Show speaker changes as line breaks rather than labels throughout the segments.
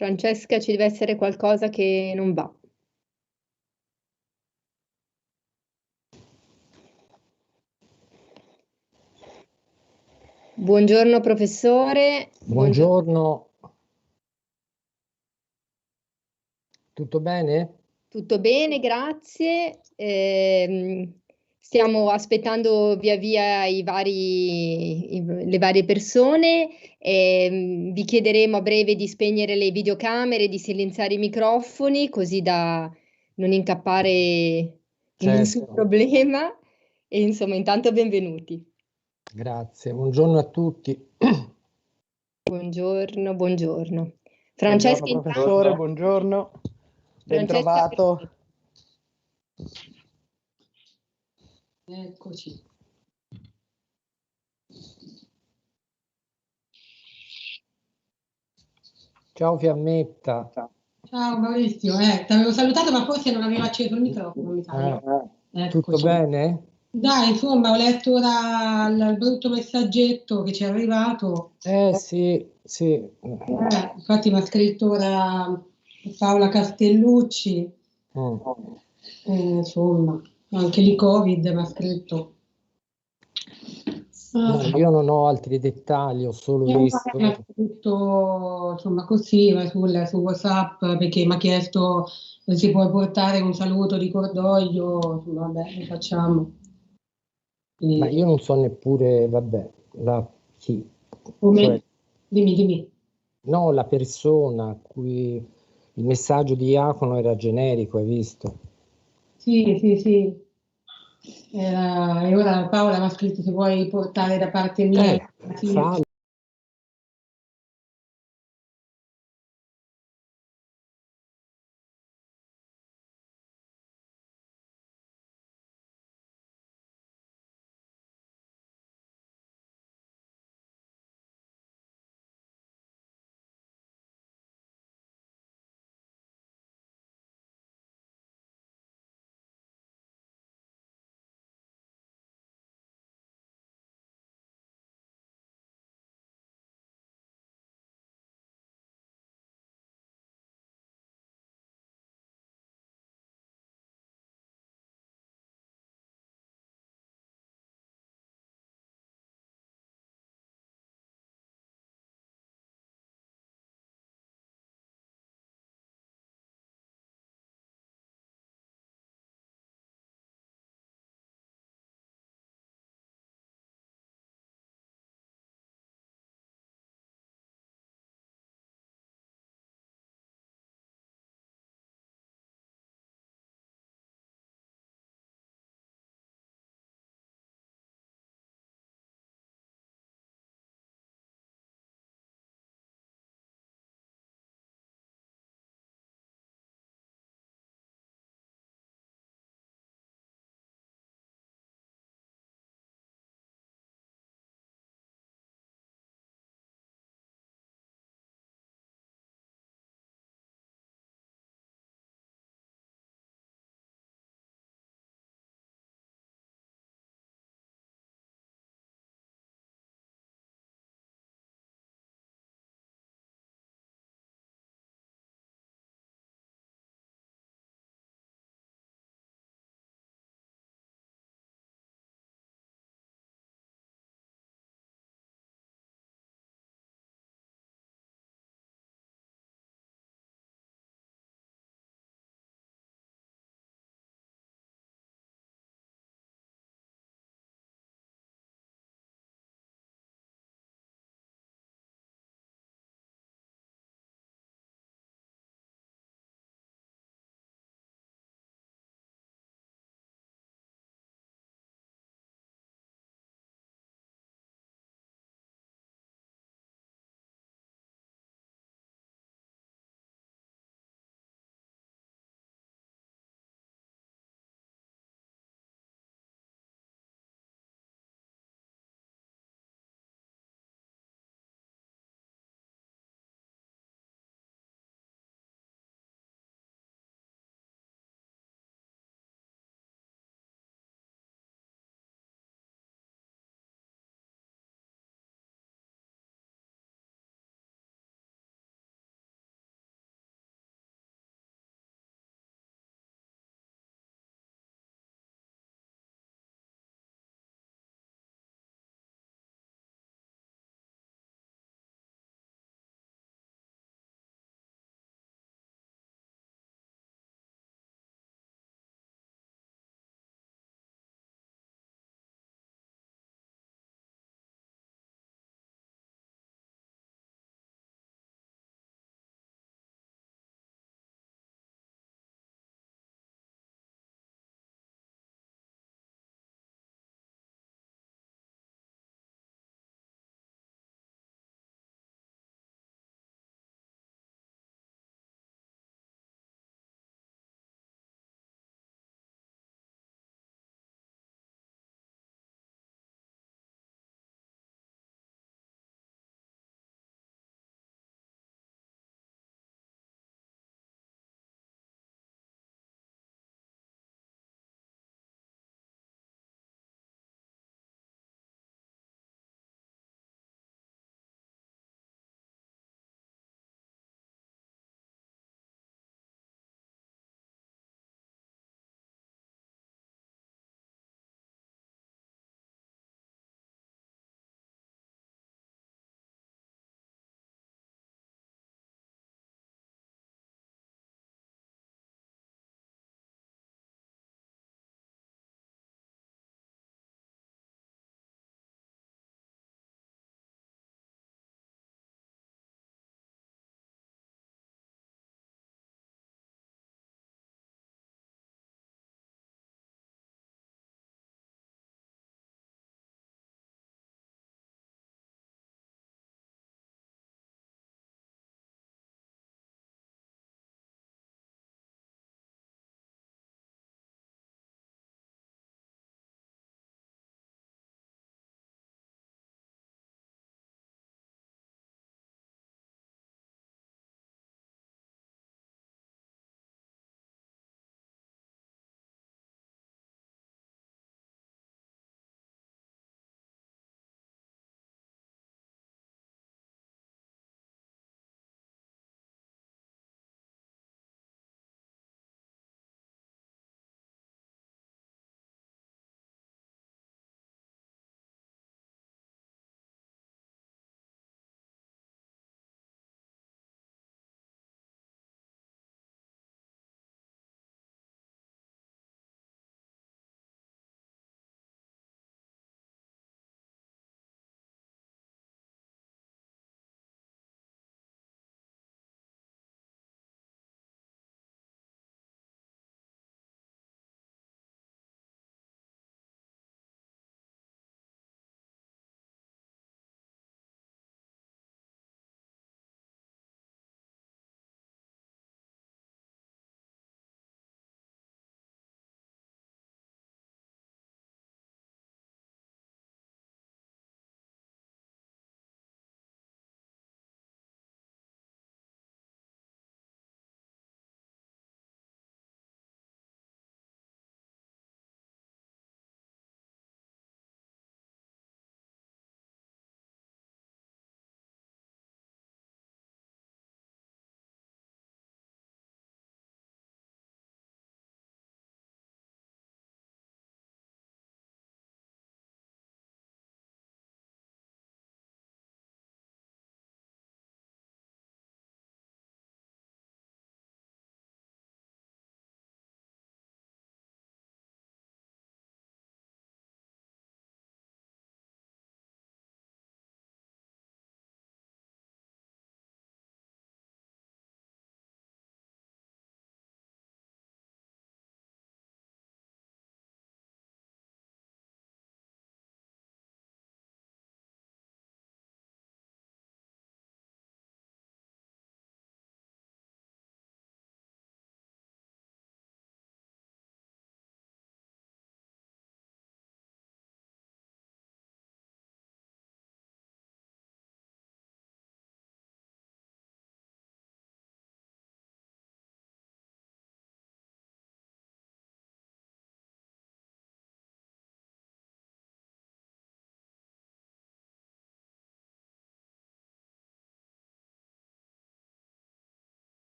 Francesca, ci deve essere qualcosa che non va. Buongiorno professore, buongiorno.
Buongiorno, tutto bene?
Tutto bene, grazie. Stiamo aspettando via via le varie persone. Vi chiederemo a breve di spegnere le videocamere, di silenziare i microfoni, così da non incappare in nessun
Certo,
problema. E insomma, intanto benvenuti.
grazie. Buongiorno a tutti.
Buongiorno, buongiorno.
Buongiorno
Francesca,
professore,
intanto,
buongiorno,
Francesca,
bentrovato.
eccoci.
Ciao Fiammetta.
Ciao Maurizio, ti avevo salutato ma forse non avevo acceso il microfono, mi sa.
Tutto
Eccoci.
bene?
Dai, insomma, ho letto ora il brutto messaggetto che ci è arrivato.
Sì, sì.
Infatti mi ha scritto ora Paola Castellucci,
Mm.
insomma, anche lì Covid mi ha scritto.
No, io non ho altri dettagli, ho solo
Mi ha
visto.
scritto, insomma, così su WhatsApp perché mi ha chiesto se si può portare un saluto di cordoglio, insomma, vabbè, lo facciamo.
Ma io non so neppure, vabbè, chi, cioè,
Dimmi.
no, la persona a cui il messaggio di Iacono era generico, hai visto?
Sì. E ora Paola mi ha scritto se vuoi portare da parte mia. Sì.
Fallo.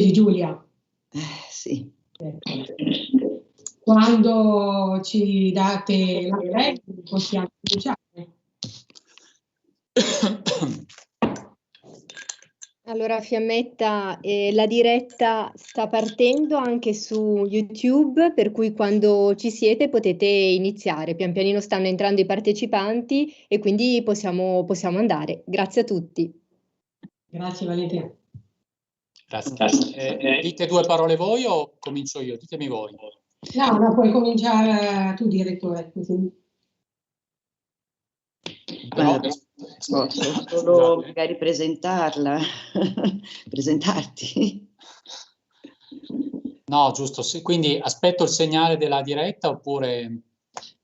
Di Giulia.
Sì.
Quando ci date la diretta possiamo cominciare.
Allora, Fiammetta, la diretta sta partendo anche su YouTube, per cui quando ci siete potete iniziare. Pian pianino stanno entrando i partecipanti e quindi possiamo andare. Grazie a tutti.
Grazie Valentina.
Grazie. Dite due parole voi o comincio io? Ditemi voi.
No, puoi cominciare tu, direttore. Così.
Però,
Posso solo magari presentarla, presentarti.
No, giusto, sì. Quindi aspetto il segnale della diretta oppure...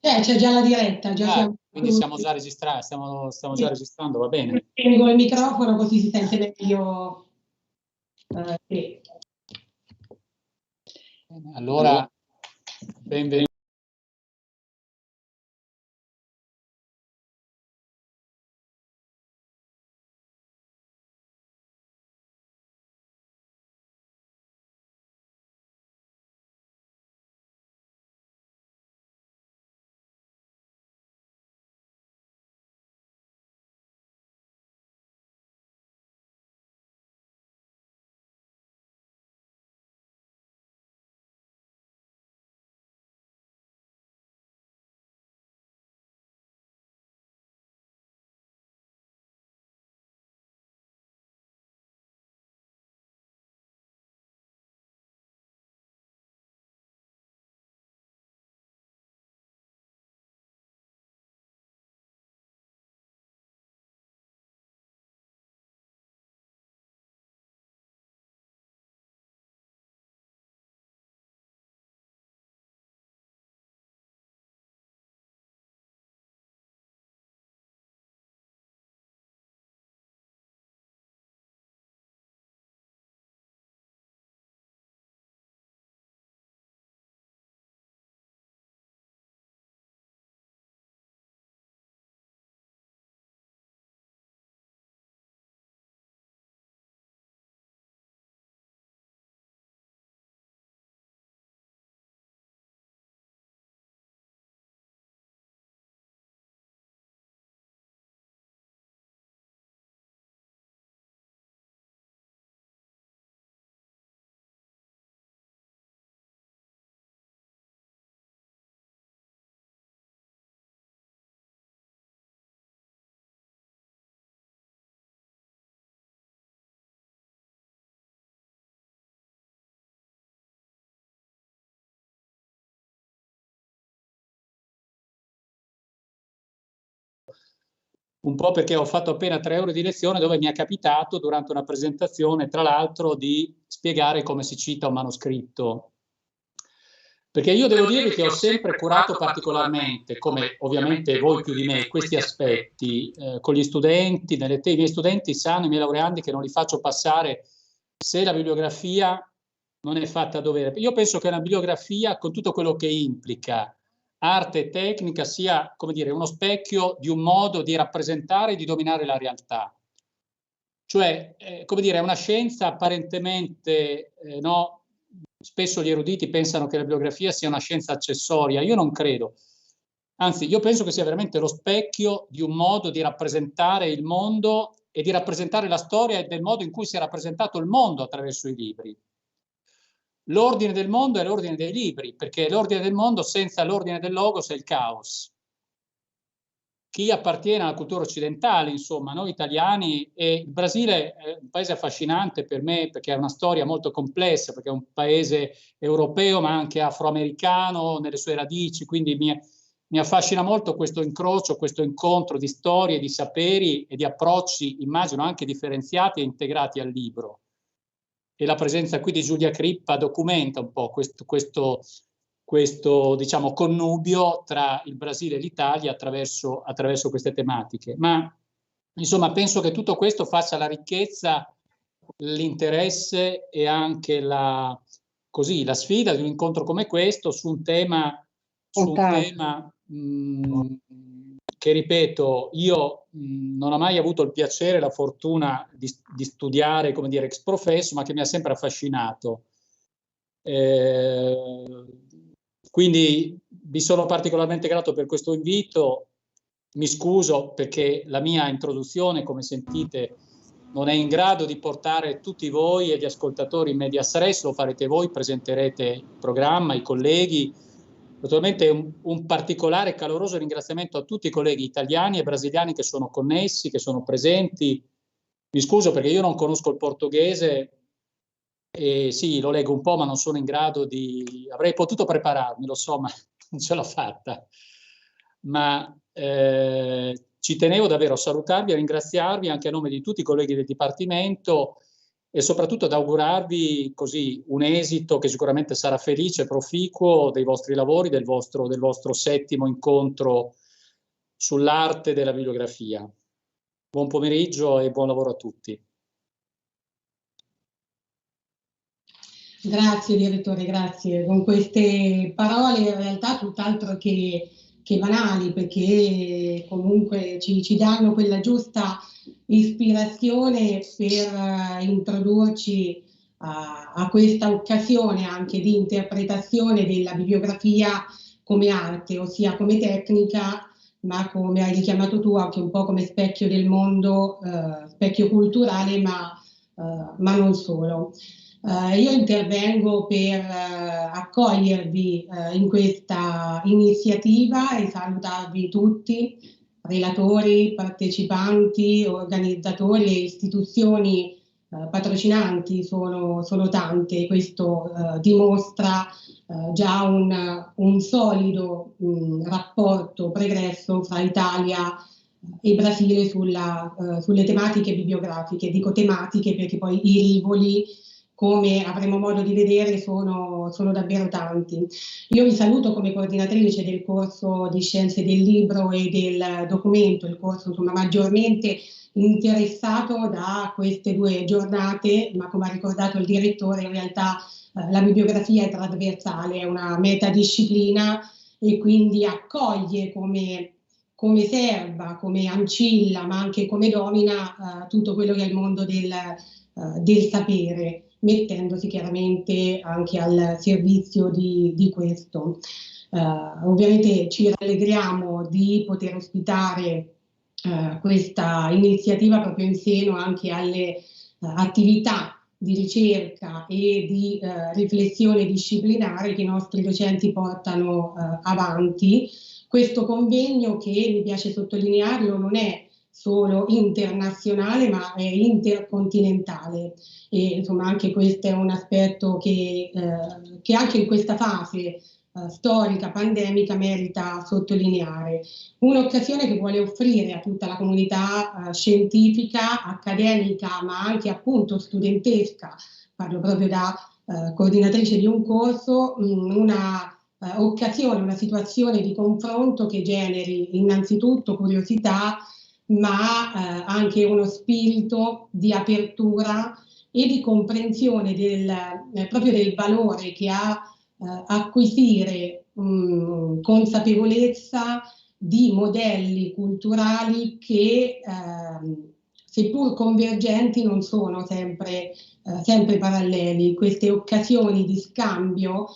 C'è già la diretta.
Quindi stiamo già registrando, stiamo già registrando, va bene.
Tengo il microfono così si sente meglio. Sì.
Allora, benvenuti. Un po' perché ho fatto appena 3 ore di lezione dove mi è capitato durante una presentazione, tra l'altro, di spiegare come si cita un manoscritto. Perché io devo dirvi che ho sempre curato particolarmente, come ovviamente voi più di me, questi aspetti con gli studenti. I miei studenti sanno, i miei laureandi, che non li faccio passare se la bibliografia non è fatta a dovere. Io penso che una bibliografia, con tutto quello che implica, arte e tecnica, sia, come dire, uno specchio di un modo di rappresentare e di dominare la realtà. Cioè, come dire, è una scienza apparentemente, no? Spesso gli eruditi pensano che la bibliografia sia una scienza accessoria. Io non credo. Anzi, io penso che sia veramente lo specchio di un modo di rappresentare il mondo e di rappresentare la storia e del modo in cui si è rappresentato il mondo attraverso i libri. L'ordine del mondo è l'ordine dei libri, perché l'ordine del mondo senza l'ordine del logos è il caos. Chi appartiene alla cultura occidentale, insomma, noi italiani, e il Brasile è un paese affascinante per me perché ha una storia molto complessa, perché è un paese europeo ma anche afroamericano nelle sue radici, quindi mi affascina molto questo incrocio, questo incontro di storie, di saperi e di approcci, immagino anche differenziati e integrati al libro. E la presenza qui di Giulia Crippa documenta un po' questo diciamo connubio tra il Brasile e l'Italia attraverso queste tematiche. Ma insomma penso che tutto questo faccia la ricchezza, l'interesse e anche la sfida di un incontro come questo su un tema che che ripeto, io non ho mai avuto il piacere e la fortuna di studiare, come dire, ex professo, ma che mi ha sempre affascinato. Quindi vi sono particolarmente grato per questo invito. Mi scuso perché la mia introduzione, come sentite, non è in grado di portare tutti voi e gli ascoltatori in media res, lo farete voi, presenterete il programma, i colleghi. Naturalmente un particolare e caloroso ringraziamento a tutti i colleghi italiani e brasiliani che sono connessi, che sono presenti. Mi scuso perché io non conosco il portoghese e sì, lo leggo un po', ma non sono in grado di... Avrei potuto prepararmi, lo so, ma non ce l'ho fatta. Ma ci tenevo davvero a salutarvi, a ringraziarvi anche a nome di tutti i colleghi del Dipartimento e soprattutto ad augurarvi così un esito che sicuramente sarà felice e proficuo dei vostri lavori, del vostro 7° incontro sull'arte della bibliografia. Buon pomeriggio e buon lavoro a tutti.
Grazie direttore, grazie. Con queste parole in realtà tutt'altro che banali, perché comunque ci danno quella giusta ispirazione per introdurci a questa occasione anche di interpretazione della bibliografia come arte, ossia come tecnica, ma come hai richiamato tu anche un po' come specchio del mondo, specchio culturale, ma non solo. Io intervengo per accogliervi in questa iniziativa e salutarvi tutti, relatori, partecipanti, organizzatori e istituzioni patrocinanti, sono tante. Questo dimostra già un solido rapporto pregresso fra Italia e Brasile sulle tematiche bibliografiche. Dico tematiche perché poi i rivoli, come avremo modo di vedere, sono davvero tanti. Io vi saluto come coordinatrice del corso di Scienze del Libro e del Documento, il corso insomma maggiormente interessato da queste 2 giornate, ma come ha ricordato il direttore, in realtà la bibliografia è trasversale, è una metadisciplina e quindi accoglie come serva, come ancilla, ma anche come domina tutto quello che è il mondo del sapere, mettendosi chiaramente anche al servizio di questo. Ovviamente ci rallegriamo di poter ospitare questa iniziativa proprio in seno anche alle attività di ricerca e di riflessione disciplinare che i nostri docenti portano avanti. Questo convegno, che mi piace sottolinearlo, non è solo internazionale ma è intercontinentale e insomma anche questo è un aspetto che anche in questa fase storica, pandemica, merita sottolineare. Un'occasione che vuole offrire a tutta la comunità scientifica, accademica, ma anche appunto studentesca, parlo proprio da coordinatrice di un corso, una occasione, una situazione di confronto che generi innanzitutto curiosità, ma anche uno spirito di apertura e di comprensione proprio del valore che ha acquisire consapevolezza di modelli culturali che seppur convergenti non sono sempre paralleli. Queste occasioni di scambio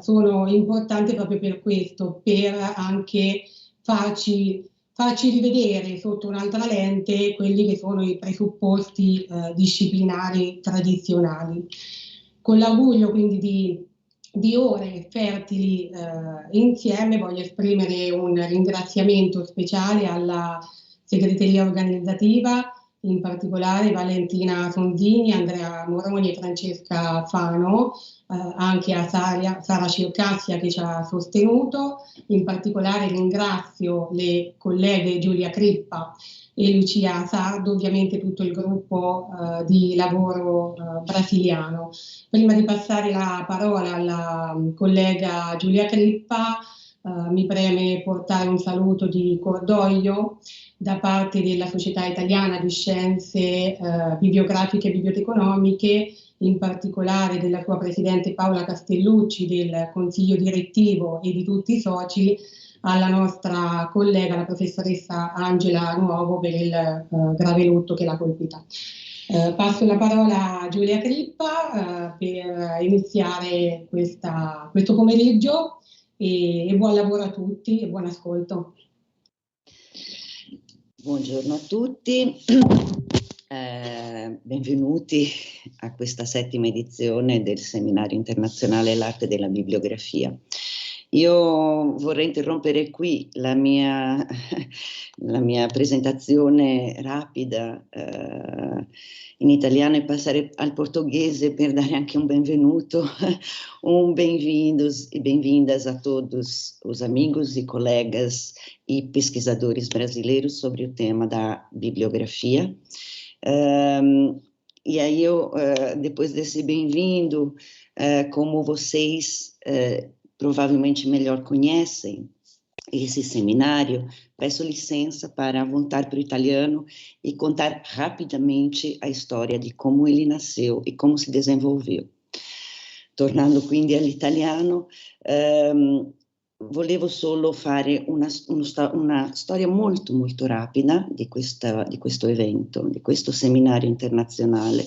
sono importanti proprio per questo, per anche farci rivedere sotto un'altra lente quelli che sono i presupposti disciplinari tradizionali. Con l'augurio quindi di ore fertili insieme, voglio esprimere un ringraziamento speciale alla segreteria organizzativa, in particolare Valentina Sonzini, Andrea Moroni e Francesca Fano, anche a Sara Circassia che ci ha sostenuto. In particolare ringrazio le colleghe Giulia Crippa e Lucia Sardo, ovviamente tutto il gruppo di lavoro brasiliano. Prima di passare la parola alla collega Giulia Crippa, mi preme portare un saluto di cordoglio da parte della Società Italiana di Scienze Bibliografiche e Biblioteconomiche, in particolare della sua presidente Paola Castellucci, del Consiglio direttivo e di tutti i soci, alla nostra collega, la professoressa Angela Nuovo, per il grave lutto che l'ha colpita. Passo la parola a Giulia Crippa per iniziare questo pomeriggio e buon lavoro a tutti e buon ascolto.
Buongiorno a tutti, benvenuti a questa 7ª edizione del Seminario Internazionale L'Arte della Bibliografia. Io vorrei interrompere qui la mia presentazione rapida in italiano e passare al portoghese per dare anche un benvenuto, bem-vindos e bem-vindas a todos os amigos e colegas e pesquisadores brasileiros sobre o tema da bibliografia. E aí eu, depois desse bem-vindo, como vocês provavelmente melhor conhecem esse seminário, peço licença para voltar para o italiano e contar rapidamente a storia di come ele nasceu e come si desenvolveu. Tornando quindi all'italiano, volevo solo fare una storia molto molto rapida di questo evento, di questo seminario internazionale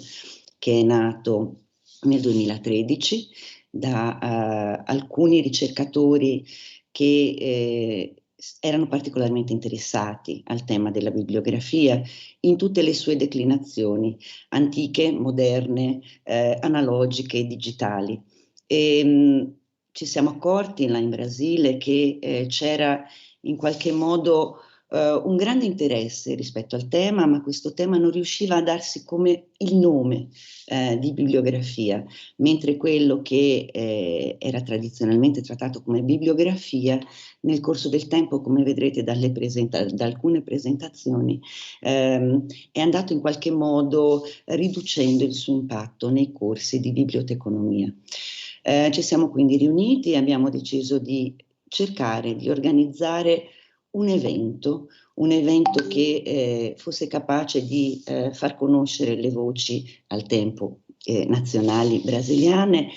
che è nato nel 2013 da alcuni ricercatori che erano particolarmente interessati al tema della bibliografia in tutte le sue declinazioni, antiche, moderne, analogiche e digitali. E, ci siamo accorti là in Brasile che c'era in qualche modo un grande interesse rispetto al tema, ma questo tema non riusciva a darsi come il nome di bibliografia, mentre quello che era tradizionalmente trattato come bibliografia, nel corso del tempo, come vedrete da alcune presentazioni, è andato in qualche modo riducendo il suo impatto nei corsi di biblioteconomia. Ci siamo quindi riuniti e abbiamo deciso di cercare di organizzare un evento che fosse capace di far conoscere le voci al tempo nazionali brasiliane,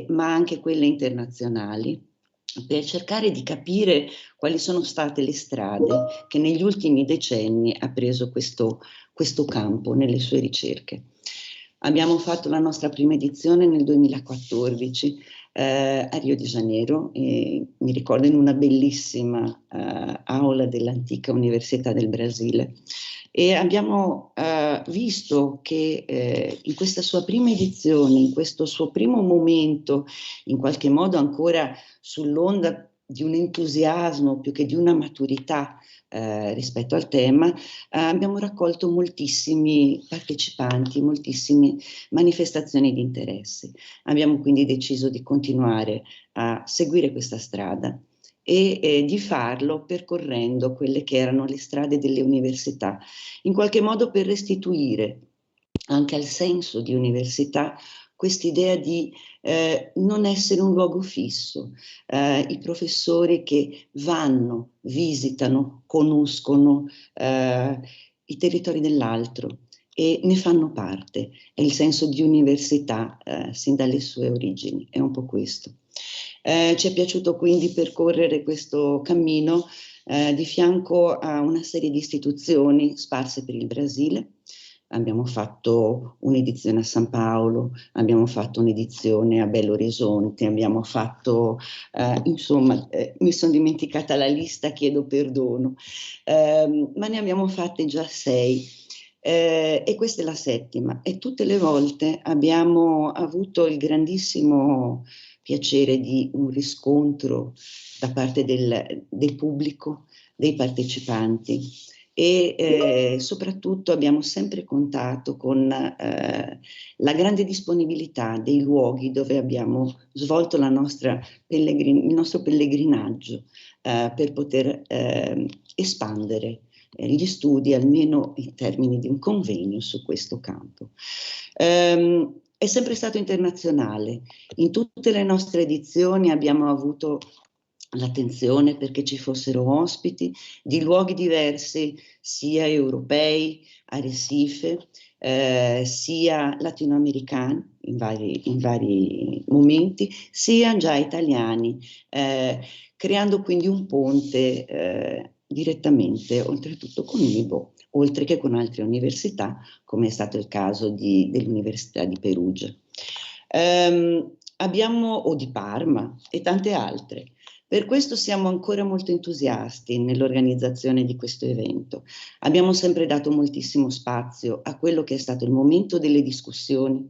ma anche quelle internazionali, per cercare di capire quali sono state le strade che negli ultimi decenni ha preso questo campo nelle sue ricerche. Abbiamo fatto la nostra prima edizione nel 2014 a Rio de Janeiro, mi ricordo in una bellissima aula dell'antica Università del Brasile, e abbiamo visto che in questa sua prima edizione, in questo suo primo momento, in qualche modo ancora sull'onda di un entusiasmo più che di una maturità rispetto al tema, abbiamo raccolto moltissimi partecipanti, moltissime manifestazioni di interesse. Abbiamo quindi deciso di continuare a seguire questa strada e di farlo percorrendo quelle che erano le strade delle università, in qualche modo per restituire anche al senso di università quest'idea di non essere un luogo fisso, i professori che vanno, visitano, conoscono i territori dell'altro e ne fanno parte. È il senso di università sin dalle sue origini, è un po' questo. Ci è piaciuto quindi percorrere questo cammino di fianco a una serie di istituzioni sparse per il Brasile. Abbiamo fatto un'edizione a San Paolo, abbiamo fatto un'edizione a Belo Horizonte, abbiamo fatto, insomma, mi sono dimenticata la lista, chiedo perdono, ma ne abbiamo fatte già 6 e questa è la 7ª e tutte le volte abbiamo avuto il grandissimo piacere di un riscontro da parte del pubblico, dei partecipanti. E soprattutto abbiamo sempre contato con la grande disponibilità dei luoghi dove abbiamo svolto il nostro pellegrinaggio per poter espandere gli studi, almeno in termini di un convegno su questo campo. È sempre stato internazionale. In tutte le nostre edizioni abbiamo avuto l'attenzione perché ci fossero ospiti di luoghi diversi, sia europei, a Recife, sia latinoamericani in vari momenti, sia già italiani, creando quindi un ponte direttamente, oltretutto con Unibo, oltre che con altre università, come è stato il caso dell'Università di Perugia. O di Parma e tante altre. Per questo siamo ancora molto entusiasti nell'organizzazione di questo evento. Abbiamo sempre dato moltissimo spazio a quello che è stato il momento delle discussioni,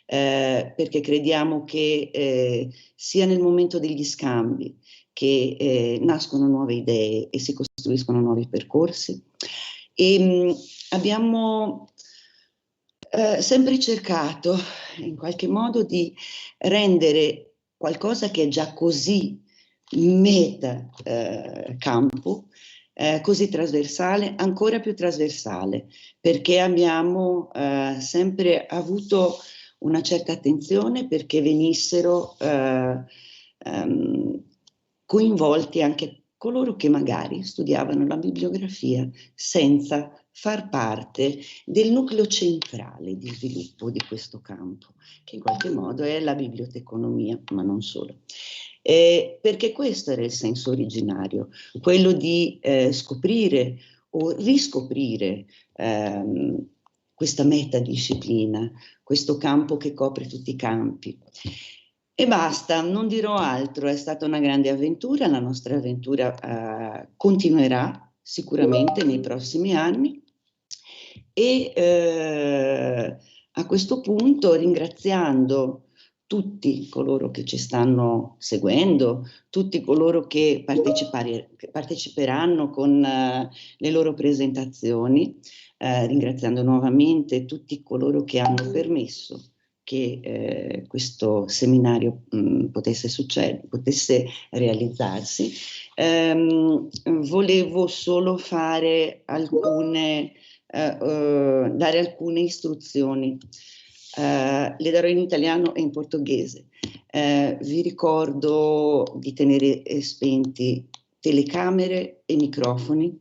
perché crediamo che sia nel momento degli scambi che nascono nuove idee e si costruiscono nuovi percorsi. E abbiamo sempre cercato in qualche modo di rendere qualcosa che è già così meta campo, così trasversale, ancora più trasversale, perché abbiamo sempre avuto una certa attenzione perché venissero coinvolti anche coloro che magari studiavano la bibliografia senza far parte del nucleo centrale di sviluppo di questo campo, che in qualche modo è la biblioteconomia, ma non solo. Perché questo era il senso originario, quello di scoprire o riscoprire questa metadisciplina, questo campo che copre tutti i campi. E basta, non dirò altro, è stata una grande avventura, la nostra avventura continuerà sicuramente nei prossimi anni e a questo punto, ringraziando tutti coloro che ci stanno seguendo, tutti coloro che parteciperanno con le loro presentazioni, ringraziando nuovamente tutti coloro che hanno permesso che questo seminario potesse realizzarsi. Volevo solo fare dare alcune istruzioni. Le darò in italiano e in portoghese. Vi ricordo di tenere spenti telecamere e microfoni.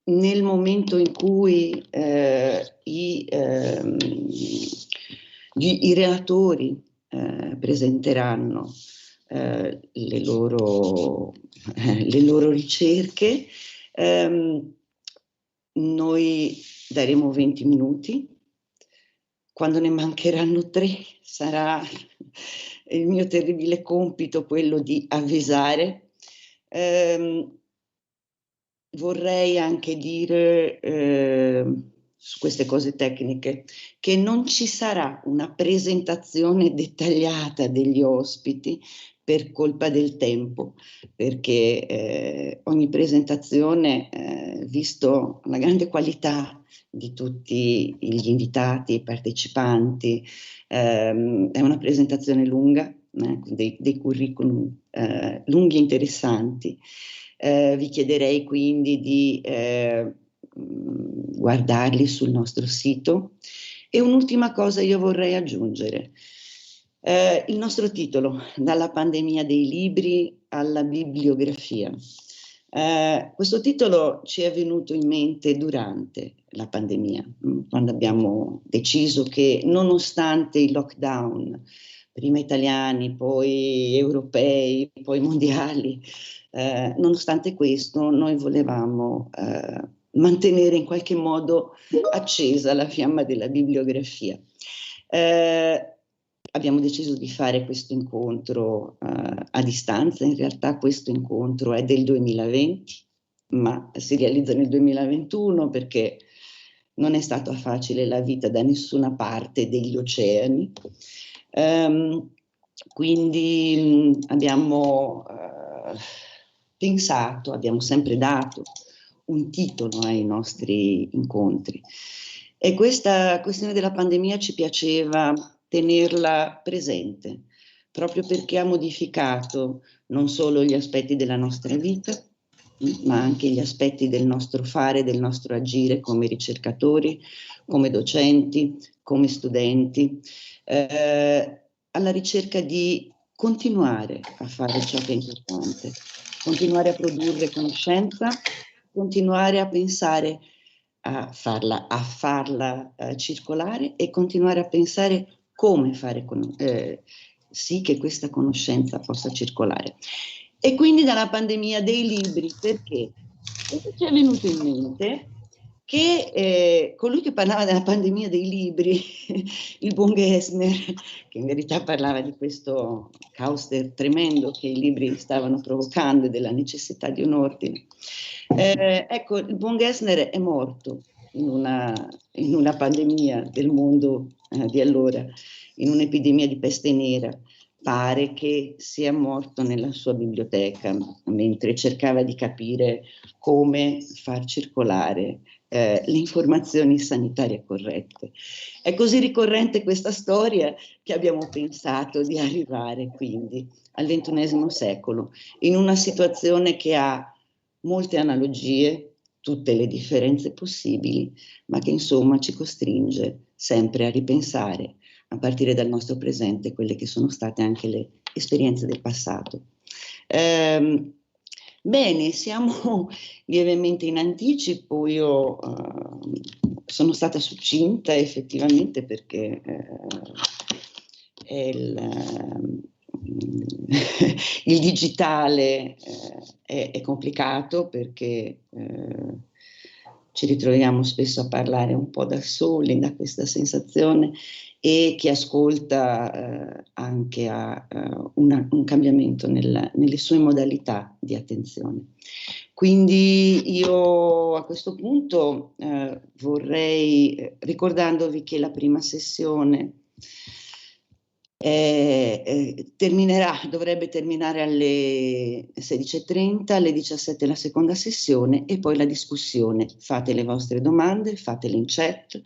Nel momento in cui i relatori presenteranno le loro ricerche, noi daremo 20 minuti. Quando ne mancheranno 3 sarà il mio terribile compito quello di avvisare. Vorrei anche dire su queste cose tecniche che non ci sarà una presentazione dettagliata degli ospiti per colpa del tempo, perché ogni presentazione, visto la grande qualità di tutti gli invitati e partecipanti, è una presentazione lunga, dei curriculum lunghi e interessanti. Vi chiederei quindi di guardarli sul nostro sito. E un'ultima cosa io vorrei aggiungere. Il nostro titolo, Dalla pandemia dei libri alla bibliografia. Questo titolo ci è venuto in mente durante la pandemia, quando abbiamo deciso che nonostante i lockdown, prima italiani, poi europei, poi mondiali, nonostante questo noi volevamo mantenere in qualche modo accesa la fiamma della bibliografia. Abbiamo deciso di fare questo incontro a distanza. In realtà questo incontro è del 2020, ma si realizza nel 2021 perché non è stata facile la vita da nessuna parte degli oceani. Quindi abbiamo pensato, abbiamo sempre dato un titolo ai nostri incontri. E questa questione della pandemia ci piaceva tenerla presente, proprio perché ha modificato non solo gli aspetti della nostra vita, ma anche gli aspetti del nostro fare, del nostro agire come ricercatori, come docenti, come studenti, alla ricerca di continuare a fare ciò che è importante, continuare a produrre conoscenza, continuare a pensare a farla circolare e continuare a pensare come fare sì che questa conoscenza possa circolare. E quindi dalla pandemia dei libri, perché ci è venuto in mente che colui che parlava della pandemia dei libri, il buon Gessner, che in verità parlava di questo caos tremendo che i libri stavano provocando e della necessità di un ordine. Ecco, il buon Gessner è morto in una pandemia del mondo di allora, in un'epidemia di peste nera. Pare che sia morto nella sua biblioteca mentre cercava di capire come far circolare le informazioni sanitarie corrette. È così ricorrente questa storia che abbiamo pensato di arrivare quindi al XXI secolo in una situazione che ha molte analogie, tutte le differenze possibili, ma che insomma ci costringe sempre a ripensare a partire dal nostro presente quelle che sono state anche le esperienze del passato. Bene, siamo lievemente in anticipo, io sono stata succinta effettivamente perché il digitale è complicato perché ci ritroviamo spesso a parlare un po' da soli, da questa sensazione, e chi ascolta anche ha un cambiamento nelle sue modalità di attenzione. Quindi io a questo punto vorrei, ricordandovi che la prima sessione dovrebbe terminare alle 16:30, alle 17 la seconda sessione e poi la discussione. Fate le vostre domande, fatele in chat.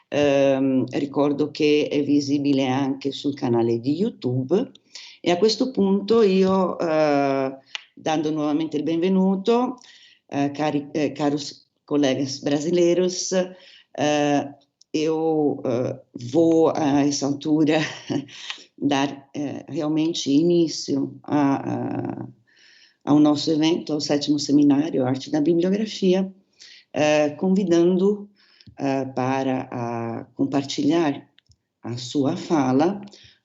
Ricordo che è visibile anche sul canale di YouTube e a questo punto io, dando nuovamente il benvenuto, caros colegas brasileiros, eu vou a essa altura dar realmente início ao nosso evento, ao 7º Seminário Arte da Bibliografia, convidando para compartilhar a sua fala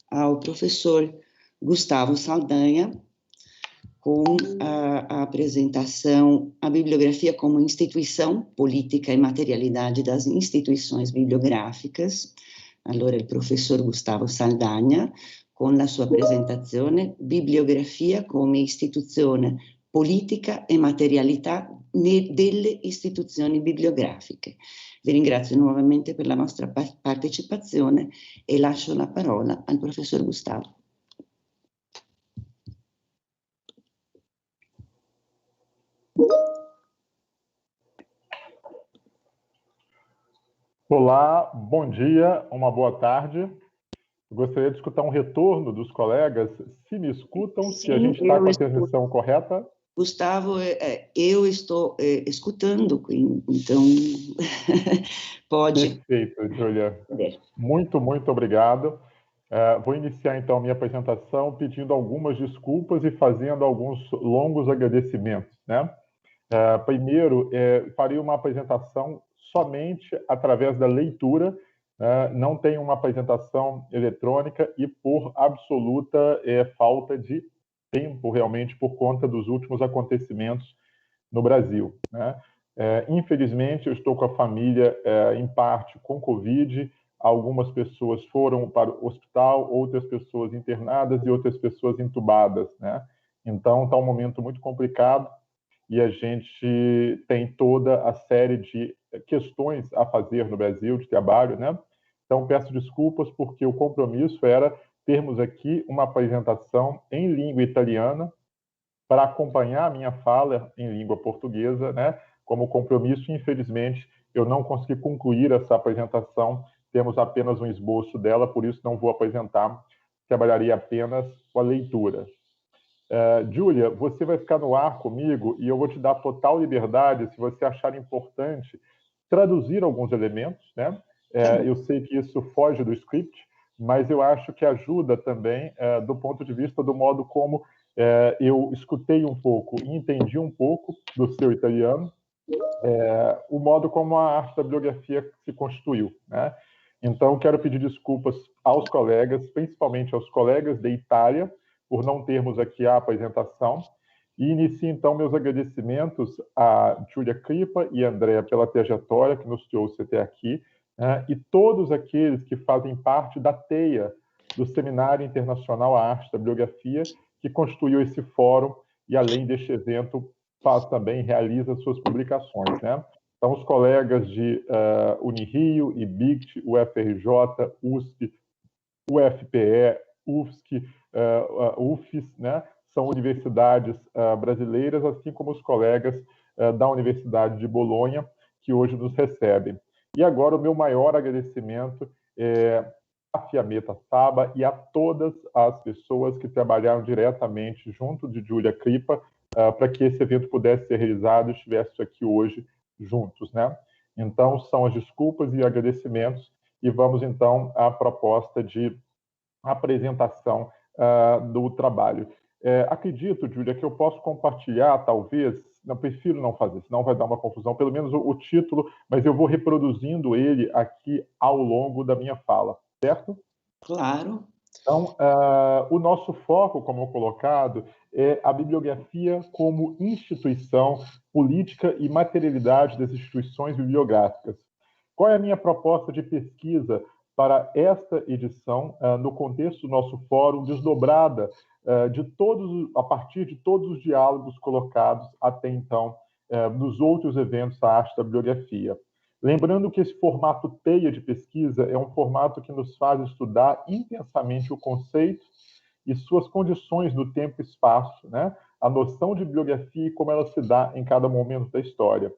ao professor Gustavo Saldanha, com a apresentação A Bibliografia como Instituição, Política e Materialidade das Instituições Bibliográficas. Allora il professor Gustavo Saldanha con la sua presentazione Bibliografia come istituzione politica e materialità delle istituzioni bibliografiche. Vi ringrazio nuovamente per la vostra partecipazione e lascio la parola al professor Gustavo.
Olá, bom dia, uma boa tarde. Eu gostaria de escutar um retorno dos colegas, se me escutam,
Sim,
se a gente está com a transmissão correta.
Gustavo, eu estou escutando, então pode.
Perfeito, Júlia. Muito, muito obrigado. Vou iniciar, então, a minha apresentação pedindo algumas desculpas e fazendo alguns longos agradecimentos, né? Primeiro, farei uma apresentação somente através da leitura, não tem uma apresentação eletrônica e por absoluta falta de tempo, realmente, por conta dos últimos acontecimentos no Brasil, né? Infelizmente, eu estou com a família, em parte, com Covid, algumas pessoas foram para o hospital, outras pessoas internadas e outras pessoas entubadas, né? Então, está um momento muito complicado e a gente tem toda a série de questões a fazer no Brasil de trabalho, né? Então, peço desculpas porque o compromisso era termos aqui uma apresentação em língua italiana para acompanhar a minha fala em língua portuguesa, né? Como compromisso, infelizmente, eu não consegui concluir essa apresentação, temos apenas um esboço dela, por isso não vou apresentar, trabalharia apenas com a leitura. Júlia, você vai ficar no ar comigo e eu vou te dar total liberdade, se você achar importante, traduzir alguns elementos, né? Eu sei que isso foge do script, mas eu acho que ajuda também do ponto de vista do modo como eu escutei um pouco e entendi um pouco do seu italiano, o modo como a arte da bibliografia se constituiu, né? Então, quero pedir desculpas aos colegas, principalmente aos colegas da Itália, por não termos aqui a apresentação. E inicio, então, meus agradecimentos a Giulia Crippa e a Andrea pela trajetória que nos trouxe até aqui, né? E todos aqueles que fazem parte da teia do Seminário Internacional à Arte da Bibliografia, que constituiu esse fórum e, além deste evento, faz também, realiza suas publicações, né? Então, os colegas de Unirio, IBICT, UFRJ, USP, UFPE, UFSC, UFES, né? São universidades brasileiras, assim como os colegas da Universidade de Bolonha, que hoje nos recebem. E agora o meu maior agradecimento é a Fiametta Saba e a todas as pessoas que trabalharam diretamente junto de Giulia Crippa para que esse evento pudesse ser realizado e estivesse aqui hoje juntos, né? Então, são as desculpas e agradecimentos, e vamos, então, à proposta de apresentação do trabalho. Acredito, Giulia, que eu posso compartilhar, talvez, não, prefiro não fazer, senão vai dar uma confusão, pelo menos o título, mas eu vou reproduzindo ele aqui ao longo da minha fala, certo?
Claro.
Então, o nosso foco, como colocado, é a bibliografia como instituição, política e materialidade das instituições bibliográficas. Qual é a minha proposta de pesquisa para esta edição, no contexto do nosso fórum, desdobrada a partir de todos os diálogos colocados até então nos outros eventos da arte da bibliografia? Lembrando que esse formato teia de pesquisa é um formato que nos faz estudar intensamente o conceito e suas condições no tempo e espaço, né? A noção de bibliografia e como ela se dá em cada momento da história.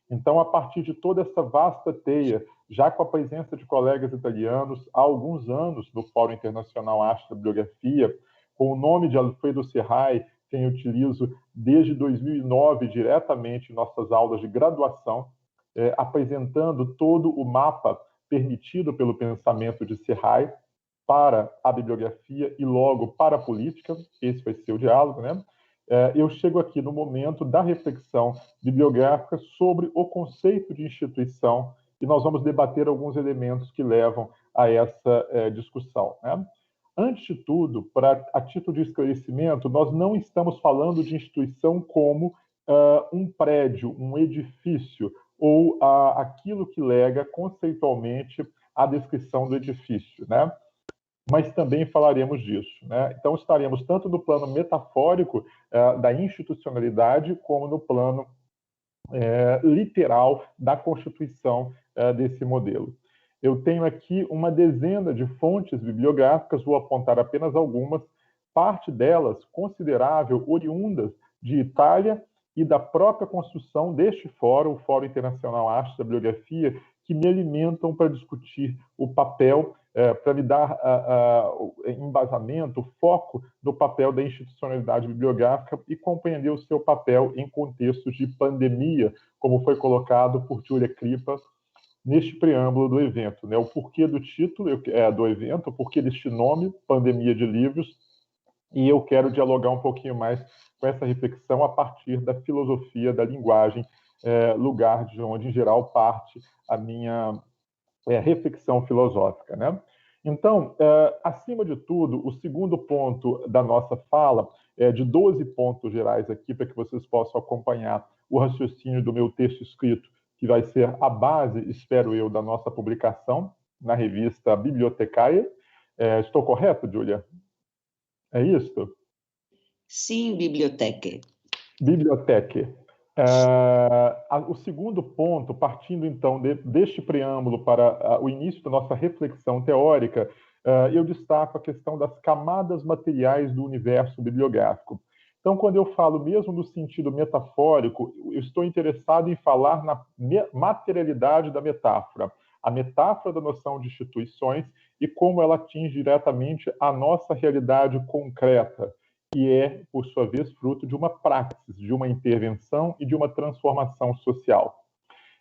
Então, a partir de toda essa vasta teia, já com a presença de colegas italianos há alguns anos no Fórum Internacional Arte da Bibliografia, com o nome de Alfredo Serrai, quem eu utilizo desde 2009 diretamente em nossas aulas de graduação, apresentando todo o mapa permitido pelo pensamento de Serrai para a bibliografia e logo para a política. Esse vai ser o diálogo, né? Eu chego aqui no momento da reflexão bibliográfica sobre o conceito de instituição e nós vamos debater alguns elementos que levam a essa discussão, né? Antes de tudo, a título de esclarecimento, nós não estamos falando de instituição como um prédio, um edifício, ou aquilo que lega conceitualmente a descrição do edifício, né? Mas também falaremos disso, né? Então, estaremos tanto no plano metafórico da institucionalidade, como no plano literal da constituição desse modelo. Eu tenho aqui uma dezena de fontes bibliográficas, vou apontar apenas algumas, parte delas considerável, oriundas de Itália e da própria construção deste fórum, o Fórum Internacional Arte da Bibliografia, que me alimentam para discutir o papel, para me dar embasamento, foco no papel da institucionalidade bibliográfica e compreender o seu papel em contextos de pandemia, como foi colocado por Giulia Crippa neste preâmbulo do evento, né? O porquê do título do evento, o porquê deste nome, Pandemia de Livros, e eu quero dialogar um pouquinho mais com essa reflexão a partir da filosofia da linguagem, lugar de onde, em geral, parte a minha reflexão filosófica, né? Então, acima de tudo, o segundo ponto da nossa fala, de 12 pontos gerais aqui, para que vocês possam acompanhar o raciocínio do meu texto escrito, que vai ser a base, espero eu, da nossa publicação na revista Bibliotecária. Estou correto, Giulia? É isso?
Sim, biblioteca.
Biblioteca. O segundo ponto, partindo então deste preâmbulo para o início da nossa reflexão teórica, eu destaco a questão das camadas materiais do universo bibliográfico. Então, quando eu falo mesmo no sentido metafórico, eu estou interessado em falar na materialidade da metáfora, a metáfora da noção de instituições e como ela atinge diretamente a nossa realidade concreta, que é, por sua vez, fruto de uma praxis, de uma intervenção e de uma transformação social.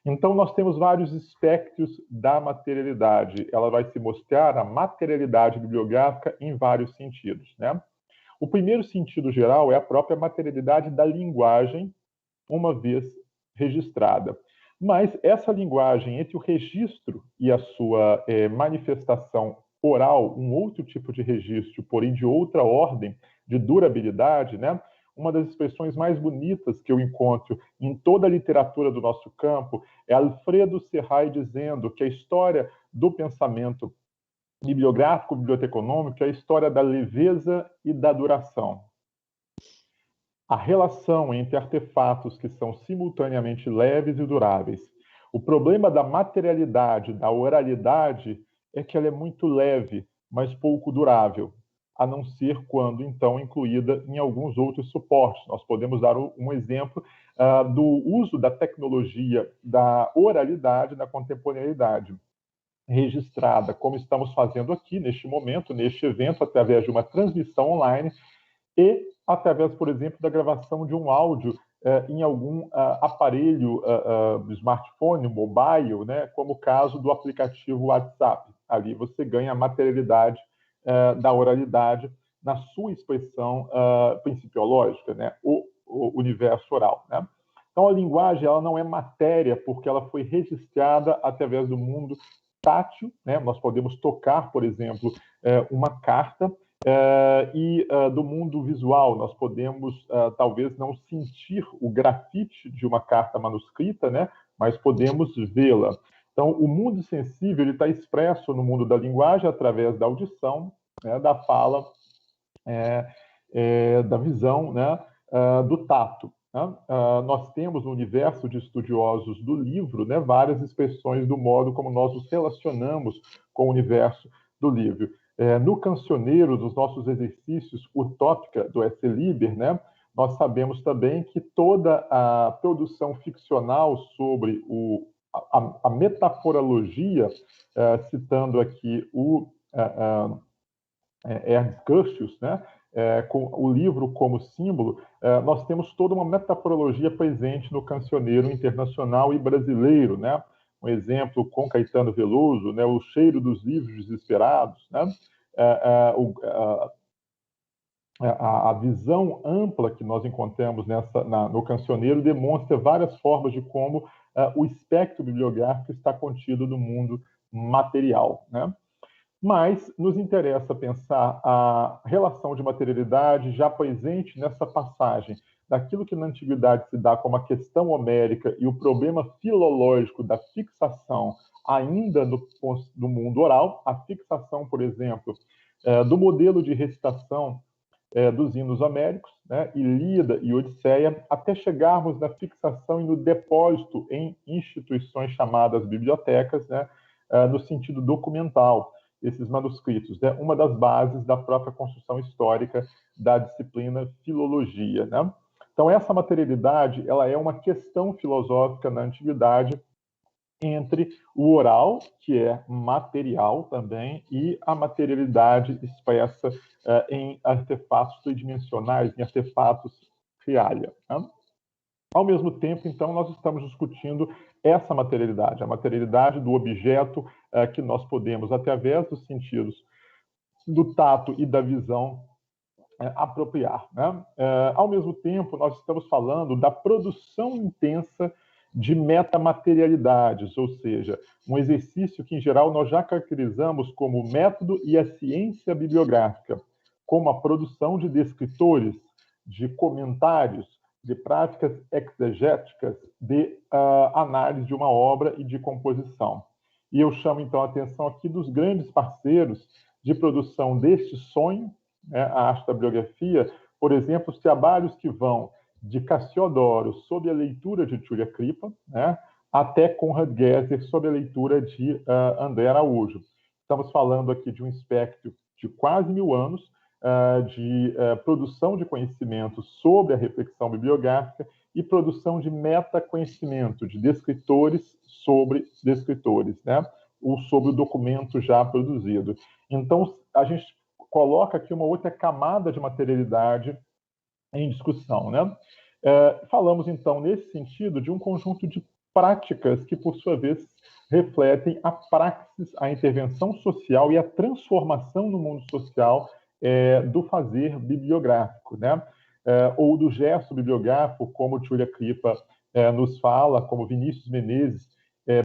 Então, nós temos vários espectros da materialidade. Ela vai se mostrar, a materialidade bibliográfica, em vários sentidos, né? O primeiro sentido geral é a própria materialidade da linguagem, uma vez registrada. Mas essa linguagem entre o registro e a sua manifestação oral, um outro tipo de registro, porém de outra ordem de durabilidade, né? Uma das expressões mais bonitas que eu encontro em toda a literatura do nosso campo é Alfredo Serray dizendo que a história do pensamento bibliográfico, biblioteconômico é a história da leveza e da duração. A relação entre artefatos que são simultaneamente leves e duráveis. O problema da materialidade, da oralidade, é que ela é muito leve, mas pouco durável, a não ser quando, então, incluída em alguns outros suportes. Nós podemos dar um exemplo do uso da tecnologia da oralidade na contemporaneidade, registrada, como estamos fazendo aqui, neste momento, neste evento, através de uma transmissão online e através, por exemplo, da gravação de um áudio em algum aparelho smartphone, mobile, né, como o caso do aplicativo WhatsApp. Ali você ganha a materialidade da oralidade na sua expressão principiológica, né, o universo oral. Né? Então, a linguagem ela não é matéria porque ela foi registrada através do mundo tátil, né? Nós podemos tocar, por exemplo, uma carta, e do mundo visual, nós podemos talvez não sentir o grafite de uma carta manuscrita, né? Mas podemos vê-la. Então, o mundo sensível está expresso no mundo da linguagem através da audição, né? Da fala, da visão, né? Do tato. Né? Nós temos no universo de estudiosos do livro, né, várias expressões do modo como nós nos relacionamos com o universo do livro. No cancioneiro dos nossos exercícios Utópica, do S. Liber, né, nós sabemos também que toda a produção ficcional sobre a metaforologia, citando aqui o Ernst Curtius, né, com o livro como símbolo, nós temos toda uma metaforologia presente no cancioneiro internacional e brasileiro, né? Um exemplo com Caetano Veloso, né? O cheiro dos livros desesperados, né? A visão ampla que nós encontramos no cancioneiro demonstra várias formas de como o espectro bibliográfico está contido no mundo material, né? Mas nos interessa pensar a relação de materialidade já presente nessa passagem daquilo que na antiguidade se dá como a questão homérica e o problema filológico da fixação ainda no mundo oral, a fixação, por exemplo, do modelo de recitação dos hinos homéricos, né, Ilíada e Odisseia, até chegarmos na fixação e no depósito em instituições chamadas bibliotecas, né, no sentido documental, esses manuscritos, né? Uma das bases da própria construção histórica da disciplina filologia, né? Então, essa materialidade, ela é uma questão filosófica na antiguidade entre o oral, que é material também, e a materialidade expressa em artefatos tridimensionais, em artefatos realia, né? Ao mesmo tempo, então, nós estamos discutindo essa materialidade, a materialidade do objeto que nós podemos, através dos sentidos do tato e da visão, apropriar, né? Ao mesmo tempo, nós estamos falando da produção intensa de metamaterialidades, ou seja, um exercício que, em geral, nós já caracterizamos como o método e a ciência bibliográfica, como a produção de descritores, de comentários, de práticas exegéticas de análise de uma obra e de composição. E eu chamo, então, a atenção aqui dos grandes parceiros de produção deste sonho, né, a arte da bibliografia, por exemplo, os trabalhos que vão de Cassiodoro sob a leitura de Giulia Kripa, né, até Conrad Gesser sob a leitura de André Araújo. Estamos falando aqui de um espectro de quase 1000 anos, de produção de conhecimento sobre a reflexão bibliográfica e produção de metaconhecimento de descritores sobre descritores, né? Ou sobre o documento já produzido. Então, a gente coloca aqui uma outra camada de materialidade em discussão, né? Falamos, então, nesse sentido, de um conjunto de práticas que, por sua vez, refletem a praxis, a intervenção social e a transformação no mundo social do fazer bibliográfico, né? Ou do gesto bibliográfico, como Giulia Kripa nos fala, como Vinícius Menezes,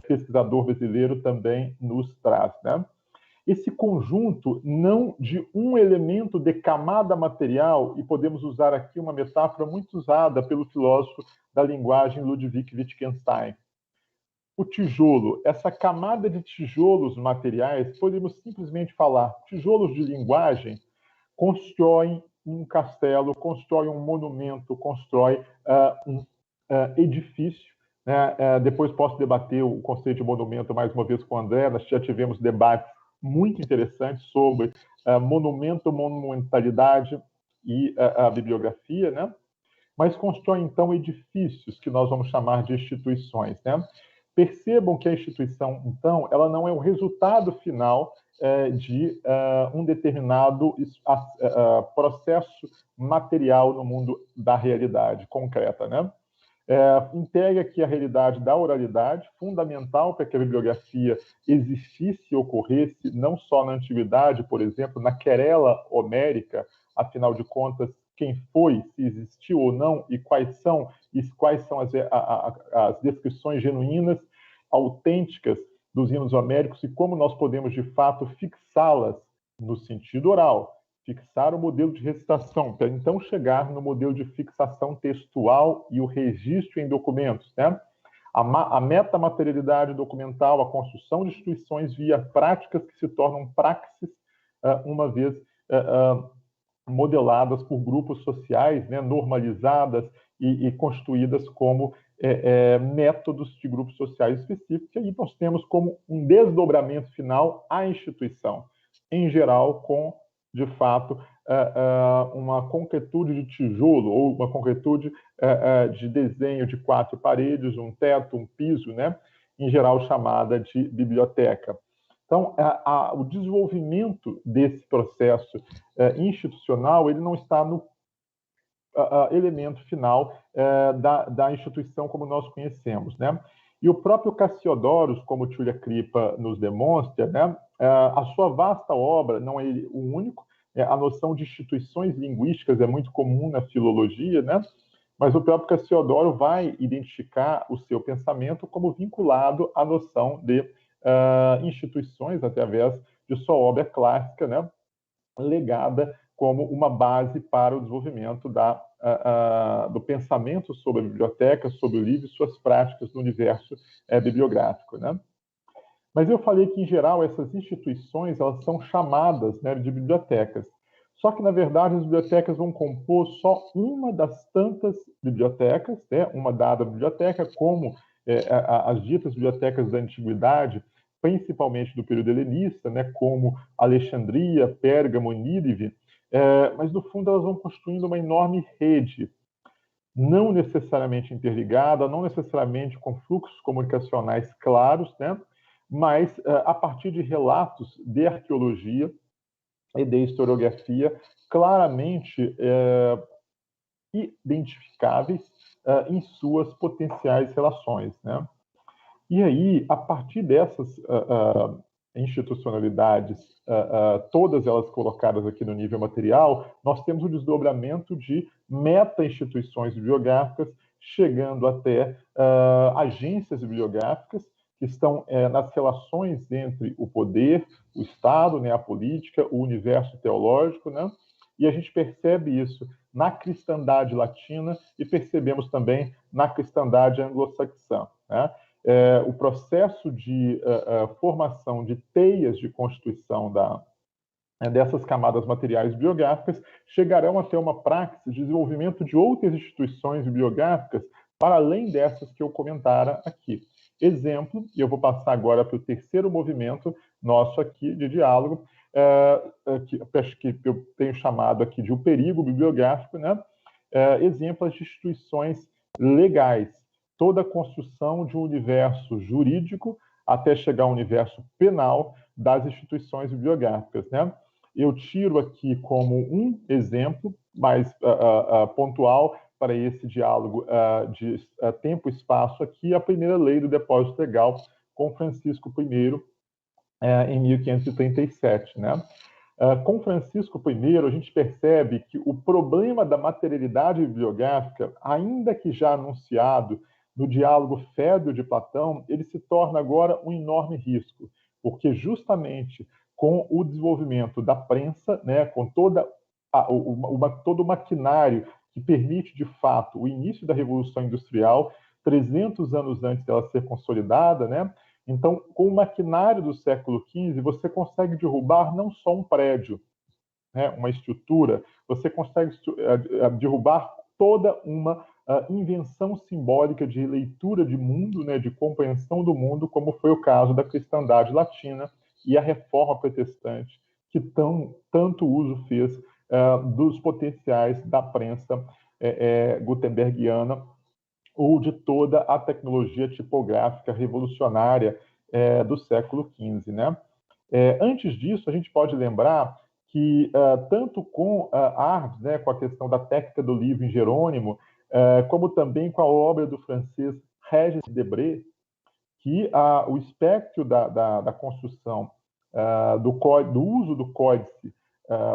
pesquisador brasileiro, também nos traz, né? Esse conjunto não de um elemento de camada material, e podemos usar aqui uma metáfora muito usada pelo filósofo da linguagem Ludwig Wittgenstein. O tijolo, essa camada de tijolos materiais, podemos simplesmente falar, tijolos de linguagem, constroem um castelo, constrói um monumento, constrói um edifício. Né? Depois posso debater o conceito de monumento mais uma vez com o André, nós já tivemos debates muito interessantes sobre monumento, monumentalidade e a bibliografia, né? Mas constrói, então, edifícios que nós vamos chamar de instituições, né? Percebam que a instituição, então, ela não é o resultado final de um determinado processo material no mundo da realidade concreta, né? Integra aqui a realidade da oralidade, fundamental para que a bibliografia existisse e ocorresse, não só na antiguidade, por exemplo, na querela homérica, afinal de contas, quem foi, se existiu ou não, e quais são as descrições genuínas, autênticas dos hinos homéricos e como nós podemos, de fato, fixá-las no sentido oral, fixar o modelo de recitação, para então chegar no modelo de fixação textual e o registro em documentos, né? A metamaterialidade documental, a construção de instituições via práticas que se tornam praxis, uma vez modeladas por grupos sociais, né, normalizadas e constituídas como métodos de grupos sociais específicos. E aí nós temos como um desdobramento final a instituição, em geral, com, de fato, uma concretude de tijolo ou uma concretude de desenho de 4 paredes, um teto, um piso, né, em geral chamada de biblioteca. Então, o desenvolvimento desse processo institucional, ele não está no elemento final da instituição como nós conhecemos, né? E o próprio Cassiodorus, como Tulia Kripa nos demonstra, né, a sua vasta obra, não é o único, a noção de instituições linguísticas é muito comum na filologia, né? Mas o próprio Cassiodoro vai identificar o seu pensamento como vinculado à noção de instituições, através de sua obra clássica, né, legada como uma base para o desenvolvimento do pensamento sobre a biblioteca, sobre o livro e suas práticas no universo bibliográfico, né? Mas eu falei que, em geral, essas instituições elas são chamadas, né, de bibliotecas. Só que, na verdade, as bibliotecas vão compor só uma das tantas bibliotecas, né, uma dada biblioteca, como as ditas bibliotecas da antiguidade, principalmente do período helenista, né, como Alexandria, Pérgamo, Nínive, mas, no fundo, elas vão construindo uma enorme rede, não necessariamente interligada, não necessariamente com fluxos comunicacionais claros, né, mas a partir de relatos de arqueologia e de historiografia claramente identificáveis em suas potenciais relações, né? E aí, a partir dessas institucionalidades, todas elas colocadas aqui no nível material, nós temos o desdobramento de meta-instituições bibliográficas, chegando até agências bibliográficas, que estão nas relações entre o poder, o Estado, né, a política, o universo teológico, né? E a gente percebe isso na cristandade latina e percebemos também na cristandade anglo-saxã, né? O processo de formação de teias de constituição dessas camadas materiais bibliográficas chegarão até uma praxis de desenvolvimento de outras instituições bibliográficas para além dessas que eu comentara aqui. Exemplo, e eu vou passar agora para o terceiro movimento nosso aqui de diálogo, que eu tenho chamado aqui de o perigo bibliográfico, né? Exemplos de instituições legais, toda a construção de um universo jurídico até chegar ao universo penal das instituições bibliográficas, né? Eu tiro aqui como um exemplo mais pontual para esse diálogo de tempo e espaço aqui, a primeira lei do depósito legal com Francisco I em 1537, né? Com Francisco I, a gente percebe que o problema da materialidade bibliográfica, ainda que já anunciado no diálogo Fébio de Platão, ele se torna agora um enorme risco, porque justamente com o desenvolvimento da prensa, né, com todo o maquinário que permite, de fato, o início da Revolução Industrial, 300 anos antes dela ser consolidada, né? Então, com o maquinário do século XV, você consegue derrubar não só um prédio, né, uma estrutura, você consegue derrubar toda uma invenção simbólica de leitura de mundo, né, de compreensão do mundo, como foi o caso da cristandade latina e a reforma protestante, que tanto uso fez dos potenciais da prensa gutenbergiana ou de toda a tecnologia tipográfica revolucionária do século XV, né? Antes disso, a gente pode lembrar que, tanto com Arves, né, com a questão da técnica do livro em Jerônimo, como também com a obra do francês Régis Debray, que o espectro da construção do uso do códice,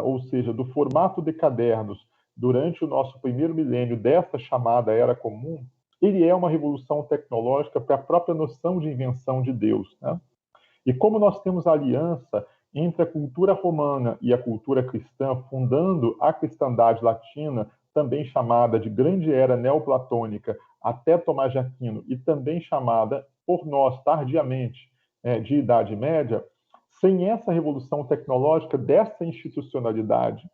ou seja, do formato de cadernos, durante o nosso primeiro milênio dessa chamada Era Comum, ele é uma revolução tecnológica para a própria noção de invenção de Deus, né? E como nós temos a aliança entre a cultura romana e a cultura cristã, fundando a cristandade latina, também chamada de Grande Era Neoplatônica, até Tomás de Aquino, e também chamada, por nós, tardiamente, de Idade Média, sem essa revolução tecnológica, dessa institucionalidade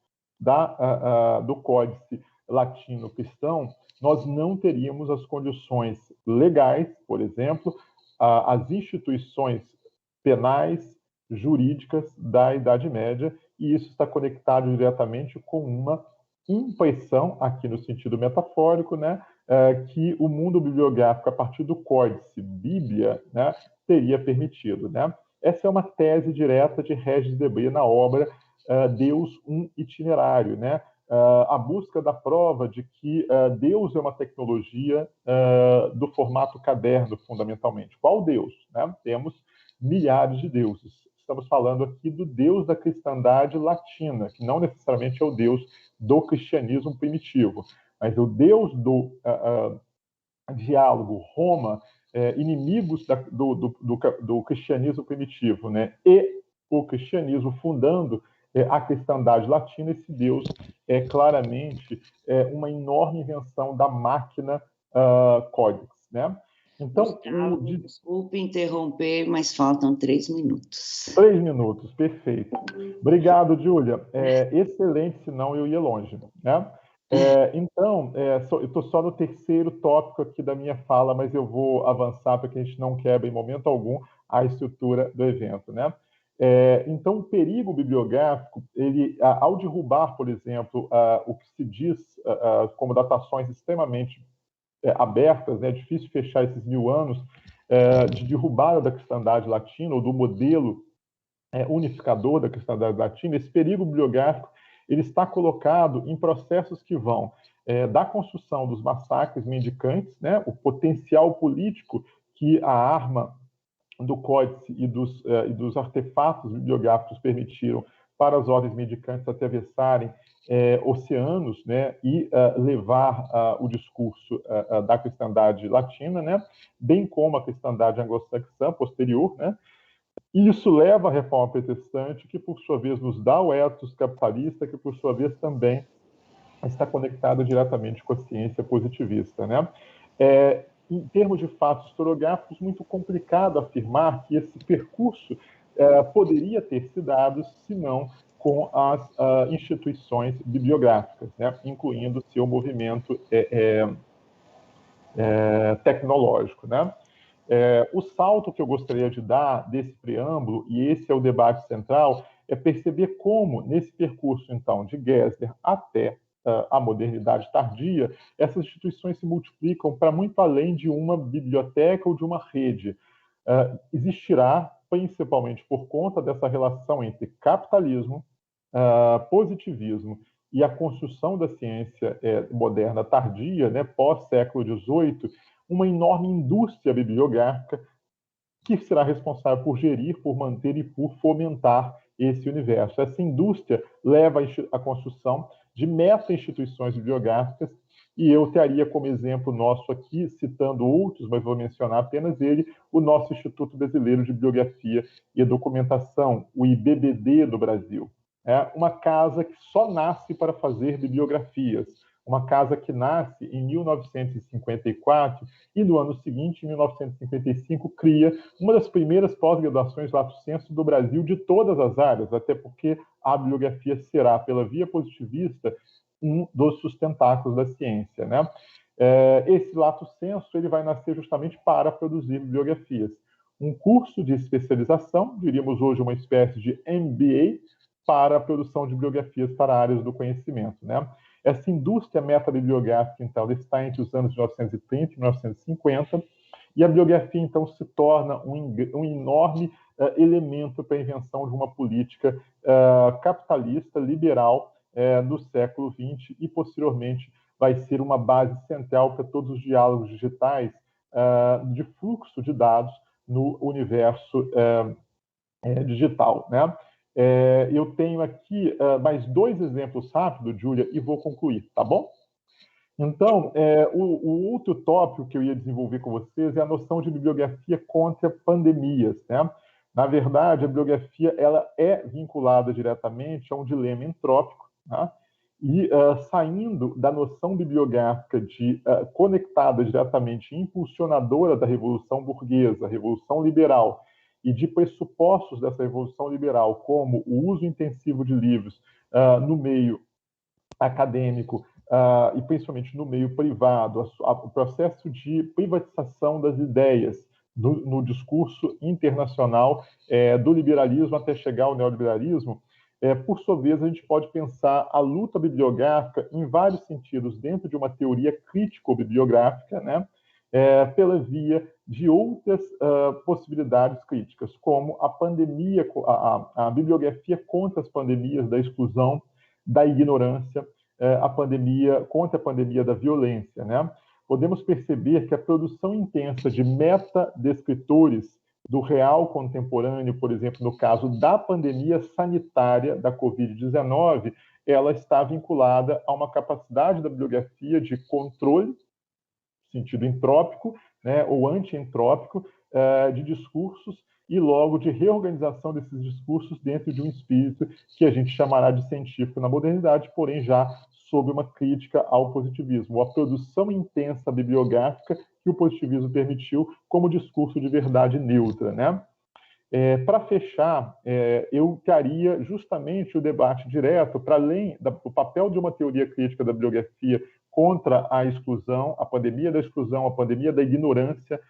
do Códice Latino-Cristão, nós não teríamos as condições legais, por exemplo, as instituições penais, jurídicas da Idade Média, e isso está conectado diretamente com uma impressão, aqui no sentido metafórico, né, que o mundo bibliográfico, a partir do códice Bíblia, né, teria permitido, né? Essa é uma tese direta de Régis Debray na obra Deus, um itinerário, né? A busca da prova de que Deus é uma tecnologia do formato caderno, fundamentalmente. Qual Deus? Né? Temos milhares de deuses. Estamos falando aqui do Deus da cristandade latina, que não necessariamente é o Deus do cristianismo primitivo, mas o Deus do diálogo Roma, inimigos do cristianismo primitivo, né? E o cristianismo fundando a cristandade latina. Esse Deus é claramente uma enorme invenção da máquina Codex, né? Então,
Gustavo, desculpe interromper, mas faltam 3 minutos.
3 minutos, perfeito. Obrigado, Júlia. Excelente, senão eu ia longe, né? Então, eu estou só no terceiro tópico aqui da minha fala, mas eu vou avançar para que a gente não quebre em momento algum a estrutura do evento, né? Então, o perigo bibliográfico, ele, ao derrubar, por exemplo, o que se diz como datações extremamente abertas, né? É difícil fechar esses 1000 anos de derrubada da cristandade latina, ou do modelo unificador da cristandade latina. Esse perigo bibliográfico ele está colocado em processos que vão da construção dos massacres mendicantes, né? O potencial político que a arma do códice e dos artefatos bibliográficos permitiram para as ordens mendicantes atravessarem oceanos, né, e levar o discurso da cristandade latina, né, bem como a cristandade anglo-saxã posterior, né. E isso leva à reforma protestante, que por sua vez nos dá o ethos capitalista, que por sua vez também está conectado diretamente com a ciência positivista, né. Em termos de fatos historiográficos, muito complicado afirmar que esse percurso poderia ter se dado, se não com as instituições bibliográficas, né, incluindo seu movimento tecnológico, né. O salto que eu gostaria de dar desse preâmbulo, e esse é o debate central, é perceber como, nesse percurso, então, de Gessler até a modernidade tardia, essas instituições se multiplicam para muito além de uma biblioteca ou de uma rede. Existirá, principalmente por conta dessa relação entre capitalismo, positivismo e a construção da ciência moderna tardia, né, pós-século XVIII, uma enorme indústria bibliográfica que será responsável por gerir, por manter e por fomentar esse universo. Essa indústria leva à construção de meta-instituições bibliográficas e eu teria como exemplo nosso aqui, citando outros, mas vou mencionar apenas ele, o nosso Instituto Brasileiro de Bibliografia e Documentação, o IBBD do Brasil. É uma casa que só nasce para fazer bibliografias, uma casa que nasce em 1954 e no ano seguinte, em 1955, cria uma das primeiras pós-graduações lato sensu do Brasil de todas as áreas, até porque a bibliografia será, pela via positivista, um dos sustentáculos da ciência, né? Esse lato sensu ele vai nascer justamente para produzir bibliografias. Um curso de especialização, diríamos hoje uma espécie de MBA, para a produção de bibliografias para áreas do conhecimento, né? Essa indústria metabibliográfica, então, está entre os anos de 1930 e 1950, e a bibliografia, então, se torna um enorme elemento para a invenção de uma política capitalista, liberal, no século XX, e, posteriormente, vai ser uma base central para todos os diálogos digitais de fluxo de dados no universo digital, né? Eu tenho aqui mais 2 exemplos rápidos, Júlia, e vou concluir, tá bom? Então, o outro tópico que eu ia desenvolver com vocês é a noção de bibliografia contra pandemias, né? Na verdade, a bibliografia ela é vinculada diretamente a um dilema entrópico, né? E saindo da noção bibliográfica de conectada diretamente, impulsionadora da Revolução Burguesa, Revolução Liberal, e de pressupostos dessa Revolução Liberal, como o uso intensivo de livros no meio acadêmico e principalmente no meio privado, o processo de privatização das ideias no discurso internacional do liberalismo até chegar ao neoliberalismo, por sua vez, a gente pode pensar a luta bibliográfica em vários sentidos, dentro de uma teoria crítico-bibliográfica, né? Pela via de outras possibilidades críticas, como a pandemia, a bibliografia contra as pandemias da exclusão, da ignorância, contra a pandemia da violência, né? Podemos perceber que a produção intensa de meta-descritores do real contemporâneo, por exemplo, no caso da pandemia sanitária da Covid-19, ela está vinculada a uma capacidade da bibliografia de controle, sentido entrópico, né, ou anti-entrópico, de discursos e logo de reorganização desses discursos dentro de um espírito que a gente chamará de científico na modernidade, porém já sob uma crítica ao positivismo, a produção intensa bibliográfica que o positivismo permitiu como discurso de verdade neutra, né? Para fechar, eu traria justamente o debate direto para além do papel de uma teoria crítica da bibliografia contra a exclusão, a pandemia da exclusão, a pandemia da ignorância,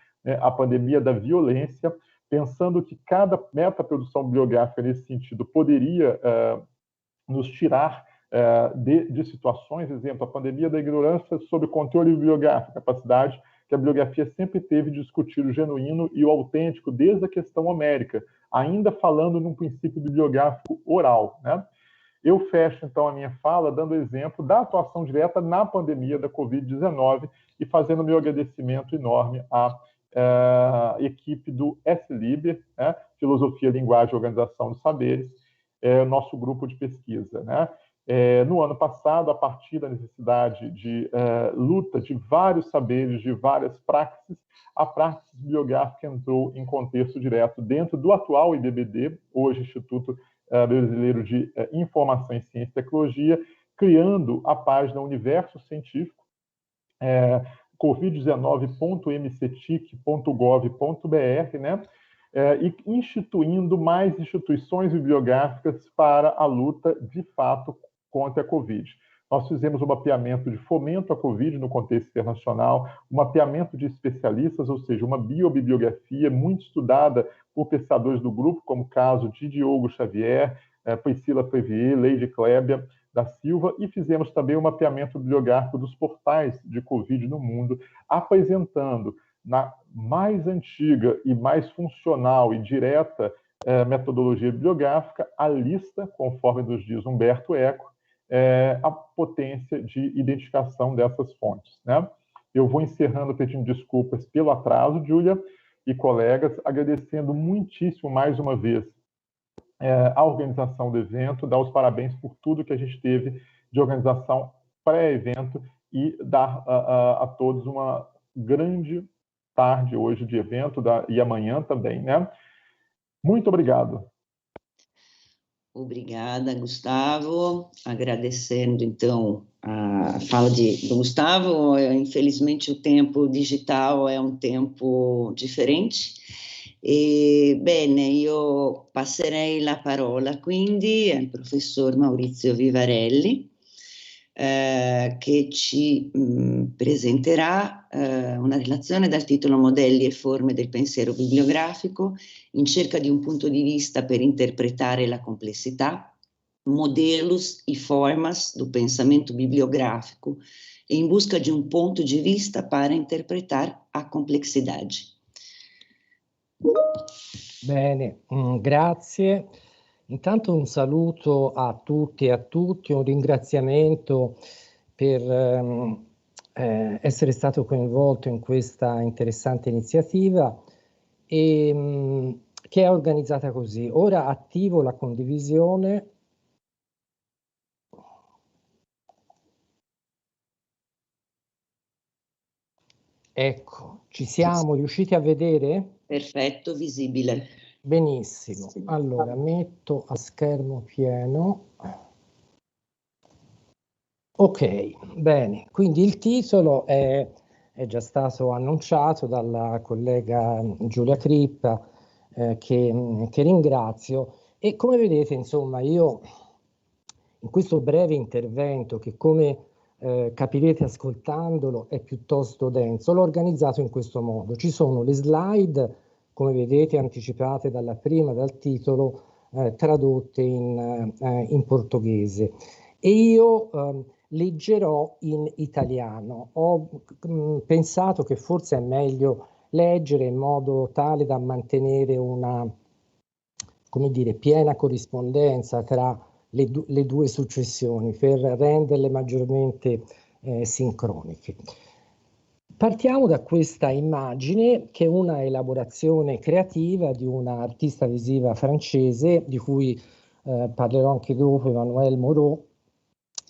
a pandemia da violência, pensando que cada metaprodução bibliográfica nesse sentido poderia nos tirar de situações, exemplo, a pandemia da ignorância sob controle bibliográfico, capacidade que a bibliografia sempre teve de discutir o genuíno e o autêntico desde a questão homérica, ainda falando num princípio bibliográfico oral, né? Eu fecho, então, a minha fala dando exemplo da atuação direta na pandemia da Covid-19 e fazendo meu agradecimento enorme à equipe do S-Liber, né? Filosofia, Linguagem e Organização dos Saberes, nosso grupo de pesquisa, né? No ano passado, a partir da necessidade de luta de vários saberes, de várias praxis, a praxis bibliográfica entrou em contexto direto dentro do atual IBBD, hoje Instituto Brasileiro de Informação em Ciência e Tecnologia, criando a página Universo Científico, covid19.mcetic.gov.br, né? E instituindo mais instituições bibliográficas para a luta, de fato, contra a Covid. Nós fizemos um mapeamento de fomento à Covid no contexto internacional, um mapeamento de especialistas, ou seja, uma biobibliografia muito estudada por pesquisadores do grupo, como o caso de Diogo Xavier, Priscila Previer, Leide Klebia da Silva, e fizemos também um mapeamento bibliográfico dos portais de Covid no mundo, apresentando na mais antiga e mais funcional e direta metodologia bibliográfica a lista, conforme nos diz Humberto Eco, a potência de identificação dessas fontes, né? Eu vou encerrando pedindo desculpas pelo atraso, Júlia e colegas, agradecendo muitíssimo mais uma vez a organização do evento, dar os parabéns por tudo que a gente teve de organização pré-evento e dar a todos uma grande tarde hoje de evento e amanhã também, né? Muito obrigado.
Obrigada, Gustavo. Agradecendo, então, a fala do Gustavo. Infelizmente, o tempo digital è un tempo differente. Bene, io passerei la parola quindi al professor Maurizio Vivarelli, che ci presenterà una relazione dal titolo Modelli e forme del pensiero bibliografico in cerca di un punto di vista per interpretare la complessità, modelos e formas do pensamento bibliográfico e in busca di un punto di vista para interpretar a complexidade.
Bene, grazie. Intanto un saluto a tutti e a tutti, un ringraziamento per essere stato coinvolto in questa interessante iniziativa che è organizzata così. Ora attivo la condivisione. Ecco, ci siamo, riusciti a vedere?
Perfetto, visibile.
Benissimo, allora metto a schermo pieno. Ok, bene, quindi il titolo è già stato annunciato dalla collega Giulia Crippa, che ringrazio, e come vedete, insomma, io in questo breve intervento, che come capirete ascoltandolo è piuttosto denso, l'ho organizzato in questo modo. Ci sono le slide, come vedete, anticipate dal titolo, tradotte in portoghese, e io leggerò in italiano. Ho pensato che forse è meglio leggere in modo tale da mantenere una, come dire, piena corrispondenza tra le due successioni, per renderle maggiormente sincroniche. Partiamo da questa immagine, che è una elaborazione creativa di una artista visiva francese, di cui parlerò anche dopo, Emmanuelle Moreau,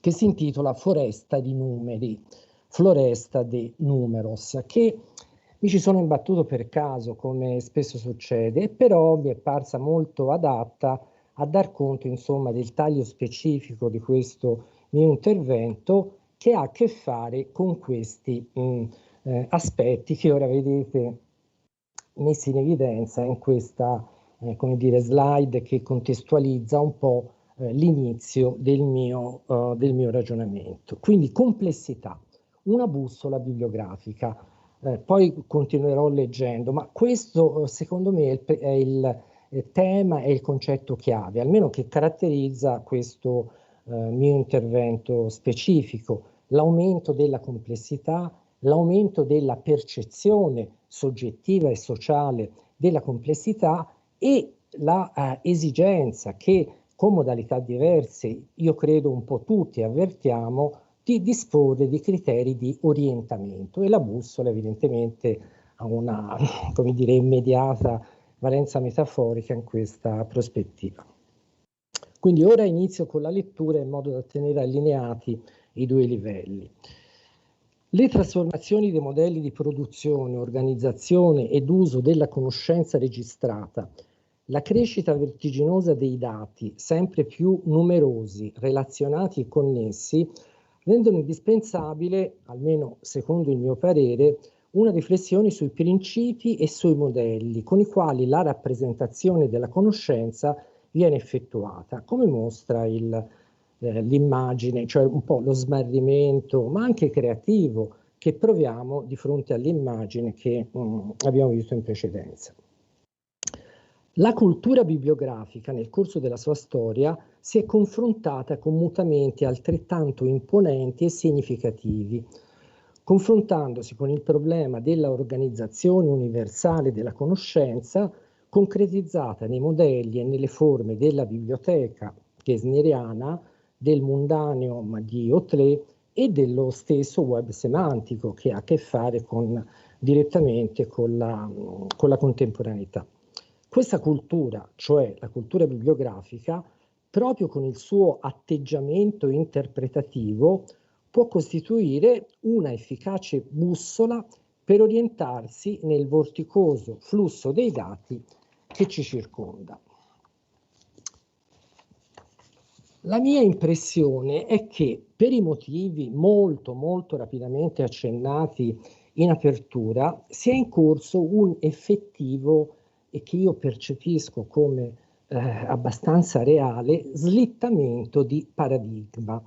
che si intitola Foresta di numeri, Floresta de Números, che mi ci sono imbattuto per caso, come spesso succede, però mi è parsa molto adatta a dar conto, insomma, del taglio specifico di questo mio intervento, che ha a che fare con questi aspetti che ora vedete messi in evidenza in questa, come dire, slide che contestualizza un po' l'inizio del mio ragionamento. Quindi complessità, una bussola bibliografica. Poi continuerò leggendo, ma questo secondo me è il tema e il concetto chiave, almeno che caratterizza questo mio intervento specifico: l'aumento della complessità, l'aumento della percezione soggettiva e sociale della complessità e la esigenza che, con modalità diverse, io credo un po' tutti avvertiamo, di disporre di criteri di orientamento, e la bussola evidentemente ha una, come dire, immediata valenza metaforica in questa prospettiva. Quindi ora inizio con la lettura in modo da tenere allineati i due livelli. Le trasformazioni dei modelli di produzione, organizzazione ed uso della conoscenza registrata, la crescita vertiginosa dei dati, sempre più numerosi, relazionati e connessi, rendono indispensabile, almeno secondo il mio parere, una riflessione sui principi e sui modelli con i quali la rappresentazione della conoscenza viene effettuata, come mostra l'immagine, cioè un po' lo smarrimento, ma anche creativo, che proviamo di fronte all'immagine che abbiamo visto in precedenza. La cultura bibliografica nel corso della sua storia si è confrontata con mutamenti altrettanto imponenti e significativi, confrontandosi con il problema della organizzazione universale della conoscenza, concretizzata nei modelli e nelle forme della biblioteca gesneriana, del Mundaneum di Hotelet e dello stesso web semantico, che ha a che fare direttamente con la contemporaneità. Questa cultura, cioè la cultura bibliografica, proprio con il suo atteggiamento interpretativo, può costituire una efficace bussola per orientarsi nel vorticoso flusso dei dati che ci circonda. La mia impressione è che, per i motivi molto rapidamente accennati in apertura, sia in corso un effettivo, e che io percepisco come abbastanza reale, slittamento di paradigma,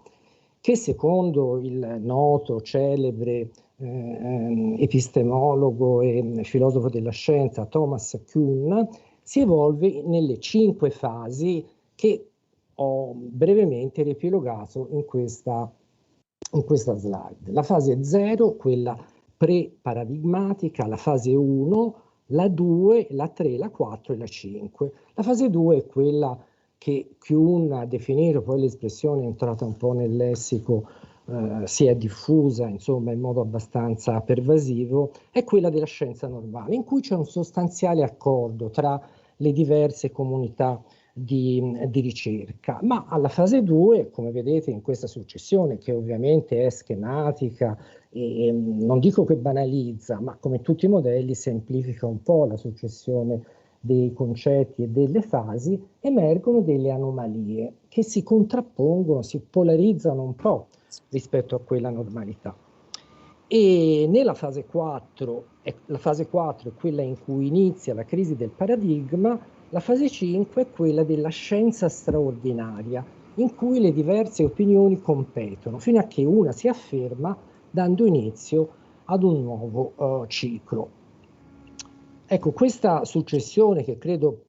che secondo il noto, celebre epistemologo e filosofo della scienza Thomas Kuhn si evolve nelle 5 fasi che ho brevemente riepilogato in questa slide. La fase 0, quella pre-paradigmatica, la fase 1, la 2, la 3, la 4 e la 5. La fase 2 è quella che Kuhn ha definito, poi l'espressione è entrata un po' nel lessico, si è diffusa insomma in modo abbastanza pervasivo, è quella della scienza normale, in cui c'è un sostanziale accordo tra le diverse comunità di ricerca, ma alla fase 2, come vedete in questa successione, che ovviamente è schematica e non dico che banalizza, ma come tutti i modelli semplifica un po' la successione dei concetti e delle fasi, emergono delle anomalie che si contrappongono, si polarizzano un po' rispetto a quella normalità. E nella fase 4, la fase 4 è quella in cui inizia la crisi del paradigma, la fase 5 è quella della scienza straordinaria, in cui le diverse opinioni competono, fino a che una si afferma, dando inizio ad un nuovo ciclo. Ecco, questa successione che credo,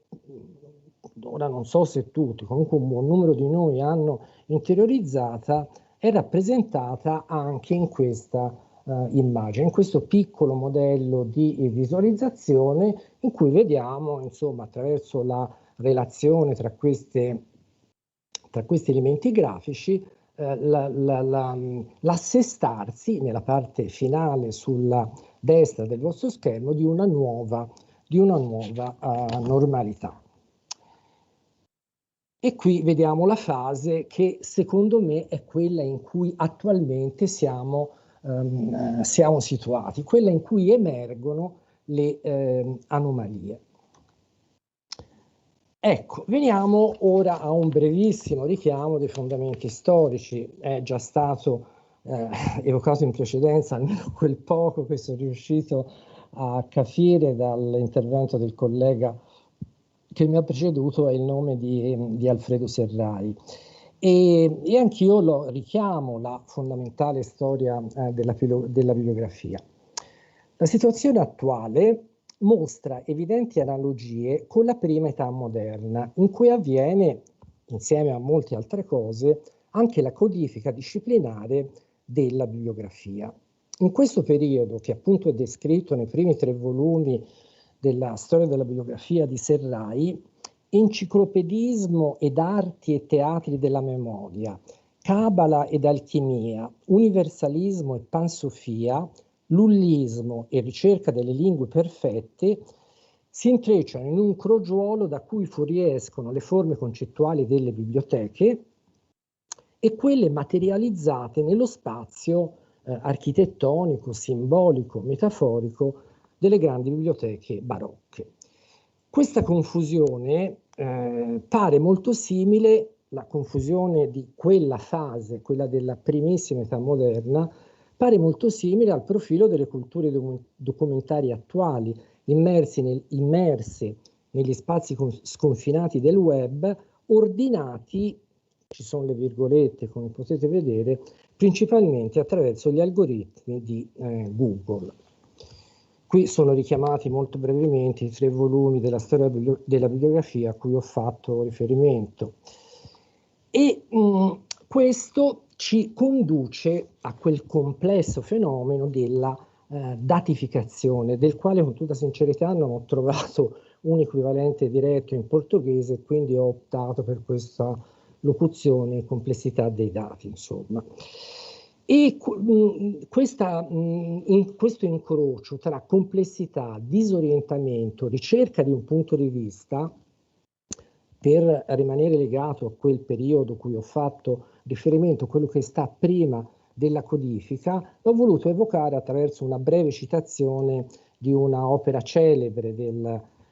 ora non so se tutti, comunque un buon numero di noi hanno interiorizzata, è rappresentata anche in questa immagine, in questo piccolo modello di visualizzazione in cui vediamo, insomma, attraverso la relazione tra questi elementi grafici, l'assestarsi nella parte finale sulla destra del vostro schermo di una nuova normalità. E qui vediamo la fase che secondo me è quella in cui attualmente siamo situati, quella in cui emergono le anomalie. Ecco, veniamo ora a un brevissimo richiamo dei fondamenti storici. È già stato evocato in precedenza, almeno quel poco che sono riuscito a capire dall'intervento del collega che mi ha preceduto, è il nome di Alfredo Serrai. E anch'io lo richiamo, la fondamentale storia della bibliografia. La situazione attuale mostra evidenti analogie con la prima età moderna, in cui avviene, insieme a molte altre cose, anche la codifica disciplinare della bibliografia. In questo periodo, che appunto è descritto nei primi 3 volumi della storia della bibliografia di Serrai, enciclopedismo ed arti e teatri della memoria, cabala ed alchimia, universalismo e pansofia, lullismo e ricerca delle lingue perfette si intrecciano in un crogiuolo da cui fuoriescono le forme concettuali delle biblioteche e quelle materializzate nello spazio architettonico, simbolico, metaforico delle grandi biblioteche barocche. Questa confusione pare molto simile, la confusione di quella fase, quella della primissima età moderna, pare molto simile al profilo delle culture documentarie attuali, immerse negli spazi sconfinati del web, ordinati, ci sono le virgolette come potete vedere, principalmente attraverso gli algoritmi di Google. Qui sono richiamati molto brevemente i 3 volumi della storia della bibliografia a cui ho fatto riferimento. E questo ci conduce a quel complesso fenomeno della datificazione, del quale con tutta sincerità non ho trovato un equivalente diretto in portoghese, quindi ho optato per questa locuzione complessità dei dati, insomma. E questo incrocio tra complessità, disorientamento, ricerca di un punto di vista, per rimanere legato a quel periodo cui ho fatto riferimento, quello che sta prima della codifica, l'ho voluto evocare attraverso una breve citazione di una opera celebre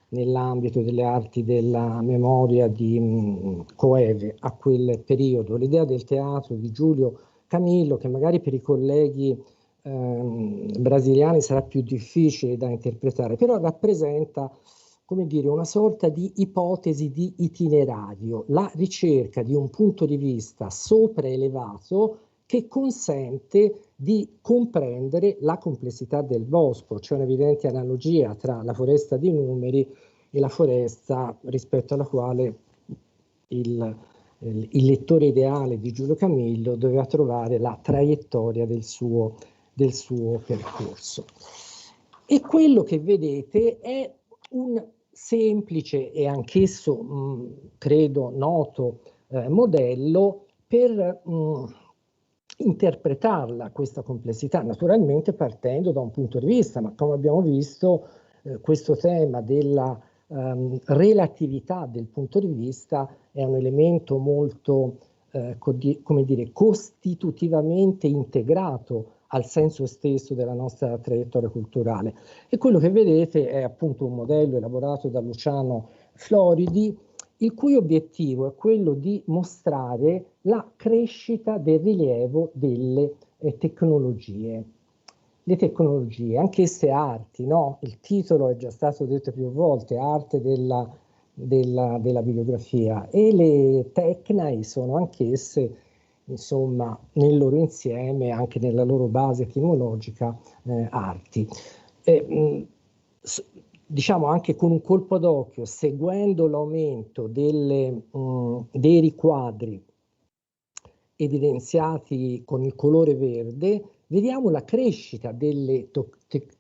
nell'ambito delle arti della memoria di Coeve a quel periodo, l'idea del teatro di Giulio Camillo, che magari per i colleghi brasiliani sarà più difficile da interpretare, però rappresenta, come dire, una sorta di ipotesi di itinerario, la ricerca di un punto di vista sopraelevato che consente di comprendere la complessità del bosco. C'è un'evidente analogia tra la foresta di numeri e la foresta rispetto alla quale il lettore ideale di Giulio Camillo doveva trovare la traiettoria del suo percorso. E quello che vedete è un semplice e anch'esso, credo, noto modello per interpretarla, questa complessità, naturalmente partendo da un punto di vista, ma come abbiamo visto questo tema della relatività del punto di vista è un elemento molto, come dire, costitutivamente integrato al senso stesso della nostra traiettoria culturale. E quello che vedete è appunto un modello elaborato da Luciano Floridi, il cui obiettivo è quello di mostrare la crescita del rilievo delle tecnologie. Le tecnologie, anch'esse arti, no? Il titolo è già stato detto più volte, arte della bibliografia, e le tecnai sono anch'esse, insomma, nel loro insieme, anche nella loro base etimologica, arti. Diciamo anche con un colpo d'occhio, seguendo l'aumento dei riquadri evidenziati con il colore verde, vediamo la crescita delle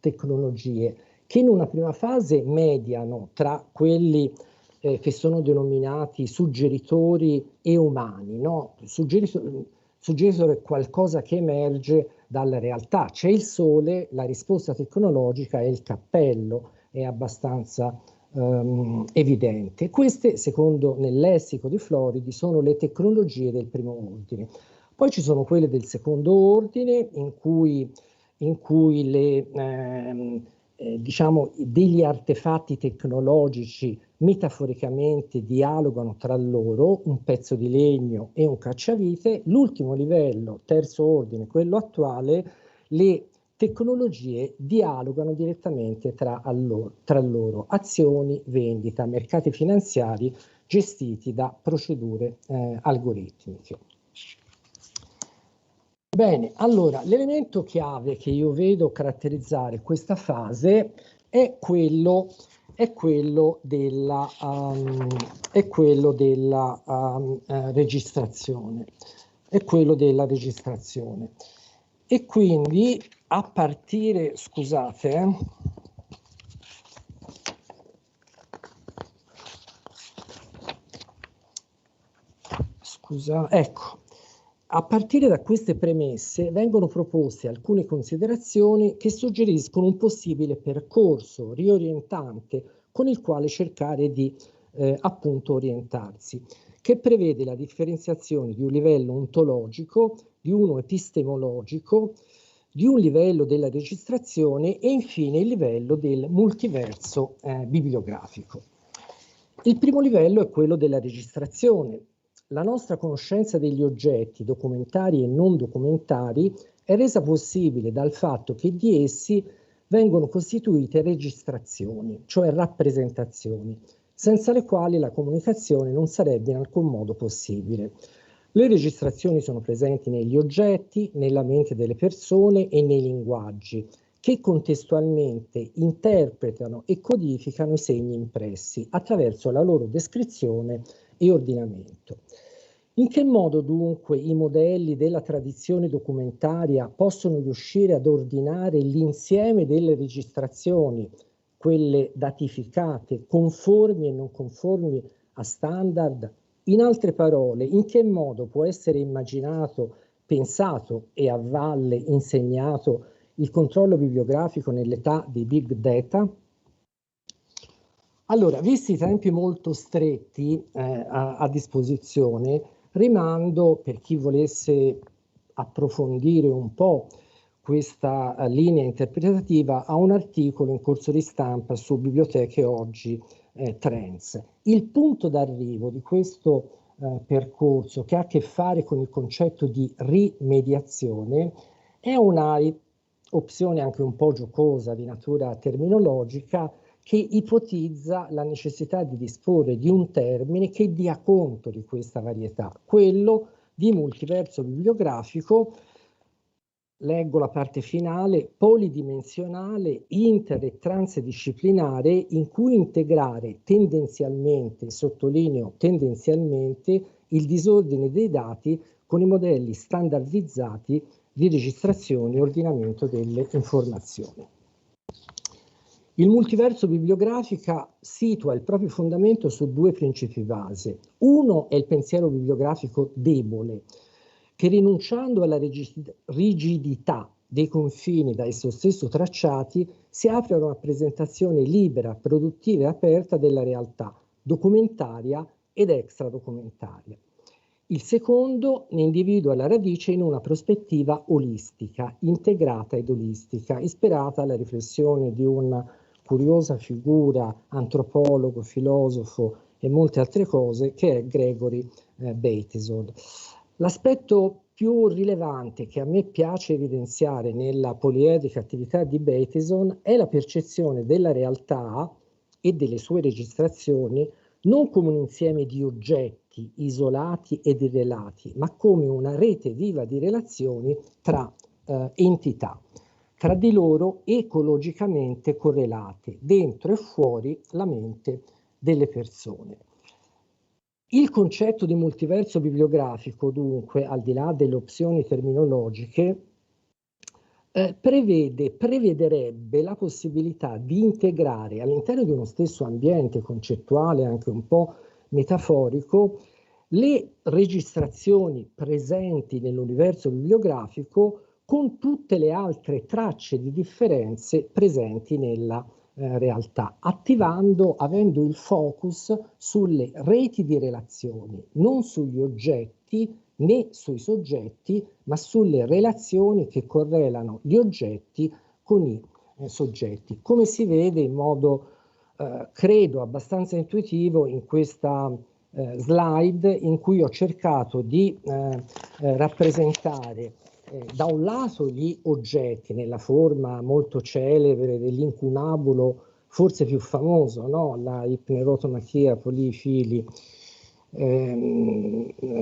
tecnologie che in una prima fase mediano tra quelli che sono denominati suggeritori e umani, no? Suggeritore è qualcosa che emerge dalla realtà. C'è il sole, la risposta tecnologica è il cappello, è abbastanza evidente. Queste, secondo nel lessico di Floridi, sono le tecnologie del primo ordine. Poi ci sono quelle del secondo ordine, in cui diciamo, degli artefatti tecnologici metaforicamente dialogano tra loro, un pezzo di legno e un cacciavite. L'ultimo livello, terzo ordine, quello attuale, le tecnologie dialogano direttamente tra loro, azioni, vendita, mercati finanziari gestiti da procedure algoritmiche. Bene, allora l'elemento chiave che io vedo caratterizzare questa fase è quello della registrazione. È quello della registrazione. E quindi a partire, scusate, ecco, a partire da queste premesse vengono proposte alcune considerazioni che suggeriscono un possibile percorso riorientante con il quale cercare di appunto orientarsi, che prevede la differenziazione di un livello ontologico, di uno epistemologico, di un livello della registrazione e infine il livello del multiverso bibliografico. Il primo livello è quello della registrazione. La nostra conoscenza degli oggetti documentari e non documentari è resa possibile dal fatto che di essi vengono costituite registrazioni, cioè rappresentazioni, senza le quali la comunicazione non sarebbe in alcun modo possibile. Le registrazioni sono presenti negli oggetti, nella mente delle persone e nei linguaggi, che contestualmente interpretano e codificano i segni impressi attraverso la loro descrizione e ordinamento. In che modo dunque i modelli della tradizione documentaria possono riuscire ad ordinare l'insieme delle registrazioni, quelle datificate, conformi e non conformi a standard? In altre parole, in che modo può essere immaginato, pensato e a valle insegnato il controllo bibliografico nell'età dei big data? Allora, visti i tempi molto stretti a disposizione, rimando per chi volesse approfondire un po' questa linea interpretativa a un articolo in corso di stampa su Biblioteche Oggi Trends. Il punto d'arrivo di questo percorso, che ha a che fare con il concetto di rimediazione, è una opzione anche un po' giocosa di natura terminologica, che ipotizza la necessità di disporre di un termine che dia conto di questa varietà, quello di multiverso bibliografico. Leggo la parte finale: polidimensionale, inter- e transdisciplinare, in cui integrare tendenzialmente, sottolineo tendenzialmente, il disordine dei dati con i modelli standardizzati di registrazione e ordinamento delle informazioni. Il multiverso bibliografico situa il proprio fondamento su due principi base. Uno è il pensiero bibliografico debole, che rinunciando alla rigidità dei confini da esso stesso tracciati, si apre a una rappresentazione libera, produttiva e aperta della realtà, documentaria ed extradocumentaria. Il secondo ne individua la radice in una prospettiva olistica, integrata ed olistica, ispirata alla riflessione di una curiosa figura, antropologo, filosofo e molte altre cose, che è Gregory Bateson. L'aspetto più rilevante che a me piace evidenziare nella poliedrica attività di Bateson è la percezione della realtà e delle sue registrazioni non come un insieme di oggetti isolati ed irrelati, ma come una rete viva di relazioni tra entità, tra di loro ecologicamente correlate, dentro e fuori la mente delle persone. Il concetto di multiverso bibliografico, dunque, al di là delle opzioni terminologiche, prevederebbe la possibilità di integrare all'interno di uno stesso ambiente concettuale, anche un po' metaforico, le registrazioni presenti nell'universo bibliografico con tutte le altre tracce di differenze presenti nella realtà, avendo il focus sulle reti di relazioni, non sugli oggetti né sui soggetti, ma sulle relazioni che correlano gli oggetti con i soggetti, come si vede in modo, credo, abbastanza intuitivo in questa slide, in cui ho cercato di rappresentare da un lato gli oggetti nella forma molto celebre dell'incunabulo, forse più famoso, no? La ipnerotomachia polifili,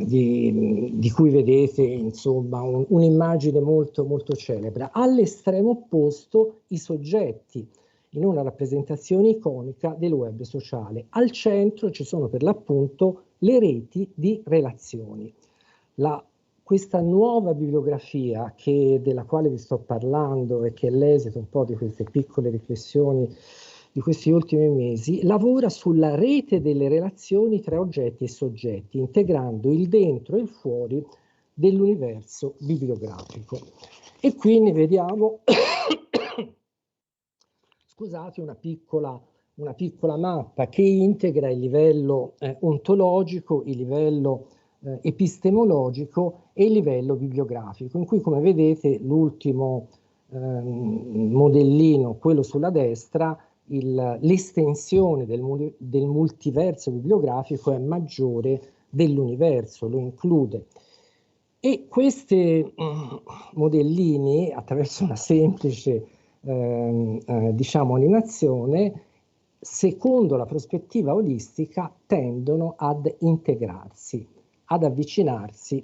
di cui vedete insomma un'immagine molto molto celebre. All'estremo opposto i soggetti in una rappresentazione iconica del web sociale. Al centro ci sono per l'appunto le reti di relazioni. Questa nuova bibliografia della quale vi sto parlando e che è l'esito un po' di queste piccole riflessioni di questi ultimi mesi, lavora sulla rete delle relazioni tra oggetti e soggetti, integrando il dentro e il fuori dell'universo bibliografico. E quindi vediamo, scusate, una piccola mappa che integra il livello ontologico, il livello epistemologico e il livello bibliografico, in cui, come vedete, l'ultimo modellino, quello sulla destra, l'estensione del multiverso bibliografico è maggiore dell'universo, lo include. E questi modellini, attraverso una semplice diciamo animazione, secondo la prospettiva olistica, tendono ad integrarsi, ad avvicinarsi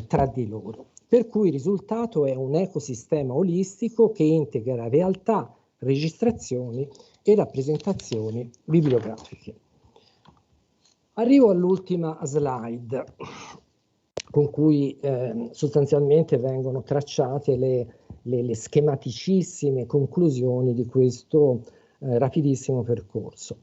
tra di loro. Per cui il risultato è un ecosistema olistico che integra realtà, registrazioni e rappresentazioni bibliografiche. Arrivo all'ultima slide, con cui sostanzialmente vengono tracciate le schematicissime conclusioni di questo rapidissimo percorso.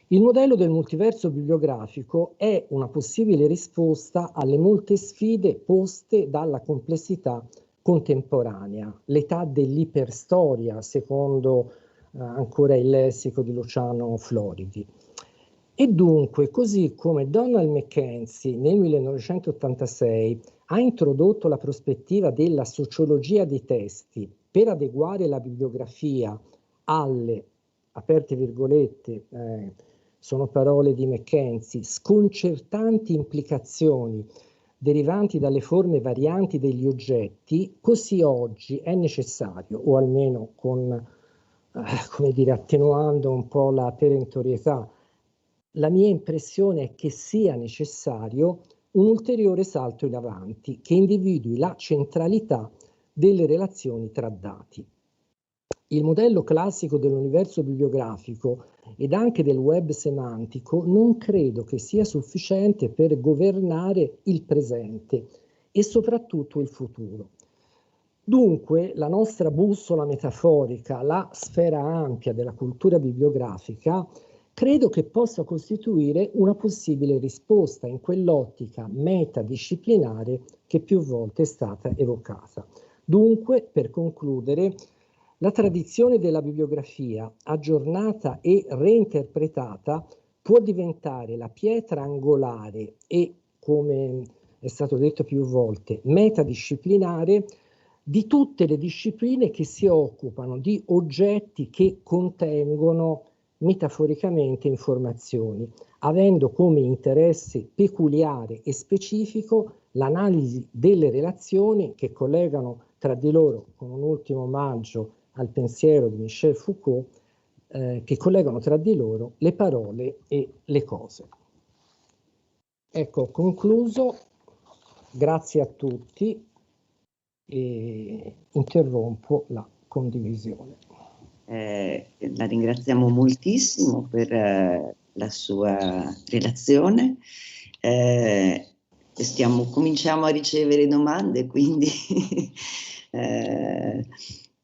Il modello del multiverso bibliografico è una possibile risposta alle molte sfide poste dalla complessità contemporanea, l'età dell'iperstoria, secondo ancora il lessico di Luciano Floridi. E dunque, così come Donald Mackenzie nel 1986 ha introdotto la prospettiva della sociologia dei testi per adeguare la bibliografia alle, aperte virgolette, sono parole di Mackenzie, sconcertanti implicazioni derivanti dalle forme varianti degli oggetti, così oggi è necessario, o almeno con, come dire, attenuando un po' la perentorietà, la mia impressione è che sia necessario un ulteriore salto in avanti che individui la centralità delle relazioni tra dati. Il modello classico dell'universo bibliografico ed anche del web semantico non credo che sia sufficiente per governare il presente e soprattutto il futuro. Dunque, la nostra bussola metaforica, la sfera ampia della cultura bibliografica, credo che possa costituire una possibile risposta in quell'ottica metadisciplinare che più volte è stata evocata. Dunque, per concludere, la tradizione della bibliografia, aggiornata e reinterpretata, può diventare la pietra angolare e, come è stato detto più volte, metadisciplinare di tutte le discipline che si occupano di oggetti che contengono metaforicamente informazioni, avendo come interesse peculiare e specifico l'analisi delle relazioni che collegano tra di loro, con un ultimo omaggio al pensiero di Michel Foucault, che collegano tra di loro le parole e le cose. Ecco, concluso, grazie a tutti e interrompo la condivisione.
La ringraziamo moltissimo per la sua relazione. Cominciamo a ricevere domande, quindi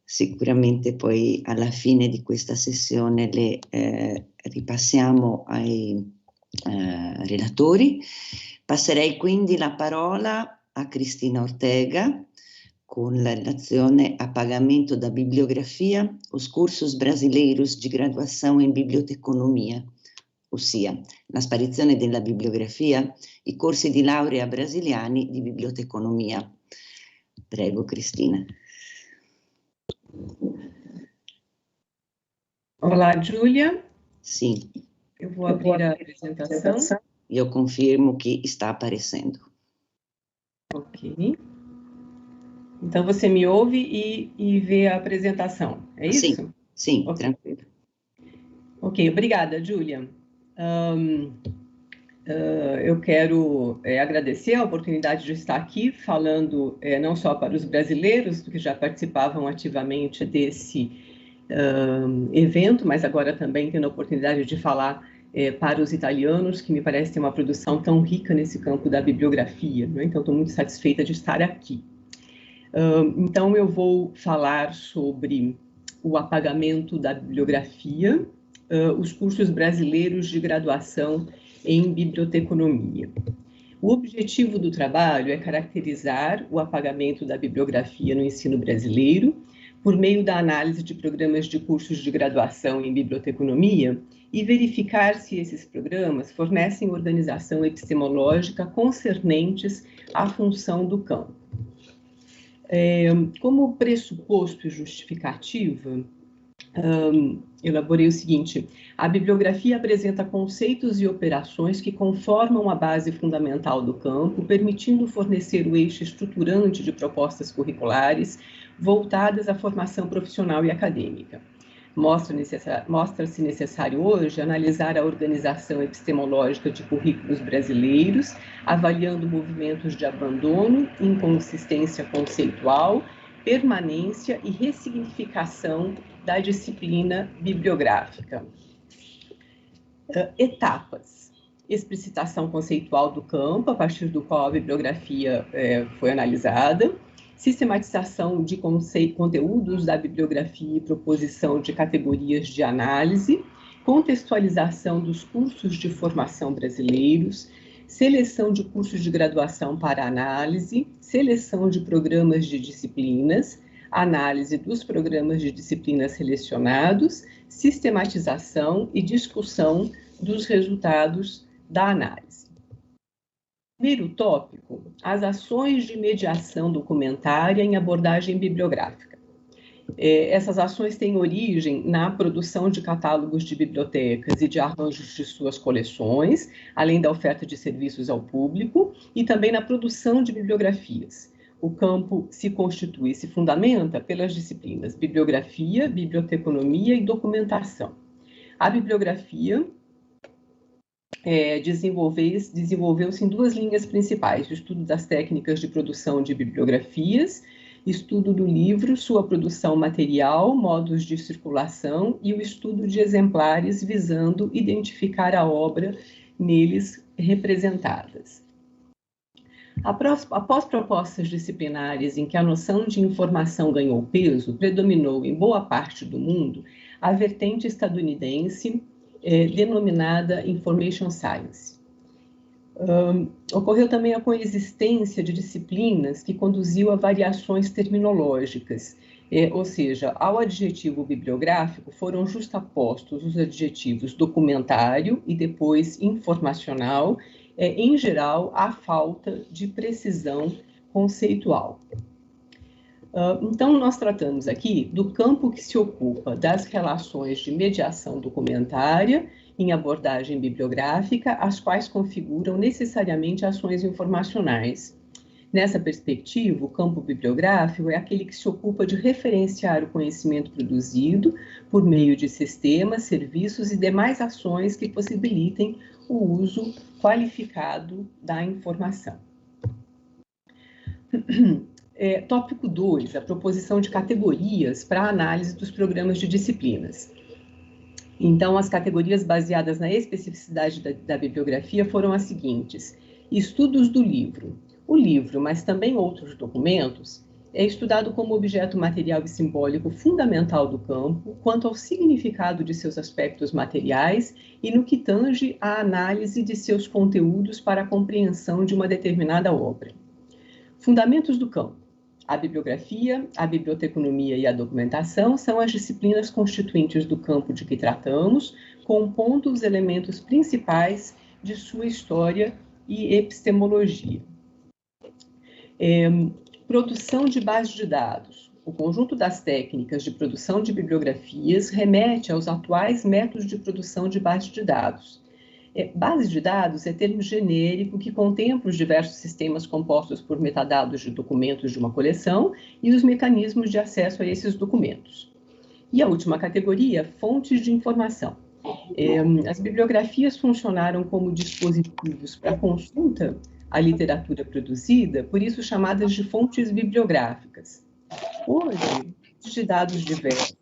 sicuramente poi alla fine di questa sessione le ripassiamo ai relatori. Passerei quindi la parola a Cristina Ortega con la relazione a pagamento da bibliografia, os cursos brasileiros de graduação em biblioteconomia, ossia la sparizione della bibliografia, i corsi di laurea brasiliani di biblioteconomia. Prego, Cristina.
Olá, Giulia.
Sim.
Eu vou abrir a apresentação.
Eu confirmo que está aparecendo.
Ok. Então, você me ouve e vê a apresentação, é isso?
Sim,
okay.
Tranquilo.
Ok, obrigada, Giulia. Eu quero agradecer a oportunidade de estar aqui falando não só para os brasileiros, que já participavam ativamente desse evento, mas agora também tendo a oportunidade de falar para os italianos, que me parece ter uma produção tão rica nesse campo da bibliografia, né? Então, estou muito satisfeita de estar aqui. Então, eu vou falar sobre o apagamento da bibliografia, os cursos brasileiros de graduação em biblioteconomia. O objetivo do trabalho é caracterizar o apagamento da bibliografia no ensino brasileiro por meio da análise de programas de cursos de graduação em biblioteconomia e verificar se esses programas fornecem organização epistemológica concernentes à função do campo. Como pressuposto e justificativa, elaborei o seguinte: a bibliografia apresenta conceitos e operações que conformam a base fundamental do campo, permitindo fornecer o eixo estruturante de propostas curriculares voltadas à formação profissional e acadêmica. Mostra-se necessário hoje analisar a organização epistemológica de currículos brasileiros, avaliando movimentos de abandono, inconsistência conceitual, permanência e ressignificação da disciplina bibliográfica. Etapas. Explicitação conceitual do campo, a partir do qual a bibliografia foi analisada. Sistematização de conteúdos da bibliografia e proposição de categorias de análise. Contextualização dos cursos de formação brasileiros. Seleção de cursos de graduação para análise. Seleção de programas de disciplinas. Análise dos programas de disciplinas selecionados, sistematização e discussão dos resultados da análise. Primeiro tópico, as ações de mediação documentária em abordagem bibliográfica. Essas ações têm origem na produção de catálogos de bibliotecas e de arranjos de suas coleções, além da oferta de serviços ao público, e também na produção de bibliografias. O campo se constitui e se fundamenta pelas disciplinas bibliografia, biblioteconomia e documentação. A bibliografia desenvolveu-se em duas linhas principais: o estudo das técnicas de produção de bibliografias, estudo do livro, sua produção material, modos de circulação e o estudo de exemplares visando identificar a obra neles representadas. Após propostas disciplinares em que a noção de informação ganhou peso, predominou em boa parte do mundo a vertente estadunidense denominada Information Science. Ocorreu também a coexistência de disciplinas que conduziu a variações terminológicas, ou seja, ao adjetivo bibliográfico foram justapostos os adjetivos documentário e depois informacional, em geral, a falta de precisão conceitual. Então, nós tratamos aqui do campo que se ocupa das relações de mediação documentária em abordagem bibliográfica, as quais configuram necessariamente ações informacionais. Nessa perspectiva, o campo bibliográfico é aquele que se ocupa de referenciar o conhecimento produzido por meio de sistemas, serviços e demais ações que possibilitem o uso qualificado da informação. Tópico 2, a proposição de categorias para a análise dos programas de disciplinas. Então, as categorias baseadas na especificidade da bibliografia foram as seguintes: estudos do livro. O livro, mas também outros documentos, é estudado como objeto material e simbólico fundamental do campo, quanto ao significado de seus aspectos materiais e no que tange à análise de seus conteúdos para a compreensão de uma determinada obra. Fundamentos do campo. A bibliografia, a biblioteconomia e a documentação são as disciplinas constituintes do campo de que tratamos, compondo os elementos principais de sua história e epistemologia. Produção de bases de dados. O conjunto das técnicas de produção de bibliografias remete aos atuais métodos de produção de bases de dados. Base de dados é termo genérico que contempla os diversos sistemas compostos por metadados de documentos de uma coleção e os mecanismos de acesso a esses documentos. E a última categoria, fontes de informação. As bibliografias funcionaram como dispositivos para consulta à literatura produzida, por isso chamadas de fontes bibliográficas. Hoje, de dados diversos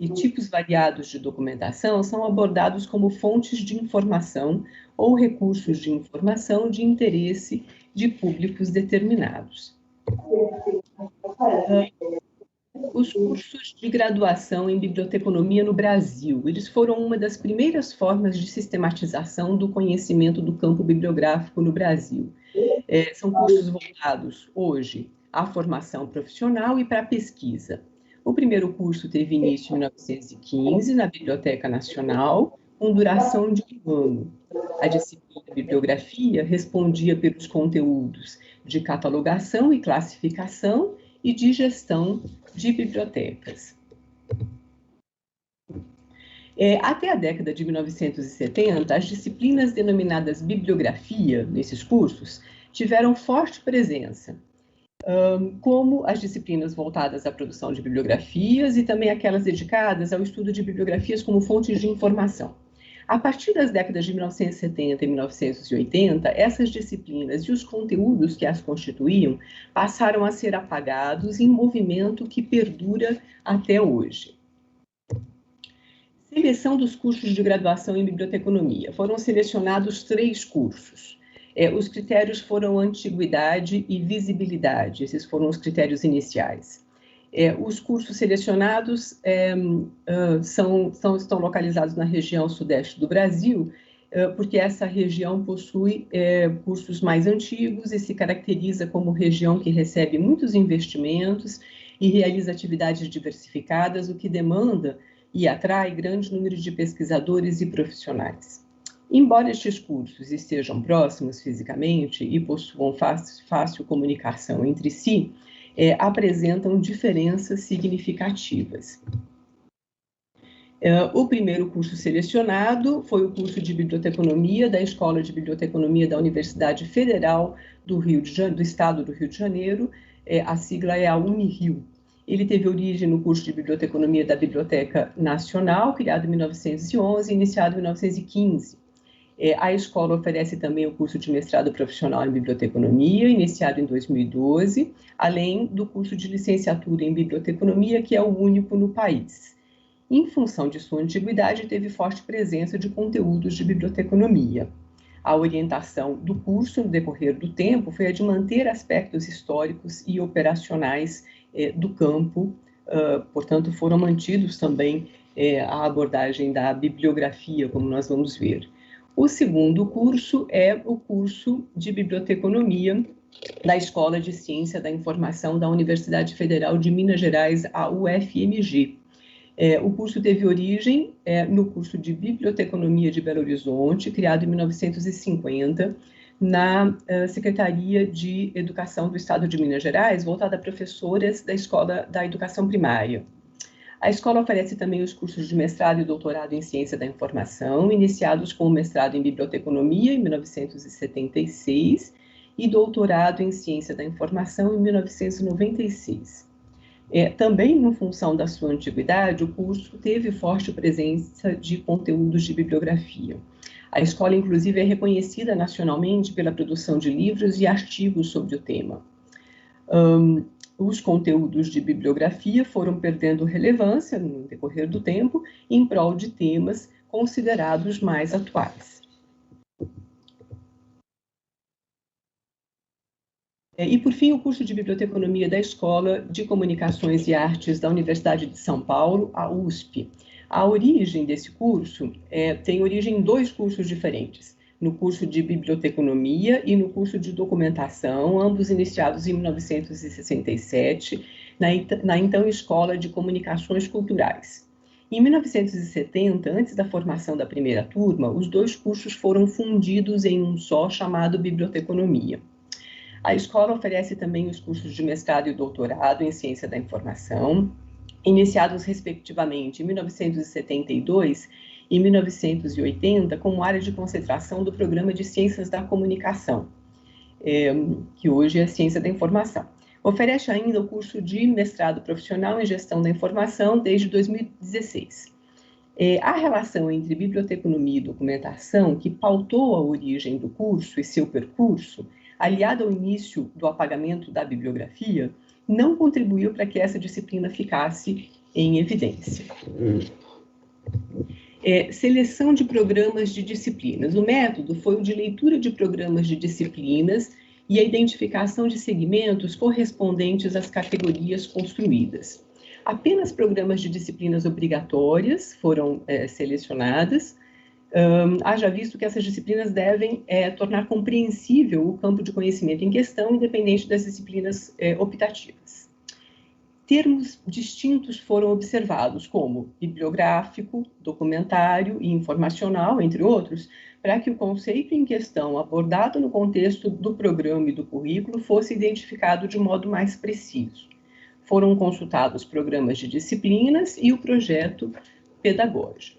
e tipos variados de documentação são abordados como fontes de informação ou recursos de informação de interesse de públicos determinados. Os cursos de graduação em biblioteconomia no Brasil, eles foram uma das primeiras formas de sistematização do conhecimento do campo bibliográfico no Brasil. São cursos voltados, hoje, à formação profissional e para a pesquisa. O primeiro curso teve início em 1915, na Biblioteca Nacional, com duração de 1 ano. A disciplina de bibliografia respondia pelos conteúdos de catalogação e classificação e de gestão de bibliotecas. Até a década de 1970, as disciplinas denominadas bibliografia, nesses cursos, tiveram forte presença, como as disciplinas voltadas à produção de bibliografias e também aquelas dedicadas ao estudo de bibliografias como fontes de informação. A partir das décadas de 1970 e 1980, essas disciplinas e os conteúdos que as constituíam passaram a ser apagados em movimento que perdura até hoje. Seleção dos cursos de graduação em biblioteconomia. Foram selecionados 3 cursos. Os critérios foram antiguidade e visibilidade, esses foram os critérios iniciais. Os cursos selecionados estão localizados na região sudeste do Brasil, porque essa região possui cursos mais antigos e se caracteriza como região que recebe muitos investimentos e realiza atividades diversificadas, o que demanda e atrai grande número de pesquisadores e profissionais. Embora estes cursos estejam próximos fisicamente e possuam fácil comunicação entre si, apresentam diferenças significativas. O primeiro curso selecionado foi o curso de Biblioteconomia da Escola de Biblioteconomia da Universidade Federal do Estado do Rio de Janeiro, a sigla é a Unirio. Ele teve origem no curso de Biblioteconomia da Biblioteca Nacional, criado em 1911 e iniciado em 1915. A escola oferece também o curso de mestrado profissional em biblioteconomia, iniciado em 2012, além do curso de licenciatura em biblioteconomia, que é o único no país. Em função de sua antiguidade, teve forte presença de conteúdos de biblioteconomia. A orientação do curso, no decorrer do tempo, foi a de manter aspectos históricos e operacionais do campo, portanto, foram mantidos também a abordagem da bibliografia, como nós vamos ver. O segundo curso é o curso de Biblioteconomia da Escola de Ciência da Informação da Universidade Federal de Minas Gerais, a UFMG. O curso teve origem no curso de Biblioteconomia de Belo Horizonte, criado em 1950, na Secretaria de Educação do Estado de Minas Gerais, voltada a professoras da Escola da Educação Primária. A escola oferece também os cursos de mestrado e doutorado em Ciência da Informação, iniciados com o mestrado em Biblioteconomia, em 1976, e doutorado em Ciência da Informação, em 1996. Também, em função da sua antiguidade, o curso teve forte presença de conteúdos de bibliografia. A escola, inclusive, é reconhecida nacionalmente pela produção de livros e artigos sobre o tema. Os conteúdos de bibliografia foram perdendo relevância no decorrer do tempo em prol de temas considerados mais atuais. E, por fim, o curso de Biblioteconomia da Escola de Comunicações e Artes da Universidade de São Paulo, a USP. A origem desse curso tem origem em dois cursos diferentes, no curso de Biblioteconomia e no curso de Documentação, ambos iniciados em 1967, na então Escola de Comunicações Culturais. Em 1970, antes da formação da primeira turma, os dois cursos foram fundidos em um só, chamado Biblioteconomia. A escola oferece também os cursos de mestrado e doutorado em Ciência da Informação, iniciados respectivamente em 1972 e 1980 como área de concentração do Programa de Ciências da Comunicação, que hoje é Ciência da Informação. Oferece ainda o curso de mestrado profissional em Gestão da Informação desde 2016. A relação entre biblioteconomia e documentação, que pautou a origem do curso e seu percurso, aliada ao início do apagamento da bibliografia, não contribuiu para que essa disciplina ficasse em evidência. Seleção de programas de disciplinas. O método foi o de leitura de programas de disciplinas e a identificação de segmentos correspondentes às categorias construídas. Apenas programas de disciplinas obrigatórias foram selecionadas, haja visto que essas disciplinas devem tornar compreensível o campo de conhecimento em questão, independente das disciplinas optativas. Termos distintos foram observados, como bibliográfico, documentário e informacional, entre outros, para que o conceito em questão, abordado no contexto do programa e do currículo, fosse identificado de modo mais preciso. Foram consultados programas de disciplinas e o projeto pedagógico.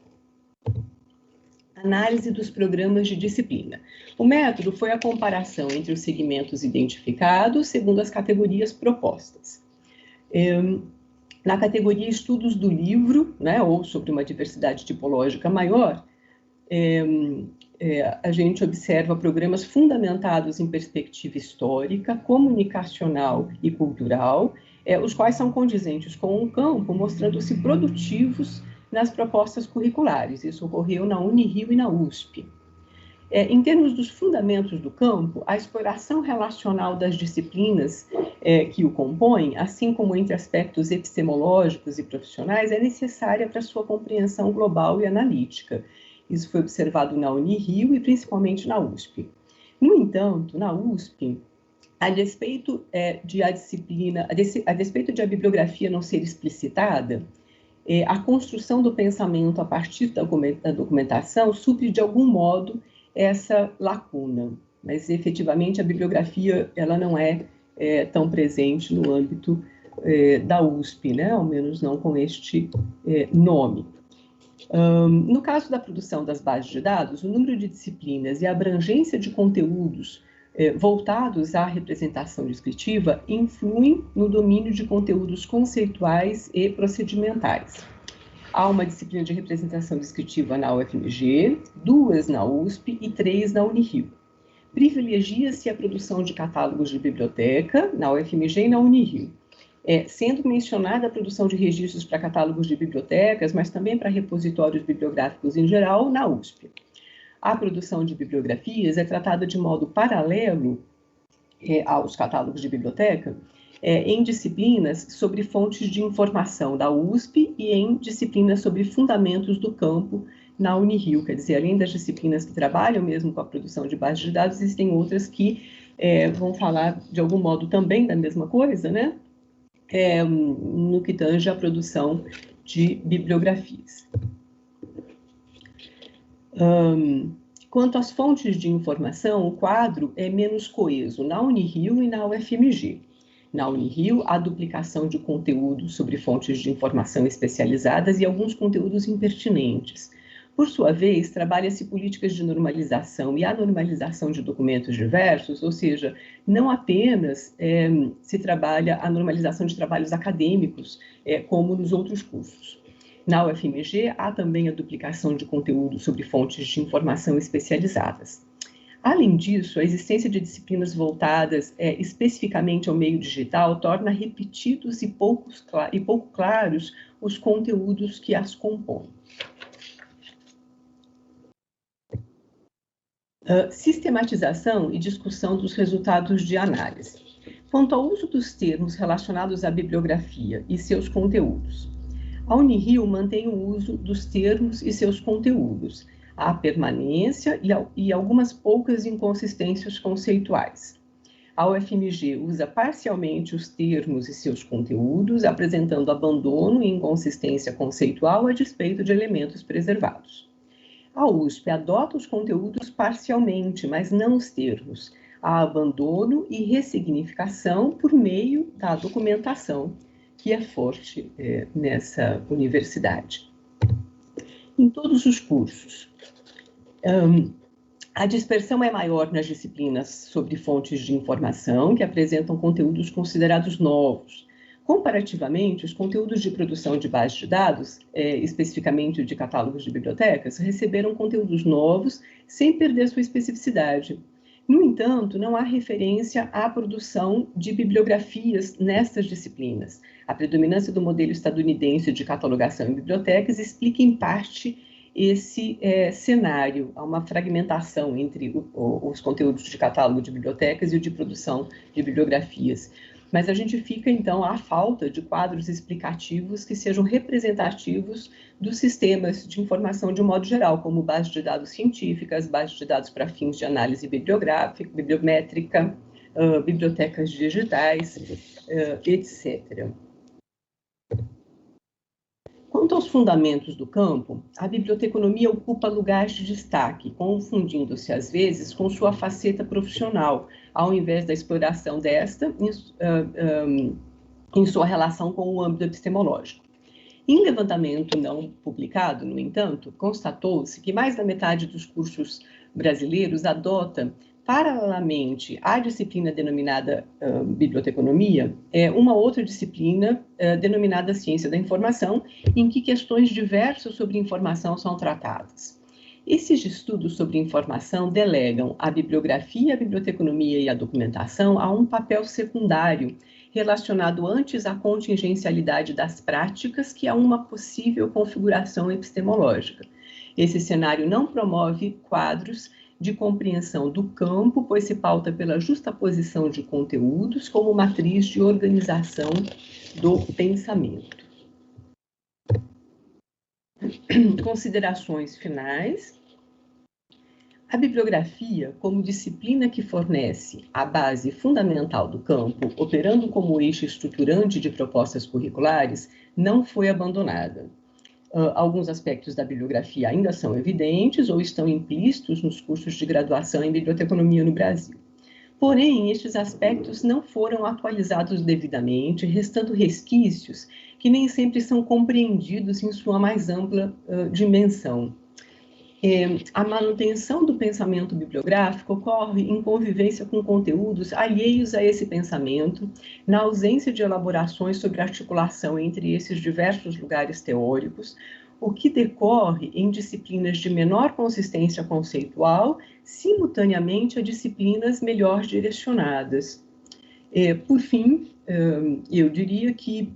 Análise dos programas de disciplina. O método foi a comparação entre os segmentos identificados segundo as categorias propostas. Na categoria Estudos do Livro, ou sobre uma diversidade tipológica maior, a gente observa programas fundamentados em perspectiva histórica, comunicacional e cultural, os quais são condizentes com o campo, mostrando-se produtivos nas propostas curriculares. Isso ocorreu na Unirio e na USP. Em termos dos fundamentos do campo, a exploração relacional das disciplinas que o compõem, assim como entre aspectos epistemológicos e profissionais, é necessária para sua compreensão global e analítica. Isso foi observado na Unirio e principalmente na USP. No entanto, na USP, a despeito de a bibliografia não ser explicitada, a construção do pensamento a partir da documentação supre de algum modo essa lacuna, mas efetivamente a bibliografia ela não é tão presente no âmbito da USP, né? Ao menos não com este nome. No caso da produção das bases de dados, o número de disciplinas e a abrangência de conteúdos voltados à representação descritiva influem no domínio de conteúdos conceituais e procedimentais. Há uma disciplina de representação descritiva na UFMG, 2 na USP e 3 na Unirio. Privilegia-se a produção de catálogos de biblioteca na UFMG e na Unirio, sendo mencionada a produção de registros para catálogos de bibliotecas, mas também para repositórios bibliográficos em geral, na USP. A produção de bibliografias é tratada de modo paralelo aos catálogos de biblioteca, em disciplinas sobre fontes de informação da USP e em disciplinas sobre fundamentos do campo na Unirio. Quer dizer, além das disciplinas que trabalham mesmo com a produção de bases de dados, existem outras que vão falar de algum modo também da mesma coisa, né? No que tange à produção de bibliografias. Quanto às fontes de informação, o quadro é menos coeso na Unirio e na UFMG. Na Unirio, há duplicação de conteúdos sobre fontes de informação especializadas e alguns conteúdos impertinentes. Por sua vez, trabalha-se políticas de normalização e anormalização de documentos diversos, ou seja, não apenas se trabalha a normalização de trabalhos acadêmicos, como nos outros cursos. Na UFMG, há também a duplicação de conteúdos sobre fontes de informação especializadas. Além disso, a existência de disciplinas voltadas especificamente ao meio digital torna repetidos e pouco claros os conteúdos que as compõem. Sistematização e discussão dos resultados de análise. Quanto ao uso dos termos relacionados à bibliografia e seus conteúdos, a Unirio mantém o uso dos termos e seus conteúdos, a permanência e algumas poucas inconsistências conceituais. A UFMG usa parcialmente os termos e seus conteúdos, apresentando abandono e inconsistência conceitual a despeito de elementos preservados. A USP adota os conteúdos parcialmente, mas não os termos. Há abandono e ressignificação por meio da documentação, que é forte nessa universidade. Em todos os cursos, a dispersão é maior nas disciplinas sobre fontes de informação, que apresentam conteúdos considerados novos. Comparativamente, os conteúdos de produção de bases de dados, especificamente de catálogos de bibliotecas, receberam conteúdos novos sem perder sua especificidade. No entanto, não há referência à produção de bibliografias nestas disciplinas. A predominância do modelo estadunidense de catalogação em bibliotecas explica, em parte, esse cenário. Há uma fragmentação entre os conteúdos de catálogo de bibliotecas e o de produção de bibliografias. Mas a gente fica, então, à falta de quadros explicativos que sejam representativos dos sistemas de informação de um modo geral, como bases de dados científicas, bases de dados para fins de análise bibliográfica, bibliométrica, bibliotecas digitais, etc. Quanto aos fundamentos do campo, a biblioteconomia ocupa lugares de destaque, confundindo-se, às vezes, com sua faceta profissional, ao invés da exploração desta em sua relação com o âmbito epistemológico. Em levantamento não publicado, no entanto, constatou-se que mais da metade dos cursos brasileiros adota, paralelamente à disciplina denominada biblioteconomia, uma outra disciplina denominada ciência da informação, em que questões diversas sobre informação são tratadas. Esses estudos sobre informação delegam a bibliografia, a biblioteconomia e a documentação a um papel secundário, relacionado antes à contingencialidade das práticas que a uma possível configuração epistemológica. Esse cenário não promove quadros de compreensão do campo, pois se pauta pela justaposição de conteúdos como matriz de organização do pensamento. Considerações finais. A bibliografia, como disciplina que fornece a base fundamental do campo, operando como eixo estruturante de propostas curriculares, não foi abandonada. Alguns aspectos da bibliografia ainda são evidentes ou estão implícitos nos cursos de graduação em biblioteconomia no Brasil. Porém, estes aspectos não foram atualizados devidamente, restando resquícios que nem sempre são compreendidos em sua mais ampla dimensão. A manutenção do pensamento bibliográfico ocorre em convivência com conteúdos alheios a esse pensamento, na ausência de elaborações sobre articulação entre esses diversos lugares teóricos, o que decorre em disciplinas de menor consistência conceitual, simultaneamente a disciplinas melhor direcionadas. Por fim, eu diria que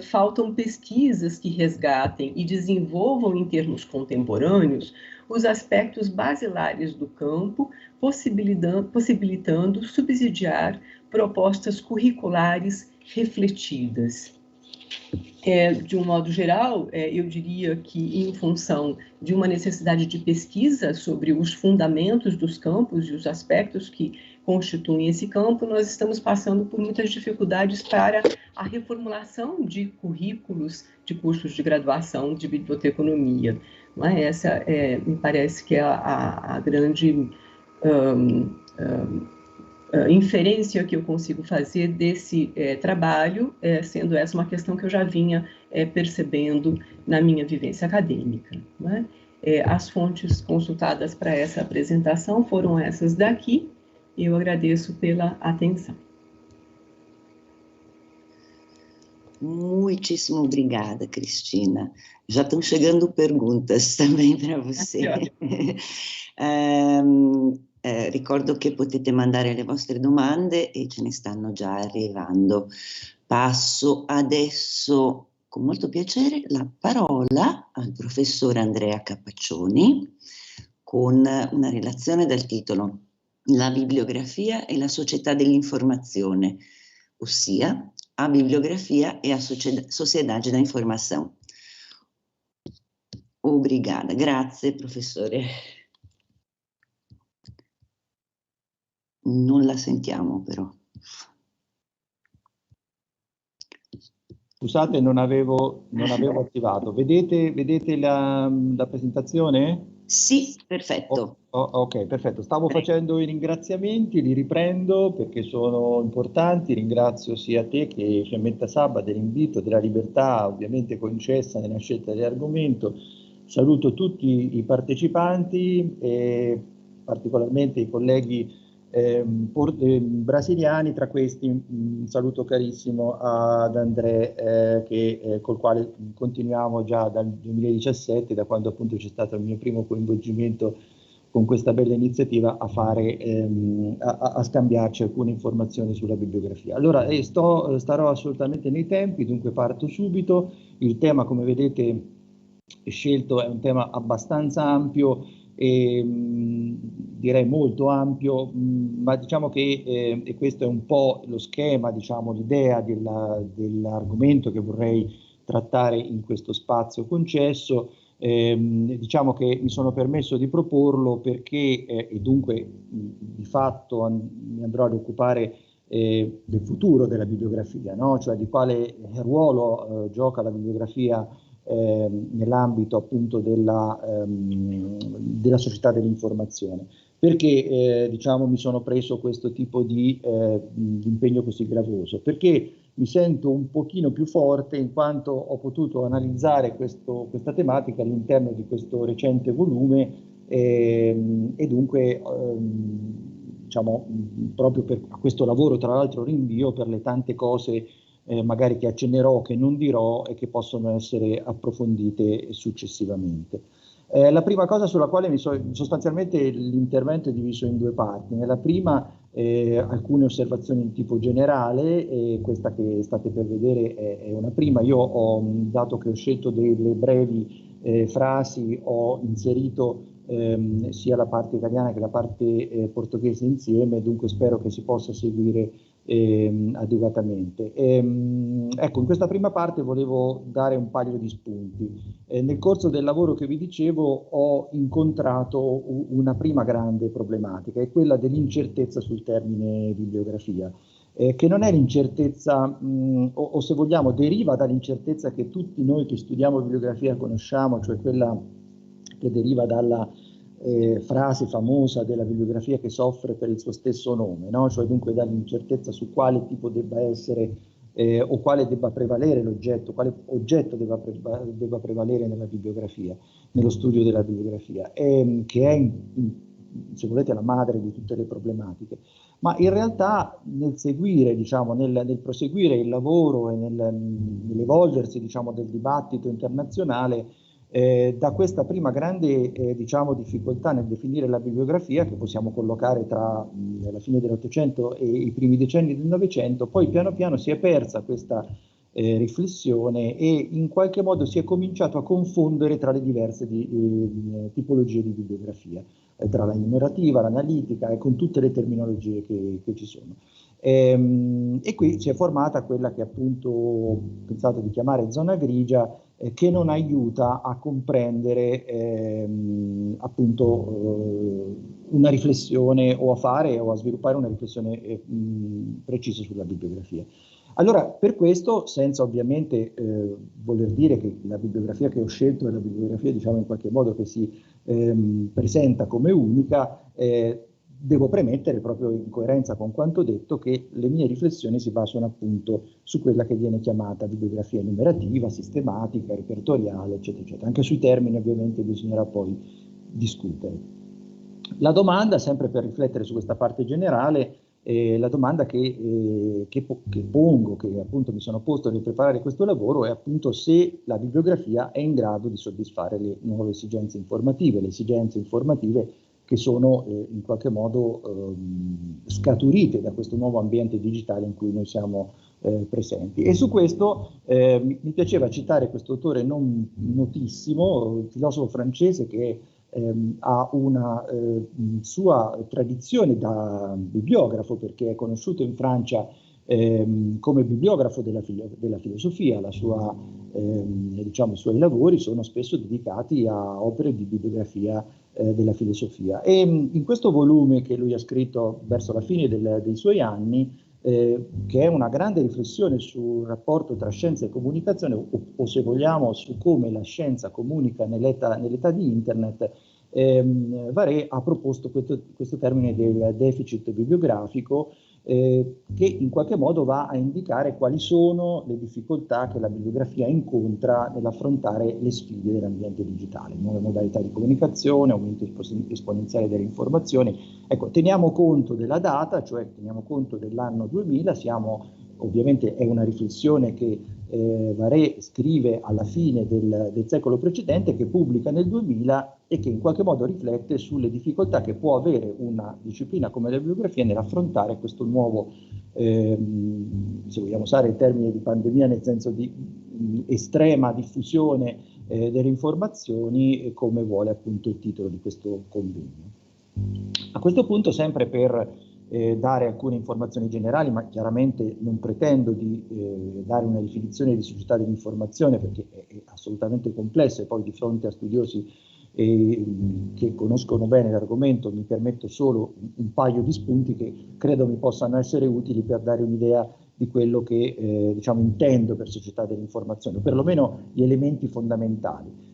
faltam pesquisas que resgatem e desenvolvam em termos contemporâneos os aspectos basilares do campo, possibilitando subsidiar propostas curriculares refletidas. De um modo geral, eu diria que, em função de uma necessidade de pesquisa sobre os fundamentos dos campos e os aspectos que constituem esse campo, nós estamos passando por muitas dificuldades para a reformulação de currículos de cursos de graduação de biblioteconomia. Não é? Essa, me parece que é a grande inferência que eu consigo fazer desse trabalho, sendo essa uma questão que eu já vinha percebendo na minha vivência acadêmica. Não é? As fontes consultadas para essa apresentação foram essas daqui. Eu agradeço pela atenção.
Muitíssimo obrigada, Cristina. Já estão chegando perguntas também para você. Ricordo che potete mandare le vostre domande e ce ne stanno già arrivando. Passo adesso con molto piacere la parola al professor Andrea Capaccioni con una relazione dal titolo La bibliografia e la società dell'informazione, ossia a bibliografia e a sociedade da informação. Obrigada, grazie professore. Non la sentiamo però.
Scusate, non avevo attivato. Vedete la presentazione?
Sì, perfetto.
Ok, perfetto. Stavo facendo i ringraziamenti, li riprendo perché sono importanti. Ringrazio sia te che Fiammetta Sabba dell'invito, della libertà ovviamente concessa nella scelta dell'argomento. Saluto tutti i partecipanti e particolarmente i colleghi brasiliani, tra questi un saluto carissimo ad André col quale continuiamo già dal 2017, da quando appunto c'è stato il mio primo coinvolgimento con questa bella iniziativa a scambiarci alcune informazioni sulla bibliografia. Allora starò assolutamente nei tempi, dunque parto subito. Il tema, come vedete, scelto è un tema abbastanza ampio e direi molto ampio, ma diciamo che e questo è un po' lo schema, diciamo l'idea dell'argomento che vorrei trattare in questo spazio concesso. Diciamo che mi sono permesso di proporlo perché e dunque di fatto mi andrò ad occupare del futuro della bibliografia, no? Cioè di quale ruolo gioca la bibliografia nell'ambito appunto della società dell'informazione. Perché diciamo mi sono preso questo tipo di impegno così gravoso? Perché mi sento un pochino più forte in quanto ho potuto analizzare questa tematica all'interno di questo recente volume e dunque diciamo proprio per questo lavoro tra l'altro rinvio per le tante cose magari che accennerò, che non dirò e che possono essere approfondite successivamente. La prima cosa sulla quale sostanzialmente l'intervento è diviso in due parti. Nella prima alcune osservazioni di tipo generale, questa che state per vedere è una prima. Io dato che ho scelto delle brevi frasi, ho inserito sia la parte italiana che la parte portoghese insieme, dunque spero che si possa seguire adeguatamente. Ecco, in questa prima parte volevo dare un paio di spunti. Nel corso del lavoro che vi dicevo ho incontrato una prima grande problematica, è quella dell'incertezza sul termine bibliografia. Che non è l'incertezza, o se vogliamo deriva dall'incertezza che tutti noi che studiamo bibliografia conosciamo, cioè quella che deriva dalla frase famosa della bibliografia che soffre per il suo stesso nome, no? Cioè dunque dall'incertezza su quale tipo debba essere o quale debba prevalere l'oggetto, quale oggetto debba prevalere nella bibliografia, nello studio della bibliografia, che è, se volete, la madre di tutte le problematiche. Ma in realtà nel seguire, diciamo, nel proseguire il lavoro e nell'evolversi, diciamo, del dibattito internazionale, da questa prima grande diciamo, difficoltà nel definire la bibliografia, che possiamo collocare tra la fine dell'Ottocento e i primi decenni del Novecento, poi piano piano si è persa questa riflessione e in qualche modo si è cominciato a confondere tra le diverse tipologie di bibliografia, tra la numerativa, l'analitica e con tutte le terminologie che ci sono. E qui si è formata quella che appunto ho pensato di chiamare zona grigia, che non aiuta a comprendere appunto una riflessione o a fare o a sviluppare una riflessione precisa sulla bibliografia. Allora, per questo, senza ovviamente voler dire che la bibliografia che ho scelto è la bibliografia, diciamo, in qualche modo che si presenta come unica, devo premettere, proprio in coerenza con quanto detto, che le mie riflessioni si basano appunto su quella che viene chiamata bibliografia numerativa, sistematica, repertoriale, eccetera, eccetera. Anche sui termini ovviamente bisognerà poi discutere. La domanda, sempre per riflettere su questa parte generale, la domanda che pongo, che appunto mi sono posto nel preparare questo lavoro, è appunto se la bibliografia è in grado di soddisfare le nuove esigenze informative, che sono in qualche modo scaturite da questo nuovo ambiente digitale in cui noi siamo presenti. E su questo mi piaceva citare questo autore non notissimo, un filosofo francese che ha una sua tradizione da bibliografo, perché è conosciuto in Francia come bibliografo della filosofia. Diciamo, i suoi lavori sono spesso dedicati a opere di bibliografia della filosofia. E in questo volume che lui ha scritto verso la fine dei suoi anni, che è una grande riflessione sul rapporto tra scienza e comunicazione, o se vogliamo su come la scienza comunica nell'età di Internet, Varè ha proposto questo termine del deficit bibliografico, che in qualche modo va a indicare quali sono le difficoltà che la bibliografia incontra nell'affrontare le sfide dell'ambiente digitale, nuove modalità di comunicazione, aumento esponenziale delle informazioni. Ecco, teniamo conto della data, cioè teniamo conto dell'anno 2000, ovviamente è una riflessione che Varè scrive alla fine del secolo precedente, che pubblica nel 2000 e che in qualche modo riflette sulle difficoltà che può avere una disciplina come la bibliografia nell'affrontare questo nuovo, se vogliamo usare il termine di pandemia nel senso di estrema diffusione delle informazioni, come vuole appunto il titolo di questo convegno. A questo punto, sempre per dare alcune informazioni generali, ma chiaramente non pretendo di dare una definizione di società dell'informazione, perché è assolutamente complesso, e poi di fronte a studiosi che conoscono bene l'argomento mi permetto solo un paio di spunti che credo mi possano essere utili per dare un'idea di quello che diciamo intendo per società dell'informazione, o perlomeno gli elementi fondamentali.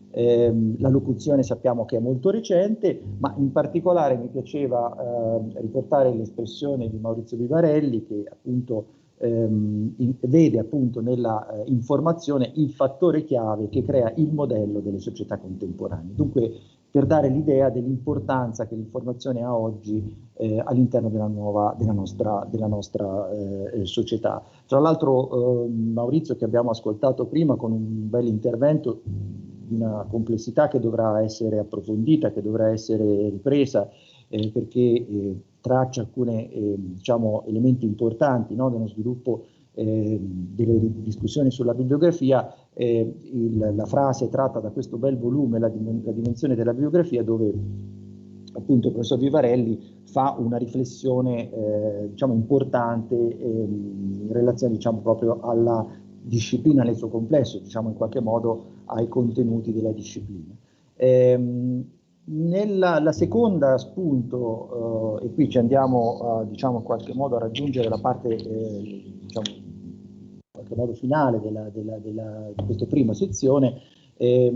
La locuzione sappiamo che è molto recente, ma in particolare mi piaceva riportare l'espressione di Maurizio Vivarelli, che appunto vede appunto nella informazione il fattore chiave che crea il modello delle società contemporanee. Dunque, per dare l'idea dell'importanza che l'informazione ha oggi all'interno della nostra società. Tra l'altro Maurizio, che abbiamo ascoltato prima con un bel intervento di una complessità che dovrà essere approfondita, che dovrà essere ripresa, perché traccia alcuni diciamo, elementi importanti, no, dello sviluppo delle discussioni sulla bibliografia. La frase tratta da questo bel volume, la dimensione della bibliografia, dove appunto il professor Vivarelli fa una riflessione diciamo importante in relazione diciamo proprio alla disciplina nel suo complesso, diciamo in qualche modo ai contenuti della disciplina. La seconda spunto, e qui ci andiamo diciamo in qualche modo a raggiungere la parte diciamo in qualche modo finale di questa prima sezione, è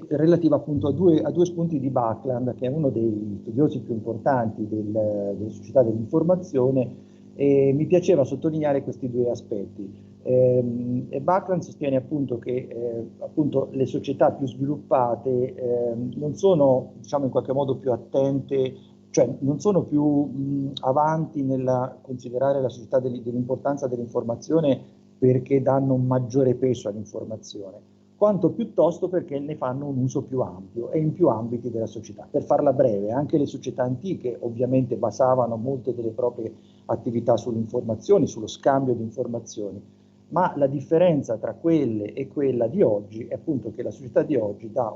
relativa appunto a due spunti di Buckland, che è uno dei studiosi più importanti delle società dell'informazione, e mi piaceva sottolineare questi due aspetti. Buckland sostiene appunto che appunto le società più sviluppate non sono diciamo in qualche modo più attente, cioè non sono più avanti nel considerare la società dell'importanza dell'informazione perché danno un maggiore peso all'informazione, quanto piuttosto perché ne fanno un uso più ampio e in più ambiti della società. Per farla breve, anche le società antiche ovviamente basavano molte delle proprie attività sulle informazioni, sullo scambio di informazioni, ma la differenza tra quelle e quella di oggi è appunto che la società di oggi dà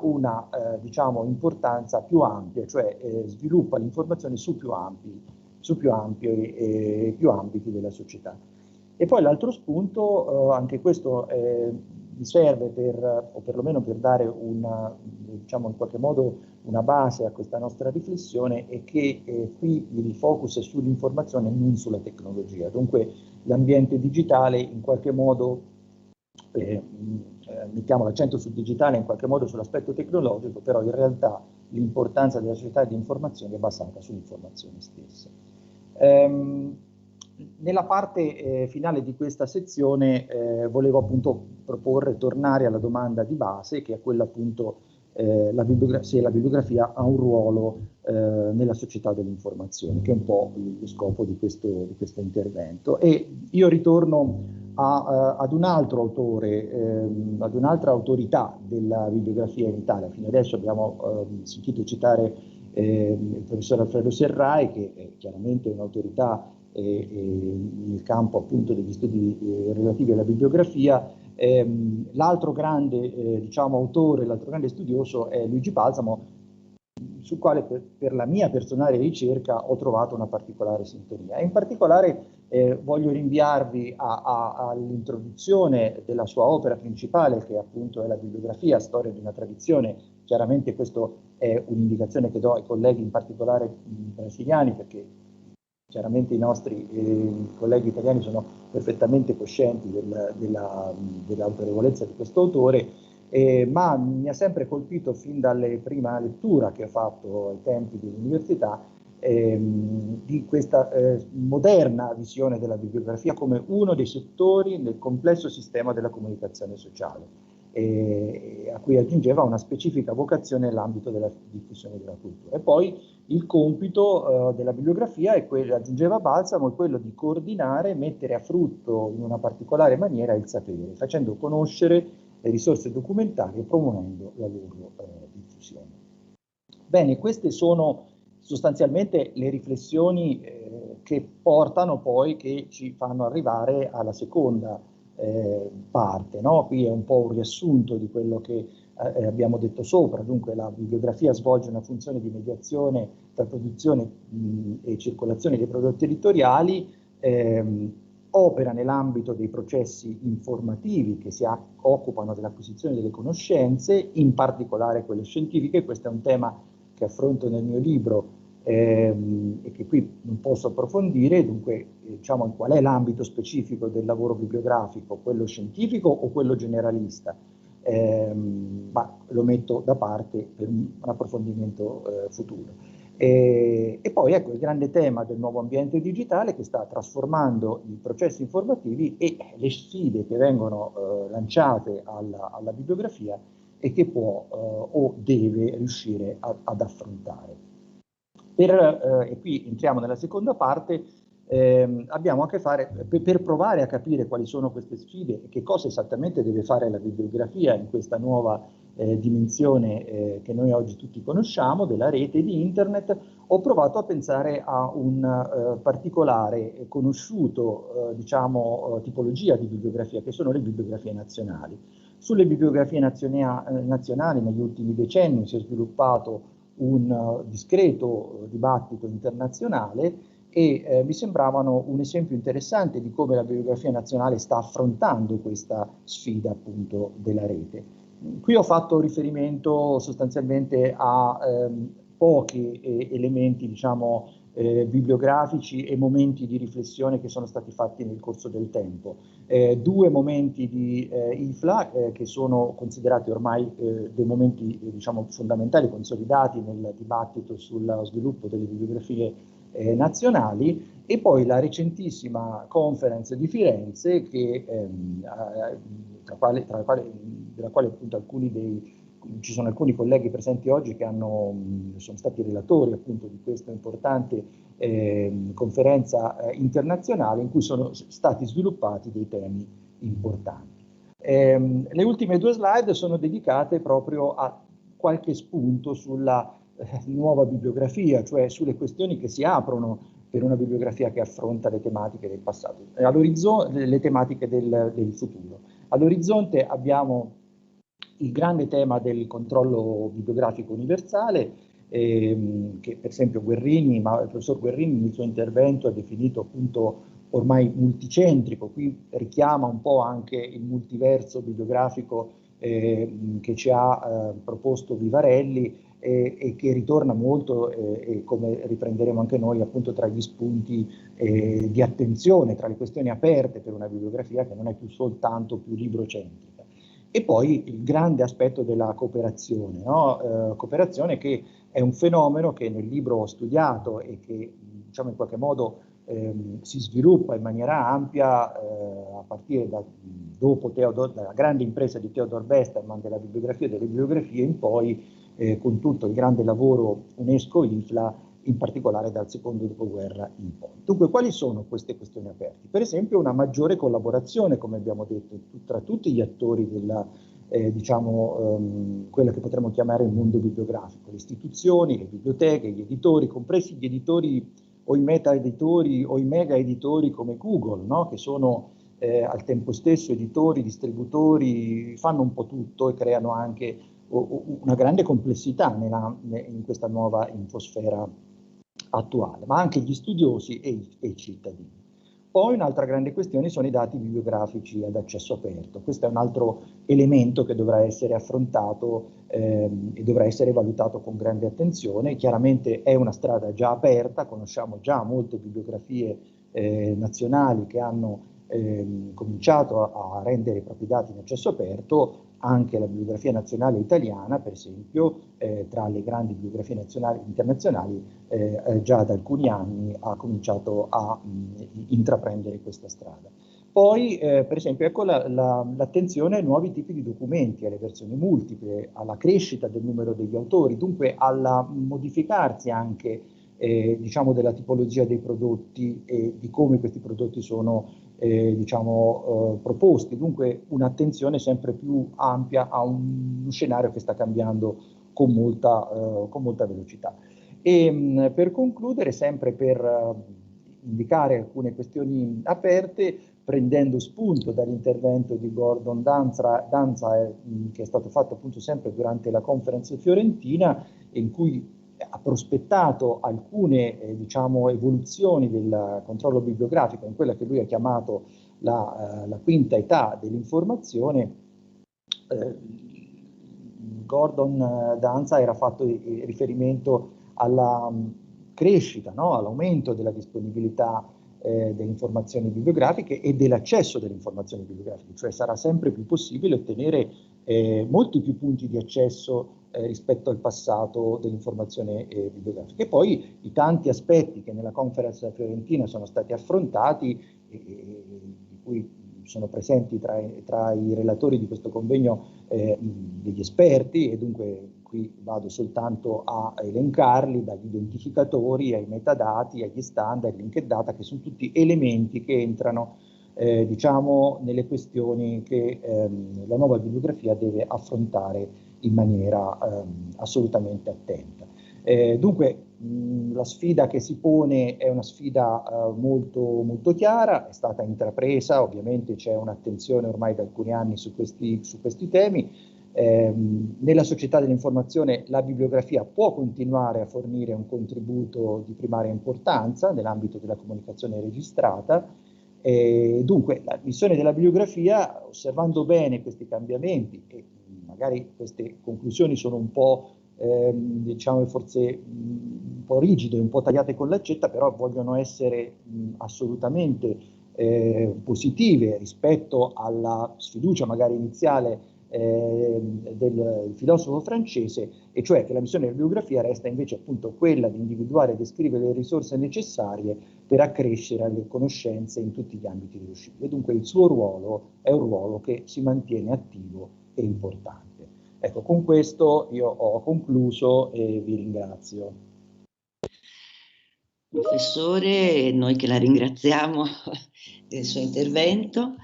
una diciamo, importanza più ampia, cioè sviluppa l'informazione su più ambiti della società. E poi l'altro spunto, anche questo mi serve o perlomeno per dare diciamo in qualche modo una base a questa nostra riflessione, è che qui il focus è sull'informazione, non sulla tecnologia. Dunque l'ambiente digitale in qualche modo, mettiamo l'accento sul digitale, in qualche modo sull'aspetto tecnologico, però in realtà l'importanza della società di informazione è basata sull'informazione stessa. Nella parte finale di questa sezione volevo appunto tornare alla domanda di base, che è quella appunto se la bibliografia ha un ruolo nella società dell'informazione, che è un po' lo scopo di questo intervento. E io ritorno ad un altro autore, ad un'altra autorità della bibliografia in Italia. Fino adesso abbiamo sentito citare il professor Alfredo Serrai, che è chiaramente un'autorità nel campo appunto degli studi relativi alla bibliografia. L'altro grande diciamo autore, l'altro grande studioso è Luigi Balsamo, sul quale per la mia personale ricerca ho trovato una particolare sintonia. E in particolare voglio rinviarvi all'introduzione della sua opera principale, che appunto è la bibliografia Storia di una tradizione. Chiaramente questa è un'indicazione che do ai colleghi, in particolare brasiliani, perché chiaramente i nostri colleghi italiani sono perfettamente coscienti dell'autorevolezza di questo autore, ma mi ha sempre colpito fin dalla prima lettura che ho fatto ai tempi dell'università di questa moderna visione della bibliografia come uno dei settori nel complesso sistema della comunicazione sociale, a cui aggiungeva una specifica vocazione nell'ambito della diffusione della cultura. E poi il compito della bibliografia, aggiungeva Balsamo, è quello di coordinare e mettere a frutto in una particolare maniera il sapere, facendo conoscere le risorse documentarie e promuovendo la loro diffusione. Bene, queste sono sostanzialmente le riflessioni che ci fanno arrivare alla seconda parte, no? Qui è un po' un riassunto di quello che abbiamo detto sopra. Dunque la bibliografia svolge una funzione di mediazione tra produzione e circolazione dei prodotti editoriali, opera nell'ambito dei processi informativi che si occupano dell'acquisizione delle conoscenze, in particolare quelle scientifiche. Questo è un tema che affronto nel mio libro e che qui non posso approfondire. Dunque diciamo qual è l'ambito specifico del lavoro bibliografico, quello scientifico o quello generalista, ma lo metto da parte per un approfondimento futuro. E poi ecco il grande tema del nuovo ambiente digitale che sta trasformando i processi informativi e le sfide che vengono lanciate alla bibliografia e che può o deve riuscire ad affrontare. E qui entriamo nella seconda parte. Abbiamo a che fare per provare a capire quali sono queste sfide e che cosa esattamente deve fare la bibliografia in questa nuova dimensione che noi oggi tutti conosciamo della rete di internet. Ho provato a pensare a un particolare conosciuto tipologia di bibliografia, che sono le bibliografie nazionali. Sulle bibliografie nazionali negli ultimi decenni si è sviluppato un discreto dibattito internazionale e mi sembravano un esempio interessante di come la bibliografia nazionale sta affrontando questa sfida appunto della rete. Qui ho fatto riferimento sostanzialmente a pochi elementi, diciamo, bibliografici e momenti di riflessione che sono stati fatti nel corso del tempo. Due momenti di IFLA che sono considerati ormai dei momenti diciamo, fondamentali, consolidati nel dibattito sullo sviluppo delle bibliografie nazionali, e poi la recentissima conference di Firenze che, della quale appunto ci sono alcuni colleghi presenti oggi che sono stati relatori appunto di questa importante conferenza internazionale in cui sono stati sviluppati dei temi importanti. Le ultime due slide sono dedicate proprio a qualche spunto sulla nuova bibliografia, cioè sulle questioni che si aprono per una bibliografia che affronta le tematiche del passato, le tematiche del futuro. All'orizzonte abbiamo il grande tema del controllo bibliografico universale, che per esempio il professor Guerrini nel suo intervento ha definito appunto ormai multicentrico. Qui richiama un po' anche il multiverso bibliografico che ci ha proposto Vivarelli e che ritorna molto, come riprenderemo anche noi, appunto tra gli spunti di attenzione, tra le questioni aperte per una bibliografia che non è più soltanto più librocentrica. E poi il grande aspetto della cooperazione, no? Cooperazione che è un fenomeno che nel libro ho studiato e che diciamo in qualche modo si sviluppa in maniera ampia a partire dalla grande impresa di Theodor Westermann della bibliografia delle bibliografie in poi con tutto il grande lavoro UNESCO-IFLA, in particolare dal secondo dopoguerra in poi. Dunque, quali sono queste questioni aperte? Per esempio una maggiore collaborazione, come abbiamo detto, tra tutti gli attori della, quella che potremmo chiamare il mondo bibliografico, le istituzioni, le biblioteche, gli editori, compresi gli editori o i meta editori o i mega editori come Google, no? Che sono al tempo stesso editori, distributori, fanno un po' tutto e creano anche una grande complessità in questa nuova infosfera attuale, ma anche gli studiosi e i cittadini. Poi un'altra grande questione sono i dati bibliografici ad accesso aperto. Questo è un altro elemento che dovrà essere affrontato e dovrà essere valutato con grande attenzione. Chiaramente è una strada già aperta, conosciamo già molte bibliografie nazionali che hanno cominciato a rendere i propri dati in accesso aperto. Anche la bibliografia nazionale italiana, per esempio, tra le grandi bibliografie nazionali internazionali, già da alcuni anni ha cominciato a intraprendere questa strada. Poi, per esempio, ecco l'attenzione ai nuovi tipi di documenti, alle versioni multiple, alla crescita del numero degli autori, dunque alla modificarsi anche diciamo della tipologia dei prodotti e di come questi prodotti sono proposti, dunque un'attenzione sempre più ampia a uno scenario che sta cambiando con molta velocità. E per concludere, sempre per indicare alcune questioni aperte, prendendo spunto dall'intervento di Gordon Danza che è stato fatto appunto sempre durante la conference fiorentina, in cui ha prospettato alcune evoluzioni del controllo bibliografico in quella che lui ha chiamato la quinta età dell'informazione. Gordon Danza era fatto riferimento alla crescita, no? All'aumento della disponibilità delle informazioni bibliografiche e dell'accesso delle informazioni bibliografiche, cioè sarà sempre più possibile ottenere molti più punti di accesso rispetto al passato dell'informazione bibliografica. E poi i tanti aspetti che nella conference fiorentina sono stati affrontati, di cui sono presenti tra i relatori di questo convegno degli esperti, e dunque qui vado soltanto a elencarli, dagli identificatori ai metadati, agli standard, linked data, che sono tutti elementi che entrano nelle questioni che la nuova bibliografia deve affrontare in maniera assolutamente attenta. Dunque la sfida che si pone è una sfida molto chiara, è stata intrapresa, ovviamente c'è un'attenzione ormai da alcuni anni su questi temi. Nella società dell'informazione la bibliografia può continuare a fornire un contributo di primaria importanza nell'ambito della comunicazione registrata. Dunque la missione della bibliografia, osservando bene questi cambiamenti, e magari queste conclusioni sono un po' diciamo forse un po' rigide, un po' tagliate con l'accetta, però vogliono essere assolutamente positive rispetto alla sfiducia magari iniziale del filosofo francese, e cioè che la missione della bibliografia resta invece appunto quella di individuare e descrivere le risorse necessarie per accrescere le conoscenze in tutti gli ambiti dello scienza. E dunque il suo ruolo è un ruolo che si mantiene attivo e importante. Ecco, con questo io ho concluso e vi ringrazio.
Professore, noi che la ringraziamo del suo intervento,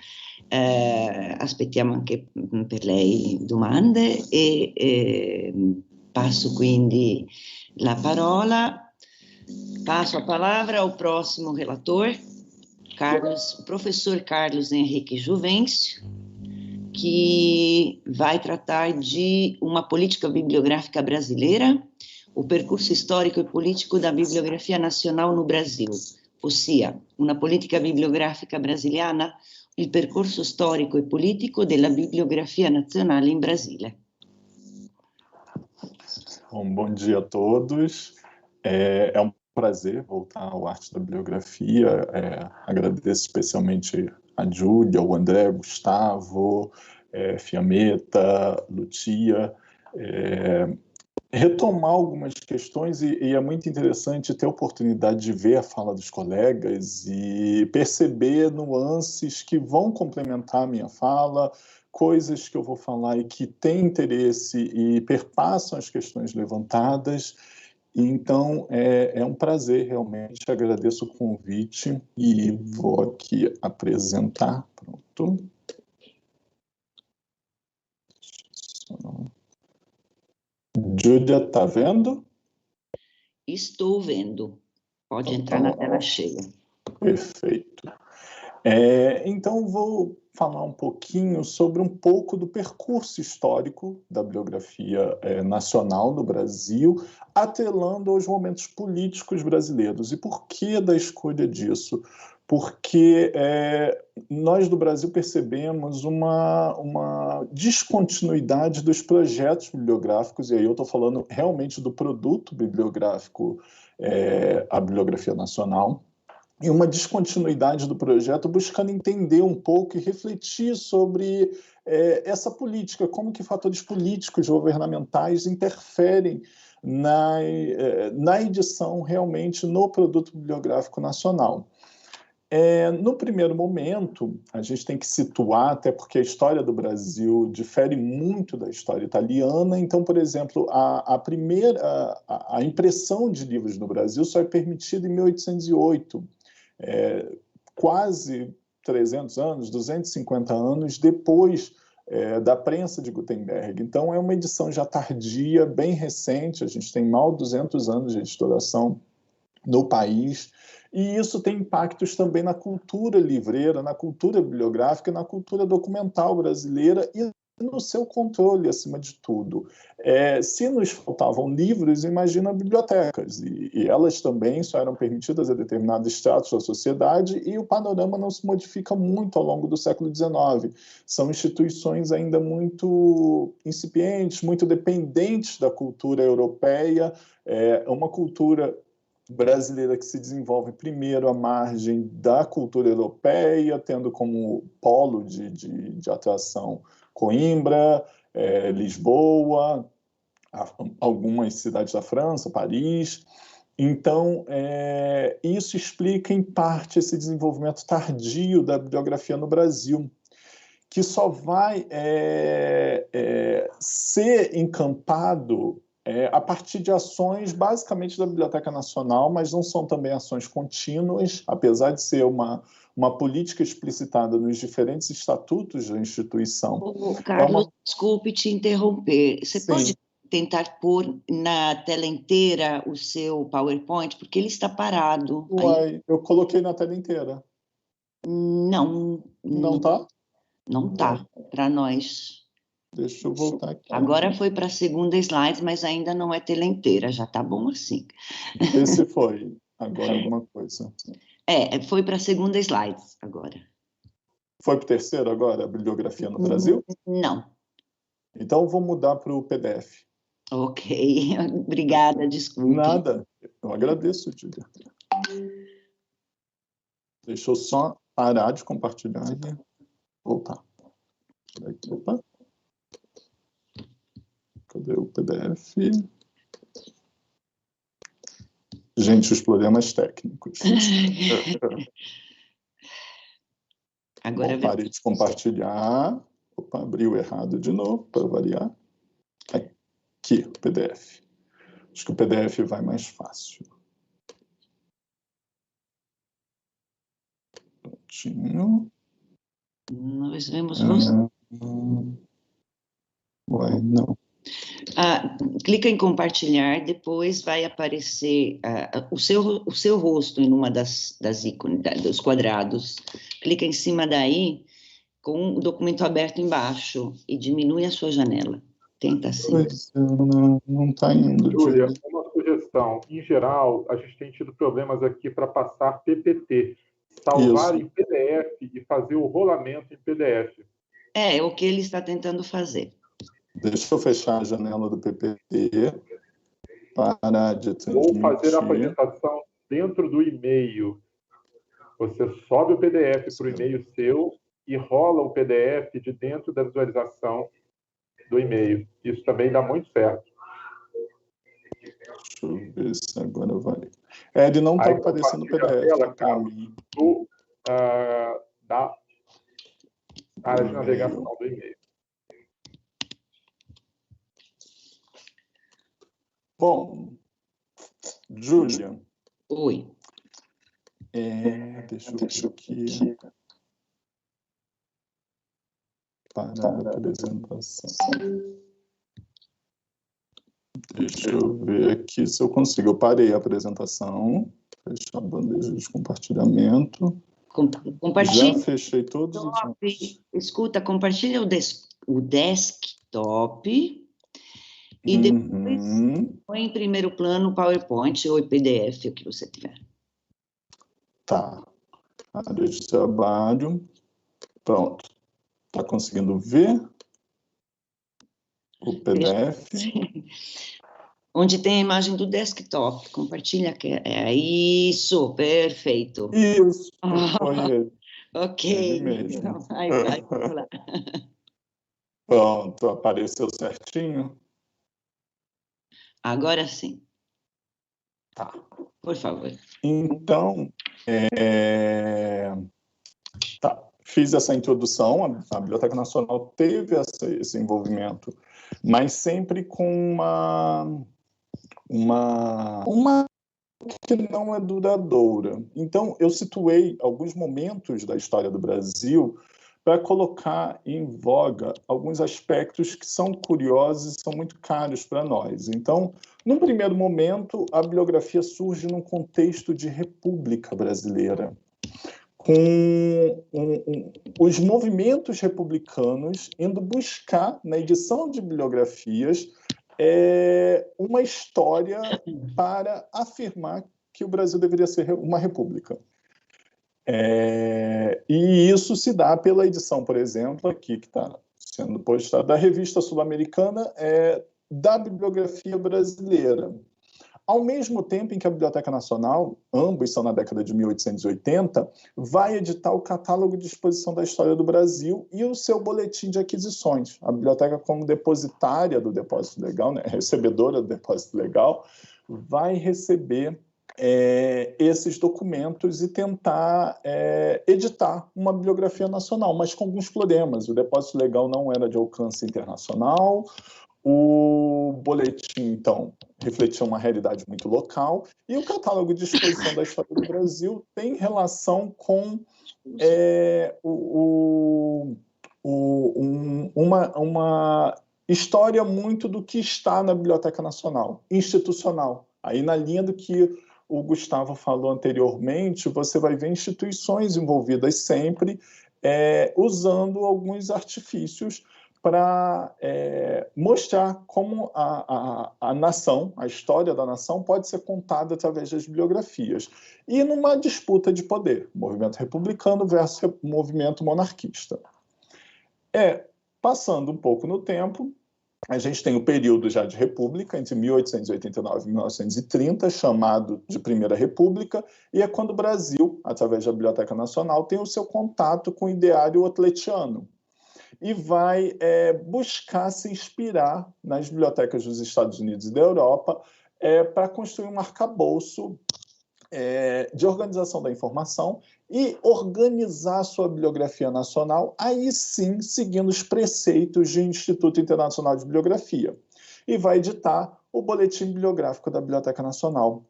aspettiamo anche per lei domande e passo quindi la parola, passo a palavra ao próximo relator, professor Carlos Henrique Juvencio, que vai tratar de uma política bibliográfica brasileira, o percurso histórico e político da bibliografia nacional no Brasil, ossia una politica bibliografica brasiliana, il percorso storico e politico della bibliografia nazionale in Brasile.
Bom dia a todos. É um prazer voltar ao Arte da Bibliografia. Agradeço especialmente a Júlia, o André, Gustavo, Fiametta, Lucia. Retomar algumas questões e é muito interessante ter a oportunidade de ver a fala dos colegas e perceber nuances que vão complementar a minha fala, coisas que eu vou falar e que têm interesse e perpassam as questões levantadas. Então, é um prazer, realmente. Agradeço o convite e vou aqui apresentar. Pronto. Júlia, está vendo?
Estou vendo. Pode entrar na tela cheia.
Perfeito. Então, vou falar um pouquinho sobre um pouco do percurso histórico da bibliografia nacional no Brasil, atrelando aos momentos políticos brasileiros. E por que da escolha disso? Porque nós do Brasil percebemos uma descontinuidade dos projetos bibliográficos, e aí eu estou falando realmente do produto bibliográfico, a bibliografia nacional, e uma descontinuidade do projeto buscando entender um pouco e refletir sobre essa política, como que fatores políticos governamentais interferem na edição realmente no produto bibliográfico nacional. No primeiro momento, a gente tem que situar, até porque a história do Brasil difere muito da história italiana. Então, por exemplo, a impressão de livros no Brasil só é permitida em 1808, quase 300 anos, 250 anos depois da prensa de Gutenberg. Então, é uma edição já tardia, bem recente, a gente tem mal 200 anos de editoração no país, e isso tem impactos também na cultura livreira, na cultura bibliográfica, na cultura documental brasileira e no seu controle, acima de tudo. Se nos faltavam livros, imagina bibliotecas, e elas também só eram permitidas a determinados estratos da sociedade, e o panorama não se modifica muito ao longo do século XIX. São instituições ainda muito incipientes, muito dependentes da cultura europeia, uma cultura brasileira que se desenvolve primeiro à margem da cultura europeia, tendo como polo de atração Coimbra, Lisboa, algumas cidades da França, Paris. Então, isso explica, em parte, esse desenvolvimento tardio da bibliografia no Brasil, que só vai ser encampado a partir de ações, basicamente, da Biblioteca Nacional, mas não são também ações contínuas, apesar de ser uma política explicitada nos diferentes estatutos da instituição.
Carlos, desculpe te interromper. Você
Sim.
Pode tentar pôr na tela inteira o seu PowerPoint, porque ele está parado.
Uai, eu coloquei na tela inteira.
Não.
Não está?
Não está, para nós.
Deixa eu voltar aqui.
Agora foi para a segunda slide, mas ainda não é tela inteira, já está bom assim.
Vê se foi agora alguma coisa.
Foi para a segunda slide agora.
Foi para o terceiro agora, a bibliografia no Brasil?
Não.
Então eu vou mudar para o PDF.
Ok, obrigada, desculpe.
Nada, eu agradeço, Júlia. Deixa eu só parar de compartilhar e voltar. Opa. Cadê o PDF? Gente, os problemas técnicos.
Agora
parei de compartilhar. Opa, abriu errado de novo, para variar. Aqui, o PDF. Acho que o PDF vai mais fácil. Prontinho.
Nós vemos você.
Ué, não.
Clica em compartilhar, depois vai aparecer o seu rosto em uma das ícones, dos quadrados. Clica em cima daí, com o documento aberto embaixo, e diminui a sua janela. Tenta assim.
Pois não está indo.
Júlia, uma sugestão. Em geral, a gente tem tido problemas aqui para passar PPT. Salvar em PDF e fazer o rolamento em PDF.
É o que ele está tentando fazer.
Deixa eu fechar a janela do PPT. Parar de transmitir.
Ou fazer a apresentação dentro do e-mail. Você sobe o PDF para o e-mail seu e rola o PDF de dentro da visualização do e-mail. Isso também dá muito certo.
Deixa eu ver se agora vai. Ele não está aparecendo no PDF.
Da área de navegação do e-mail.
Bom, Júlia.
Oi.
Deixa eu ver aqui. Parar a apresentação. Deixa eu ver aqui se eu consigo. Eu parei a apresentação. Fechar a bandeja de compartilhamento.
Compartilha.
Já fechei todos os...
Escuta, compartilha o desktop e depois põe em primeiro plano o PowerPoint ou o PDF, o que você tiver.
Tá. Área de trabalho. Pronto. Está conseguindo ver o PDF?
Onde tem a imagem do desktop. Compartilha. Isso, perfeito.
Isso, foi ele.
Ok.
Ele mesmo.
Então, vai lá.
Pronto, apareceu certinho?
Agora sim.
Tá.
Por favor.
Então, tá. Fiz essa introdução, a Biblioteca Nacional teve esse envolvimento, mas sempre com uma que não é duradoura. Então, eu situei alguns momentos da história do Brasil para colocar em voga alguns aspectos que são curiosos e são muito caros para nós. Então, num primeiro momento, a bibliografia surge num contexto de República Brasileira, com os movimentos republicanos indo buscar, na edição de bibliografias, uma história para afirmar que o Brasil deveria ser uma república. E isso se dá pela edição, por exemplo, aqui que está sendo postada, da Revista Sul-Americana da Bibliografia Brasileira. Ao mesmo tempo em que a Biblioteca Nacional, ambos são na década de 1880, vai editar o Catálogo de Exposição da História do Brasil e o seu Boletim de Aquisições. A biblioteca, como depositária do depósito legal, né, recebedora do depósito legal, vai receber esses documentos e tentar editar uma bibliografia nacional, mas com alguns problemas. O depósito legal não era de alcance internacional, o boletim, então, refletia uma realidade muito local, e o catálogo de exposição da história do Brasil tem relação com uma história muito do que está na Biblioteca Nacional, institucional. Aí, na linha do que o Gustavo falou anteriormente, você vai ver instituições envolvidas sempre, usando alguns artifícios
para mostrar como a nação, a história da nação, pode ser contada através das bibliografias. E numa disputa de poder, movimento republicano versus movimento monarquista. Passando um pouco no tempo, a gente tem o período já de república, entre 1889 e 1930, chamado de Primeira República, e é quando o Brasil, através da Biblioteca Nacional, tem o seu contato com o ideário otletiano, e vai buscar se inspirar nas bibliotecas dos Estados Unidos e da Europa para construir um arcabouço de organização da informação e organizar sua bibliografia nacional, aí sim, seguindo os preceitos do Instituto Internacional de Bibliografia. E vai editar o Boletim Bibliográfico da Biblioteca Nacional,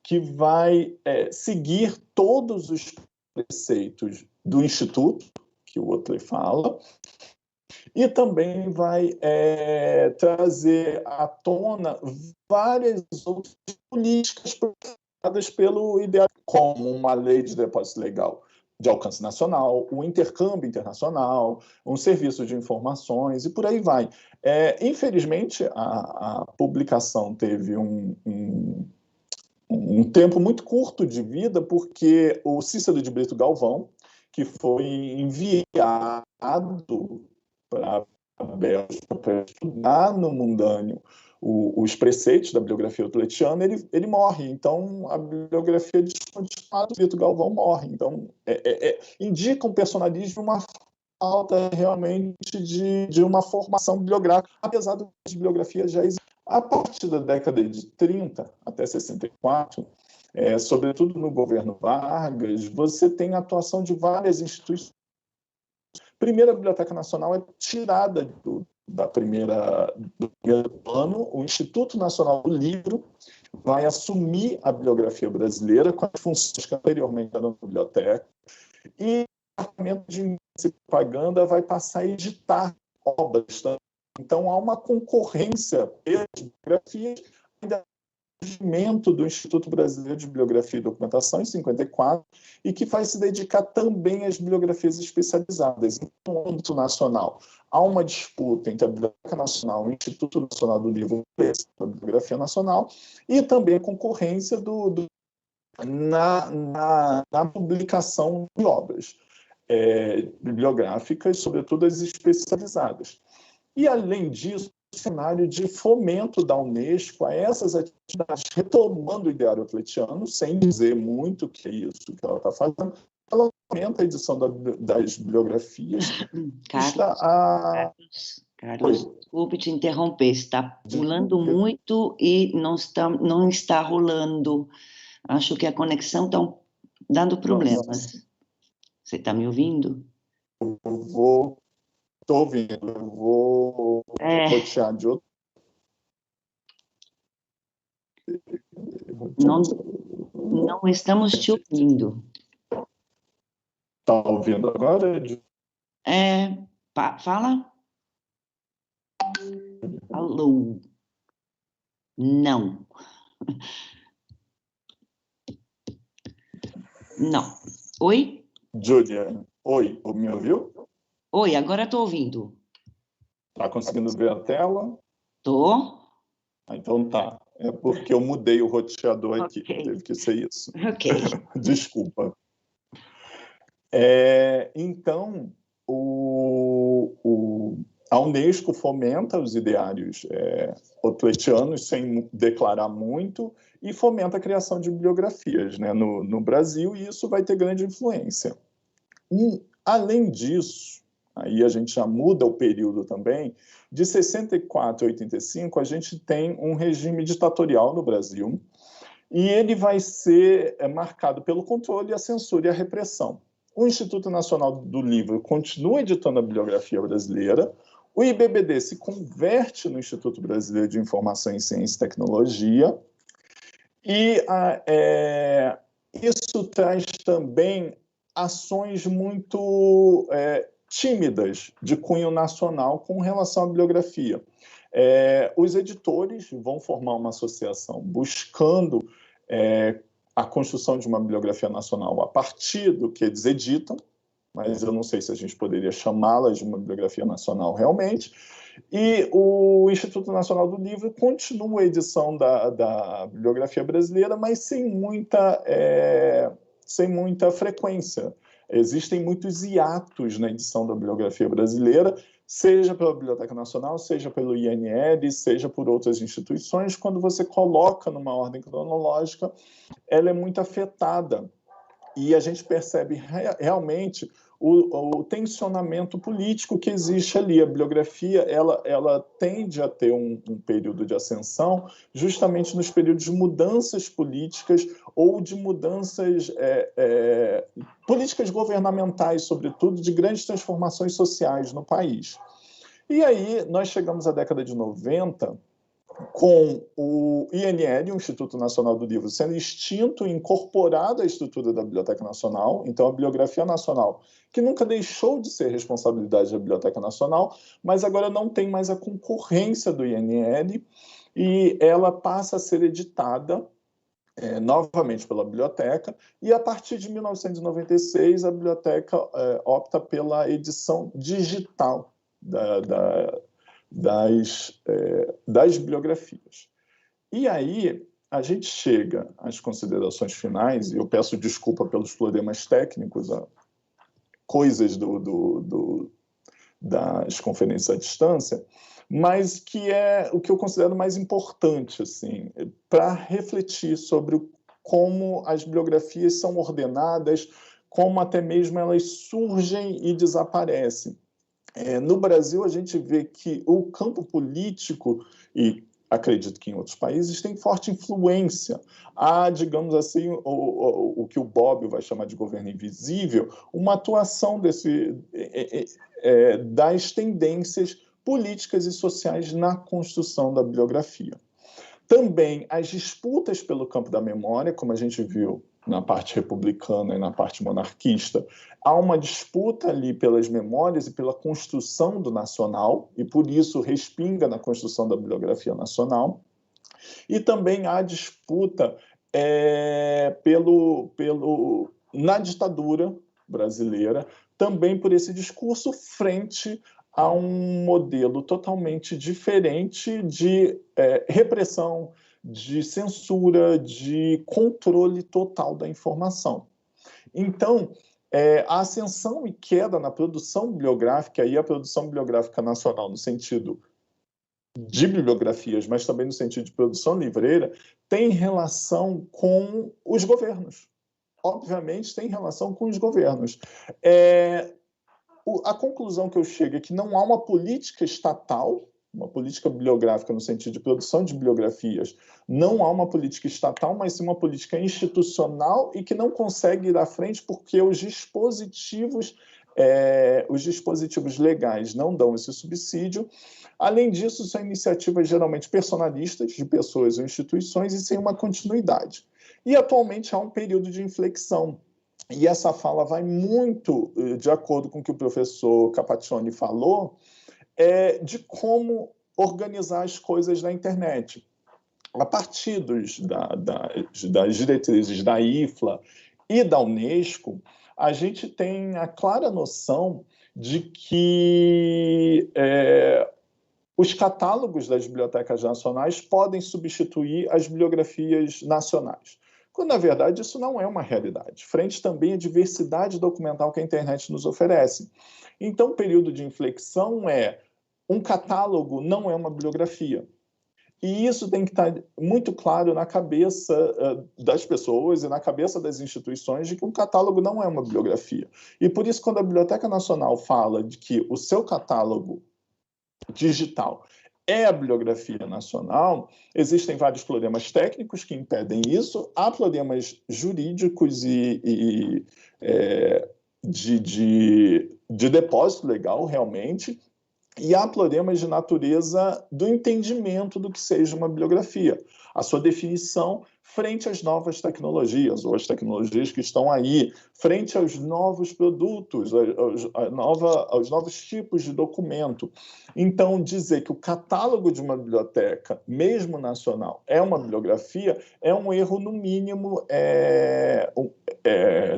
que vai seguir todos os preceitos do Instituto, que o Otley fala, e também vai trazer à tona várias outras políticas pelo ideal, como uma lei de depósito legal de alcance nacional, o intercâmbio internacional, um serviço de informações e por aí vai. Infelizmente, a publicação teve um tempo muito curto de vida, porque o Cícero de Brito Galvão, que foi enviado para a Bélgica para estudar no Mundânio os preceitos da bibliografia otletiana, ele morre. Então, a bibliografia descontinuada do Brito Galvão morre. Então, indica um personalismo, uma falta realmente de uma formação bibliográfica, apesar das bibliografias já existirem. A partir da década de 30 até 64, sobretudo no governo Vargas, você tem a atuação de várias instituições. Primeiro, a Biblioteca Nacional é tirada do primeiro plano. O Instituto Nacional do Livro vai assumir a bibliografia brasileira com as funções que anteriormente eram da biblioteca, e o departamento de propaganda vai passar a editar obras. Então, há uma concorrência pelas biografias, ainda surgimento do Instituto Brasileiro de Bibliografia e Documentação, em 54, e que vai se dedicar também às bibliografias especializadas. No âmbito nacional, há uma disputa entre a Biblioteca Nacional e o Instituto Nacional do Livro, a Bibliografia Nacional, e também a concorrência na publicação de obras bibliográficas, sobretudo as especializadas. E, além disso, cenário de fomento da Unesco a essas atividades, retomando o ideário otletiano, sem dizer muito que é isso que ela está fazendo. Ela aumenta a edição das bibliografias.
Carlos, desculpe te interromper, está pulando muito e não está rolando. Acho que a conexão está dando problemas. Você está me ouvindo?
Estou ouvindo, eu vou rotear de outro.
Não estamos te ouvindo.
Está ouvindo agora?
Fala. Alô? Não. Não. Oi?
Júlia, oi, me ouviu?
Oi, agora estou ouvindo.
Está conseguindo ver a tela?
Estou.
Então tá. É porque eu mudei o roteador aqui. Teve que ser isso.
Ok.
Desculpa. Então, a Unesco fomenta os ideários otletianos sem declarar muito e fomenta a criação de bibliografias, né, no Brasil, e isso vai ter grande influência. Além disso, aí a gente já muda o período também, de 64 a 85, a gente tem um regime ditatorial no Brasil, e ele vai ser marcado pelo controle, a censura e a repressão. O Instituto Nacional do Livro continua editando a bibliografia brasileira, o IBBD se converte no Instituto Brasileiro de Informação em Ciência e Tecnologia, e isso traz também ações muito tímidas de cunho nacional com relação à bibliografia. Os editores vão formar uma associação buscando a construção de uma bibliografia nacional a partir do que eles editam, mas eu não sei se a gente poderia chamá-la de uma bibliografia nacional realmente. E o Instituto Nacional do Livro continua a edição da bibliografia brasileira, mas sem muita frequência. Existem muitos hiatos na edição da bibliografia brasileira, seja pela Biblioteca Nacional, seja pelo INL, seja por outras instituições. Quando você coloca numa ordem cronológica, ela é muito afetada. E a gente percebe realmente o tensionamento político que existe ali. A bibliografia ela tende a ter um período de ascensão justamente nos períodos de mudanças políticas ou de mudanças políticas governamentais, sobretudo, de grandes transformações sociais no país. E aí nós chegamos à década de 90, com o INL, o Instituto Nacional do Livro, sendo extinto e incorporado à estrutura da Biblioteca Nacional. Então, a Bibliografia Nacional, que nunca deixou de ser responsabilidade da Biblioteca Nacional, mas agora não tem mais a concorrência do INL, e ela passa a ser editada novamente pela biblioteca, e a partir de 1996 a biblioteca opta pela edição digital das bibliografias. E aí a gente chega às considerações finais, e eu peço desculpa pelos problemas técnicos, coisas das conferências à distância, mas que é o que eu considero mais importante, assim, para refletir sobre como as bibliografias são ordenadas, como até mesmo elas surgem e desaparecem. No Brasil, a gente vê que o campo político, e acredito que em outros países, tem forte influência. Há, digamos assim, o que o Bobbio vai chamar de governo invisível, uma atuação das tendências políticas e sociais na construção da bibliografia. Também as disputas pelo campo da memória, como a gente viu na parte republicana e na parte monarquista, há uma disputa ali pelas memórias e pela construção do nacional, e por isso respinga na construção da bibliografia nacional. E também há disputa na ditadura brasileira, também por esse discurso frente a um modelo totalmente diferente de repressão, de censura, de controle total da informação. Então, a ascensão e queda na produção bibliográfica, e a produção bibliográfica nacional no sentido de bibliografias, mas também no sentido de produção livreira, tem relação com os governos. Obviamente, tem relação com os governos. A conclusão que eu chego é que não há uma política estatal, uma política bibliográfica no sentido de produção de bibliografias, não há uma política estatal, mas sim uma política institucional e que não consegue ir à frente porque os dispositivos legais não dão esse subsídio. Além disso, são iniciativas geralmente personalistas de pessoas ou instituições e sem uma continuidade. E atualmente há um período de inflexão. E essa fala vai muito de acordo com o que o professor Capaccioni falou, de como organizar as coisas na internet. A partir das diretrizes da IFLA e da Unesco, a gente tem a clara noção de que os catálogos das bibliotecas nacionais podem substituir as bibliografias nacionais, quando, na verdade, isso não é uma realidade, frente também à diversidade documental que a internet nos oferece. Então, o período de inflexão um catálogo não é uma bibliografia. E isso tem que estar muito claro na cabeça das pessoas e na cabeça das instituições de que um catálogo não é uma bibliografia. E por isso, quando a Biblioteca Nacional fala de que o seu catálogo digital é a bibliografia nacional, existem vários problemas técnicos que impedem isso, há problemas jurídicos e de depósito legal, realmente, e há problemas de natureza do entendimento do que seja uma bibliografia, a sua definição frente às novas tecnologias, ou às tecnologias que estão aí, frente aos novos produtos, aos novos tipos de documento. Então, dizer que o catálogo de uma biblioteca, mesmo nacional, é uma bibliografia, é um erro, no mínimo,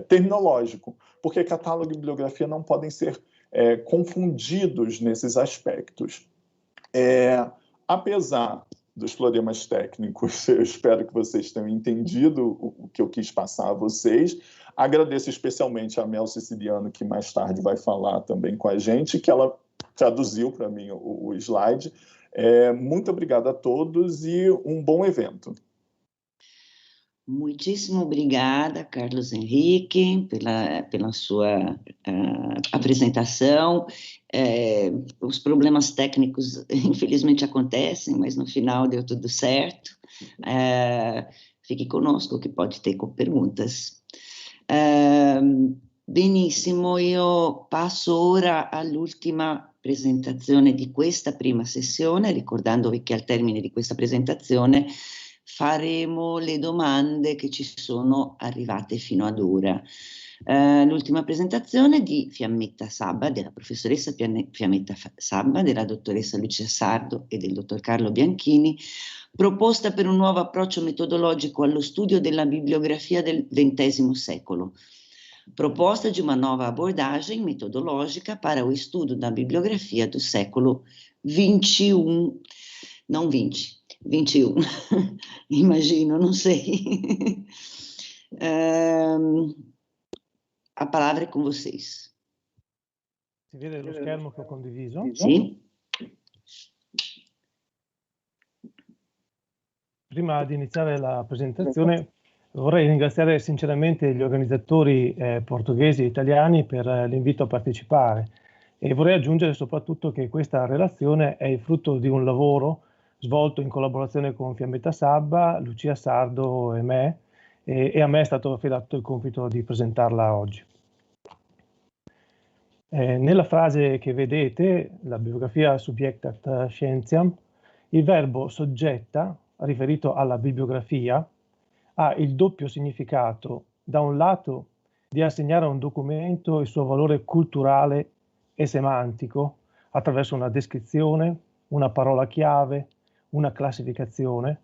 terminológico, porque catálogo e bibliografia não podem ser confundidos nesses aspectos. Apesar dos problemas técnicos, eu espero que vocês tenham entendido o que eu quis passar a vocês. Agradeço especialmente a Mel Siciliano, que mais tarde vai falar também com a gente, que ela traduziu para mim o slide. Muito obrigado a todos e um bom evento.
Muitíssimo obrigada, Carlos Henrique, pela sua apresentação. Os problemas técnicos, infelizmente, acontecem, mas no final deu tudo certo. Fique conosco, che pode ter perguntas. Benissimo, io passo ora all'ultima presentazione di questa prima sessione, ricordandovi che al termine di questa presentazione faremo le domande che ci sono arrivate fino ad ora. L'ultima presentazione di Fiammetta Sabba, della professoressa Fiammetta Sabba, della dottoressa Lucia Sardo e del dottor Carlo Bianchini, proposta per un nuovo approccio metodologico allo studio della bibliografia del XX secolo. Proposta de uma nova abordagem metodológica para o estudo da bibliografia do século XXI, não 20, 21, immagino, non sei. A palavra è con vocês.
Si vede lo schermo che ho condiviso?
Sì.
Prima di iniziare la presentazione vorrei ringraziare sinceramente gli organizzatori portoghesi e italiani per l'invito a partecipare e vorrei aggiungere soprattutto che questa relazione è il frutto di un lavoro svolto in collaborazione con Fiammetta Sabba, Lucia Sardo e me, e a me è stato affidato il compito di presentarla oggi. Nella frase che vedete, la bibliografia subjectat scientiam, il verbo soggetta, riferito alla bibliografia, ha il doppio significato, da un lato, di assegnare a un documento il suo valore culturale e semantico attraverso una descrizione, una parola chiave, una classificazione,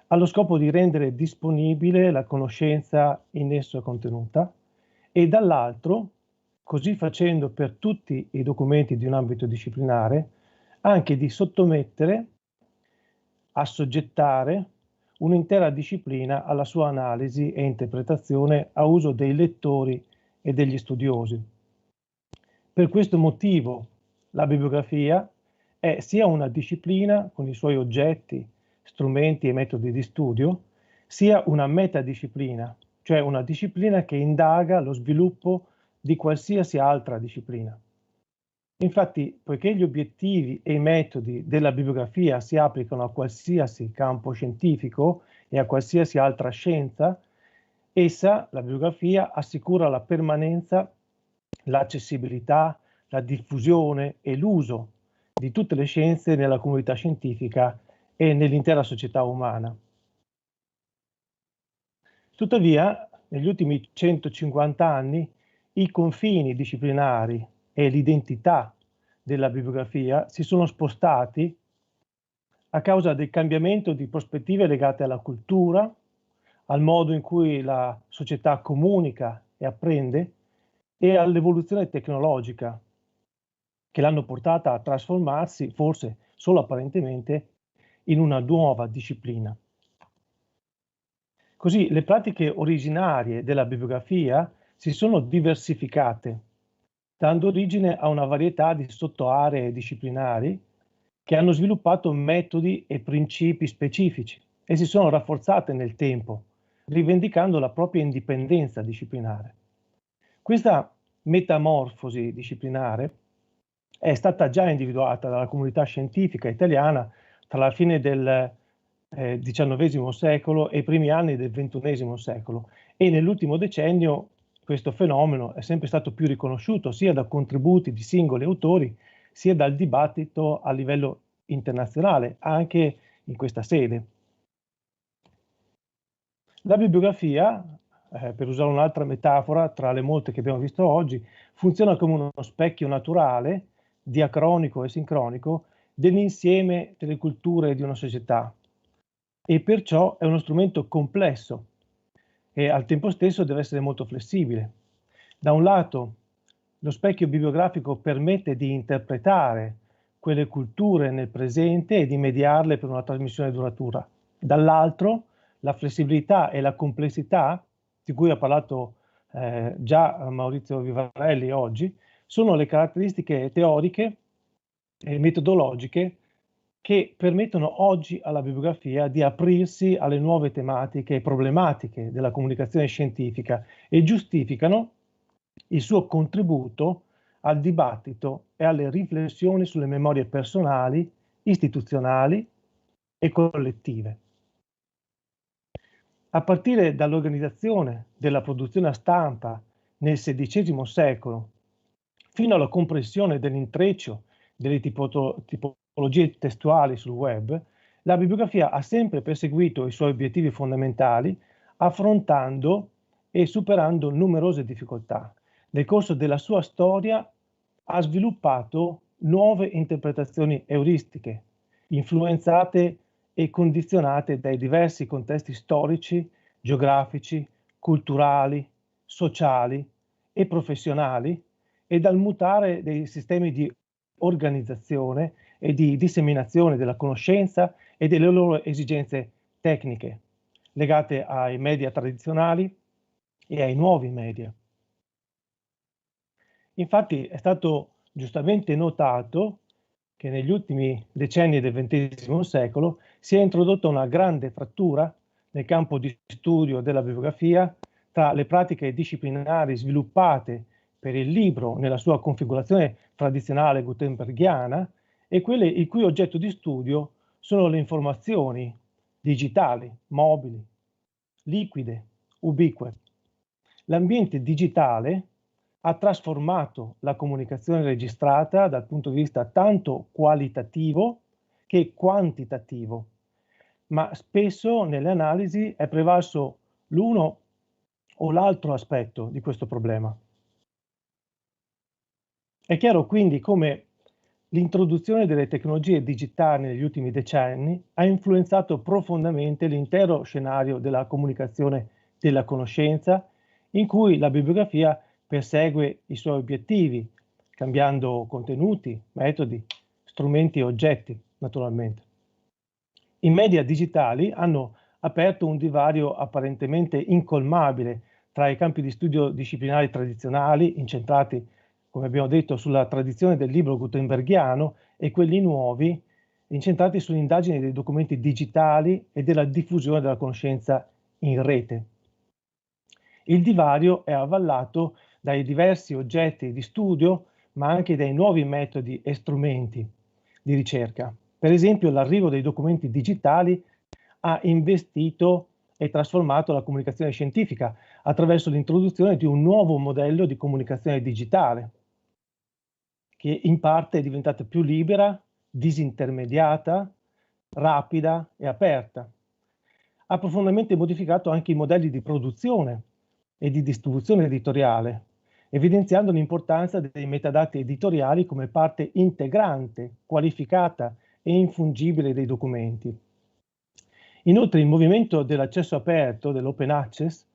allo scopo di rendere disponibile la conoscenza in esso contenuta, e dall'altro, così facendo per tutti i documenti di un ambito disciplinare, anche di sottomettere, assoggettare un'intera disciplina alla sua analisi e interpretazione a uso dei lettori e degli studiosi. Per questo motivo la bibliografia è sia una disciplina con i suoi oggetti, strumenti e metodi di studio, sia una metadisciplina, cioè una disciplina che indaga lo sviluppo di qualsiasi altra disciplina. Infatti, poiché gli obiettivi e i metodi della bibliografia si applicano a qualsiasi campo scientifico e a qualsiasi altra scienza, essa, la bibliografia, assicura la permanenza, l'accessibilità, la diffusione e l'uso di tutte le scienze nella comunità scientifica e nell'intera società umana. Tuttavia, negli ultimi 150 anni, i confini disciplinari e l'identità della bibliografia si sono spostati a causa del cambiamento di prospettive legate alla cultura, al modo in cui la società comunica e apprende e all'evoluzione tecnologica che l'hanno portata a trasformarsi, forse solo apparentemente, in una nuova disciplina. Così le pratiche originarie della bibliografia si sono diversificate, dando origine a una varietà di sottoaree disciplinari che hanno sviluppato metodi e principi specifici e si sono rafforzate nel tempo, rivendicando la propria indipendenza disciplinare. Questa metamorfosi disciplinare è stata già individuata dalla comunità scientifica italiana tra la fine del XIX secolo e i primi anni del XXI secolo e nell'ultimo decennio questo fenomeno è sempre stato più riconosciuto sia da contributi di singoli autori sia dal dibattito a livello internazionale, anche in questa sede. La bibliografia, per usare un'altra metafora tra le molte che abbiamo visto oggi, funziona come uno specchio naturale, diacronico e sincronico, dell'insieme delle culture di una società e perciò è uno strumento complesso e al tempo stesso deve essere molto flessibile. Da un lato, lo specchio bibliografico permette di interpretare quelle culture nel presente e di mediarle per una trasmissione duratura. Dall'altro, la flessibilità e la complessità, di cui ha parlato già Maurizio Vivarelli oggi, sono le caratteristiche teoriche e metodologiche che permettono oggi alla bibliografia di aprirsi alle nuove tematiche e problematiche della comunicazione scientifica e giustificano il suo contributo al dibattito e alle riflessioni sulle memorie personali, istituzionali e collettive. A partire dall'organizzazione della produzione a stampa nel XVI secolo fino alla comprensione dell'intreccio delle tipologie testuali sul web, la bibliografia ha sempre perseguito i suoi obiettivi fondamentali, affrontando e superando numerose difficoltà. Nel corso della sua storia ha sviluppato nuove interpretazioni euristiche, influenzate e condizionate dai diversi contesti storici, geografici, culturali, sociali e professionali e dal mutare dei sistemi di organizzazione e di disseminazione della conoscenza e delle loro esigenze tecniche, legate ai media tradizionali e ai nuovi media. Infatti è stato giustamente notato che negli ultimi decenni del XX secolo si è introdotta una grande frattura nel campo di studio della bibliografia tra le pratiche disciplinari sviluppate per il libro nella sua configurazione tradizionale gutenberghiana e quelle il cui oggetto di studio sono le informazioni digitali, mobili, liquide, ubique. L'ambiente digitale ha trasformato la comunicazione registrata dal punto di vista tanto qualitativo che quantitativo, ma spesso nelle analisi è prevalso l'uno o l'altro aspetto di questo problema. È chiaro quindi come l'introduzione delle tecnologie digitali negli ultimi decenni ha influenzato profondamente l'intero scenario della comunicazione della conoscenza, in cui la bibliografia persegue i suoi obiettivi, cambiando contenuti, metodi, strumenti e oggetti, naturalmente. I media digitali hanno aperto un divario apparentemente incolmabile tra i campi di studio disciplinari tradizionali, incentrati, come abbiamo detto, sulla tradizione del libro gutenberghiano, e quelli nuovi, incentrati sull'indagine dei documenti digitali e della diffusione della conoscenza in rete. Il divario è avallato dai diversi oggetti di studio, ma anche dai nuovi metodi e strumenti di ricerca. Per esempio, l'arrivo dei documenti digitali ha investito e trasformato la comunicazione scientifica attraverso l'introduzione di un nuovo modello di comunicazione digitale, che in parte è diventata più libera, disintermediata, rapida e aperta. Ha profondamente modificato anche i modelli di produzione e di distribuzione editoriale, evidenziando l'importanza dei metadati editoriali come parte integrante, qualificata e infungibile dei documenti. Inoltre il movimento dell'accesso aperto, dell'open access,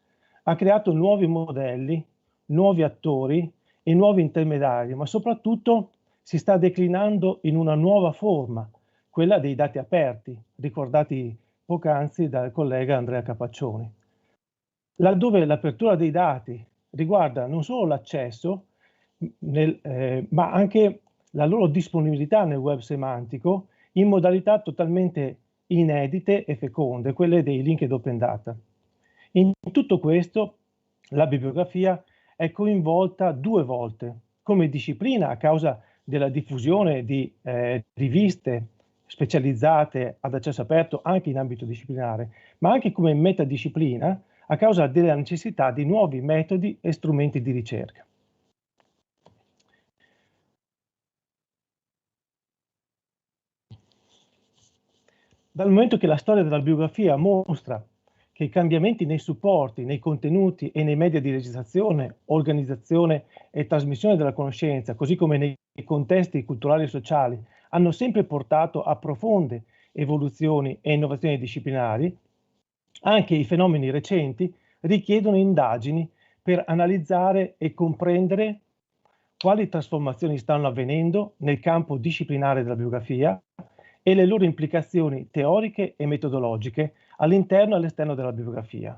ha creato nuovi modelli, nuovi attori e nuovi intermediari, ma soprattutto si sta declinando in una nuova forma, quella dei dati aperti, ricordati poc'anzi dal collega Andrea Capaccioni, laddove l'apertura dei dati riguarda non solo l'accesso, ma anche la loro disponibilità nel web semantico in modalità totalmente inedite e feconde, quelle dei linked open data. In tutto questo la bibliografia è coinvolta 2 volte, come disciplina a causa della diffusione di riviste specializzate ad accesso aperto anche in ambito disciplinare, ma anche come metadisciplina a causa della necessità di nuovi metodi e strumenti di ricerca. Dal momento che la storia della bibliografia mostra che i cambiamenti nei supporti, nei contenuti e nei media di registrazione, organizzazione e trasmissione della conoscenza, così come nei contesti culturali e sociali, hanno sempre portato a profonde evoluzioni e innovazioni disciplinari, anche i fenomeni recenti richiedono indagini per analizzare e comprendere quali trasformazioni stanno avvenendo nel campo disciplinare della bibliografia e le loro implicazioni teoriche e metodologiche all'interno e all'esterno della bibliografia.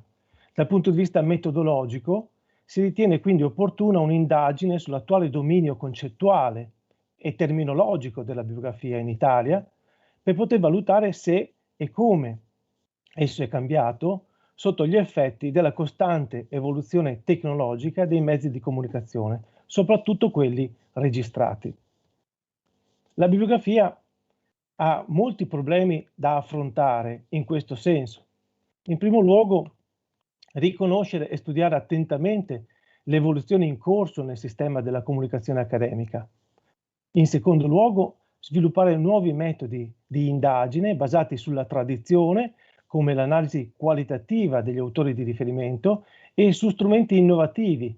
Dal punto di vista metodologico, si ritiene quindi opportuna un'indagine sull'attuale dominio concettuale e terminologico della bibliografia in Italia per poter valutare se e come esso è cambiato sotto gli effetti della costante evoluzione tecnologica dei mezzi di comunicazione, soprattutto quelli registrati. La bibliografia ha molti problemi da affrontare in questo senso. In primo luogo, riconoscere e studiare attentamente l'evoluzione in corso nel sistema della comunicazione accademica. In secondo luogo, sviluppare nuovi metodi di indagine basati sulla tradizione, come l'analisi qualitativa degli autori di riferimento, e su strumenti innovativi,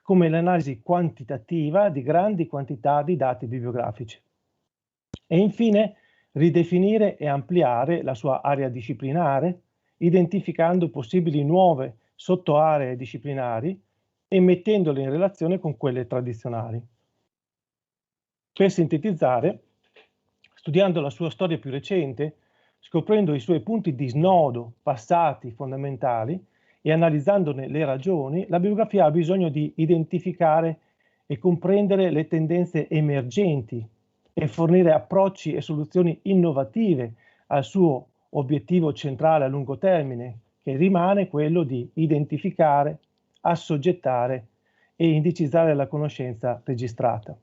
come l'analisi quantitativa di grandi quantità di dati bibliografici. E infine, ridefinire e ampliare la sua area disciplinare, identificando possibili nuove sottoaree disciplinari e mettendole in relazione con quelle tradizionali. Per sintetizzare, studiando la sua storia più recente, scoprendo i suoi punti di snodo passati fondamentali e analizzandone le ragioni, la bibliografia ha bisogno di identificare e comprendere le tendenze emergenti e fornire approcci e soluzioni innovative al suo obiettivo centrale a lungo termine, che rimane quello di identificare, assoggettare e indicizzare la conoscenza registrata.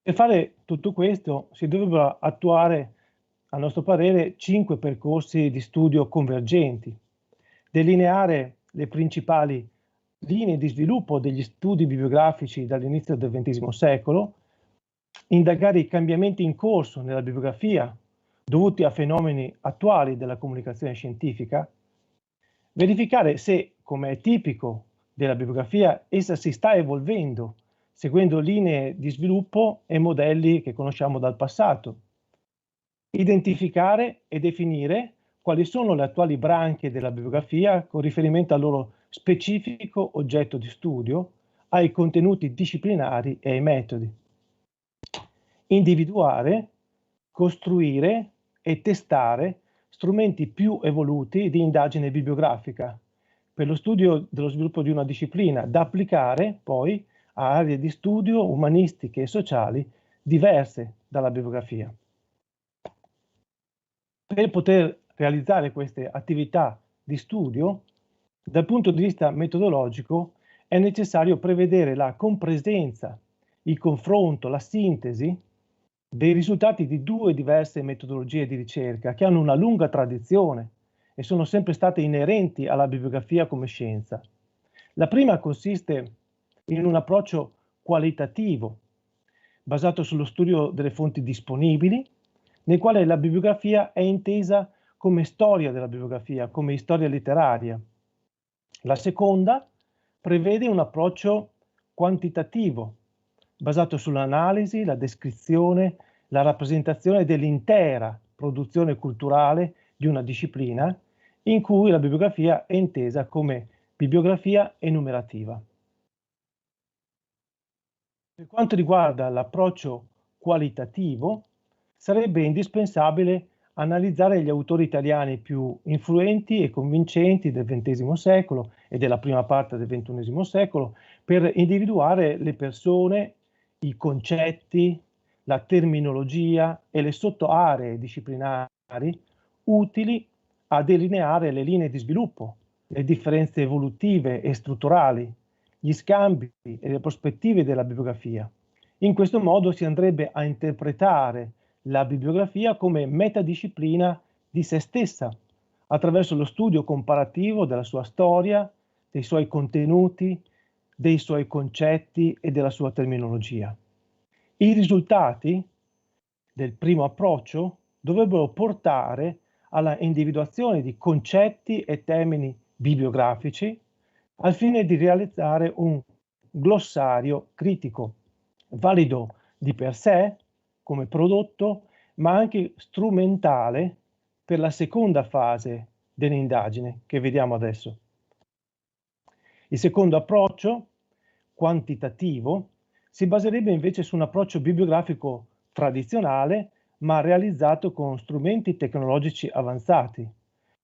Per fare tutto questo si dovrebbero attuare, a nostro parere, 5 percorsi di studio convergenti: delineare le principali linee di sviluppo degli studi bibliografici dall'inizio del XX secolo, indagare i cambiamenti in corso nella bibliografia dovuti a fenomeni attuali della comunicazione scientifica, verificare se, come è tipico della bibliografia, essa si sta evolvendo seguendo linee di sviluppo e modelli che conosciamo dal passato, identificare e definire quali sono le attuali branche della bibliografia con riferimento al loro specifico oggetto di studio, ai contenuti disciplinari e ai metodi. Individuare, costruire e testare strumenti più evoluti di indagine bibliografica per lo studio dello sviluppo di una disciplina, da applicare poi a aree di studio umanistiche e sociali diverse dalla bibliografia. Per poter realizzare queste attività di studio, dal punto di vista metodologico, è necessario prevedere la compresenza, il confronto, la sintesi dei risultati di 2 diverse metodologie di ricerca che hanno una lunga tradizione e sono sempre state inerenti alla bibliografia come scienza. La prima consiste in un approccio qualitativo, basato sullo studio delle fonti disponibili, nel quale la bibliografia è intesa come storia della bibliografia, come storia letteraria. La seconda prevede un approccio quantitativo, basato sull'analisi, la descrizione, la rappresentazione dell'intera produzione culturale di una disciplina, in cui la bibliografia è intesa come bibliografia enumerativa. Per quanto riguarda l'approccio qualitativo, sarebbe indispensabile analizzare gli autori italiani più influenti e convincenti del XX secolo e della prima parte del XXI secolo per individuare le persone, i concetti, la terminologia e le sottoaree disciplinari utili a delineare le linee di sviluppo, le differenze evolutive e strutturali, gli scambi e le prospettive della bibliografia. In questo modo si andrebbe a interpretare la bibliografia come metadisciplina di se stessa, attraverso lo studio comparativo della sua storia, dei suoi contenuti, dei suoi concetti e della sua terminologia. I risultati del primo approccio dovrebbero portare alla individuazione di concetti e termini bibliografici al fine di realizzare un glossario critico, valido di per sé come prodotto, ma anche strumentale per la seconda fase dell'indagine che vediamo adesso. Il secondo approccio, quantitativo, si baserebbe invece su un approccio bibliografico tradizionale, ma realizzato con strumenti tecnologici avanzati.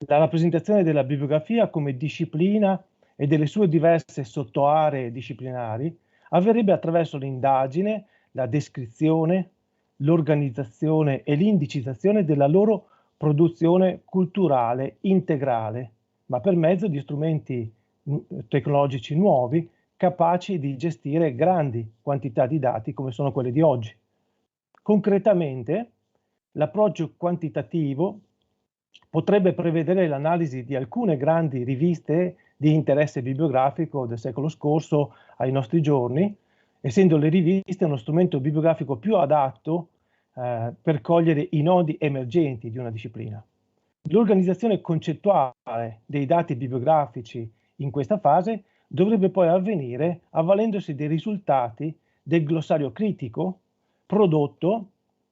La rappresentazione della bibliografia come disciplina e delle sue diverse sottoaree disciplinari avverrebbe attraverso l'indagine, la descrizione, l'organizzazione e l'indicizzazione della loro produzione culturale integrale, ma per mezzo di strumenti tecnologici nuovi capaci di gestire grandi quantità di dati come sono quelli di oggi. Concretamente, l'approccio quantitativo potrebbe prevedere l'analisi di alcune grandi riviste di interesse bibliografico del secolo scorso ai nostri giorni, essendo le riviste uno strumento bibliografico più adatto per cogliere i nodi emergenti di una disciplina. L'organizzazione concettuale dei dati bibliografici in questa fase dovrebbe poi avvenire avvalendosi dei risultati del glossario critico prodotto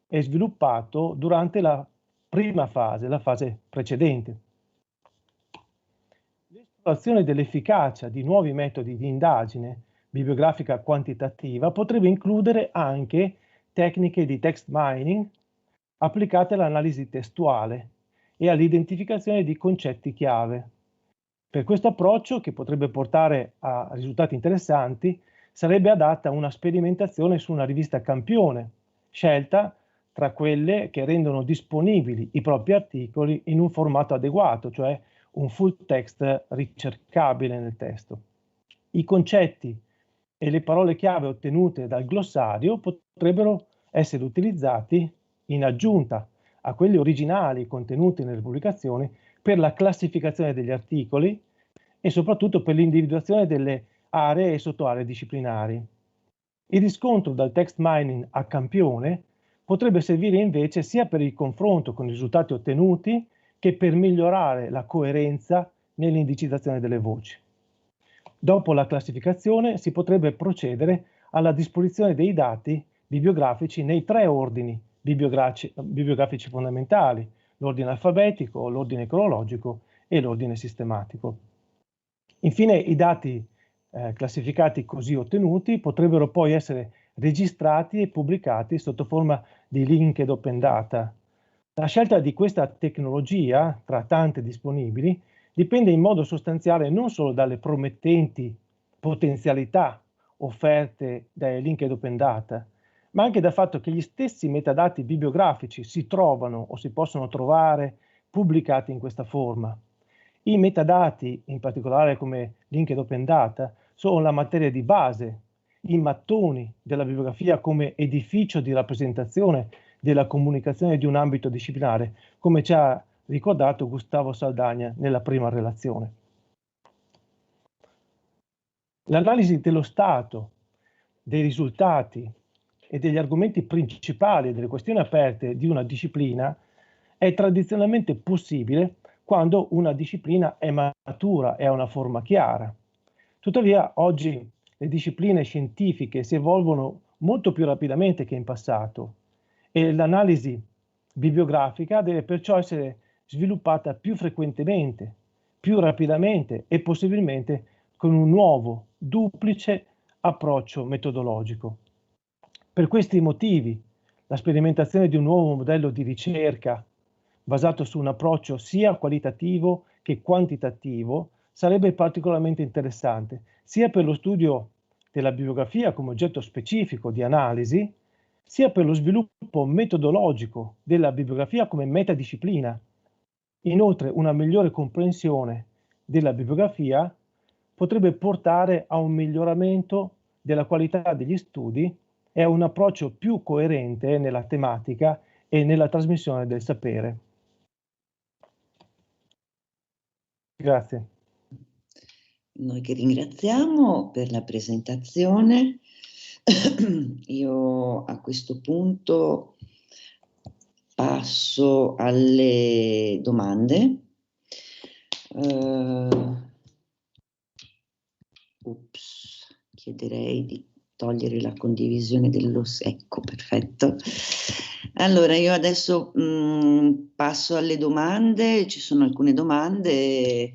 e sviluppato durante la prima fase, la fase precedente. L'esplorazione dell'efficacia di nuovi metodi di indagine bibliografica quantitativa potrebbe includere anche tecniche di text mining applicate all'analisi testuale e all'identificazione di concetti chiave. Per questo approccio, che potrebbe portare a risultati interessanti, sarebbe adatta una sperimentazione su una rivista campione, scelta tra quelle che rendono disponibili i propri articoli in un formato adeguato, cioè un full text ricercabile nel testo. I concetti e le parole chiave ottenute dal glossario potrebbero essere utilizzati in aggiunta a quelli originali contenuti nelle pubblicazioni per la classificazione degli articoli e soprattutto per l'individuazione delle aree e sottoaree disciplinari. Il riscontro dal text mining a campione potrebbe servire invece sia per il confronto con i risultati ottenuti che per migliorare la coerenza nell'indicizzazione delle voci. Dopo la classificazione si potrebbe procedere alla disposizione dei dati bibliografici nei tre ordini bibliografici fondamentali: l'ordine alfabetico, l'ordine cronologico e l'ordine sistematico. Infine, i dati classificati così ottenuti potrebbero poi essere registrati e pubblicati sotto forma di linked open data. La scelta di questa tecnologia, tra tante disponibili, dipende in modo sostanziale non solo dalle promettenti potenzialità offerte dai linked open data, ma anche dal fatto che gli stessi metadati bibliografici si trovano o si possono trovare pubblicati in questa forma. I metadati, in particolare come linked open data, sono la materia di base, i mattoni della bibliografia come edificio di rappresentazione della comunicazione di un ambito disciplinare, come ci ha ricordato Gustavo Saldagna nella prima relazione. L'analisi dello stato, dei risultati e degli argomenti principali e delle questioni aperte di una disciplina è tradizionalmente possibile quando una disciplina è matura e ha una forma chiara. Tuttavia, oggi le discipline scientifiche si evolvono molto più rapidamente che in passato e l'analisi bibliografica deve perciò essere sviluppata più frequentemente, più rapidamente e possibilmente con un nuovo, duplice approccio metodologico. Per questi motivi, la sperimentazione di un nuovo modello di ricerca basato su un approccio sia qualitativo che quantitativo sarebbe particolarmente interessante, sia per lo studio della bibliografia come oggetto specifico di analisi, sia per lo sviluppo metodologico della bibliografia come metadisciplina. Inoltre, una migliore comprensione della bibliografia potrebbe portare a un miglioramento della qualità degli studi e a un approccio più coerente nella tematica e nella trasmissione del sapere. Grazie.
Noi che ringraziamo per la presentazione. Io a questo punto passo alle domande. Chiederei di togliere la condivisione ecco, perfetto. Allora, io adesso passo alle domande. Ci sono alcune domande.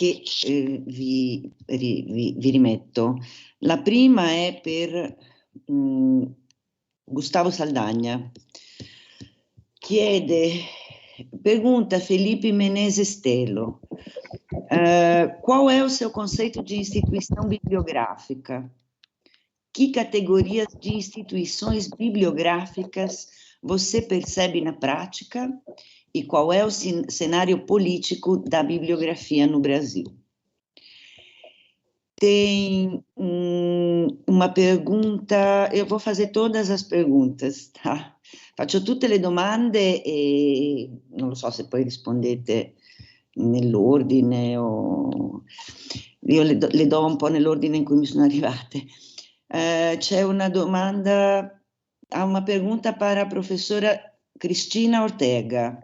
che vi rimetto. La prima è per Gustavo Saldagna. Pergunta Felipe Menezes Telo. Qual é o seu conceito de instituição bibliográfica? Que categorias de instituições bibliográficas você percebe na prática? E qual é o cenário político da bibliografia no Brasil? Tem uma pergunta, eu vou fazer todas as perguntas, tá? Faccio tutte le domande e non lo so se poi rispondete nell'ordine o io le do un po' nell'ordine in cui mi sono arrivate. C'è una domanda, uma pergunta para a professora Cristina Ortega.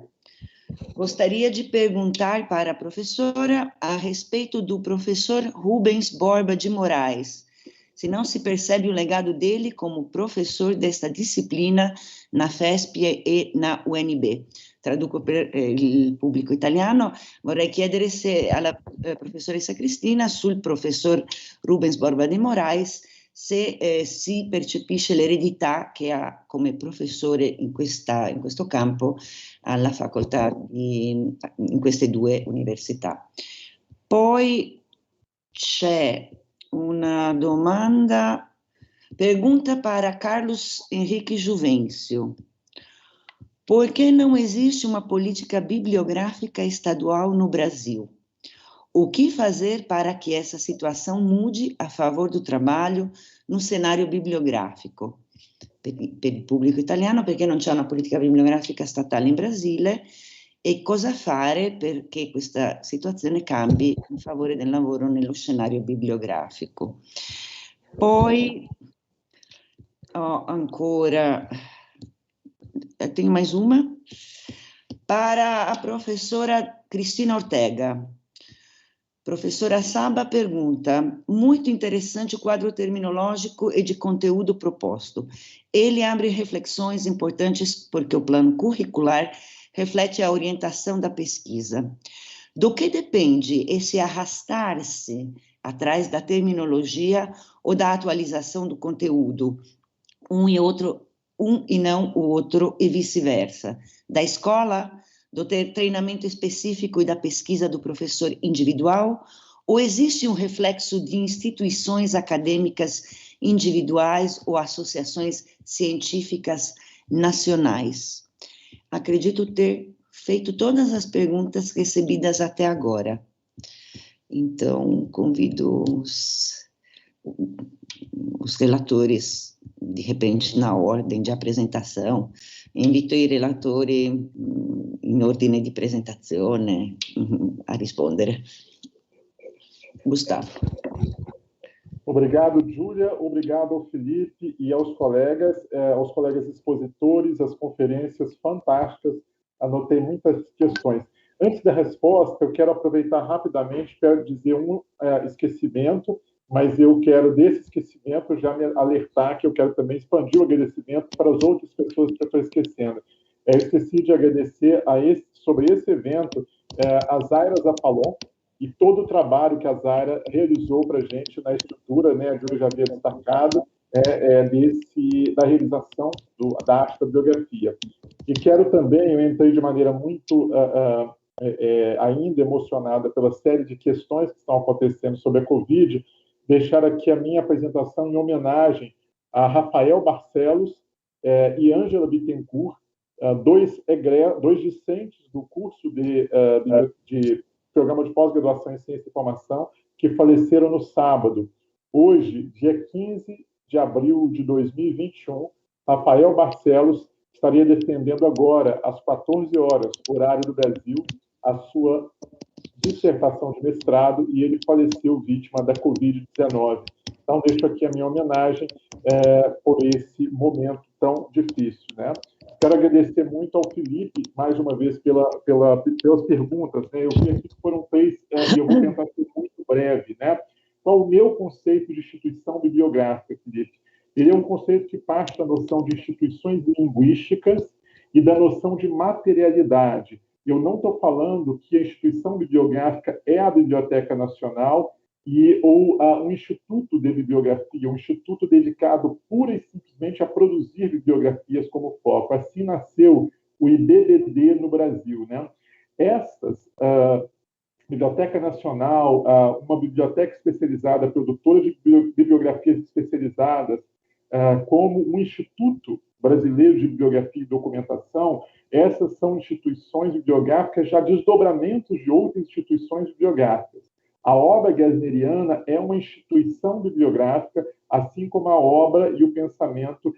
Gostaria de perguntar para a professora a respeito do professor Rubens Borba de Moraes, se não se percebe o legado dele como professor desta disciplina na FESP e na UNB. Traduco per il pubblico italiano, vorrei chiedere se alla professoressa Cristina sul professor Rubens Borba de Moraes se si percepisce l'eredità che ha come professore in questo campo alla facoltà in queste due università. Poi c'è una domanda, pergunta para Carlos Henrique Juvencio. Por que não existe uma política bibliográfica estadual no Brasil? O que fazer para que essa situação mude a favor do trabalho no cenário bibliografico? Per il pubblico italiano, perché non c'è una politica bibliografica statale in Brasile e cosa fare perché questa situazione cambi in favore del lavoro nello scenario bibliografico. Poi ho ancora, tenho mais uma, para a professora Cristina Ortega. Professora Saba pergunta, muito interessante o quadro terminológico e de conteúdo proposto. Ele abre reflexões importantes porque o plano curricular reflete a orientação da pesquisa. Do que depende esse arrastar-se atrás da terminologia ou da atualização do conteúdo? Um e não o outro e vice-versa. Da escola, do treinamento específico e da pesquisa do professor individual, ou existe um reflexo de instituições acadêmicas individuais ou associações científicas nacionais? Acredito ter feito todas as perguntas recebidas até agora. Então, convido os relatores, de repente, na ordem de apresentação. Invito i relatori in ordine di presentazione a rispondere. Gustavo.
Obrigado, Júlia. Obrigado ao Felipe e aos colegas expositores, as conferências fantásticas. Anotei muitas questões. Antes da resposta, eu quero aproveitar rapidamente para dizer um esquecimento, mas eu quero, desse esquecimento, já me alertar que eu quero também expandir o agradecimento para as outras pessoas que eu estou esquecendo. Eu esqueci de agradecer sobre esse evento a Zaira Zapalon e todo o trabalho que a Zaira realizou para a gente na estrutura, né, a Júlia já havia destacado, da realização da arte da bibliografia. E quero também, eu entrei de maneira muito ainda emocionada pela série de questões que estão acontecendo sobre a Covid, deixar aqui a minha apresentação em homenagem a Rafael Barcelos e Ângela Bittencourt, dois discentes do curso de Programa de Pós-Graduação em Ciência e Informação, que faleceram no sábado. Hoje, dia 15 de abril de 2021, Rafael Barcelos estaria defendendo agora, às 14 horas, horário do Brasil, a sua dissertação de mestrado, e ele faleceu vítima da Covid-19. Então, deixo aqui a minha homenagem por esse momento tão difícil, né? Quero agradecer muito ao Felipe, mais uma vez, pelas perguntas, né? Eu vi aqui que foram 3, e eu vou tentar ser muito breve, né? Qual o meu conceito de instituição bibliográfica, Felipe? Ele é um conceito que parte da noção de instituições linguísticas e da noção de materialidade.
Eu não estou falando que a instituição bibliográfica é a Biblioteca Nacional ou um instituto de bibliografia, um instituto dedicado pura e simplesmente a produzir bibliografias como foco. Assim nasceu o IBBD no Brasil, né? Biblioteca Nacional, uma biblioteca especializada, produtora de bibliografias especializadas, como um Instituto Brasileiro de Bibliografia e Documentação, essas são instituições bibliográficas já desdobramentos de outras instituições bibliográficas. A obra gersneriana é uma instituição bibliográfica, assim como a obra e o pensamento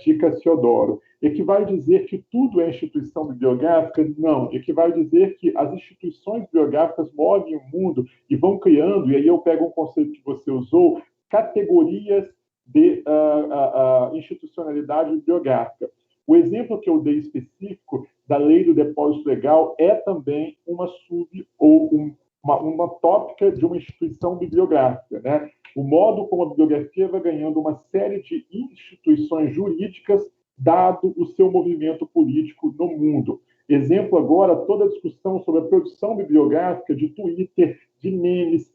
de Cassiodoro. Equivale dizer que tudo é instituição bibliográfica? Não. Equivale dizer que as instituições bibliográficas movem o mundo e vão criando, e aí eu pego um conceito que você usou, categorias de institucionalidade bibliográfica. O exemplo que eu dei específico da lei do depósito legal é também uma uma tópica de uma instituição bibliográfica, né? O modo como a bibliografia vai ganhando uma série de instituições jurídicas, dado o seu movimento político no mundo. Exemplo agora, toda a discussão sobre a produção bibliográfica de Twitter, de memes,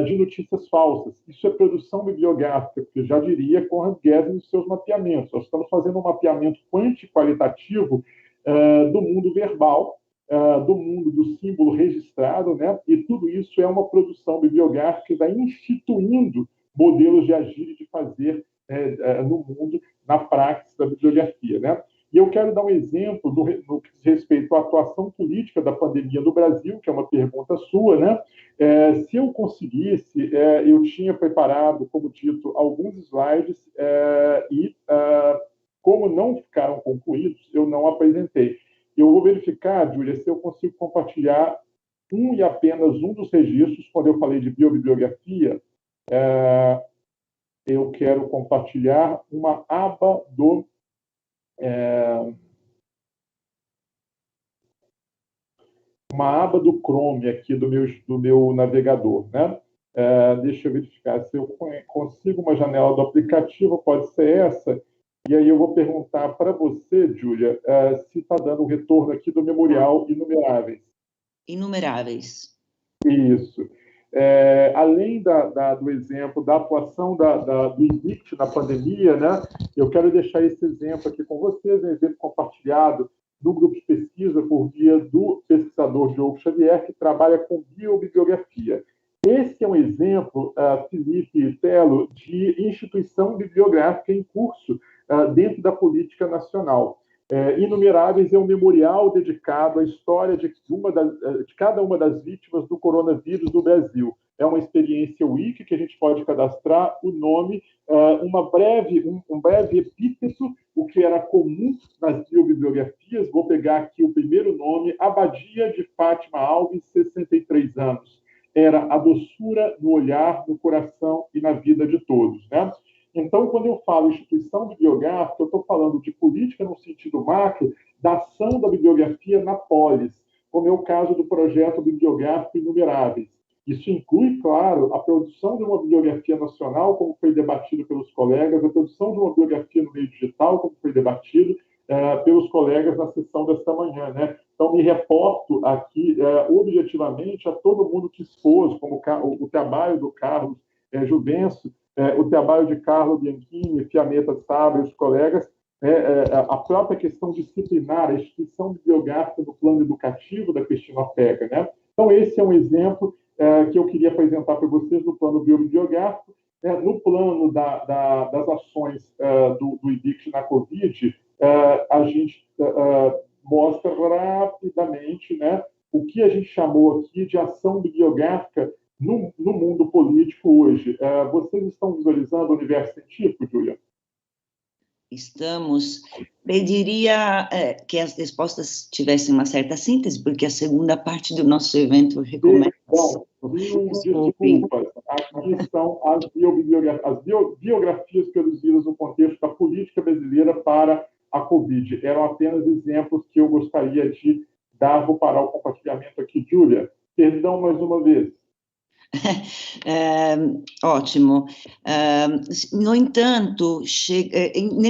de notícias falsas. Isso é produção bibliográfica, porque já diria Conrad Gesner nos seus mapeamentos. Nós estamos fazendo um mapeamento quanti-qualitativo do mundo verbal, do mundo do símbolo registrado, né? E tudo isso é uma produção bibliográfica que vai instituindo modelos de agir e de fazer no mundo, na prática da bibliografia, né? E eu quero dar um exemplo no que diz respeito à atuação política da pandemia no Brasil, que é uma pergunta sua, né? Se eu conseguisse, eu tinha preparado, como dito, alguns slides como não ficaram concluídos, eu não apresentei. Eu vou verificar, Júlia, se eu consigo compartilhar e apenas um dos registros. Quando eu falei de biobibliografia, eu quero compartilhar uma aba do Chrome aqui do meu navegador, né? Deixa eu verificar se eu consigo uma janela do aplicativo, pode ser essa. E aí eu vou perguntar para você, Júlia, se está dando um retorno aqui do memorial Inumeráveis.
Inumeráveis.
Isso. Além do exemplo da atuação do IBICT na pandemia, né, eu quero deixar esse exemplo aqui com vocês, um exemplo compartilhado no grupo de pesquisa por via do pesquisador Diogo Xavier, que trabalha com biobibliografia. Esse é um exemplo, Felipe e Telo, de instituição bibliográfica em curso dentro da política nacional. Inumeráveis é um memorial dedicado à história de cada uma das vítimas do coronavírus no Brasil. É uma experiência wiki que a gente pode cadastrar o nome, um breve epíteto, o que era comum nas biobibliografias. Vou pegar aqui o primeiro nome, Abadia de Fátima Alves, 63 anos. Era a doçura no olhar, no coração e na vida de todos, né? Então, quando eu falo instituição bibliográfica, eu estou falando de política no sentido macro, da ação da bibliografia na polis, como é o caso do projeto bibliográfico Inumeráveis. Isso inclui, claro, a produção de uma bibliografia nacional, como foi debatido pelos colegas, a produção de uma bibliografia no meio digital, como foi debatido pelos colegas na sessão desta manhã, né? Então, me reporto aqui objetivamente a todo mundo que expôs, como o trabalho do Carlos Juvencio, o trabalho de Carlo Bianchini, Fiametta Sabra e os colegas, a própria questão disciplinar, a instituição bibliográfica no plano educativo da Cristina Ortega, né? Então, esse é um exemplo que eu queria apresentar para vocês no plano biobibliográfico. No plano das ações do IBICT na Covid, a gente mostra rapidamente, né, o que a gente chamou aqui de ação bibliográfica no mundo político hoje. Vocês estão visualizando o universo científico, Júlia?
Estamos. Pediria que as respostas tivessem uma certa síntese, porque a segunda parte do nosso evento recomeça.
Bom, desculpas. Aqui são as biografias produzidas no contexto da política brasileira para a Covid. Eram apenas exemplos que eu gostaria de dar. Vou parar o compartilhamento aqui, Júlia. Perdão mais uma vez.
Ottimo. No intanto,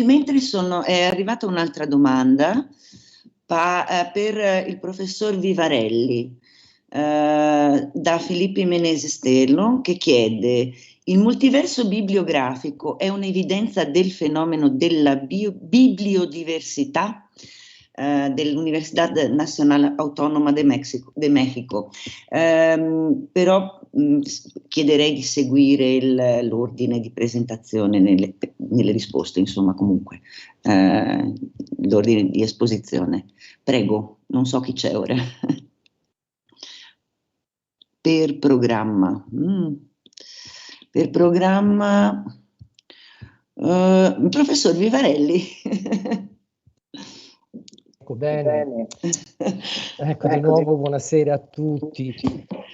mentre è arrivata un'altra domanda, per il professor Vivarelli, da Filippo Menezes Sterlo, che chiede: il multiverso bibliografico è un'evidenza del fenomeno della bibliodiversità dell'Università Nacional Autónoma de México, però chiederei di seguire l'ordine di presentazione nelle risposte, insomma, comunque l'ordine di esposizione. Prego, non so chi c'è ora. Per programma. Per programma, professor Vivarelli.
Bene. Ecco, di nuovo buonasera a tutti.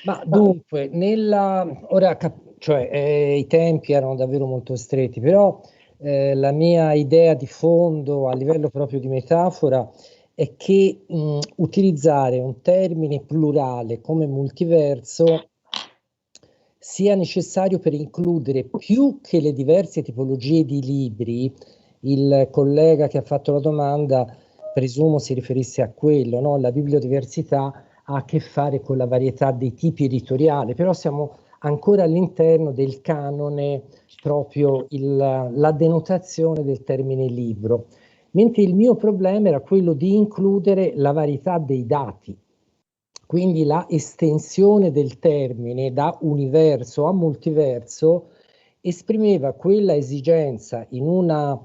Ma dunque, i tempi erano davvero molto stretti, però la mia idea di fondo a livello proprio di metafora è che utilizzare un termine plurale come multiverso sia necessario per includere più che le diverse tipologie di libri. Il collega che ha fatto la domanda presumo si riferisse a quello, no? La bibliodiversità ha a che fare con la varietà dei tipi editoriali, però siamo ancora all'interno del canone, proprio la denotazione del termine libro, mentre il mio problema era quello di includere la varietà dei dati, quindi la estensione del termine da universo a multiverso esprimeva quella esigenza in una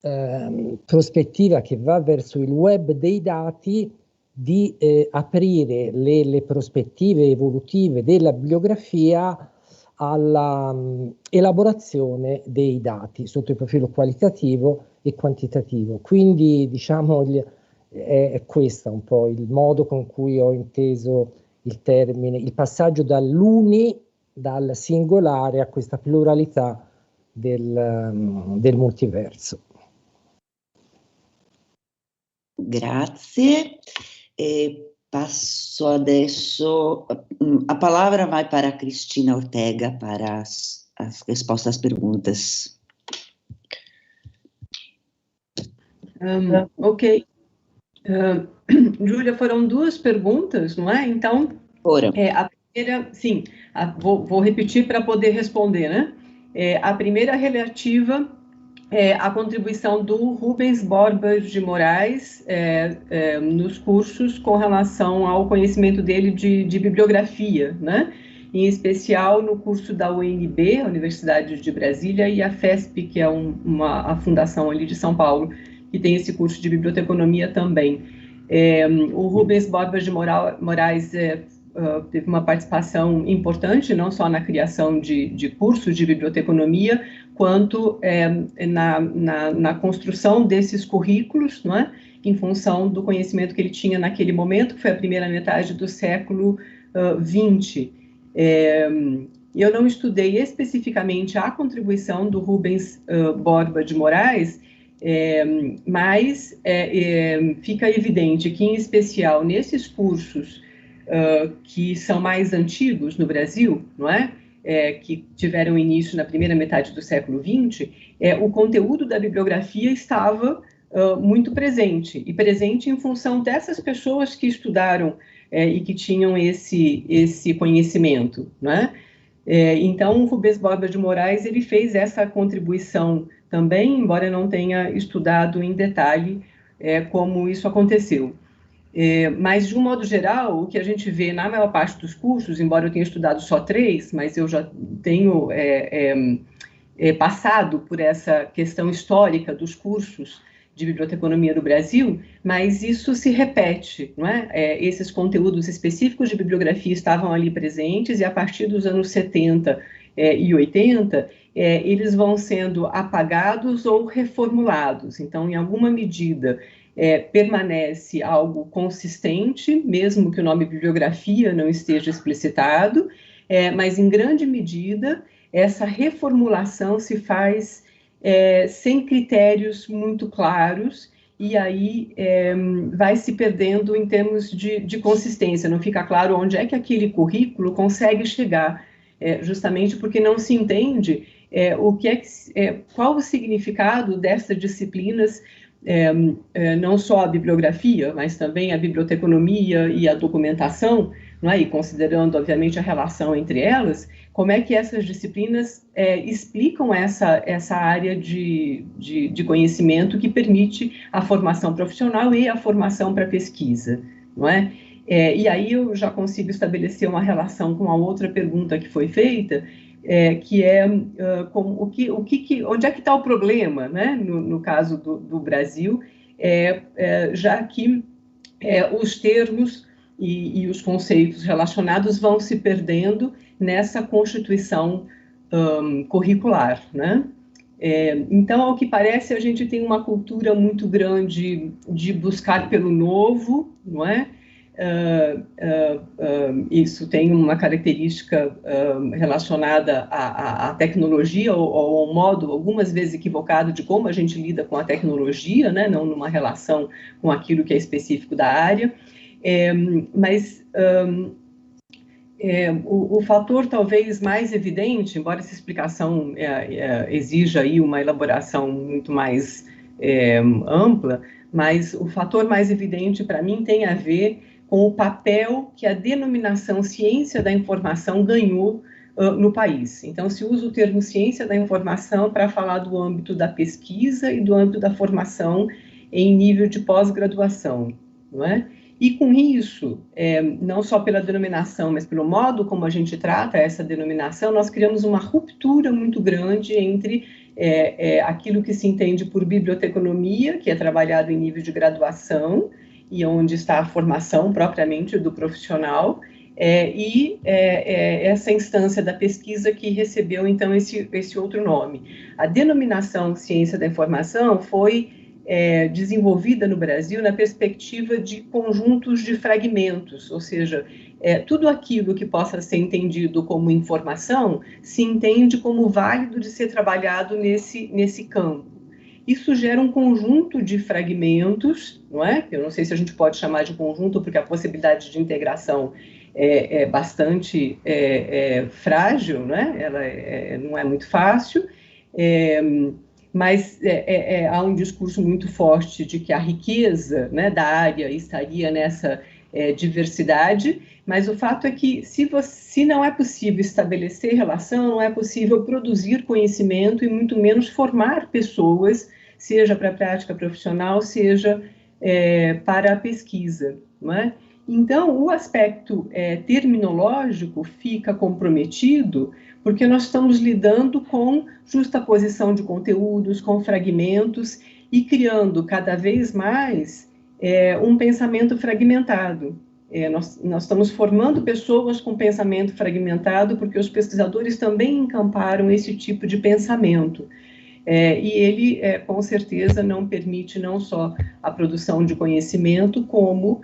prospettiva che va verso il web dei dati di aprire le prospettive evolutive della bibliografia alla elaborazione dei dati sotto il profilo qualitativo e quantitativo. Quindi diciamo è questo un po' il modo con cui ho inteso il termine, il passaggio dal singolare a questa pluralità del multiverso.
Grazie. Passo adesso, a palavra vai para Cristina Ortega para as respostas perguntas.
Ok. Júlia, foram duas perguntas, não é? Então, a primeira, sim, vou repetir para poder responder, né? A primeira relativa a contribuição do Rubens Borba de Moraes nos cursos com relação ao conhecimento dele de bibliografia, né? Em especial no curso da UNB, a Universidade de Brasília, e a FESP, que é a fundação ali de São Paulo, que tem esse curso de biblioteconomia também. O Rubens Borba de Moraes teve uma participação importante, não só na criação de cursos de biblioteconomia, quanto na construção desses currículos, não é? Em função do conhecimento que ele tinha naquele momento, que foi a primeira metade do século XX. Eu não estudei especificamente a contribuição do Rubens Borba de Moraes, mas fica evidente que, em especial, nesses cursos que são mais antigos no Brasil, não é? Que tiveram início na primeira metade do século XX, o conteúdo da bibliografia estava muito presente, e presente em função dessas pessoas que estudaram e que tinham esse conhecimento, não é? Então, o Rubens Borba de Moraes ele fez essa contribuição também, embora eu não tenha estudado em detalhe como isso aconteceu. Mas, de um modo geral, o que a gente vê na maior parte dos cursos, embora eu tenha estudado só 3, mas eu já tenho passado por essa questão histórica dos cursos de biblioteconomia do Brasil, mas isso se repete, não é? Esses conteúdos específicos de bibliografia estavam ali presentes, e a partir dos anos 70 e 80, eles vão sendo apagados ou reformulados. Então, em alguma medida, permanece algo consistente, mesmo que o nome bibliografia não esteja explicitado, mas, em grande medida, essa reformulação se faz sem critérios muito claros, e aí vai se perdendo em termos de consistência, não fica claro onde é que aquele currículo consegue chegar, justamente porque não se entende qual o significado dessas disciplinas não só a bibliografia, mas também a biblioteconomia e a documentação, não é? E considerando, obviamente, a relação entre elas, como é que essas disciplinas explicam essa área de conhecimento que permite a formação profissional e a formação para pesquisa, não é? E aí eu já consigo estabelecer uma relação com a outra pergunta que foi feita, que é onde é que está o problema, né? No caso do Brasil, já que os termos e os conceitos relacionados vão se perdendo nessa constituição curricular, né? Então, ao que parece, a gente tem uma cultura muito grande de buscar pelo novo, não é? Isso tem uma característica relacionada à tecnologia ou ao modo, algumas vezes equivocado, de como a gente lida com a tecnologia, né? Não numa relação com aquilo que é específico da área. Mas o fator talvez mais evidente, embora essa explicação exija aí uma elaboração muito mais ampla, mas o fator mais evidente para mim tem a ver com o papel que a denominação ciência da informação ganhou no país. Então, se usa o termo ciência da informação para falar do âmbito da pesquisa e do âmbito da formação em nível de pós-graduação, não é? E com isso, não só pela denominação, mas pelo modo como a gente trata essa denominação, nós criamos uma ruptura muito grande entre aquilo que se entende por biblioteconomia, que é trabalhado em nível de graduação, e onde está a formação propriamente do profissional, e essa instância da pesquisa que recebeu, então, esse outro nome. A denominação ciência da informação foi desenvolvida no Brasil na perspectiva de conjuntos de fragmentos, ou seja, tudo aquilo que possa ser entendido como informação se entende como válido de ser trabalhado nesse campo. Isso gera um conjunto de fragmentos, não é? Eu não sei se a gente pode chamar de conjunto, porque a possibilidade de integração é bastante frágil, não é? Ela não é muito fácil, mas há um discurso muito forte de que a riqueza, né, da área estaria nessa diversidade, mas o fato é que se não é possível estabelecer relação, não é possível produzir conhecimento e muito menos formar pessoas, seja para a prática profissional, seja para a pesquisa, não é? Então, o aspecto terminológico fica comprometido porque nós estamos lidando com justaposição de conteúdos, com fragmentos e criando cada vez mais um pensamento fragmentado. Nós estamos formando pessoas com pensamento fragmentado porque os pesquisadores também encamparam esse tipo de pensamento. E ele, com certeza, não permite não só a produção de conhecimento, como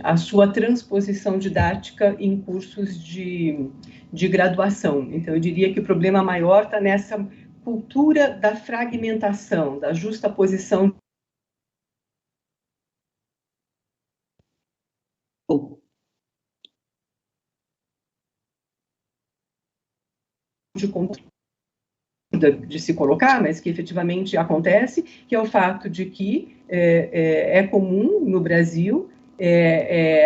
a sua transposição didática em cursos de graduação. Então, eu diria que o problema maior está nessa cultura da fragmentação, da justaposição de conteúdo de se colocar, mas que efetivamente acontece, que é o fato de que é comum no Brasil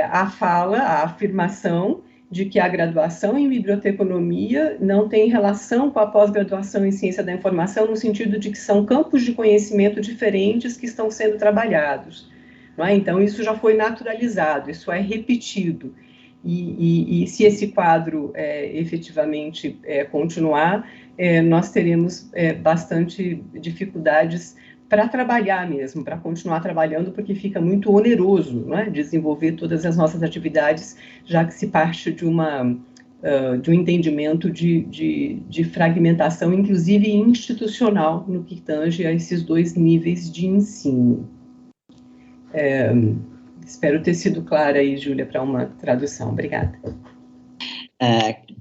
a fala, a afirmação de que a graduação em biblioteconomia não tem relação com a pós-graduação em ciência da informação, no sentido de que são campos de conhecimento diferentes que estão sendo trabalhados. Não é? Então, isso já foi naturalizado, isso é repetido. E se esse quadro efetivamente continuar, nós teremos bastante dificuldades para trabalhar mesmo, para continuar trabalhando, porque fica muito oneroso, não é? Desenvolver todas as nossas atividades, já que se parte de um entendimento de fragmentação, inclusive institucional, no que tange a esses dois níveis de ensino. Espero ter sido clara aí, Júlia, para uma tradução. Obrigada.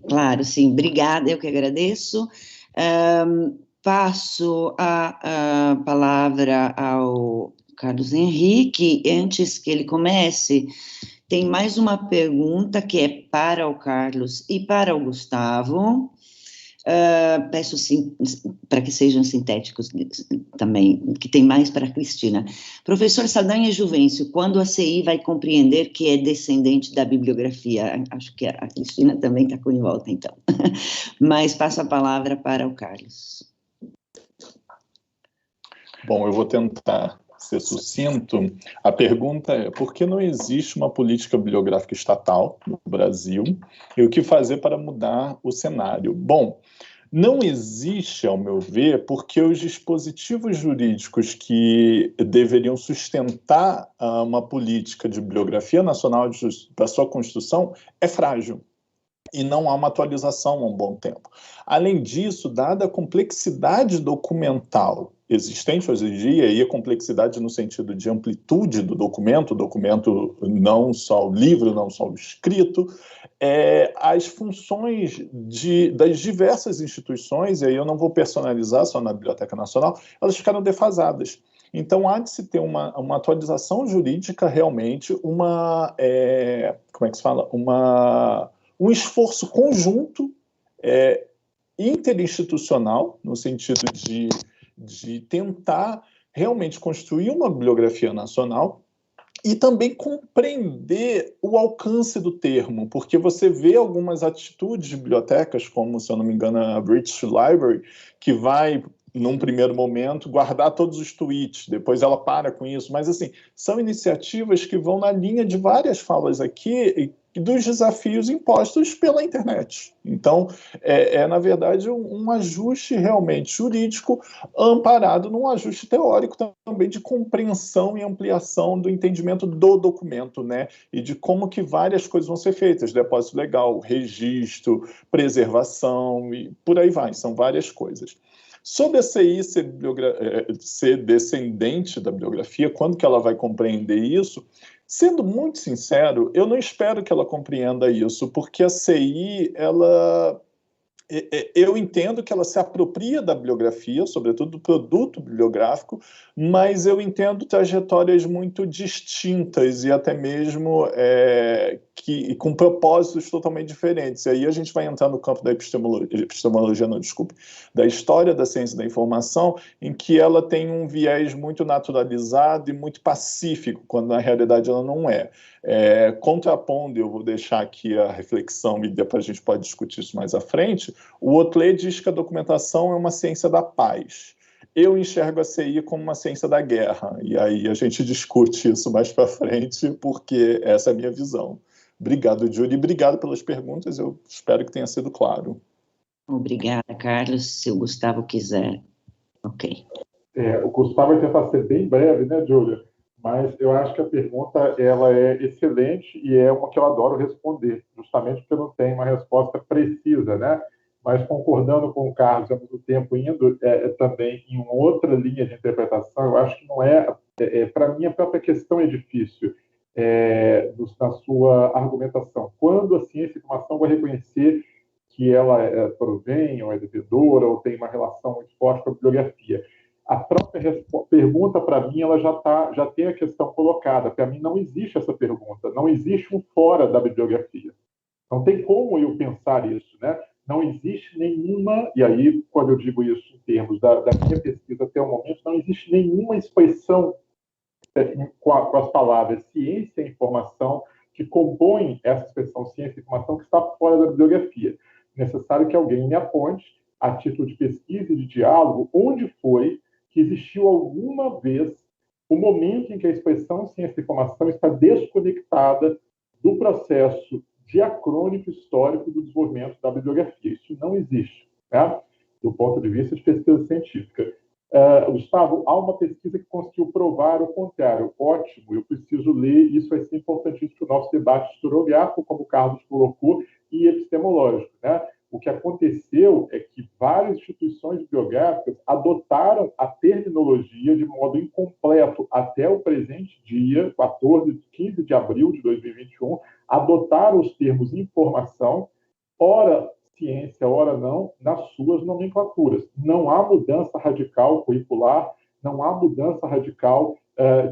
Claro, sim. Obrigada, eu que agradeço. Passo a palavra ao Carlos Henrique. Antes que ele comece, tem mais uma pergunta que é para o Carlos e para o Gustavo. Peço sim, para que sejam sintéticos também, que tem mais para a Cristina. Professor Saldanha Juvencio, quando a CI vai compreender que é descendente da bibliografia? Acho que a Cristina também está com em volta, então. Mas passo a palavra para o Carlos.
Bom, eu vou tentar ser sucinto. A pergunta é: por que não existe uma política bibliográfica estatal no Brasil? E o que fazer para mudar o cenário? Bom, não existe, ao meu ver, porque os dispositivos jurídicos que deveriam sustentar uma política de bibliografia nacional da sua Constituição é frágil. E não há uma atualização há um bom tempo. Além disso, dada a complexidade documental existente hoje em dia, e a complexidade no sentido de amplitude do documento não só o livro, não só o escrito, as funções das diversas instituições, e aí eu não vou personalizar só na Biblioteca Nacional, elas ficaram defasadas. Então, há de se ter uma atualização jurídica realmente, um esforço conjunto interinstitucional, no sentido de tentar realmente construir uma bibliografia nacional e também compreender o alcance do termo, porque você vê algumas atitudes de bibliotecas, como, se eu não me engano, a British Library, que vai, num primeiro momento, guardar todos os tweets, depois ela para com isso, mas, assim, são iniciativas que vão na linha de várias falas aqui dos desafios impostos pela internet. Então, na verdade, um ajuste realmente jurídico amparado num ajuste teórico também de compreensão e ampliação do entendimento do documento, né? E de como que várias coisas vão ser feitas, depósito legal, registro, preservação, e por aí vai, são várias coisas. Sobre a CI ser descendente da bibliografia, quando que ela vai compreender isso? Sendo muito sincero, eu não espero que ela compreenda isso, porque a CI, eu entendo que ela se apropria da bibliografia, sobretudo do produto bibliográfico, mas eu entendo trajetórias muito distintas e até mesmo com propósitos totalmente diferentes. E aí a gente vai entrar no campo da da história da ciência da informação, em que ela tem um viés muito naturalizado e muito pacífico, quando na realidade ela não é. Contrapondo, eu vou deixar aqui a reflexão e depois a gente pode discutir isso mais à frente, o Otlet diz que a documentação é uma ciência da paz. Eu enxergo a CI como uma ciência da guerra, e aí a gente discute isso mais para frente, porque essa é a minha visão. Obrigado, Júlia, e obrigado pelas perguntas, eu espero que tenha sido claro.
Obrigada, Carlos. Se o Gustavo quiser. Ok.
O Gustavo vai tentar ser bem breve, né, Júlia? Mas eu acho que a pergunta ela é excelente e é uma que eu adoro responder, justamente porque eu não tenho uma resposta precisa, né? Mas concordando com o Carlos, ao mesmo tempo indo também em uma outra linha de interpretação, eu acho que não para mim a própria questão é difícil na sua argumentação. Quando a ciência e a informação vai reconhecer que ela provém, ou é devedora, ou tem uma relação muito forte com a bibliografia. A própria pergunta, para mim, ela já tem a questão colocada. Para mim, não existe essa pergunta. Não existe um fora da bibliografia. Não tem como eu pensar isso, né? Não existe nenhuma, e aí, quando eu digo isso em termos da minha pesquisa até o momento, não existe nenhuma expressão com as palavras ciência e informação que compõem essa expressão ciência e informação que está fora da bibliografia. É necessário que alguém me aponte, a título de pesquisa e de diálogo, onde foi que existiu alguma vez o momento em que a expressão ciência e informação está desconectada do processo diacrônico histórico do desenvolvimento da bibliografia. Isso não existe, né? Do ponto de vista de pesquisa científica. Gustavo, há uma pesquisa que conseguiu provar o contrário. Ótimo, eu preciso ler, isso vai ser importantíssimo para o nosso debate historiográfico, como o Carlos colocou, e epistemológico, né? O que aconteceu é que várias instituições bibliográficas adotaram a terminologia de modo incompleto até o presente dia, 15 de abril de 2021, adotaram os termos informação, ora ciência, ora não, nas suas nomenclaturas. Não há mudança radical curricular, não há mudança radical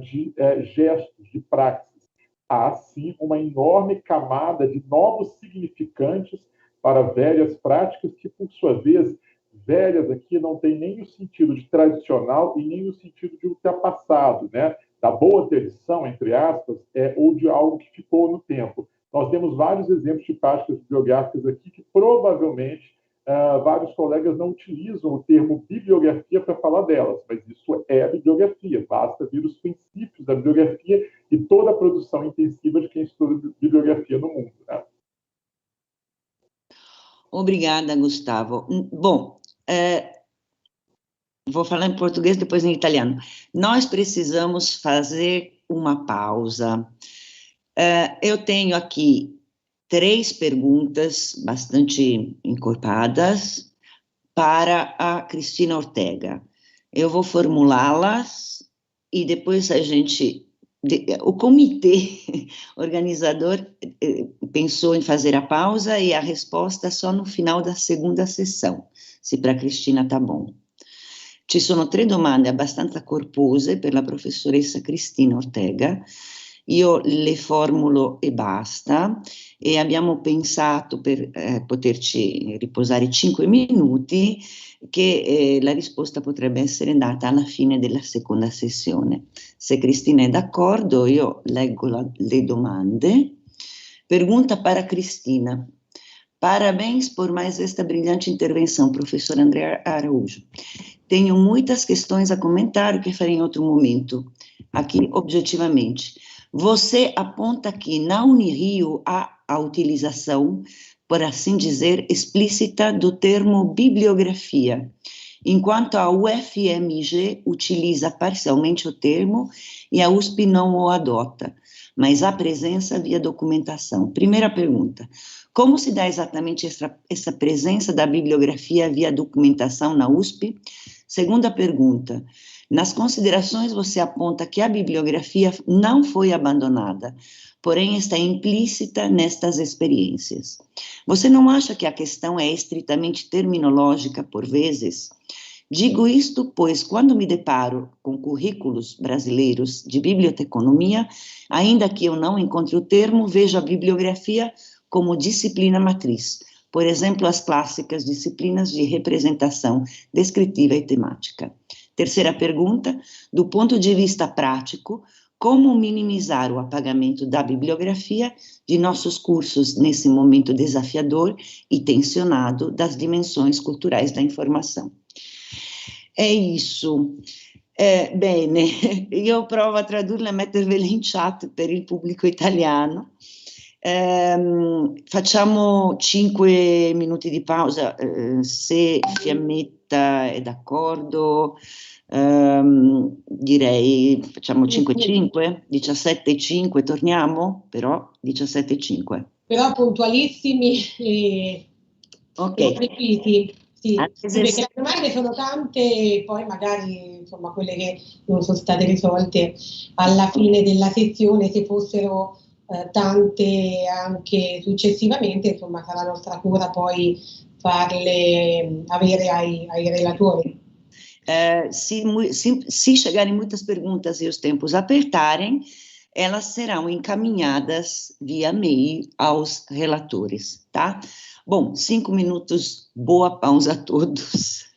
de gestos, de praxis. Há, sim, uma enorme camada de novos significantes para velhas práticas que, por sua vez, velhas aqui não tem nem o sentido de tradicional e nem o sentido de ultrapassado, né? Da boa tradição, entre aspas, ou de algo que ficou no tempo. Nós temos vários exemplos de práticas bibliográficas aqui que provavelmente vários colegas não utilizam o termo bibliografia para falar delas, mas isso é a bibliografia, basta ver os princípios da bibliografia e toda a produção intensiva de quem estuda bibliografia no mundo, né?
Obrigada, Gustavo. Bom, vou falar em português, depois em italiano. Nós precisamos fazer uma pausa. Eu tenho aqui 3 perguntas bastante encorpadas para a Cristina Ortega. Eu vou formulá-las e depois o comitê organizador pensou em fazer a pausa e a resposta só no final da segunda sessão, se para a Cristina está bom. Ci sono 3 domande abbastanza corpose per la professoressa Cristina Ortega. Io le formulo e basta, e abbiamo pensato, per poterci riposare 5 minuti, che la risposta potrebbe essere data alla fine della seconda sessione. Se Cristina è d'accordo, io leggo le domande. Pergunta para Cristina. Parabéns por mais esta brilhante intervenção, professor André Araújo. Tenho muitas questões a comentar que farei em outro momento. Aqui, objetivamente. Você aponta que na Unirio há a utilização, por assim dizer, explícita do termo bibliografia, enquanto a UFMG utiliza parcialmente o termo e a USP não o adota, mas há presença via documentação. Primeira pergunta, como se dá exatamente essa presença da bibliografia via documentação na USP? Segunda pergunta, nas considerações você aponta que a bibliografia não foi abandonada, porém está implícita nestas experiências. Você não acha que a questão é estritamente terminológica por vezes? Digo isto pois quando me deparo com currículos brasileiros de biblioteconomia, ainda que eu não encontre o termo, vejo a bibliografia como disciplina matriz. Por exemplo, as clássicas disciplinas de representação descritiva e temática. Terceira pergunta, do ponto de vista prático, como minimizar o apagamento da bibliografia de nossos cursos nesse momento desafiador e tensionado das dimensões culturais da informação? É isso. Bene, io provo a tradurla e mettervela in chat per il pubblico italiano. Facciamo 5 minuti di pausa, se Fiammetta è d'accordo, direi facciamo 5-5, 17-5, torniamo però 17-5.
Però puntualissimi e precisi. Sì, perché le domande sono tante e poi magari insomma quelle che non sono state risolte alla fine della sessione, se fossero tante anche successivamente, insomma sarà nostra cura poi farle avere ai relatori.
Se chegarem muitas perguntas e os tempos apertarem, elas serão encaminhadas via e-mail aos relatores, tá? Bom, 5 minutos, boa pausa a todos.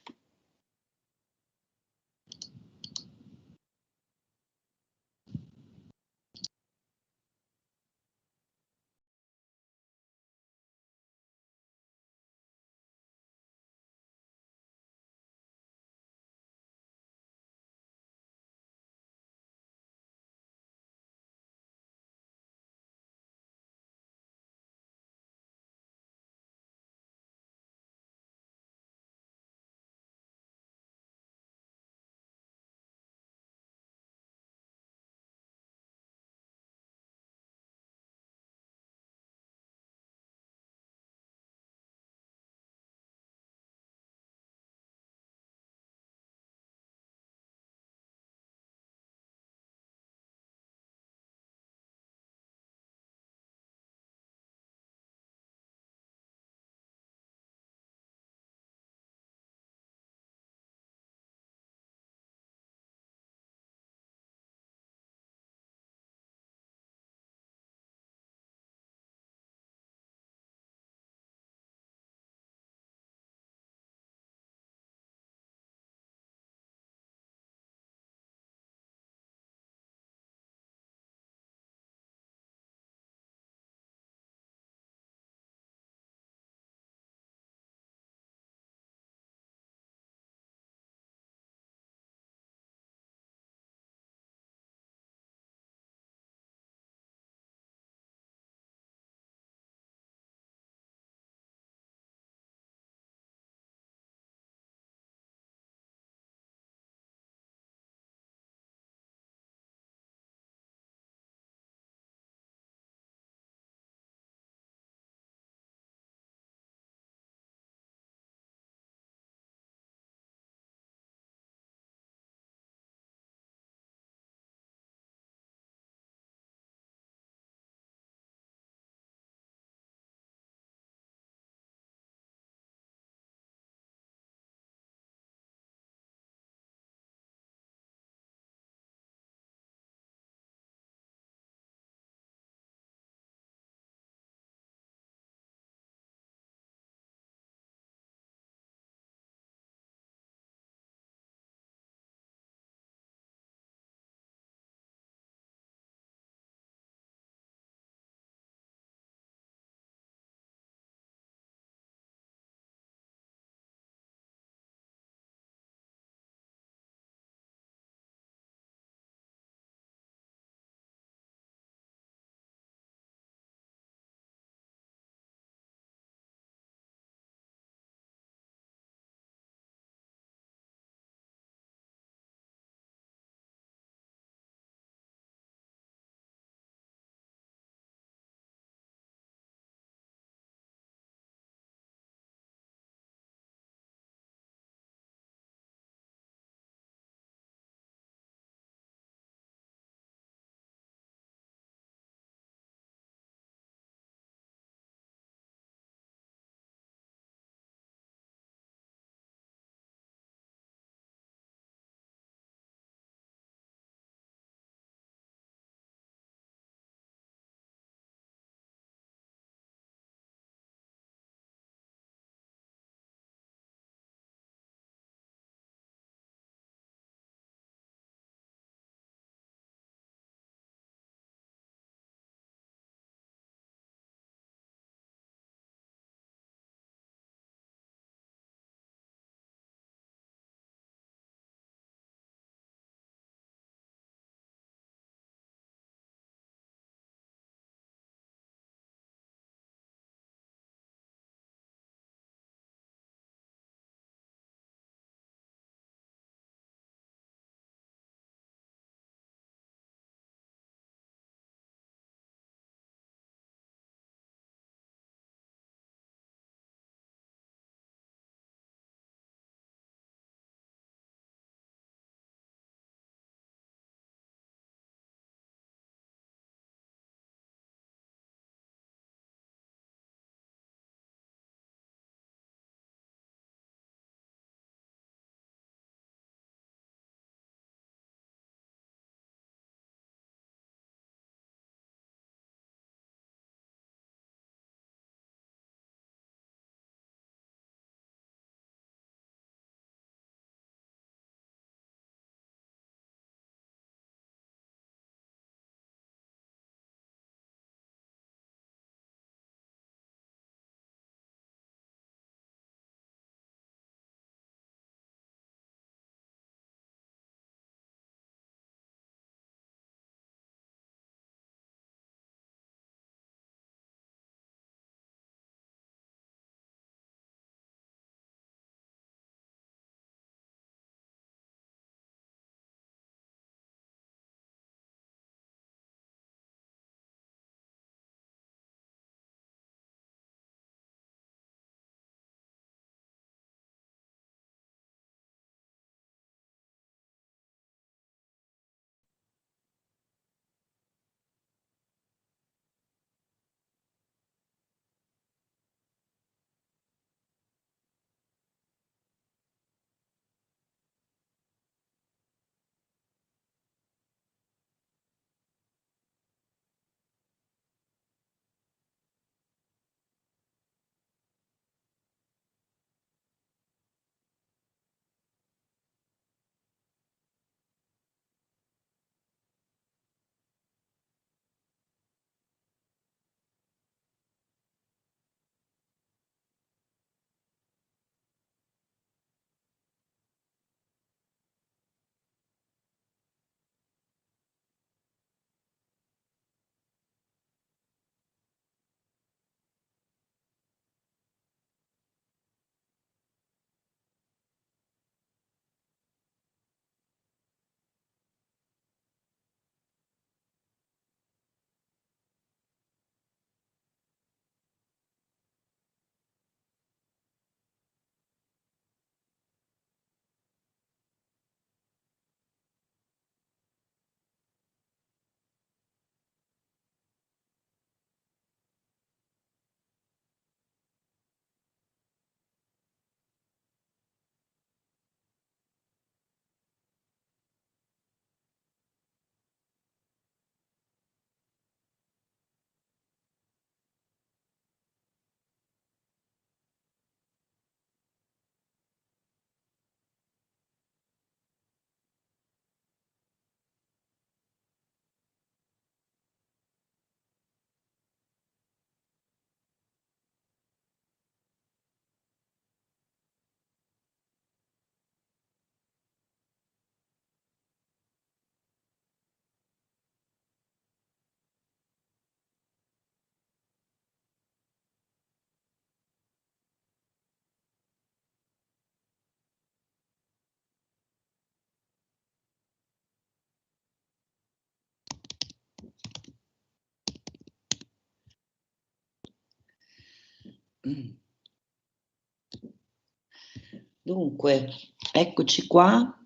Dunque, eccoci qua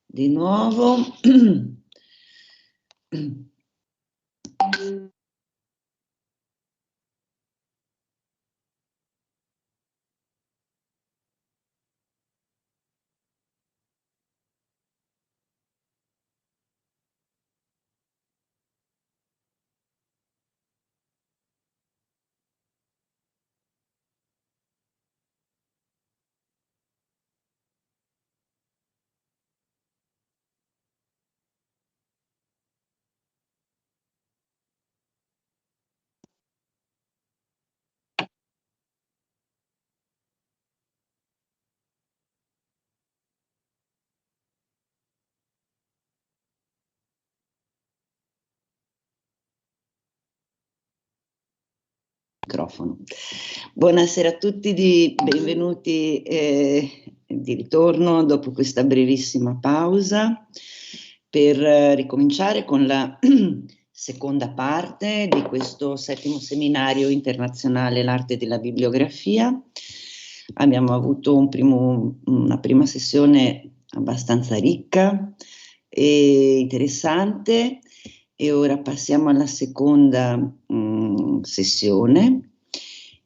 di nuovo. Microfono. Buonasera a tutti, benvenuti di ritorno dopo questa brevissima pausa per ricominciare con la seconda parte di questo 7° seminario internazionale L'arte della bibliografia. Abbiamo avuto una prima sessione abbastanza ricca e interessante, e ora passiamo alla seconda sessione.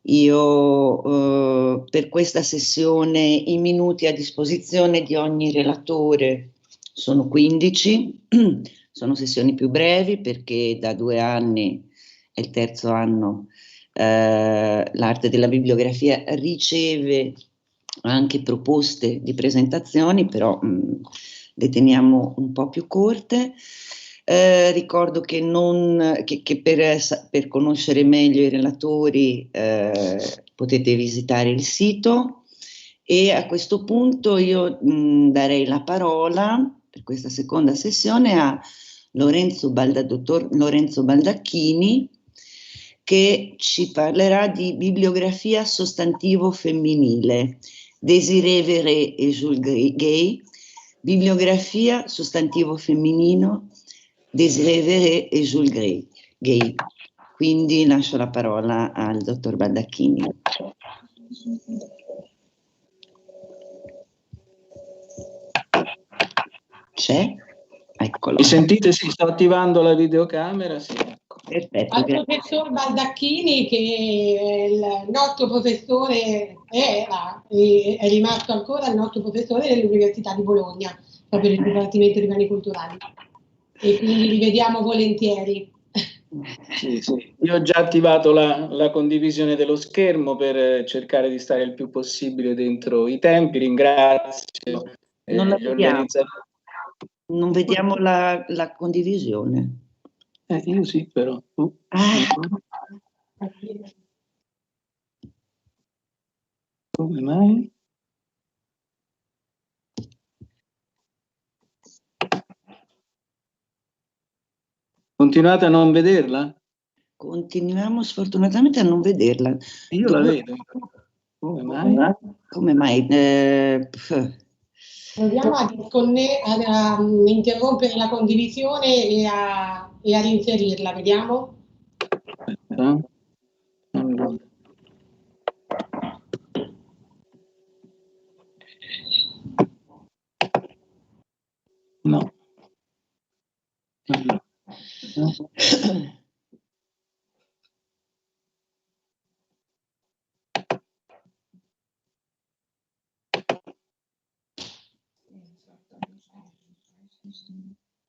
Io per questa sessione i minuti a disposizione di ogni relatore sono 15, sono sessioni più brevi perché da 2 anni, è il 3° anno, l'arte della bibliografia riceve anche proposte di presentazioni, però le teniamo un po' più corte. Ricordo che per conoscere meglio i relatori potete visitare il sito, e a questo punto io darei la parola per questa seconda sessione a dottor Lorenzo Baldacchini, che ci parlerà di bibliografia sostantivo femminile, Désirée Verret e Jules Gay, bibliografia sostantivo femminino, Désirée Verret e Jules Gay. Quindi lascio la parola al dottor Baldacchini. C'è? Eccolo.
Mi sentite? Sì, sto attivando la videocamera. Sì.
Perfetto.
Al professor Baldacchini, che il nostro professore era e è rimasto ancora il nostro professore dell'Università di Bologna, proprio nel Dipartimento di Beni Culturali, e quindi li vediamo volentieri.
Sì, sì. Io ho già attivato la condivisione dello schermo per cercare di stare il più possibile dentro i tempi. Ringrazio gli organizzatori.
Non vediamo la condivisione.
Io sì, però. Come mai?
Continuate a non vederla? Continuiamo sfortunatamente a non vederla.
Io la vedo. Come mai?
Come mai?
Proviamo a interrompere la condivisione e a reinserirla, vediamo.
Allora. No. Allora.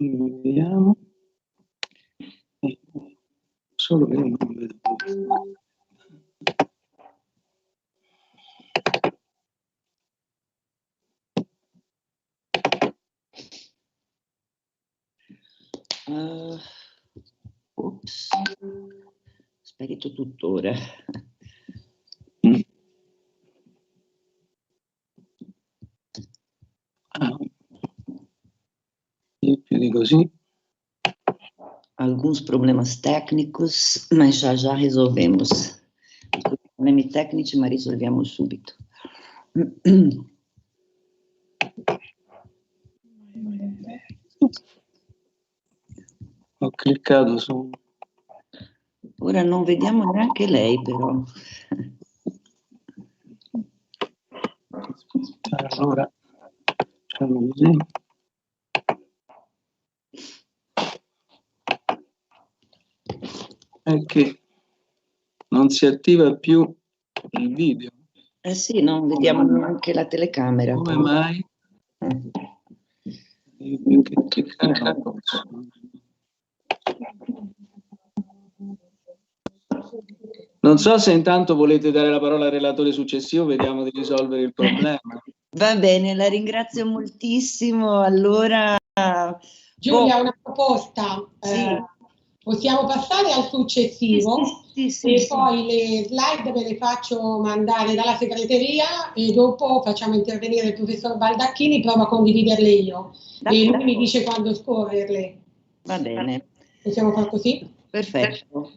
Vediamo. Solo che non vedo.
Ops, sparito tuttora.
Più di così.
Alguns problemas técnicos, mas já resolvemos. Problemi tecnici, ma risolviamo subito.
Ho cliccato su.
Ora non vediamo neanche lei, però.
Allora, facciamo così. È che non si attiva più il video.
Eh sì, non vediamo neanche la telecamera.
Come mai? Non so se intanto volete dare la parola al relatore successivo, vediamo di risolvere il problema.
Va bene, la ringrazio moltissimo. Allora,
Giulia, una proposta.
Sì.
Possiamo passare al successivo
sì,
e poi le slide ve le faccio mandare dalla segreteria e dopo facciamo intervenire il professor Baldacchini, provo a condividerle io e lui mi dice quando scorrerle.
Va bene.
Possiamo far così?
Perfeito.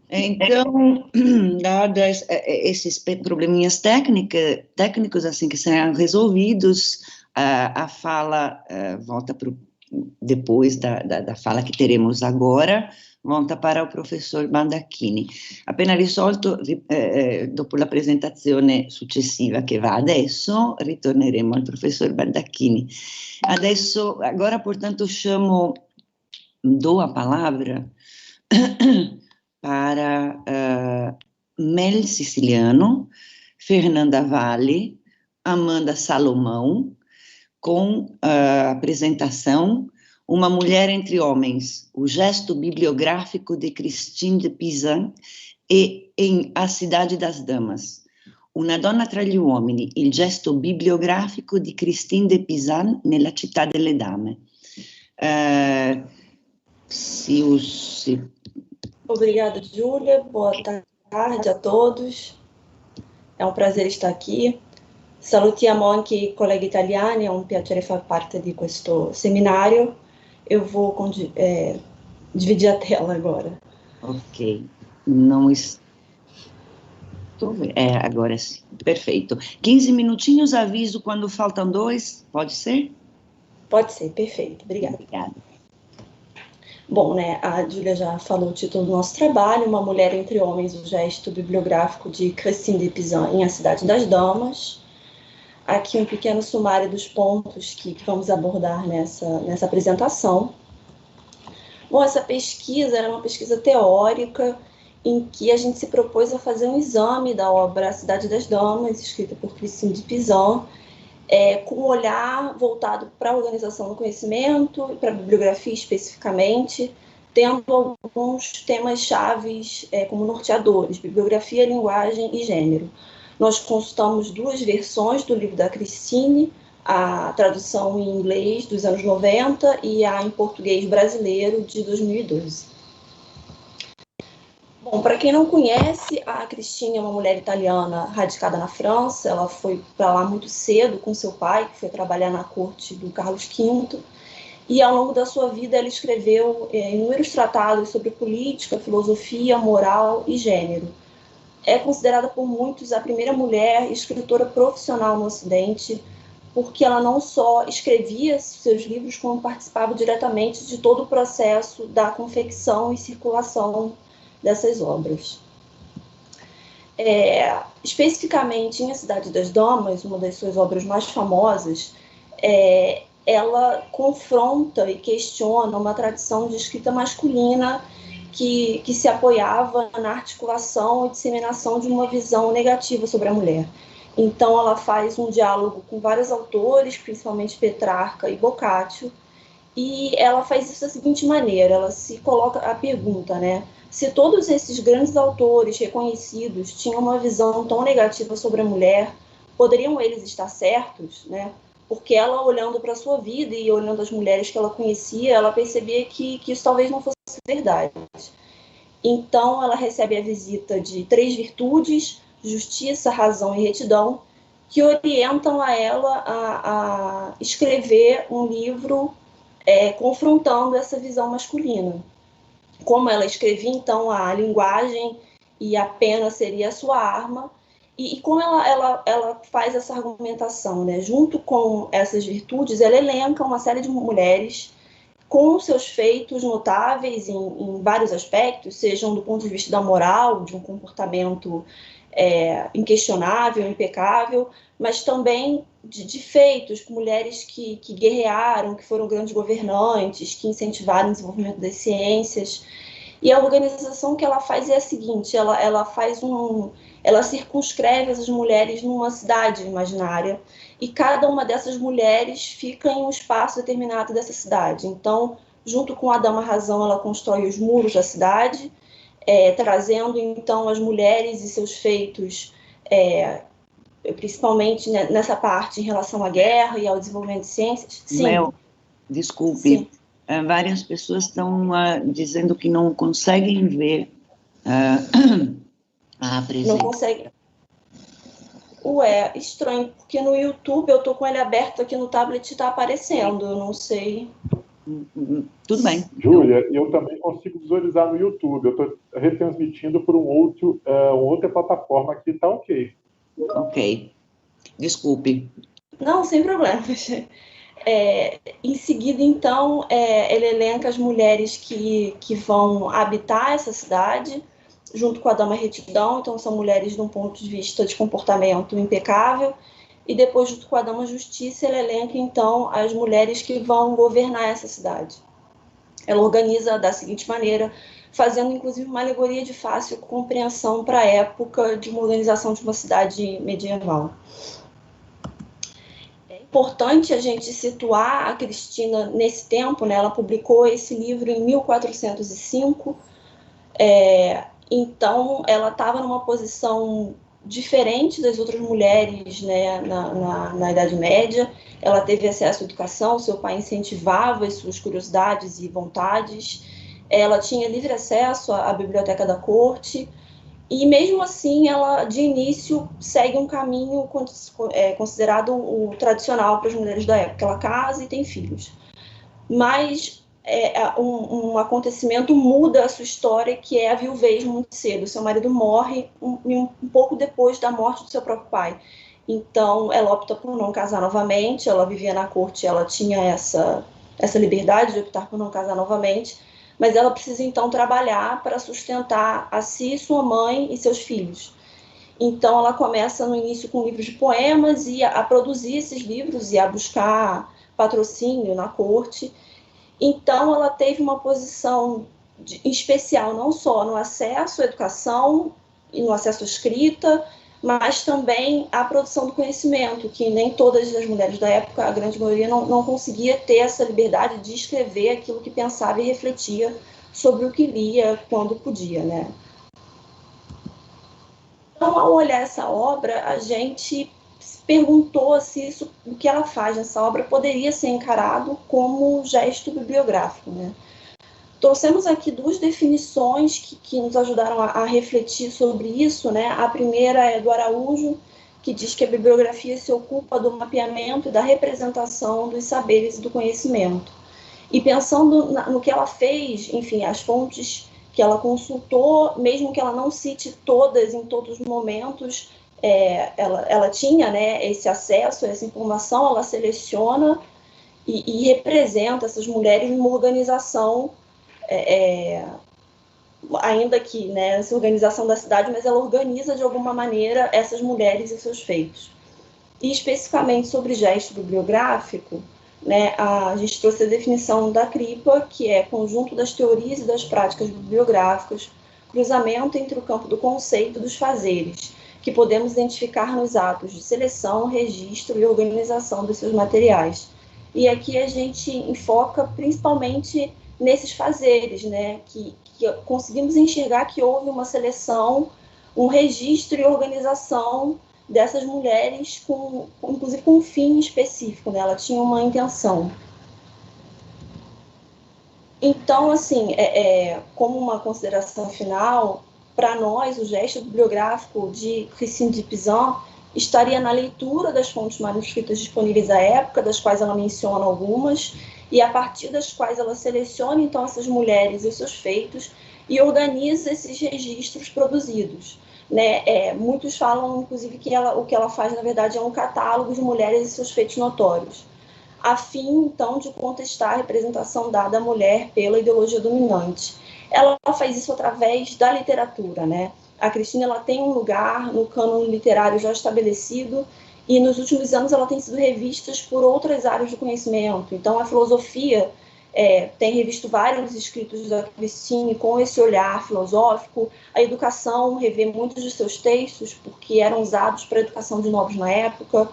Então, dadas esses probleminhas técnicos assim que serão resolvidos, a fala volta depois da fala che teremos agora, volta para o professor Baldacchini. Appena risolto, dopo la presentazione successiva che va adesso, ritorneremo al professor Baldacchini. Agora, portanto, dou a palavra para Mel Siciliano, Fernanda Vale, Amanda Salomão, com a apresentação Uma Mulher entre Homens, o gesto bibliográfico de Christine de Pizan e em A Cidade das Damas. Una donna tra gli uomini, il gesto bibliografico di Christine de Pizan nella Città delle Dame.
Obrigada, Júlia. Boa tarde a todos. É um prazer estar aqui. Salutiamo anche i colleghi italiani, è un piacere far parte di questo seminario. Eu vou dividir a tela agora.
Ok. Não estou... agora sim. Perfeito. 15 minutinhos, aviso quando faltam 2, pode ser?
Pode ser, perfeito. Obrigada.
Obrigada.
Bom, né, a Júlia já falou o título do nosso trabalho, Uma Mulher entre Homens, o gesto bibliográfico de Christine de Pizan em A Cidade das Damas. Aqui um pequeno sumário dos pontos que vamos abordar nessa apresentação. Bom, essa pesquisa era uma pesquisa teórica em que a gente se propôs a fazer um exame da obra A Cidade das Damas, escrita por Christine de Pizan, com um olhar voltado para a organização do conhecimento, para a bibliografia especificamente, tendo alguns temas chaves como norteadores, bibliografia, linguagem e gênero. Nós consultamos 2 versões do livro da Christine, a tradução em inglês dos anos 90 e a em português brasileiro de 2012. Bom, para quem não conhece, a Christine é uma mulher italiana radicada na França. Ela foi para lá muito cedo com seu pai, que foi trabalhar na corte do Carlos V. E ao longo da sua vida ela escreveu inúmeros tratados sobre política, filosofia, moral e gênero. É considerada por muitos a primeira mulher escritora profissional no Ocidente, porque ela não só escrevia seus livros, como participava diretamente de todo o processo da confecção e circulação dessas obras. Especificamente em A Cidade das Damas, uma das suas obras mais famosas, ela confronta e questiona uma tradição de escrita masculina que se apoiava na articulação e disseminação de uma visão negativa sobre a mulher. Então, ela faz um diálogo com vários autores, principalmente Petrarca e Boccaccio, e ela faz isso da seguinte maneira: ela se coloca a pergunta, né? Se todos esses grandes autores reconhecidos tinham uma visão tão negativa sobre a mulher, poderiam eles estar certos, né? Porque ela, olhando para a sua vida e olhando as mulheres que ela conhecia, ela percebia que isso talvez não fosse verdade. Então, ela recebe a visita de 3 virtudes, justiça, razão e retidão, que orientam a ela a escrever um livro confrontando essa visão masculina. Como ela escrevia, então, a linguagem e a pena seria a sua arma, e como ela faz essa argumentação, né? Junto com essas virtudes, ela elenca uma série de mulheres com seus feitos notáveis em vários aspectos, sejam do ponto de vista da moral, de um comportamento inquestionável, impecável, mas também de feitos, mulheres que guerrearam, que foram grandes governantes, que incentivaram o desenvolvimento das ciências. E a organização que ela faz é a seguinte: ela circunscreve essas mulheres numa cidade imaginária, e cada uma dessas mulheres fica em um espaço determinado dessa cidade. Então, junto com a Dama Razão, ela constrói os muros da cidade, trazendo então as mulheres e seus feitos, principalmente nessa parte em relação à guerra e ao desenvolvimento de ciências. Sim.
Mel, desculpe. Sim. Várias pessoas estão dizendo que não conseguem ver a presença.
Não conseguem. Estranho, porque no YouTube eu estou com ele aberto aqui no tablet e está aparecendo, eu não sei.
Tudo bem.
Júlia, eu também consigo visualizar no YouTube, eu estou retransmitindo por outra plataforma aqui, está ok.
Ok. Desculpe.
Não, sem problema. Em seguida, então, ele elenca as mulheres que vão habitar essa cidade, junto com a Dama Retidão. Então, são mulheres de um ponto de vista de comportamento impecável. E depois, junto com a Dama Justiça, ele elenca, então, as mulheres que vão governar essa cidade. Ela organiza da seguinte maneira, fazendo, inclusive, uma alegoria de fácil compreensão para a época de uma organização de uma cidade medieval. É importante a gente situar a Cristina nesse tempo, né? Ela publicou esse livro em 1405, então ela estava numa posição diferente das outras mulheres, né, na Idade Média. Ela teve acesso à educação, seu pai incentivava as suas curiosidades e vontades, ela tinha livre acesso à biblioteca da corte, e mesmo assim ela, de início, segue um caminho considerado o tradicional para as mulheres da época. Ela casa e tem filhos. Mas um acontecimento muda a sua história, que é a viuvez muito cedo. Seu marido morre um pouco depois da morte do seu próprio pai. Então, ela opta por não casar novamente. Ela vivia na corte, ela tinha essa liberdade de optar por não casar novamente, mas ela precisa, então, trabalhar para sustentar a si, sua mãe e seus filhos. Então, ela começa, no início, com livros de poemas e a produzir esses livros e a buscar patrocínio na corte. Então, ela teve uma posição especial, não só no acesso à educação e no acesso à escrita, mas também à produção do conhecimento, que nem todas as mulheres da época, a grande maioria, não conseguia ter essa liberdade de escrever aquilo que pensava e refletia sobre o que lia quando podia, né? Então, ao olhar essa obra, a gente perguntou se o que ela faz nessa obra poderia ser encarado como gesto bibliográfico, né? Trouxemos aqui duas definições que nos ajudaram a refletir sobre isso, né? A primeira é do Araújo, que diz que a bibliografia se ocupa do mapeamento e da representação dos saberes e do conhecimento. E pensando no que ela fez, enfim, as fontes que ela consultou, mesmo que ela não cite todas em todos os momentos, ela tinha, né, esse acesso a essa informação, ela seleciona e representa essas mulheres numa organização, ainda que, né, essa organização da cidade, mas ela organiza de alguma maneira essas mulheres e seus feitos. E especificamente sobre gesto bibliográfico, né, a gente trouxe a definição da CRIPA, que é conjunto das teorias e das práticas bibliográficas, cruzamento entre o campo do conceito e dos fazeres, que podemos identificar nos atos de seleção, registro e organização dos seus materiais. E aqui a gente enfoca principalmente nesses fazeres, né, que conseguimos enxergar que houve uma seleção, um registro e organização dessas mulheres, inclusive com um fim específico, né, ela tinha uma intenção. Então, assim, como uma consideração final, para nós, o gesto bibliográfico de Christine de Pizan estaria na leitura das fontes manuscritas disponíveis à época, das quais ela menciona algumas, e a partir das quais ela seleciona, então, essas mulheres e os seus feitos e organiza esses registros produzidos, né? Muitos falam, inclusive, que o que ela faz, na verdade, é um catálogo de mulheres e seus feitos notórios. a fim, então, de contestar a representação dada à mulher pela ideologia dominante. Ela faz isso através da literatura, né? A Cristina, ela tem um lugar no cânon literário já estabelecido, e nos últimos anos ela tem sido revista por outras áreas do conhecimento. Então, a filosofia tem revisto vários escritos da Cristina com esse olhar filosófico. A educação revê muitos de seus textos, porque eram usados para a educação de nobres na época.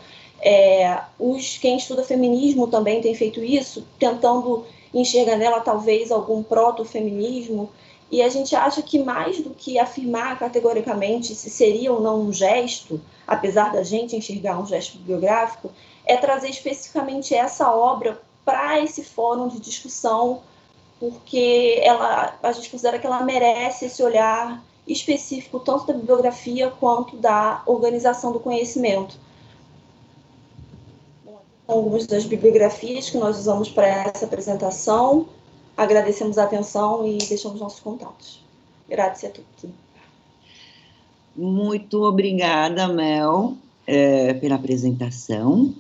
Quem estuda feminismo também tem feito isso, tentando enxergar nela talvez algum proto-feminismo. E a gente acha que mais do que afirmar categoricamente se seria ou não um gesto, apesar da gente enxergar um gesto bibliográfico, é trazer especificamente essa obra para esse fórum de discussão, porque a gente considera que ela merece esse olhar específico tanto da bibliografia quanto da organização do conhecimento. Algumas das bibliografias que nós usamos para essa apresentação. Agradecemos a atenção e deixamos nossos contatos. Grazie a tutti.
Muito obrigada, Mel, pela apresentação.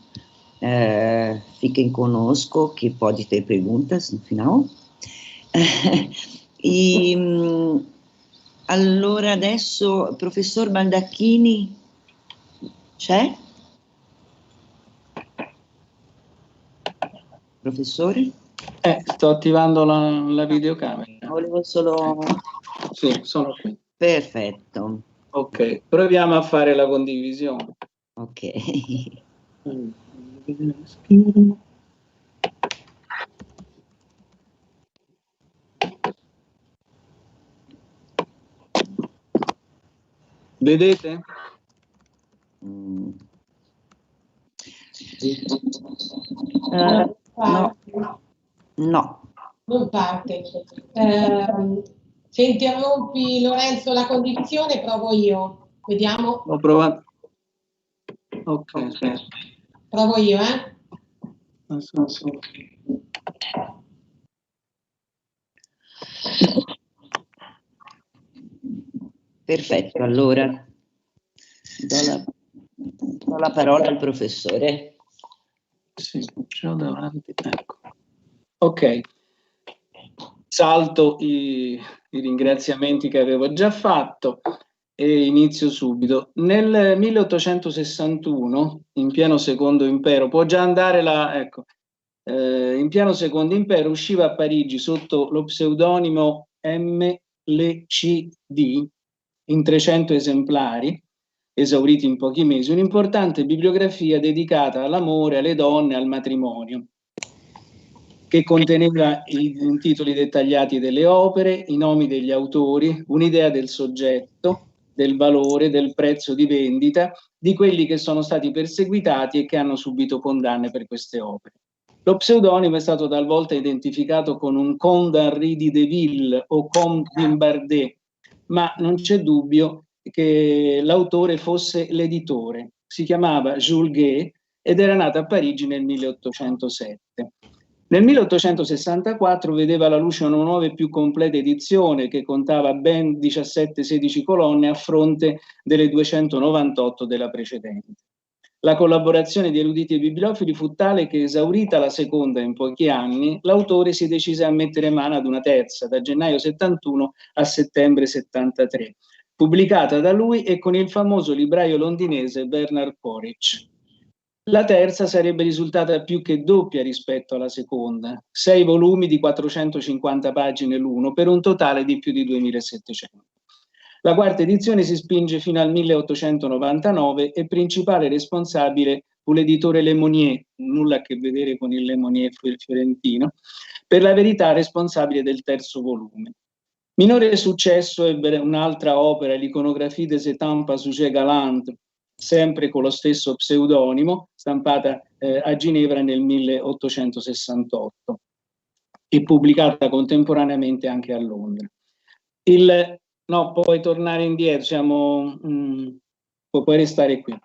Fiquem conosco, que pode ter perguntas no final. Allora adesso, professor Baldacchini, c'è? Professore?
Sto attivando la videocamera.
Volevo solo...
Sì, sono qui.
Perfetto.
Ok, proviamo a fare la condivisione.
Ok.
Vedete?
No.
Non parte. Se interrompi, Lorenzo, la condivisione, provo io. Vediamo.
Ho provato. Ok.
Provo io,
Perfetto, allora do la parola al professore.
Sì, ce l'ho davanti, ecco. Ok, salto i ringraziamenti che avevo già fatto e inizio subito. Nel 1861, in pieno Secondo Impero, può già andare in pieno Secondo Impero usciva a Parigi sotto lo pseudonimo MLCD in 300 esemplari, esauriti in pochi mesi, un'importante bibliografia dedicata all'amore, alle donne, al matrimonio, che conteneva i titoli dettagliati delle opere, i nomi degli autori, un'idea del soggetto, del valore, del prezzo di vendita, di quelli che sono stati perseguitati e che hanno subito condanne per queste opere. Lo pseudonimo è stato talvolta identificato con un Comte Henri di Deville o Comte d'Imbardet, ma non c'è dubbio che l'autore fosse l'editore. Si chiamava Jules Guet ed era nato a Parigi nel 1807. Nel 1864 vedeva la luce una nuova e più completa edizione che contava ben 17-16 colonne a fronte delle 298 della precedente. La collaborazione di eruditi e bibliofili fu tale che, esaurita la seconda in pochi anni, l'autore si decise a mettere mano ad una terza, da gennaio 71 a settembre 73, pubblicata da lui e con il famoso libraio londinese Bernard Quaritch. La terza sarebbe risultata più che doppia rispetto alla seconda, 6 volumi di 450 pagine l'uno, per un totale di più di 2700. La quarta edizione si spinge fino al 1899 e principale responsabile fu l'editore Le Monnier, nulla a che vedere con il Le Monnier fiorentino, per la verità responsabile del terzo volume. Minore successo ebbe un'altra opera, l'Iconographie des étampes à sujet galant, sempre con lo stesso pseudonimo, stampata a Ginevra nel 1868 e pubblicata contemporaneamente anche a Londra. No, puoi tornare indietro, puoi restare qui.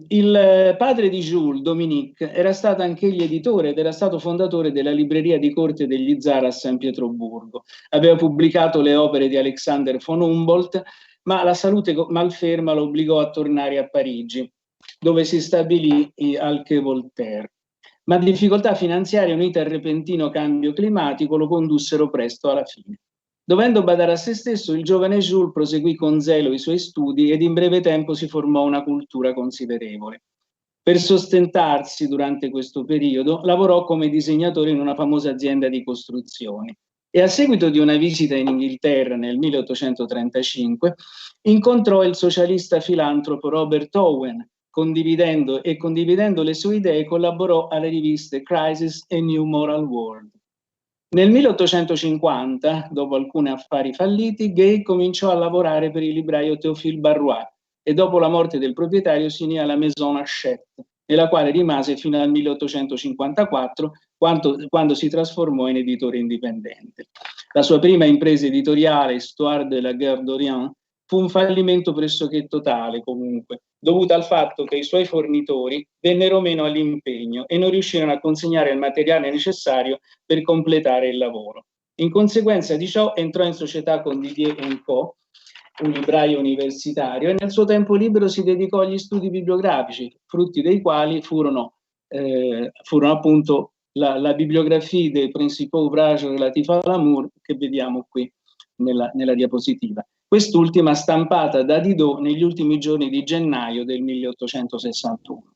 Il padre di Jules, Dominique, era stato anch'egli editore ed era stato fondatore della libreria di corte degli zar a San Pietroburgo. Aveva pubblicato le opere di Alexander von Humboldt, ma la salute malferma lo obbligò a tornare a Parigi. dove si stabilì anche Voltaire. Ma difficoltà finanziarie unite al repentino cambio climatico lo condussero presto alla fine. Dovendo badare a se stesso, il giovane Jules proseguì con zelo i suoi studi ed in breve tempo si formò una cultura considerevole. Per sostentarsi durante questo periodo lavorò come disegnatore in una famosa azienda di costruzioni e a seguito di una visita in Inghilterra nel 1835 incontrò il socialista filantropo Robert Owen. Condividendo le sue idee, collaborò alle riviste Crisis e New Moral World. Nel 1850, dopo alcuni affari falliti, Gay cominciò a lavorare per il libraio Théophile Barrois e dopo la morte del proprietario si unì alla Maison Hachette, nella quale rimase fino al 1854, quando si trasformò in editore indipendente. La sua prima impresa editoriale, Histoire de la guerre d'Orient, fu un fallimento pressoché totale comunque, dovuto al fatto che i suoi fornitori vennero meno all'impegno e non riuscirono a consegnare il materiale necessario per completare il lavoro. In conseguenza di ciò entrò in società con Didier Co., un libraio universitario, e nel suo tempo libero si dedicò agli studi bibliografici, frutti dei quali furono appunto la bibliografia dei principaux ouvrages relatifs à l'amour che vediamo qui nella diapositiva. Quest'ultima stampata da Didot negli ultimi giorni di gennaio del 1861.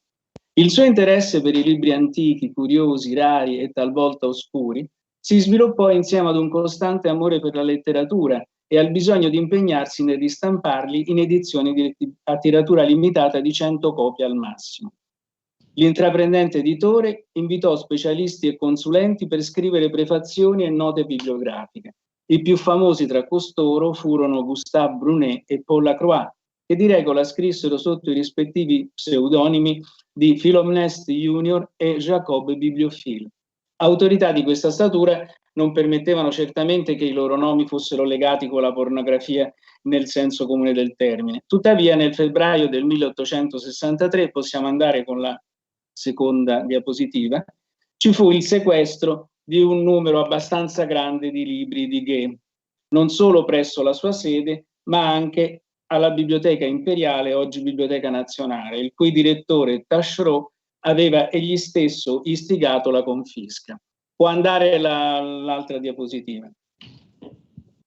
Il suo interesse per i libri antichi, curiosi, rari e talvolta oscuri si sviluppò insieme ad un costante amore per la letteratura e al bisogno di impegnarsi nel ristamparli in edizioni a tiratura limitata di 100 copie al massimo. L'intraprendente editore invitò specialisti e consulenti per scrivere prefazioni e note bibliografiche. I più famosi tra costoro furono Gustave Brunet e Paul Lacroix, che di regola scrissero sotto i rispettivi pseudonimi di Philomneste Junior e Jacob Bibliophile. Autorità di questa statura non permettevano certamente che i loro nomi fossero legati con la pornografia nel senso comune del termine. Tuttavia, nel febbraio del 1863, possiamo andare con la seconda diapositiva, ci fu il sequestro di un numero abbastanza grande di libri di Gay, non solo presso la sua sede, ma anche alla Biblioteca Imperiale, oggi Biblioteca Nazionale, il cui direttore Taschereau aveva egli stesso istigato la confisca. Può andare l'altra diapositiva.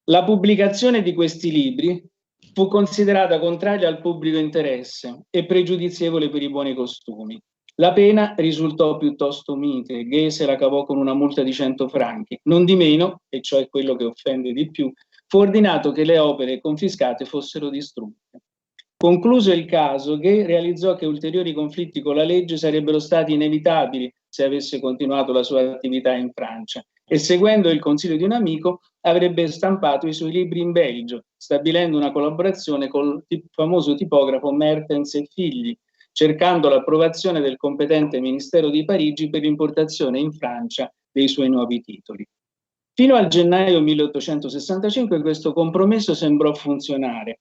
La pubblicazione di questi libri fu considerata contraria al pubblico interesse e pregiudizievole per i buoni costumi. La pena risultò piuttosto mite, Gay se la cavò con una multa di 100 franchi. Non di meno, e ciò è quello che offende di più, fu ordinato che le opere confiscate fossero distrutte. Concluso il caso, Gay realizzò che ulteriori conflitti con la legge sarebbero stati inevitabili se avesse continuato la sua attività in Francia e, seguendo il consiglio di un amico, avrebbe stampato i suoi libri in Belgio, stabilendo una collaborazione col famoso tipografo Mertens e Figli, cercando l'approvazione del competente Ministero di Parigi per l'importazione in Francia dei suoi nuovi titoli. Fino al gennaio 1865 questo compromesso sembrò funzionare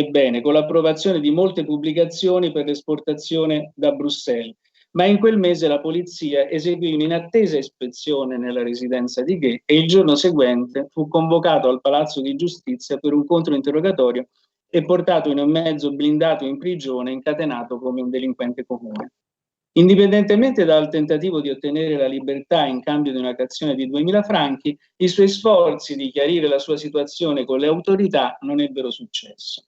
bene, con l'approvazione di molte pubblicazioni per l'esportazione da Bruxelles, ma in quel mese la polizia eseguì un'inattesa ispezione nella residenza di Gay e il giorno seguente fu convocato al Palazzo di Giustizia per un controinterrogatorio e portato in un mezzo blindato in prigione, incatenato come un delinquente comune. Indipendentemente dal tentativo di ottenere la libertà in cambio di una cauzione di 2000 franchi, i suoi sforzi di chiarire la sua situazione con le autorità non ebbero successo.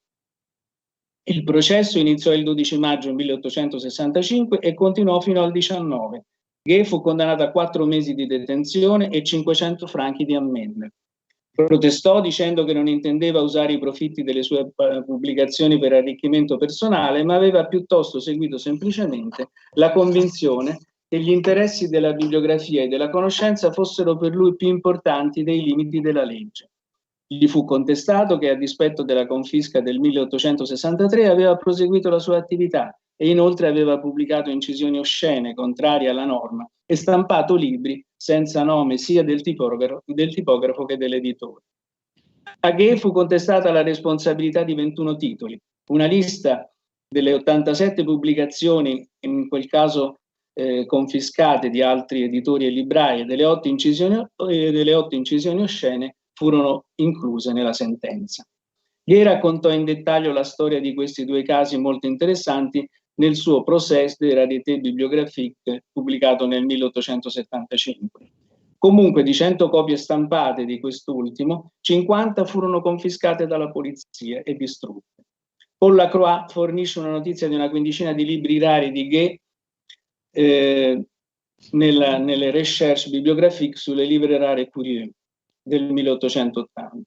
Il processo iniziò il 12 maggio 1865 e continuò fino al 19. Gay fu condannato a 4 mesi di detenzione e 500 franchi di ammenda. Protestò dicendo che non intendeva usare i profitti delle sue pubblicazioni per arricchimento personale, ma aveva piuttosto seguito semplicemente la convinzione che gli interessi della bibliografia e della conoscenza fossero per lui più importanti dei limiti della legge. Gli fu contestato che, a dispetto della confisca del 1863, aveva proseguito la sua attività e inoltre aveva pubblicato incisioni oscene, contrarie alla norma, e stampato libri senza nome sia del tipografo che dell'editore. A Gay fu contestata la responsabilità di 21 titoli, una lista delle 87 pubblicazioni, in quel caso confiscate di altri editori e librai, e delle 8 incisioni oscene furono incluse nella sentenza. Gay raccontò in dettaglio la storia di questi 2 casi molto interessanti nel suo Procès des Rarités Bibliographiques pubblicato nel 1875. Comunque di 100 copie stampate di quest'ultimo, 50 furono confiscate dalla polizia e distrutte. Paul Lacroix fornisce una notizia di una quindicina di libri rari di Gué nelle Recherches bibliographiques sulle livres rares et curieux del 1880.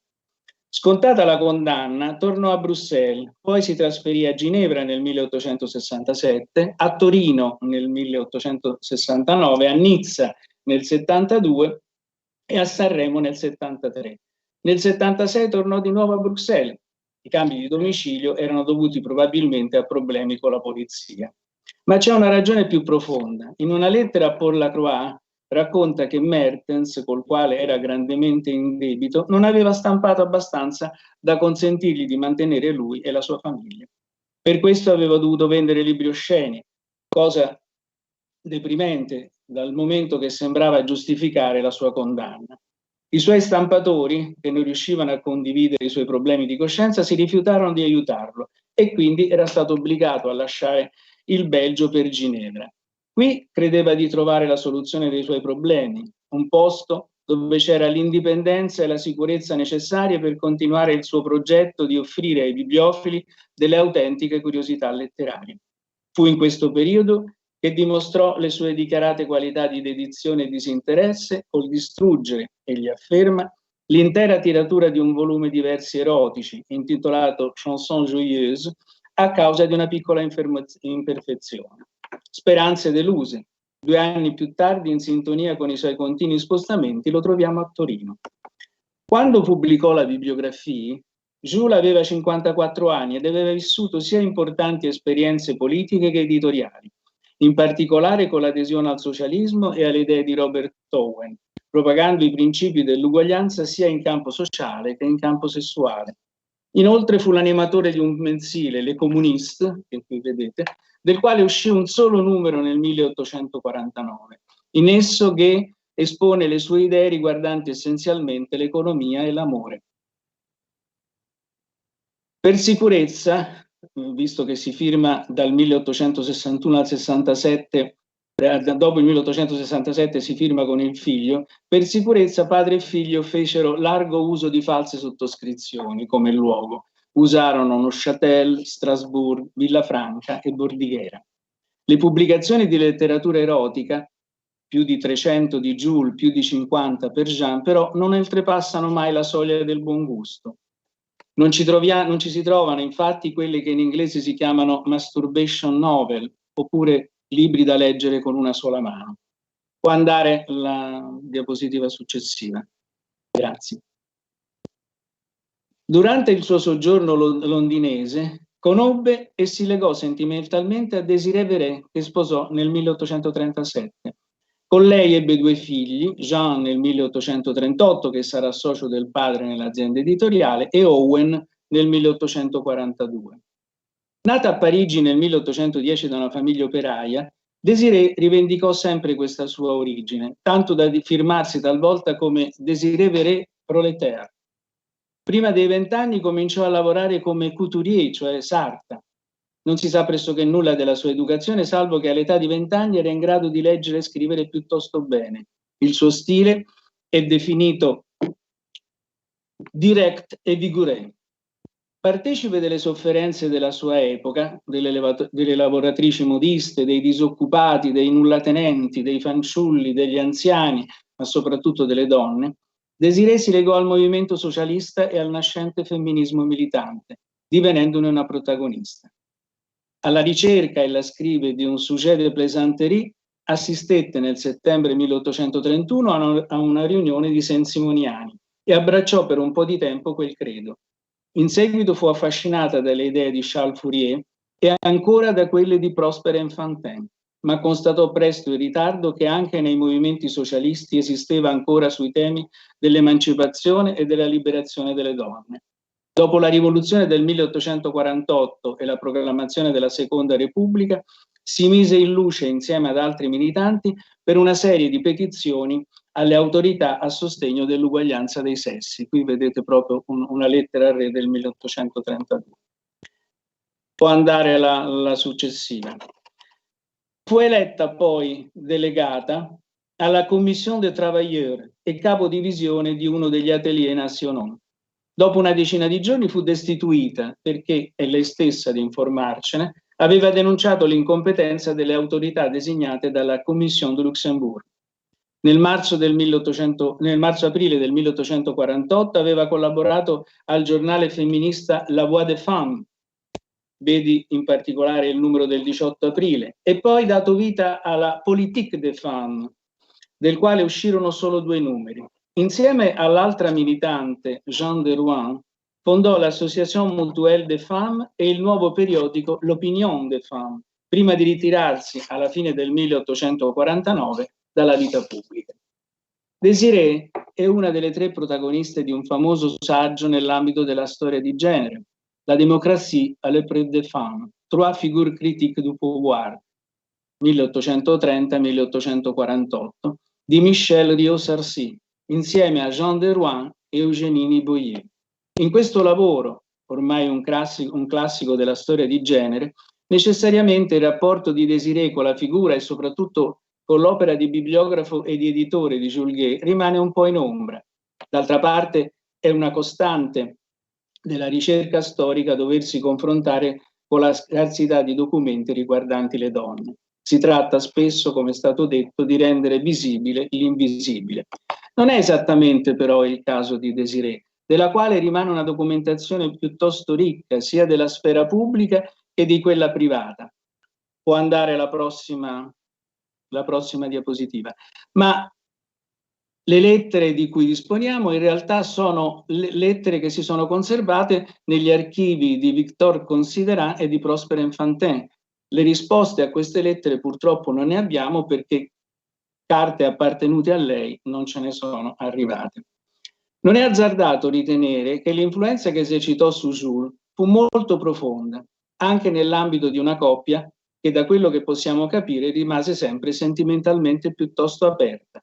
Scontata la condanna, tornò a Bruxelles, poi si trasferì a Ginevra nel 1867, a Torino nel 1869, a Nizza nel 72 e a Sanremo nel 73. Nel 76 tornò di nuovo a Bruxelles. I cambi di domicilio erano dovuti probabilmente a problemi con la polizia. Ma c'è una ragione più profonda. In una lettera a Paul Lacroix racconta che Mertens, col quale era grandemente in debito, non aveva stampato abbastanza da consentirgli di mantenere lui e la sua famiglia. Per questo aveva dovuto vendere libri osceni, cosa deprimente dal momento che sembrava giustificare la sua condanna. I suoi stampatori, che non riuscivano a condividere i suoi problemi di coscienza, si rifiutarono di aiutarlo e quindi era stato obbligato a lasciare il Belgio per Ginevra. Qui credeva di trovare la soluzione dei suoi problemi, un posto dove c'era l'indipendenza e la sicurezza necessarie per continuare il suo progetto di offrire ai bibliofili delle autentiche curiosità letterarie. Fu in questo periodo che dimostrò le sue dichiarate qualità di dedizione e disinteresse col distruggere, egli afferma, l'intera tiratura di un volume di versi erotici intitolato Chanson joyeuse a causa di una piccola imperfezione. Speranze deluse. 2 anni più tardi, in sintonia con i suoi continui spostamenti, lo troviamo a Torino. Quando pubblicò la bibliografia, Jules aveva 54 anni ed aveva vissuto sia importanti esperienze politiche che editoriali, in particolare con l'adesione al socialismo e alle idee di Robert Owen, propagando i principi dell'uguaglianza sia in campo sociale che in campo sessuale. Inoltre fu l'animatore di un mensile, Le Communiste, che qui vedete, del quale uscì un solo numero nel 1849. In esso Gué espone le sue idee riguardanti essenzialmente l'economia e l'amore. Per sicurezza, visto che si firma dal 1861 al 67, dopo il 1867 si firma con il figlio, per sicurezza padre e figlio fecero largo uso di false sottoscrizioni come luogo. Usarono Neuchâtel, Strasbourg, Villafranca e Bordighera. Le pubblicazioni di letteratura erotica, più di 300 di Jules, più di 50 per Jean, però non oltrepassano mai la soglia del buon gusto. Non ci si trovano infatti quelle che in inglese si chiamano masturbation novel, oppure libri da leggere con una sola mano. Può andare la diapositiva successiva. Grazie. Durante il suo soggiorno londinese conobbe e si legò sentimentalmente a Désirée Verret, che sposò nel 1837. Con lei ebbe 2 figli, Jean nel 1838, che sarà socio del padre nell'azienda editoriale, e Owen nel 1842. Nata a Parigi nel 1810 da una famiglia operaia, Désirée rivendicò sempre questa sua origine, tanto da firmarsi talvolta come Désirée Verret prolétaire. Prima dei 20 anni cominciò a lavorare come couturier, cioè sarta. Non si sa pressoché nulla della sua educazione, salvo che all'età di 20 anni era in grado di leggere e scrivere piuttosto bene. Il suo stile è definito direct e vigoureux. Partecipe delle sofferenze della sua epoca, delle lavoratrici modiste, dei disoccupati, dei nullatenenti, dei fanciulli, degli anziani, ma soprattutto delle donne, Désirée si legò al movimento socialista e al nascente femminismo militante, divenendone una protagonista. Alla ricerca, ella scrive, di un sujet de plaisanterie, assistette nel settembre 1831 a una riunione di saint-simoniani e abbracciò per un po' di tempo quel credo. In seguito fu affascinata dalle idee di Charles Fourier e ancora da quelle di Prosper Enfantin, ma constatò presto in ritardo che anche nei movimenti socialisti esisteva ancora sui temi dell'emancipazione e della liberazione delle donne. Dopo la rivoluzione del 1848 e la proclamazione della Seconda Repubblica, si mise in luce insieme ad altri militanti per una serie di petizioni alle autorità a sostegno dell'uguaglianza dei sessi. Qui vedete proprio una lettera al re del 1832. Può andare alla successiva. Fu eletta poi delegata alla Commission des Travailleurs e capodivisione di uno degli Atelier Nationaux. Dopo una decina di giorni fu destituita perché, è lei stessa ad informarcene, aveva denunciato l'incompetenza delle autorità designate dalla Commission de Luxembourg. Nel marzo-aprile del 1848 aveva collaborato al giornale femminista La Voix des Femmes, vedi in particolare il numero del 18 aprile, e poi dato vita alla Politique des Femmes, del quale uscirono solo 2 numeri. Insieme all'altra militante, Jeanne de Rouen, fondò l'Association Mutuelle des Femmes e il nuovo periodico L'Opinion des Femmes, prima di ritirarsi alla fine del 1849 dalla vita pubblica. Désirée è una delle 3 protagoniste di un famoso saggio nell'ambito della storia di genere, La démocratie à l'épreuve des femmes, 3 figures critiques du pouvoir, 1830-1848, di Michel Rieux-Sarcey, insieme a Jean de Rouen e Eugénie Boyer. In questo lavoro, ormai un classico della storia di genere, necessariamente il rapporto di Désirée con la figura e soprattutto con l'opera di bibliografo e di editore di Jules Guet rimane un po' in ombra. D'altra parte è una costante della ricerca storica doversi confrontare con la scarsità di documenti riguardanti le donne. Si tratta spesso, come è stato detto, di rendere visibile l'invisibile. Non è esattamente però il caso di Désirée, della quale rimane una documentazione piuttosto ricca, sia della sfera pubblica che di quella privata. Può andare la prossima diapositiva. Ma le lettere di cui disponiamo in realtà sono lettere che si sono conservate negli archivi di Victor Considerant e di Prosper Enfantin. Le risposte a queste lettere purtroppo non ne abbiamo perché carte appartenute a lei non ce ne sono arrivate. Non è azzardato ritenere che l'influenza che esercitò su Jules fu molto profonda, anche nell'ambito di una coppia che, da quello che possiamo capire, rimase sempre sentimentalmente piuttosto aperta.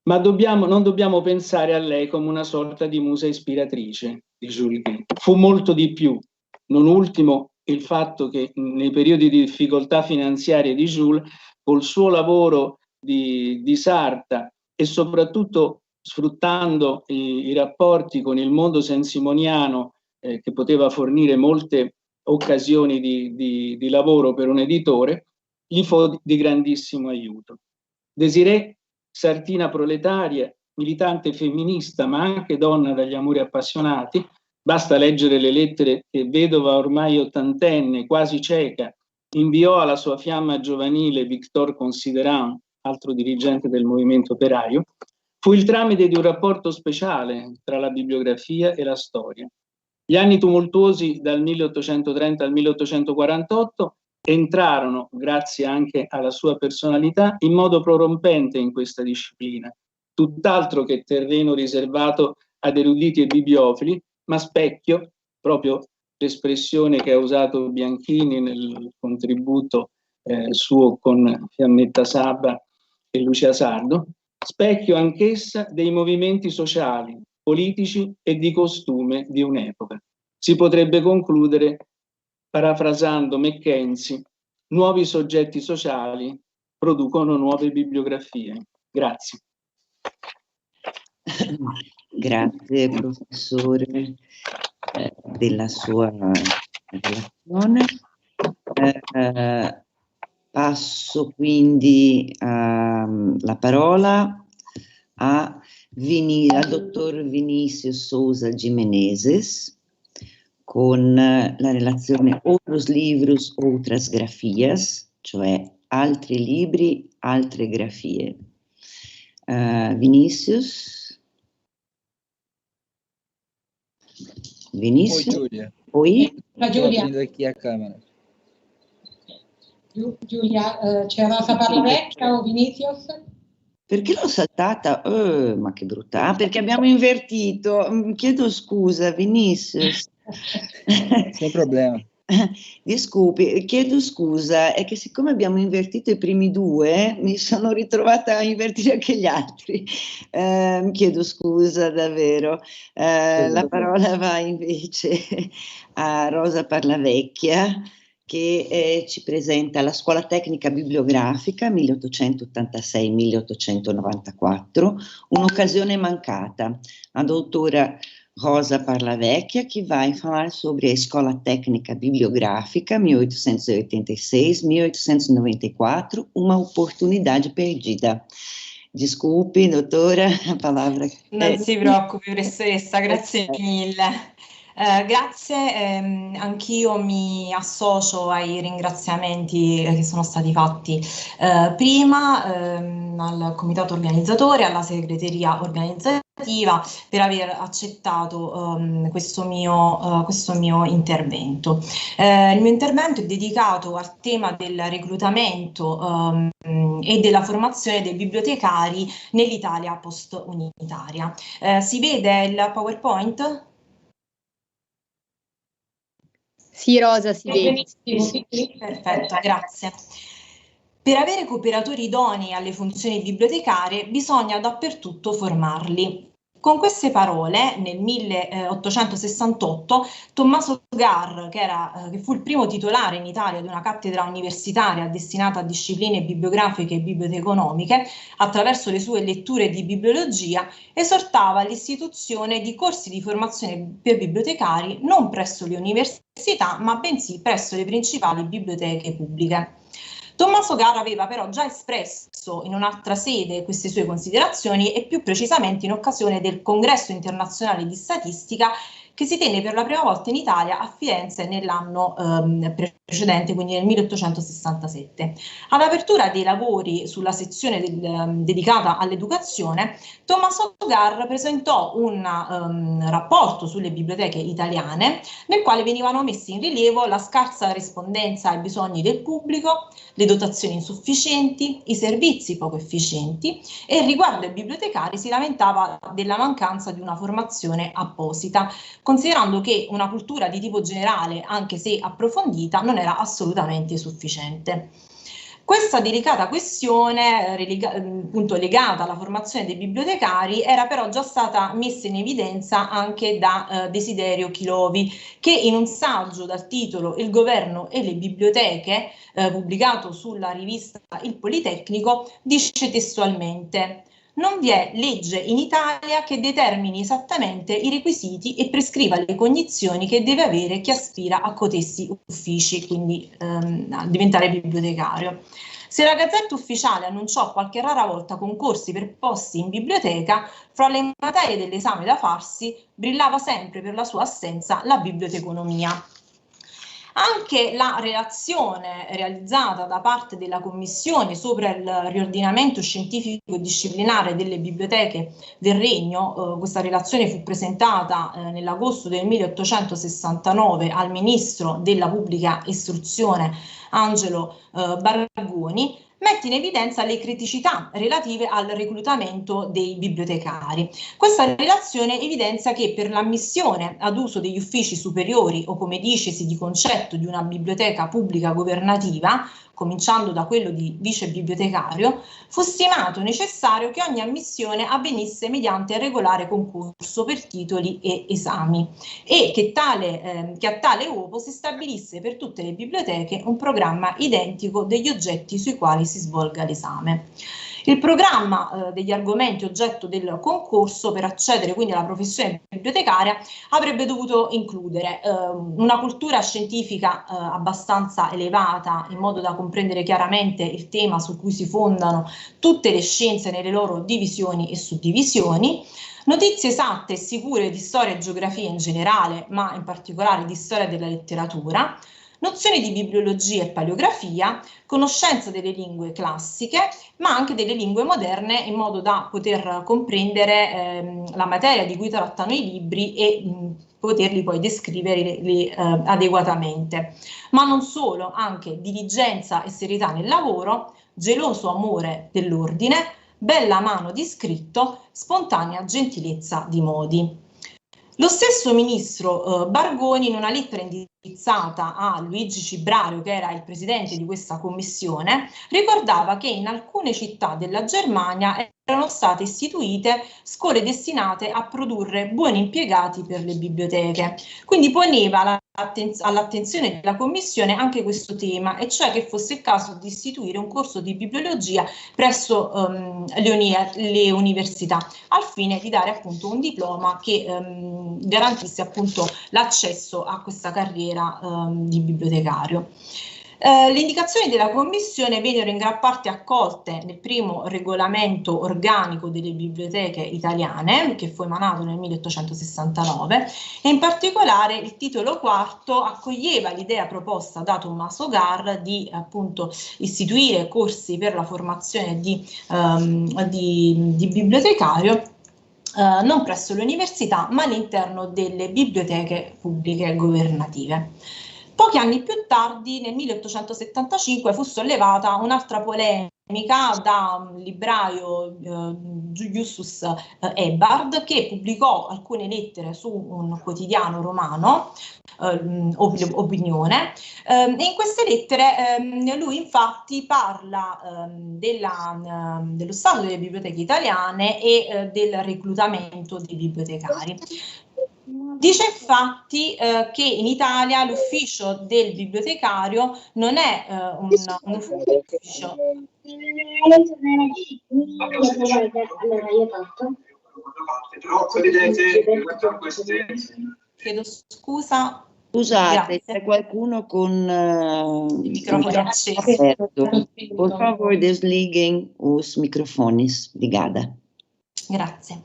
Ma non dobbiamo pensare a lei come una sorta di musa ispiratrice di Jules Guet. Fu molto di più, non ultimo il fatto che nei periodi di difficoltà finanziarie di Jules, col suo lavoro di sarta e soprattutto sfruttando i rapporti con il mondo sensimoniano che poteva fornire molte occasioni di lavoro per un editore, gli fu di grandissimo aiuto. Désirée, sartina proletaria, militante femminista, ma anche donna dagli amori appassionati, basta leggere le lettere che vedova ormai ottantenne, quasi cieca, inviò alla sua fiamma giovanile Victor Considerant, altro dirigente del movimento operaio, fu il tramite di un rapporto speciale tra la bibliografia e la storia. Gli anni tumultuosi dal 1830 al 1848 entrarono, grazie anche alla sua personalità, in modo prorompente in questa disciplina, tutt'altro che terreno riservato ad eruditi e bibliofili, ma specchio, proprio l'espressione che ha usato Bianchini nel contributo suo con Fiammetta Sabba e Lucia Sardo, specchio anch'essa dei movimenti sociali, politici e di costume di un'epoca. Si potrebbe concludere parafrasando Mackenzie: nuovi soggetti sociali producono nuove bibliografie. Grazie.
Grazie professore della sua relazione. Passo quindi la parola al dottor Vinicio Sousa Gimenezes con la relazione Outros livros, outras grafias, cioè altri libri, altre grafie. Vinicius?
Oi, Giulia.
Oi?
Giulia.
Aprendo aqui a câmera.
Giulia, c'è Rosa Parlavecchia o Vinicius?
Perché l'ho saltata? Ma che brutta. Ah, perché abbiamo invertito. Chiedo scusa, Vinicius.
Sem problema.
di Scupi. Chiedo scusa, è che siccome abbiamo invertito i primi due, mi sono ritrovata a invertire anche gli altri. Chiedo scusa davvero. La parola va invece a Rosa Parlavecchia, che ci presenta la Scuola Tecnica Bibliografica 1886-1894, un'occasione mancata. La dottora Rosa Parlavecchia, que vai falar sobre a Escola Técnica Bibliográfica 1886-1894, uma oportunidade perdida. Desculpe, doutora, a palavra
Non si preoccupi, professoressa, grazie mille. Grazie, anch'io mi associo ai ringraziamenti che sono stati fatti prima al comitato organizzatore, alla segreteria organizzativa per aver accettato questo mio intervento. Il mio intervento è dedicato al tema del reclutamento e della formazione dei bibliotecari nell'Italia post-unitaria. Si vede il PowerPoint?
Sì, Rosa, si vede.
Perfetto, grazie. Per avere cooperatori idonei alle funzioni bibliotecarie bisogna dappertutto formarli. Con queste parole, nel 1868, Tommaso Garr, che fu il primo titolare in Italia di una cattedra universitaria destinata a discipline bibliografiche e biblioteconomiche, attraverso le sue letture di bibliologia, esortava all'istituzione di corsi di formazione per bibliotecari non presso le università, ma bensì presso le principali biblioteche pubbliche. Tommaso Garr aveva però già espresso in un'altra sede queste sue considerazioni e più precisamente in occasione del Congresso Internazionale di Statistica che si tenne per la prima volta in Italia a Firenze nell'anno precedente, quindi nel 1867. All'apertura dei lavori sulla sezione dedicata all'educazione, Tommaso Garr presentò un rapporto sulle biblioteche italiane nel quale venivano messi in rilievo la scarsa rispondenza ai bisogni del pubblico, le dotazioni insufficienti, i servizi poco efficienti e riguardo ai bibliotecari si lamentava della mancanza di una formazione apposita, considerando che una cultura di tipo generale, anche se approfondita, non era assolutamente sufficiente. Questa delicata questione, appunto legata alla formazione dei bibliotecari, era però già stata messa in evidenza anche da Desiderio Chilovi, che in un saggio dal titolo Il governo e le biblioteche, pubblicato sulla rivista Il Politecnico, dice testualmente: non vi è legge in Italia che determini esattamente i requisiti e prescriva le cognizioni che deve avere chi aspira a cotesti uffici, quindi a diventare bibliotecario. Se la Gazzetta Ufficiale annunciò qualche rara volta concorsi per posti in biblioteca, fra le materie dell'esame da farsi brillava sempre per la sua assenza la biblioteconomia. Anche la relazione realizzata da parte della Commissione sopra il riordinamento scientifico e disciplinare delle biblioteche del Regno, questa relazione fu presentata nell'agosto del 1869 al Ministro della Pubblica Istruzione Angelo Bargoni, mette in evidenza le criticità relative al reclutamento dei bibliotecari. Questa relazione evidenzia che per l'ammissione ad uso degli uffici superiori o, come dicesi di concetto, di una biblioteca pubblica governativa, cominciando da quello di vice bibliotecario, fu stimato necessario che ogni ammissione avvenisse mediante regolare concorso per titoli e esami e che a tale uopo si stabilisse per tutte le biblioteche un programma identico degli oggetti sui quali si svolga l'esame. Il programma degli argomenti oggetto del concorso per accedere quindi alla professione bibliotecaria avrebbe dovuto includere una cultura scientifica abbastanza elevata in modo da comprendere chiaramente il tema su cui si fondano tutte le scienze nelle loro divisioni e suddivisioni, notizie esatte e sicure di storia e geografia in generale, ma in particolare di storia della letteratura, nozioni di bibliologia e paleografia, conoscenza delle lingue classiche, ma anche delle lingue moderne in modo da poter comprendere la materia di cui trattano i libri e poterli poi descrivere adeguatamente. Ma non solo, anche diligenza e serietà nel lavoro, geloso amore dell'ordine, bella mano di scritto, spontanea gentilezza di modi. Lo stesso ministro Bargoni, in una lettera a Luigi Cibrario, che era il presidente di questa commissione, ricordava che in alcune città della Germania erano state istituite scuole destinate a produrre buoni impiegati per le biblioteche. Quindi poneva all'attenzione della commissione anche questo tema, e cioè che fosse il caso di istituire un corso di bibliologia presso le università, al fine di dare appunto un diploma che garantisse appunto l'accesso a questa carriera di bibliotecario. Le indicazioni della Commissione vennero in gran parte accolte nel primo regolamento organico delle biblioteche italiane, che fu emanato nel 1869, e in particolare il titolo quarto accoglieva l'idea proposta da Tommaso Garr di appunto istituire corsi per la formazione di bibliotecario non presso le università, ma all'interno delle biblioteche pubbliche governative. Pochi anni più tardi, nel 1875, fu sollevata un'altra polemica da un libraio, Justus Ebbard, che pubblicò alcune lettere su un quotidiano romano, Opinione, e in queste lettere lui infatti parla dello stato delle biblioteche italiane e del reclutamento dei bibliotecari. Dice infatti che in Italia l'ufficio del bibliotecario non è un ufficio. Chiedo scusa.
Scusate, c'è qualcuno con
il microfono acceso.
Por favor, desliguen os microfones. Obrigada.
Grazie.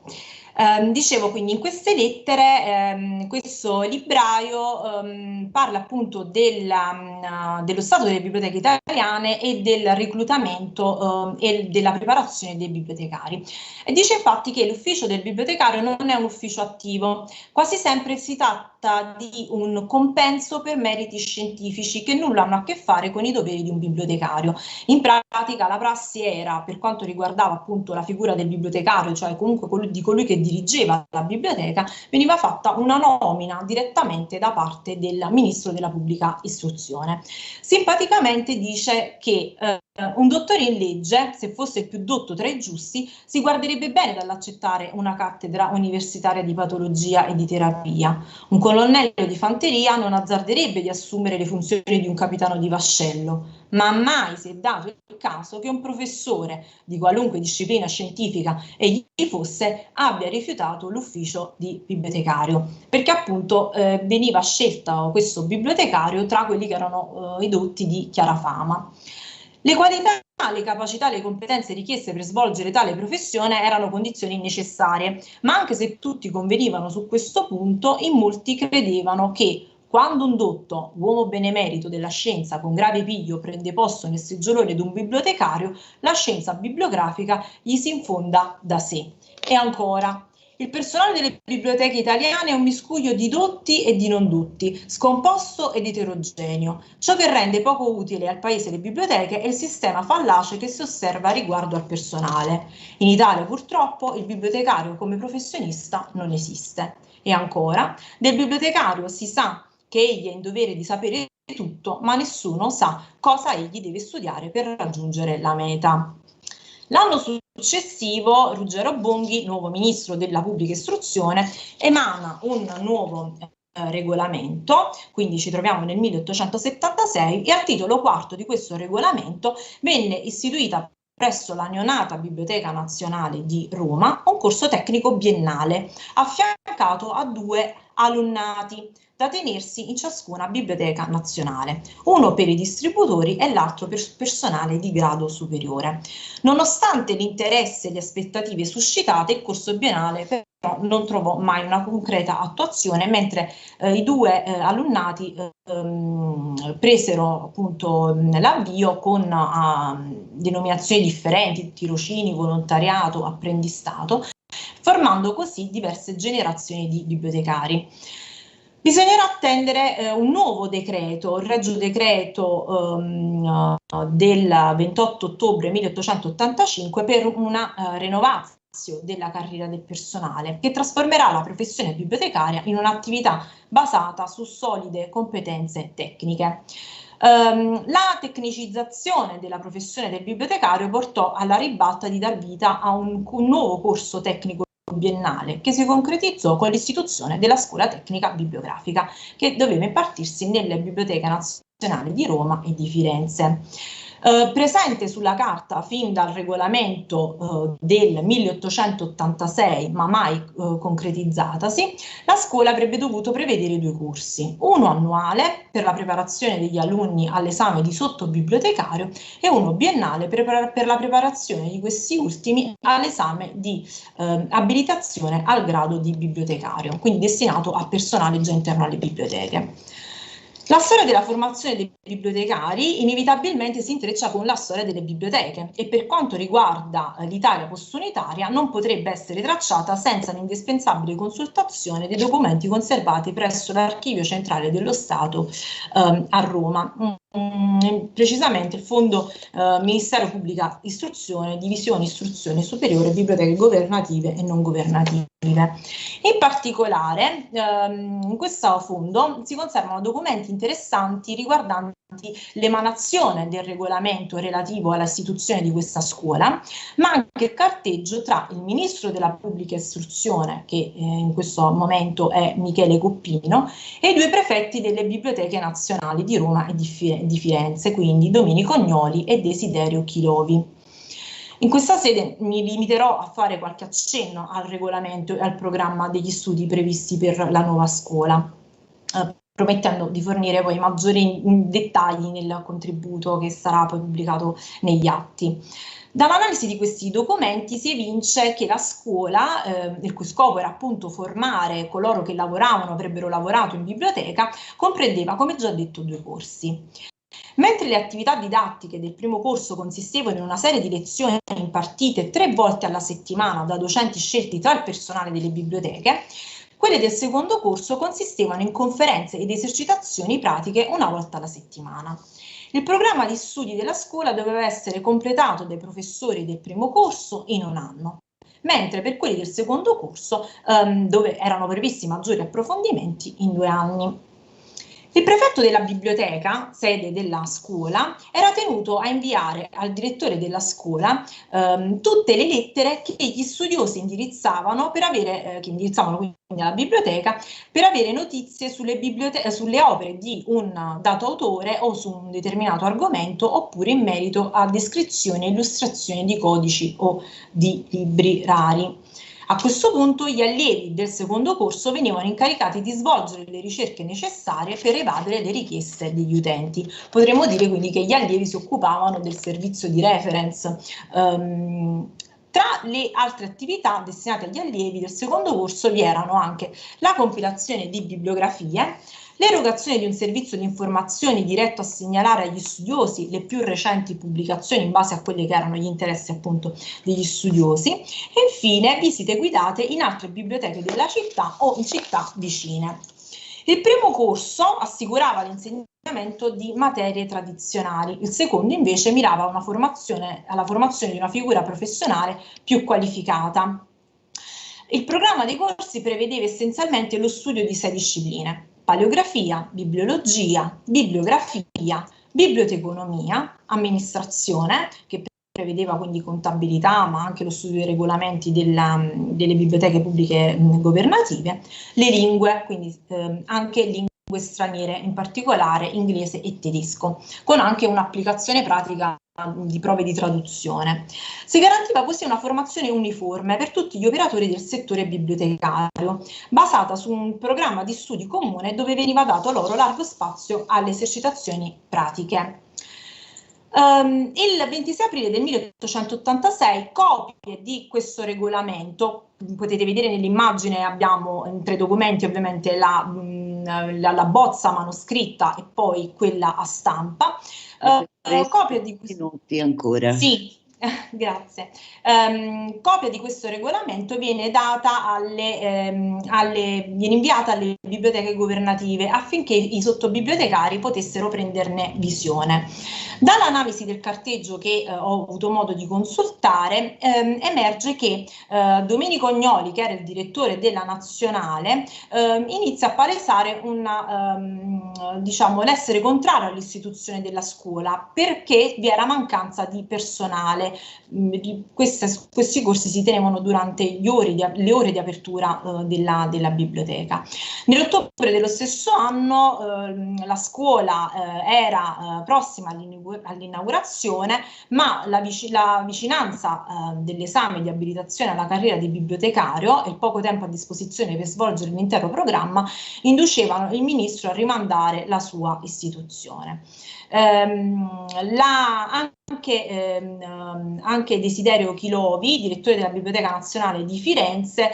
Dicevo, quindi in queste lettere questo libraio parla appunto dello stato delle biblioteche italiane e del reclutamento e della preparazione dei bibliotecari. E dice infatti che l'ufficio del bibliotecario non è un ufficio attivo, quasi sempre si tratta di un compenso per meriti scientifici che nulla hanno a che fare con i doveri di un bibliotecario. In pratica la prassi era, per quanto riguardava appunto la figura del bibliotecario, cioè comunque di colui che dirigeva la biblioteca, veniva fatta una nomina direttamente da parte del ministro della pubblica istruzione. Simpaticamente dice che un dottore in legge, se fosse il più dotto tra i giusti, si guarderebbe bene dall'accettare una cattedra universitaria di patologia e di terapia. Un colonnello di fanteria non azzarderebbe di assumere le funzioni di un capitano di vascello, ma mai si è dato il caso che un professore di qualunque disciplina scientifica egli fosse abbia rifiutato l'ufficio di bibliotecario, perché appunto veniva scelto questo bibliotecario tra quelli che erano i dotti di chiara fama. Le qualità, le capacità, le competenze richieste per svolgere tale professione erano condizioni necessarie, ma anche se tutti convenivano su questo punto, in molti credevano che quando un dotto, uomo benemerito della scienza con grave piglio prende posto nel seggiolone di un bibliotecario, la scienza bibliografica gli si infonda da sé. E ancora, il personale delle biblioteche italiane è un miscuglio di dotti e di non dotti, scomposto ed eterogeneo. Ciò che rende poco utile al paese le biblioteche è il sistema fallace che si osserva riguardo al personale. In Italia purtroppo il bibliotecario come professionista non esiste. E ancora, del bibliotecario si sa che egli è in dovere di sapere tutto, ma nessuno sa cosa egli deve studiare per raggiungere la meta. L'anno successivo Ruggero Bonghi, nuovo ministro della pubblica istruzione, emana un nuovo regolamento, quindi ci troviamo nel 1876, e al titolo quarto di questo regolamento venne istituita presso la neonata Biblioteca Nazionale di Roma un corso tecnico biennale affiancato a 2 alunnati da tenersi in ciascuna biblioteca nazionale, uno per i distributori e l'altro per personale di grado superiore. Nonostante l'interesse e le aspettative suscitate, il corso biennale però non trovò mai una concreta attuazione, mentre i 2 alunnati presero appunto l'avvio con denominazioni differenti, tirocini, volontariato, apprendistato, formando così diverse generazioni di bibliotecari. Bisognerà attendere un nuovo decreto, il Regio Decreto del 28 ottobre 1885, per una rinnovata della carriera del personale, che trasformerà la professione bibliotecaria in un'attività basata su solide competenze tecniche. La tecnicizzazione della professione del bibliotecario portò alla ribalta di dar vita a un nuovo corso tecnico biennale che si concretizzò con l'istituzione della Scuola Tecnica Bibliografica, che doveva impartirsi nelle biblioteche nazionali di Roma e di Firenze. Presente sulla carta fin dal regolamento del 1886, ma mai concretizzatasi, la scuola avrebbe dovuto prevedere 2 corsi, uno annuale per la preparazione degli alunni all'esame di sottobibliotecario e uno biennale per la preparazione di questi ultimi all'esame di abilitazione al grado di bibliotecario, quindi destinato a personale già interno alle biblioteche. La storia della formazione dei bibliotecari inevitabilmente si intreccia con la storia delle biblioteche e per quanto riguarda l'Italia postunitaria non potrebbe essere tracciata senza l'indispensabile consultazione dei documenti conservati presso l'Archivio Centrale dello Stato a Roma. Precisamente il Fondo Ministero Pubblica Istruzione, Divisione Istruzione Superiore, Biblioteche Governative e Non Governative. In particolare in questo fondo si conservano documenti interessanti riguardanti l'emanazione del regolamento relativo alla istituzione di questa scuola, ma anche il carteggio tra il ministro della pubblica istruzione, che in questo momento è Michele Coppino, e i 2 prefetti delle biblioteche nazionali di Roma e di Firenze, quindi Domenico Gnoli e Desiderio Chilovi. In questa sede mi limiterò a fare qualche accenno al regolamento e al programma degli studi previsti per la nuova scuola, promettendo di fornire poi maggiori dettagli nel contributo che sarà poi pubblicato negli atti. Dall'analisi di questi documenti si evince che la scuola, il cui scopo era appunto formare coloro che avrebbero lavorato in biblioteca, comprendeva, come già detto, 2 corsi. Mentre le attività didattiche del primo corso consistevano in una serie di lezioni impartite 3 volte alla settimana da docenti scelti tra il personale delle biblioteche, quelle del secondo corso consistevano in conferenze ed esercitazioni pratiche 1 volta alla settimana. Il programma di studi della scuola doveva essere completato dai professori del primo corso in 1 anno, mentre per quelli del secondo corso, dove erano previsti maggiori approfondimenti, in 2 anni. Il prefetto della biblioteca, sede della scuola, era tenuto a inviare al direttore della scuola tutte le lettere che gli studiosi indirizzavano quindi alla biblioteca per avere notizie sulle opere di un dato autore o su un determinato argomento, oppure in merito a descrizioni e illustrazioni di codici o di libri rari. A questo punto gli allievi del secondo corso venivano incaricati di svolgere le ricerche necessarie per evadere le richieste degli utenti. Potremmo dire quindi che gli allievi si occupavano del servizio di reference. Tra le altre attività destinate agli allievi del secondo corso vi erano anche la compilazione di bibliografie, l'erogazione di un servizio di informazioni diretto a segnalare agli studiosi le più recenti pubblicazioni in base a quelli che erano gli interessi appunto degli studiosi e infine visite guidate in altre biblioteche della città o in città vicine. Il primo corso assicurava l'insegnamento di materie tradizionali, il secondo invece mirava alla formazione di una figura professionale più qualificata. Il programma dei corsi prevedeva essenzialmente lo studio di 6 discipline: paleografia, bibliologia, bibliografia, biblioteconomia, amministrazione, che prevedeva quindi contabilità, ma anche lo studio dei regolamenti delle biblioteche pubbliche governative, le lingue, quindi anche lingue straniere, in particolare inglese e tedesco, con anche un'applicazione pratica di prove di traduzione. Si garantiva così una formazione uniforme per tutti gli operatori del settore bibliotecario, basata su un programma di studi comune dove veniva dato loro largo spazio alle esercitazioni pratiche. Il 26 aprile del 1886 copie di questo regolamento, potete vedere nell'immagine, abbiamo tra i documenti ovviamente la bozza manoscritta e poi quella a stampa. Copia di
minuti ancora.
Sì, Grazie. Copia di questo regolamento viene data viene inviata alle biblioteche governative affinché i sottobibliotecari potessero prenderne visione. Dall'analisi del carteggio che ho avuto modo di consultare, emerge che Domenico Agnoli, che era il direttore della Nazionale, inizia a palesare diciamo, l'essere contrario all'istituzione della scuola perché vi era mancanza di personale. Questi corsi si tenevano durante le ore di apertura della biblioteca. Nell'ottobre dello stesso anno la scuola era prossima all'inaugurazione, ma la vicinanza dell'esame di abilitazione alla carriera di bibliotecario e il poco tempo a disposizione per svolgere l'intero programma inducevano il ministro a rimandare la sua istituzione. Anche Desiderio Chilovi, direttore della Biblioteca Nazionale di Firenze,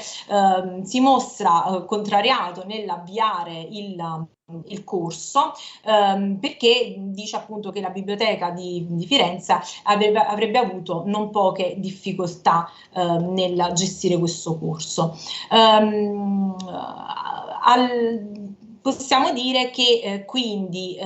si mostra contrariato nell'avviare il corso perché dice appunto che la biblioteca di Firenze avrebbe avuto non poche difficoltà nel gestire questo corso. Possiamo dire che quindi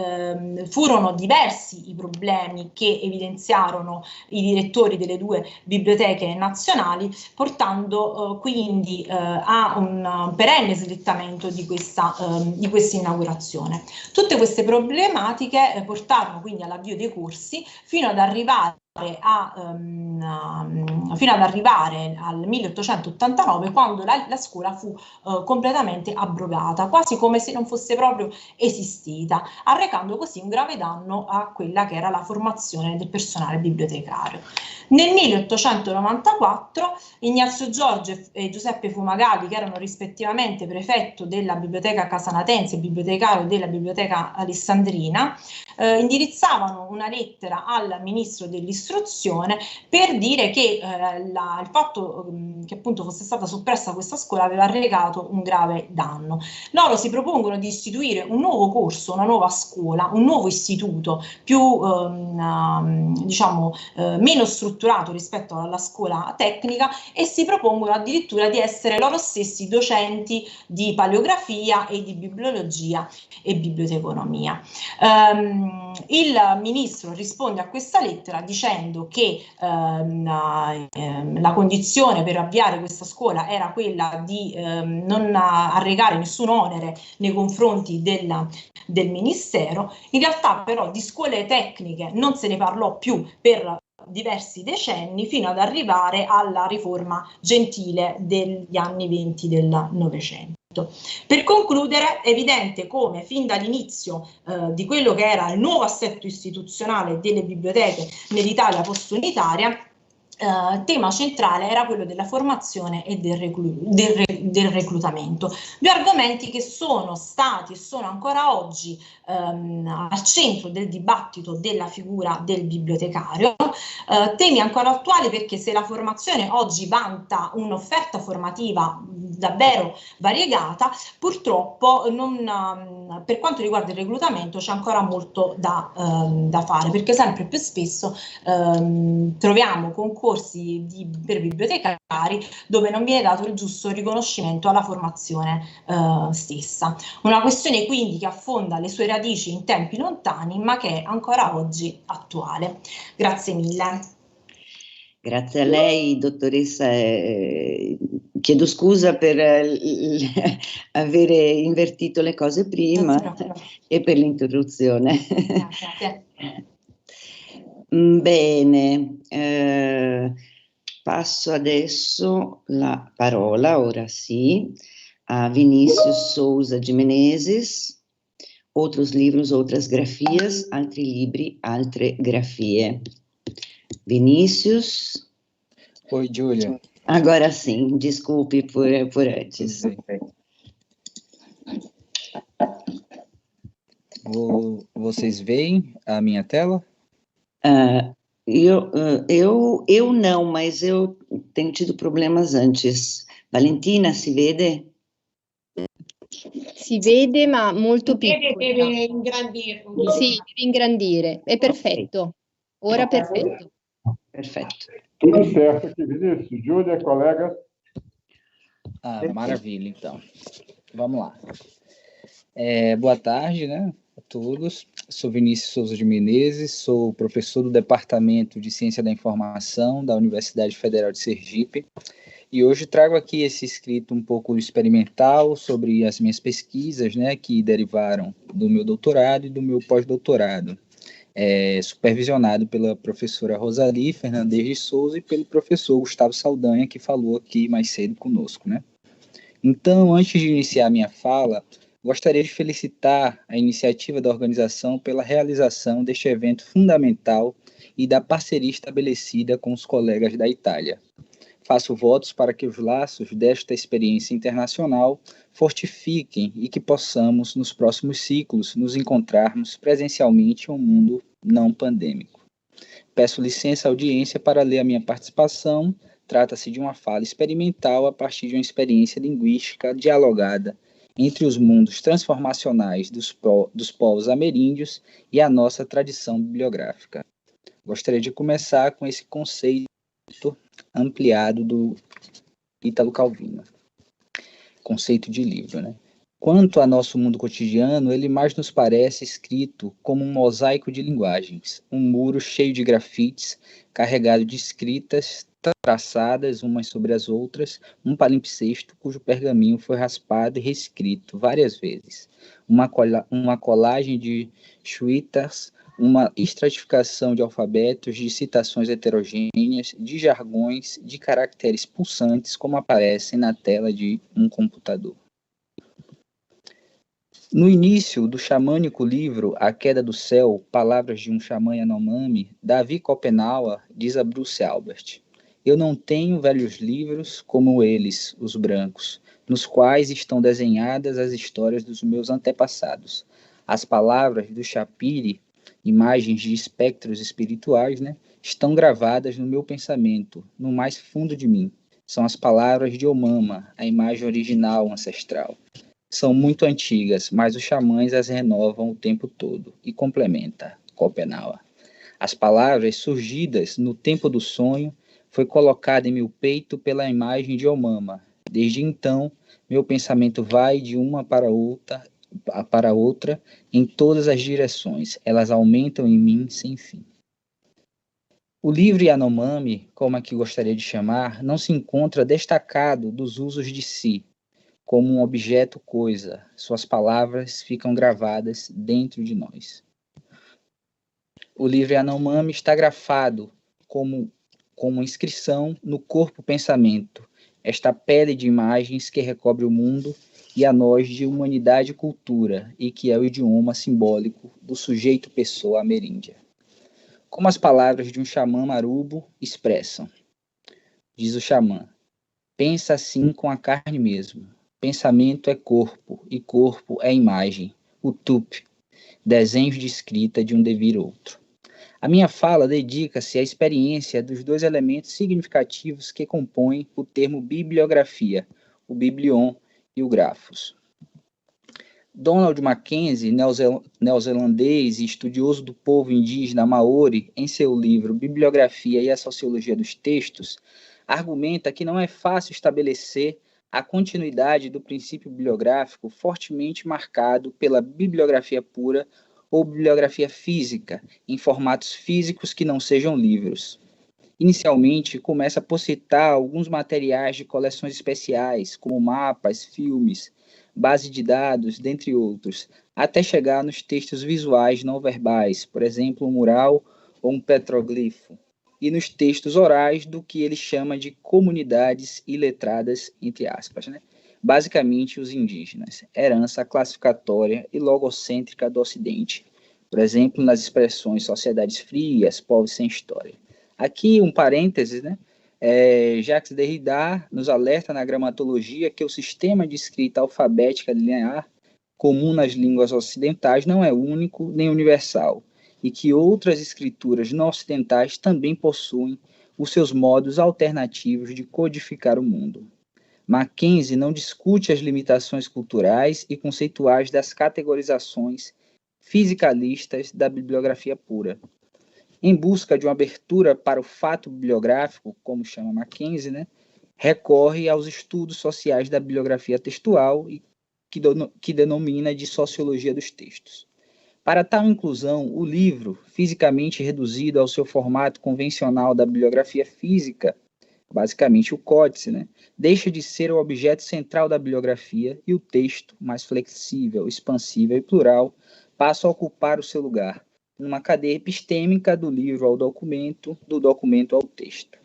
furono diversi i problemi che evidenziarono i direttori delle due biblioteche nazionali, portando quindi a un perenne slittamento di questa inaugurazione. Tutte queste problematiche portarono quindi all'avvio dei corsi fino ad arrivare al 1889, quando la scuola fu completamente abrogata, quasi come se non fosse proprio esistita, arrecando così un grave danno a quella che era la formazione del personale bibliotecario. Nel 1894 Ignazio Giorgio e Giuseppe Fumagalli, che erano rispettivamente prefetto della Biblioteca Casanatense e bibliotecario della Biblioteca Alessandrina, indirizzavano una lettera al ministro dell'istruzione per dire che il fatto che appunto fosse stata soppressa questa scuola aveva arrecato un grave danno. Loro si propongono di istituire un nuovo corso, una nuova scuola, un nuovo istituto più diciamo meno strutturato rispetto alla scuola tecnica, e si propongono addirittura di essere loro stessi docenti di paleografia e di bibliologia e biblioteconomia. Il ministro risponde a questa lettera dicendo che la condizione per avviare questa scuola era quella di non arrecare nessun onere nei confronti del ministero. In realtà però di scuole tecniche non se ne parlò più per diversi decenni, fino ad arrivare alla riforma gentile degli anni 20 del Novecento. Per concludere, è evidente come fin dall'inizio di quello che era il nuovo assetto istituzionale delle biblioteche nell'Italia post-unitaria, tema centrale era quello della formazione e del reclutamento, due argomenti che sono stati e sono ancora oggi al centro del dibattito della figura del bibliotecario, temi ancora attuali perché se la formazione oggi vanta un'offerta formativa davvero variegata, purtroppo per quanto riguarda il reclutamento c'è ancora molto da fare, perché sempre più spesso troviamo concorsi per bibliotecari dove non viene dato il giusto riconoscimento alla formazione stessa. Una questione quindi che affonda le sue radici in tempi lontani, ma che è ancora oggi attuale. Grazie mille.
Grazie a lei, dottoressa. Chiedo scusa per avere invertito le cose prima e per l'interruzione.
Grazie.
Bene, passo adesso la parola, ora sì, a Vinícius Souza de Menezes. Outros livros, outras grafias, altri libri, altre grafie. Vinícius.
Oi, Giulia.
Agora sim, desculpe por antes.
Vocês veem a minha tela?
Eu não, mas eu tenho tido problemas antes. Valentina, si vede?
Si vede, ma molto piccolo.
Deve ingrandire.
Sì, deve ingrandire. È perfetto. Ora perfetto.
Perfeito.
Tudo certo aqui, Vinícius. Júlia, colega?
Maravilha, então. Vamos lá. Boa tarde, né, a todos. Sou Vinícius Souza de Menezes, sou professor do Departamento de Ciência da Informação da Universidade Federal de Sergipe, e hoje trago aqui esse escrito um pouco experimental sobre as minhas pesquisas, né, que derivaram do meu doutorado e do meu pós-doutorado, supervisionado pela professora Rosali Fernandes de Souza e pelo professor Gustavo Saldanha, que falou aqui mais cedo conosco, né. Então, antes de iniciar minha fala, gostaria de felicitar a iniciativa da organização pela realização deste evento fundamental e da parceria estabelecida com os colegas da Itália. Faço votos para que os laços desta experiência internacional fortifiquem e que possamos, nos próximos ciclos, nos encontrarmos presencialmente em um mundo não pandêmico. Peço licença à audiência para ler a minha participação. Trata-se de uma fala experimental a partir de uma experiência linguística dialogada entre os mundos transformacionais dos povos ameríndios e a nossa tradição bibliográfica. Gostaria de começar com esse conceito ampliado do Ítalo Calvino, conceito de livro, né? Quanto ao nosso mundo cotidiano, ele mais nos parece escrito como um mosaico de linguagens, um muro cheio de grafites, carregado de escritas traçadas umas sobre as outras, um palimpsesto cujo pergaminho foi raspado e reescrito várias vezes, uma colagem de chuitas, uma estratificação de alfabetos, de citações heterogêneas, de jargões, de caracteres pulsantes, como aparecem na tela de um computador. No início do xamânico livro A Queda do Céu, Palavras de um Xamã Yanomami, Davi Copenauer diz a Bruce Albert: eu não tenho velhos livros como eles, os brancos, nos quais estão desenhadas as histórias dos meus antepassados. As palavras do Shapiri, imagens de espectros espirituais, né, estão gravadas no meu pensamento, no mais fundo de mim. São as palavras de Omama, a imagem original ancestral. São muito antigas, mas os xamãs as renovam o tempo todo. E complementa Copenauer: as palavras surgidas no tempo do sonho foi colocada em meu peito pela imagem de Omama. Desde então, meu pensamento vai de uma para outra em todas as direções. Elas aumentam em mim sem fim. O livro Yanomami, como aqui gostaria de chamar, não se encontra destacado dos usos de si, como um objeto coisa. Suas palavras ficam gravadas dentro de nós. O livro Yanomami está grafado como inscrição no corpo-pensamento, esta pele de imagens que recobre o mundo e a nós de humanidade e cultura, e que é o idioma simbólico do sujeito pessoa ameríndia. Como as palavras de um xamã marubo expressam. Diz o xamã: pensa assim com a carne mesmo. Pensamento é corpo, e corpo é imagem, o tup, desenhos de escrita de um devir outro. A minha fala dedica-se à experiência dos dois elementos significativos que compõem o termo bibliografia, o biblion e o grafos. Donald Mackenzie, neozelandês e estudioso do povo indígena Maori, em seu livro Bibliografia e a Sociologia dos Textos, argumenta que não é fácil estabelecer a continuidade do princípio bibliográfico fortemente marcado pela bibliografia pura ou bibliografia física, em formatos físicos que não sejam livros. Inicialmente, começa por citar alguns materiais de coleções especiais, como mapas, filmes, base de dados, dentre outros, até chegar nos textos visuais não verbais, por exemplo, um mural ou um petroglifo, e nos textos orais do que ele chama de comunidades iletradas, entre aspas, né? Basicamente os indígenas, herança classificatória e logocêntrica do Ocidente, por exemplo, nas expressões sociedades frias, povos sem história. Aqui um parênteses, né? Jacques Derrida nos alerta na gramatologia que o sistema de escrita alfabética linear comum nas línguas ocidentais não é único nem universal, e que outras escrituras não ocidentais também possuem os seus modos alternativos de codificar o mundo. Mackenzie não discute as limitações culturais e conceituais das categorizações fisicalistas da bibliografia pura. Em busca de uma abertura para o fato bibliográfico, como chama Mackenzie, né, recorre aos estudos sociais da bibliografia textual e que denomina de sociologia dos textos. Para tal inclusão, o livro, fisicamente reduzido ao seu formato convencional da bibliografia física, basicamente o códice, né, deixa de ser o objeto central da bibliografia e o texto, mais flexível, expansível e plural, passa a ocupar o seu lugar, numa cadeia epistêmica do livro ao documento, do documento ao texto.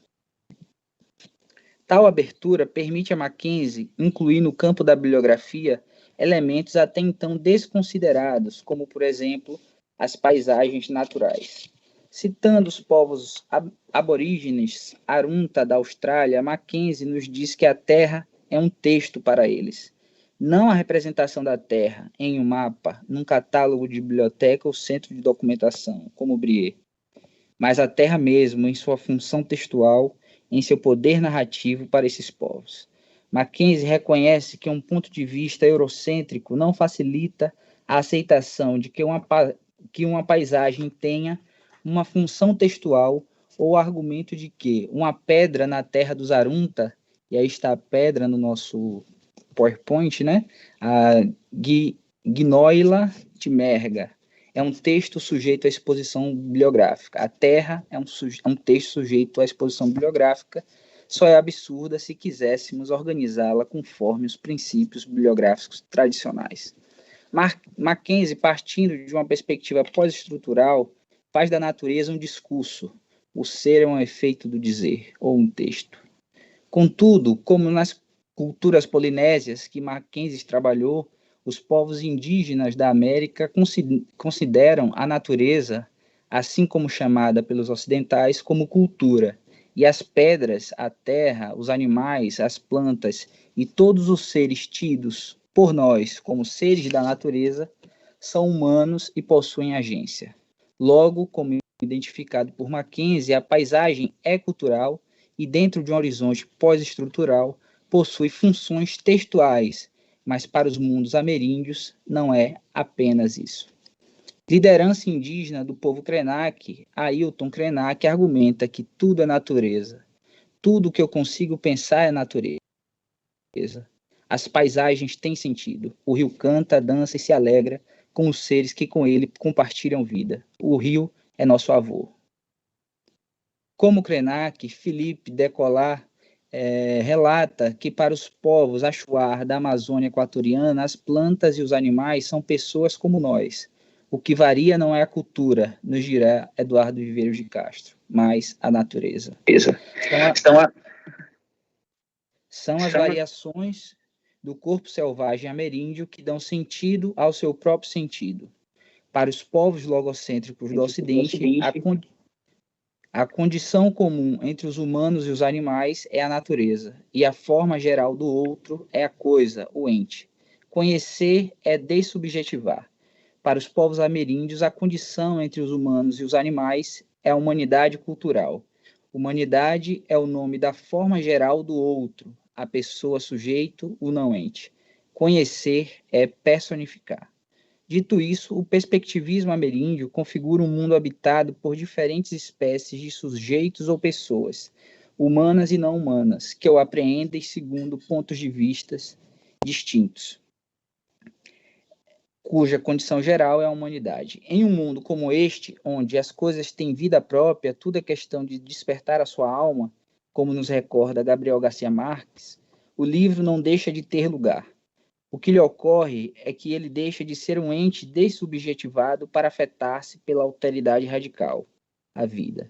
Tal abertura permite a Mackenzie incluir no campo da bibliografia elementos até então desconsiderados, como, por exemplo, as paisagens naturais. Citando os povos aborígenes Arunta da Austrália, Mackenzie nos diz que a Terra é um texto para eles. Não a representação da Terra em um mapa, num catálogo de biblioteca ou centro de documentação, como Brie, mas a Terra mesmo em sua função textual, em seu poder narrativo para esses povos. Mackenzie reconhece que um ponto de vista eurocêntrico não facilita a aceitação de que uma paisagem tenha uma função textual ou o argumento de que uma pedra na terra dos Arunta, e aí está a pedra no nosso PowerPoint, né? A Gnoila Timerga, é um texto sujeito à exposição bibliográfica. A terra é um texto sujeito à exposição bibliográfica, só é absurda se quiséssemos organizá-la conforme os princípios bibliográficos tradicionais. Mackenzie, partindo de uma perspectiva pós-estrutural, faz da natureza um discurso. O ser é um efeito do dizer, ou um texto. Contudo, como nas culturas polinésias que Mackenzie trabalhou, os povos indígenas da América consideram a natureza, assim como chamada pelos ocidentais, como cultura. E as pedras, a terra, os animais, as plantas e todos os seres tidos por nós como seres da natureza são humanos e possuem agência. Logo, como identificado por Mackenzie, a paisagem é cultural e, dentro de um horizonte pós-estrutural, possui funções textuais, mas para os mundos ameríndios não é apenas isso. Liderança indígena do povo Krenak, Ailton Krenak argumenta que tudo é natureza. Tudo que eu consigo pensar é natureza. As paisagens têm sentido. O rio canta, dança e se alegra com os seres que com ele compartilham vida. O rio é nosso avô. Como Krenak, Philippe Decolar relata que para os povos Achuar da Amazônia Equatoriana, as plantas e os animais são pessoas como nós. O que varia não é a cultura, nos dirá Eduardo Viveiros de Castro, mas a natureza. São as variações do corpo selvagem ameríndio que dão sentido ao seu próprio sentido. Para os povos logocêntricos do Ocidente, a condição comum entre os humanos e os animais é a natureza, e a forma geral do outro é a coisa, o ente. Conhecer é dessubjetivar. Para os povos ameríndios, a condição entre os humanos e os animais é a humanidade cultural. Humanidade é o nome da forma geral do outro, a pessoa sujeito, o não ente. Conhecer é personificar. Dito isso, o perspectivismo ameríndio configura um mundo habitado por diferentes espécies de sujeitos ou pessoas, humanas e não humanas, que o apreendem segundo pontos de vista distintos, cuja condição geral é a humanidade. Em um mundo como este, onde as coisas têm vida própria, tudo é questão de despertar a sua alma, como nos recorda Gabriel Garcia Marques, o livro não deixa de ter lugar. O que lhe ocorre é que ele deixa de ser um ente dessubjetivado para afetar-se pela alteridade radical, a vida.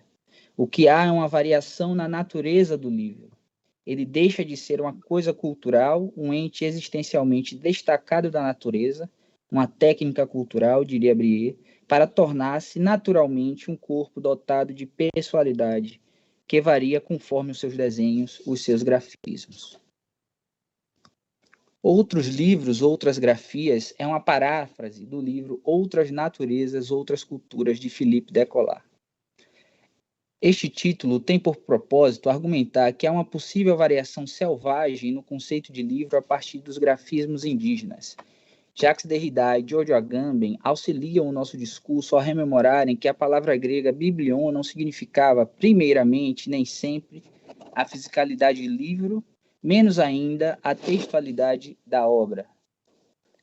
O que há é uma variação na natureza do livro. Ele deixa de ser uma coisa cultural, um ente existencialmente destacado da natureza, uma técnica cultural, diria Brie, para tornar-se naturalmente um corpo dotado de pessoalidade, que varia conforme os seus desenhos, os seus grafismos. Outros livros, outras grafias, é uma paráfrase do livro Outras Naturezas, Outras Culturas, de Philippe Decolar. Este título tem por propósito argumentar que há uma possível variação selvagem no conceito de livro a partir dos grafismos indígenas, Jacques Derrida e Giorgio Agamben auxiliam o nosso discurso ao rememorarem que a palavra grega biblion não significava, primeiramente, nem sempre, a fisicalidade do livro, menos ainda a textualidade da obra.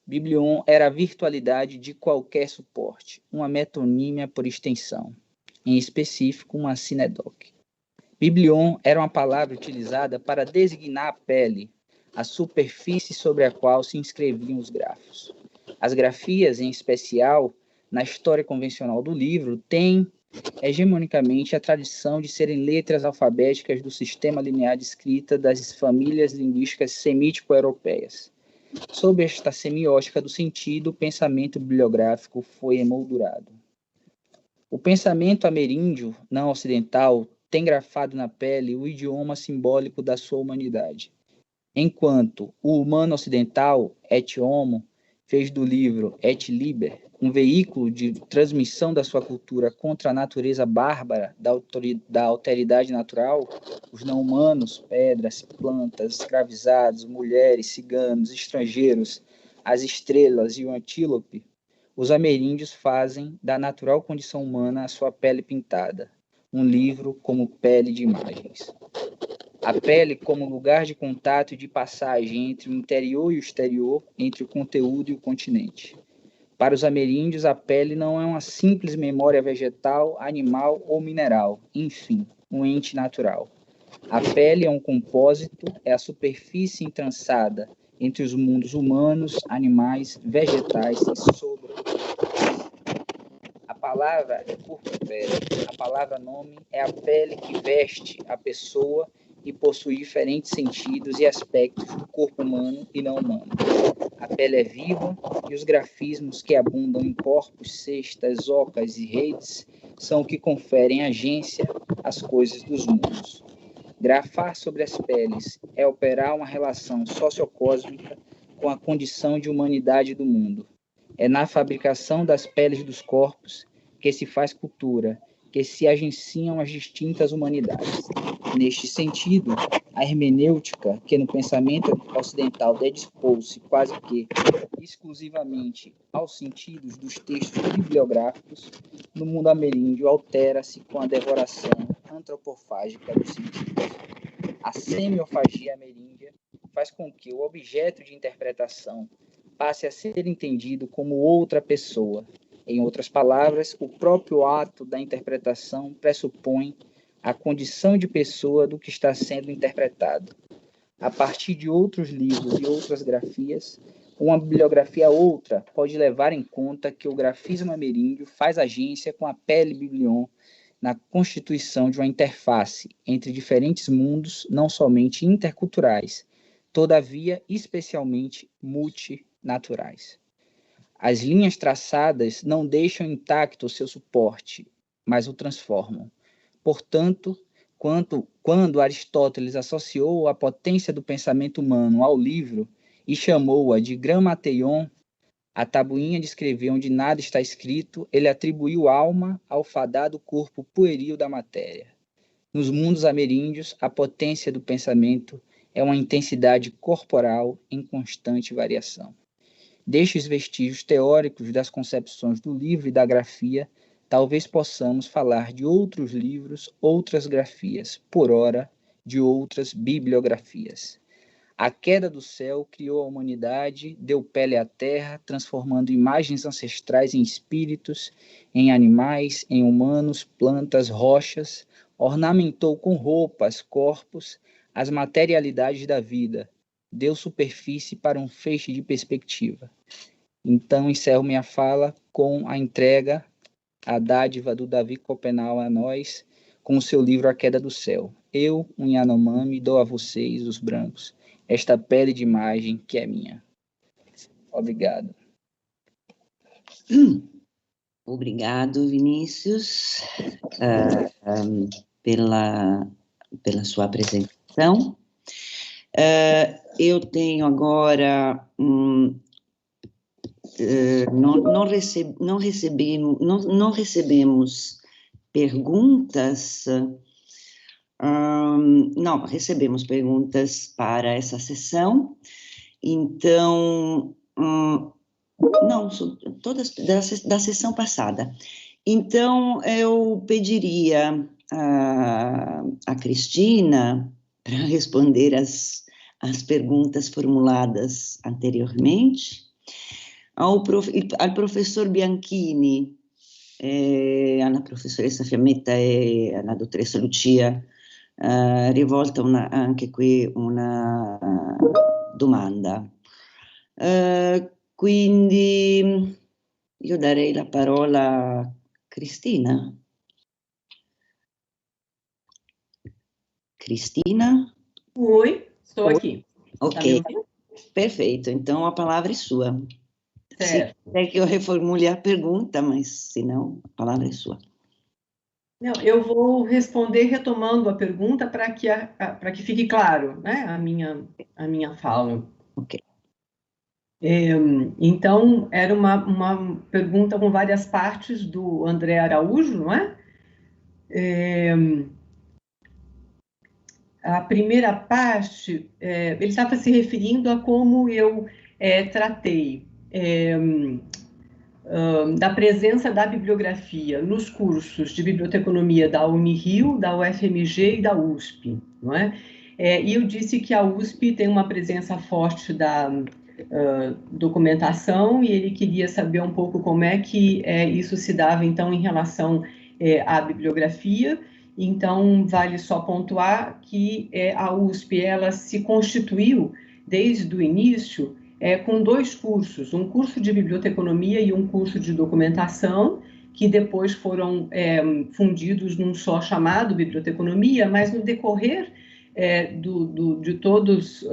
Biblion era a virtualidade de qualquer suporte, uma metonímia por extensão, em específico uma sinédoque. Biblion era uma palavra utilizada para designar a pele, a superfície sobre a qual se inscreviam os grafos. As grafias, em especial, na história convencional do livro, têm hegemonicamente a tradição de serem letras alfabéticas do sistema linear de escrita das famílias linguísticas semítico-europeias. Sob esta semiótica do sentido, o pensamento bibliográfico foi emoldurado. O pensamento ameríndio, não ocidental, tem grafado na pele o idioma simbólico da sua humanidade. Enquanto o humano ocidental, et homo, fez do livro et liber um veículo de transmissão da sua cultura contra a natureza bárbara da alteridade natural, os não-humanos, pedras, plantas, escravizados, mulheres, ciganos, estrangeiros, as estrelas e o antílope, os ameríndios fazem da natural condição humana a sua pele pintada, um livro como pele de imagens. A pele como lugar de contato e de passagem entre o interior e o exterior, entre o conteúdo e o continente. Para os ameríndios, a pele não é uma simples memória vegetal, animal ou mineral, enfim, um ente natural. A pele é um compósito, é a superfície entrançada entre os mundos humanos, animais, vegetais e sobrenaturais. A palavra é corpo-pele, a palavra nome é a pele que veste a pessoa e possui diferentes sentidos e aspectos do corpo humano e não humano. A pele é viva e os grafismos que abundam em corpos, cestas, ocas e redes são o que conferem agência às coisas dos mundos. Grafar sobre as peles é operar uma relação sociocósmica com a condição de humanidade do mundo. É na fabricação das peles dos corpos que se faz cultura, que se agenciam as distintas humanidades. Neste sentido, a hermenêutica, que no pensamento ocidental dedispôs-se quase que exclusivamente aos sentidos dos textos bibliográficos, no mundo ameríndio altera-se com a devoração antropofágica dos sentidos. A semiofagia ameríndia faz com que o objeto de interpretação passe a ser entendido como outra pessoa. Em outras palavras, o próprio ato da interpretação pressupõe a condição de pessoa do que está sendo interpretado. A partir de outros livros e outras grafias, uma bibliografia outra pode levar em conta que o grafismo ameríndio faz agência com a pele biblion na constituição de uma interface entre diferentes mundos, não somente interculturais, todavia especialmente multinaturais. As linhas traçadas não deixam intacto o seu suporte, mas o transformam. Portanto, quando Aristóteles associou a potência do pensamento humano ao livro e chamou-a de grammateion, a tabuinha de escrever onde nada está escrito, ele atribuiu alma ao fadado corpo pueril da matéria. Nos mundos ameríndios, a potência do pensamento é uma intensidade corporal em constante variação. Destes vestígios teóricos das concepções do livro e da grafia, talvez possamos falar de outros livros, outras grafias, por ora, de outras bibliografias. A queda do céu criou a humanidade, deu pele à terra, transformando imagens ancestrais em espíritos, em animais, em humanos, plantas, rochas, ornamentou com roupas, corpos, as materialidades da vida, deu superfície para um feixe de perspectiva. Então, encerro minha fala com a entrega, a dádiva do Davi Copenau a nós, com o seu livro A Queda do Céu. Eu, um Yanomami, dou a vocês, os brancos, esta pele de imagem que é minha. Obrigado.
Obrigado, Vinícius, pela sua apresentação. Eu tenho agora... não recebemos perguntas... não, recebemos perguntas para essa sessão, então Não, todas da sessão passada. Então, eu pediria a Cristina para responder as perguntas formuladas anteriormente, al professor Bianchini, alla professoressa Fiammetta e alla dottoressa Lucia, rivolta anche qui una domanda. Quindi io darei la parola a Cristina. Cristina?
Oi, estou aqui.
Ok, perfeito. Então a palavra é sua. Se quer que eu reformule a pergunta, mas se não, a palavra é sua.
Não, eu vou responder retomando a pergunta para que fique claro, né, a minha fala.
Ok.
Então, era uma pergunta com várias partes do André Araújo, não é? A primeira parte, ele estava se referindo a como eu tratei da presença da bibliografia nos cursos de biblioteconomia da Unirio, da UFMG e da USP, não é? E eu disse que a USP tem uma presença forte da documentação, e ele queria saber um pouco como é que isso se dava, então, em relação à bibliografia. Então, vale só pontuar que a USP, ela se constituiu, desde o início, com dois cursos, um curso de biblioteconomia e um curso de documentação, que depois foram fundidos num só chamado biblioteconomia, mas no decorrer de todos,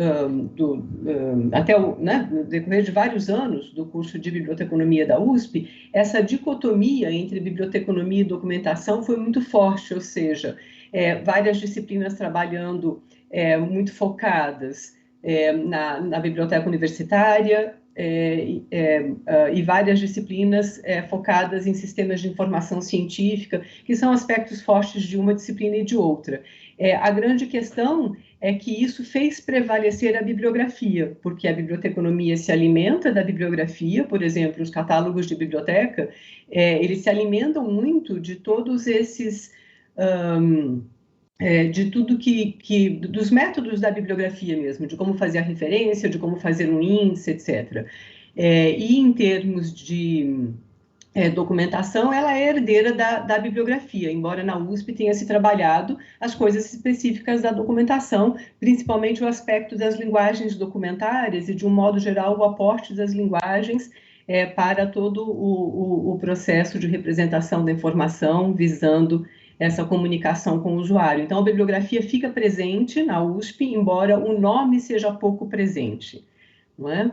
até no decorrer de vários anos do curso de biblioteconomia da USP, essa dicotomia entre biblioteconomia e documentação foi muito forte, ou seja, várias disciplinas trabalhando muito focadas na biblioteca universitária, e várias disciplinas focadas em sistemas de informação científica, que são aspectos fortes de uma disciplina e de outra. A grande questão é que isso fez prevalecer a bibliografia, porque a biblioteconomia se alimenta da bibliografia, por exemplo, os catálogos de biblioteca, eles se alimentam muito de todos esses... de tudo dos métodos da bibliografia mesmo, de como fazer a referência, de como fazer um índice, etc. E em termos de documentação, ela é herdeira da bibliografia, embora na USP tenha se trabalhado as coisas específicas da documentação, principalmente o aspecto das linguagens documentárias e, de um modo geral, o aporte das linguagens para todo o processo de representação da informação, visando essa comunicação com o usuário. Então, a bibliografia fica presente na USP, embora o nome seja pouco presente, não é?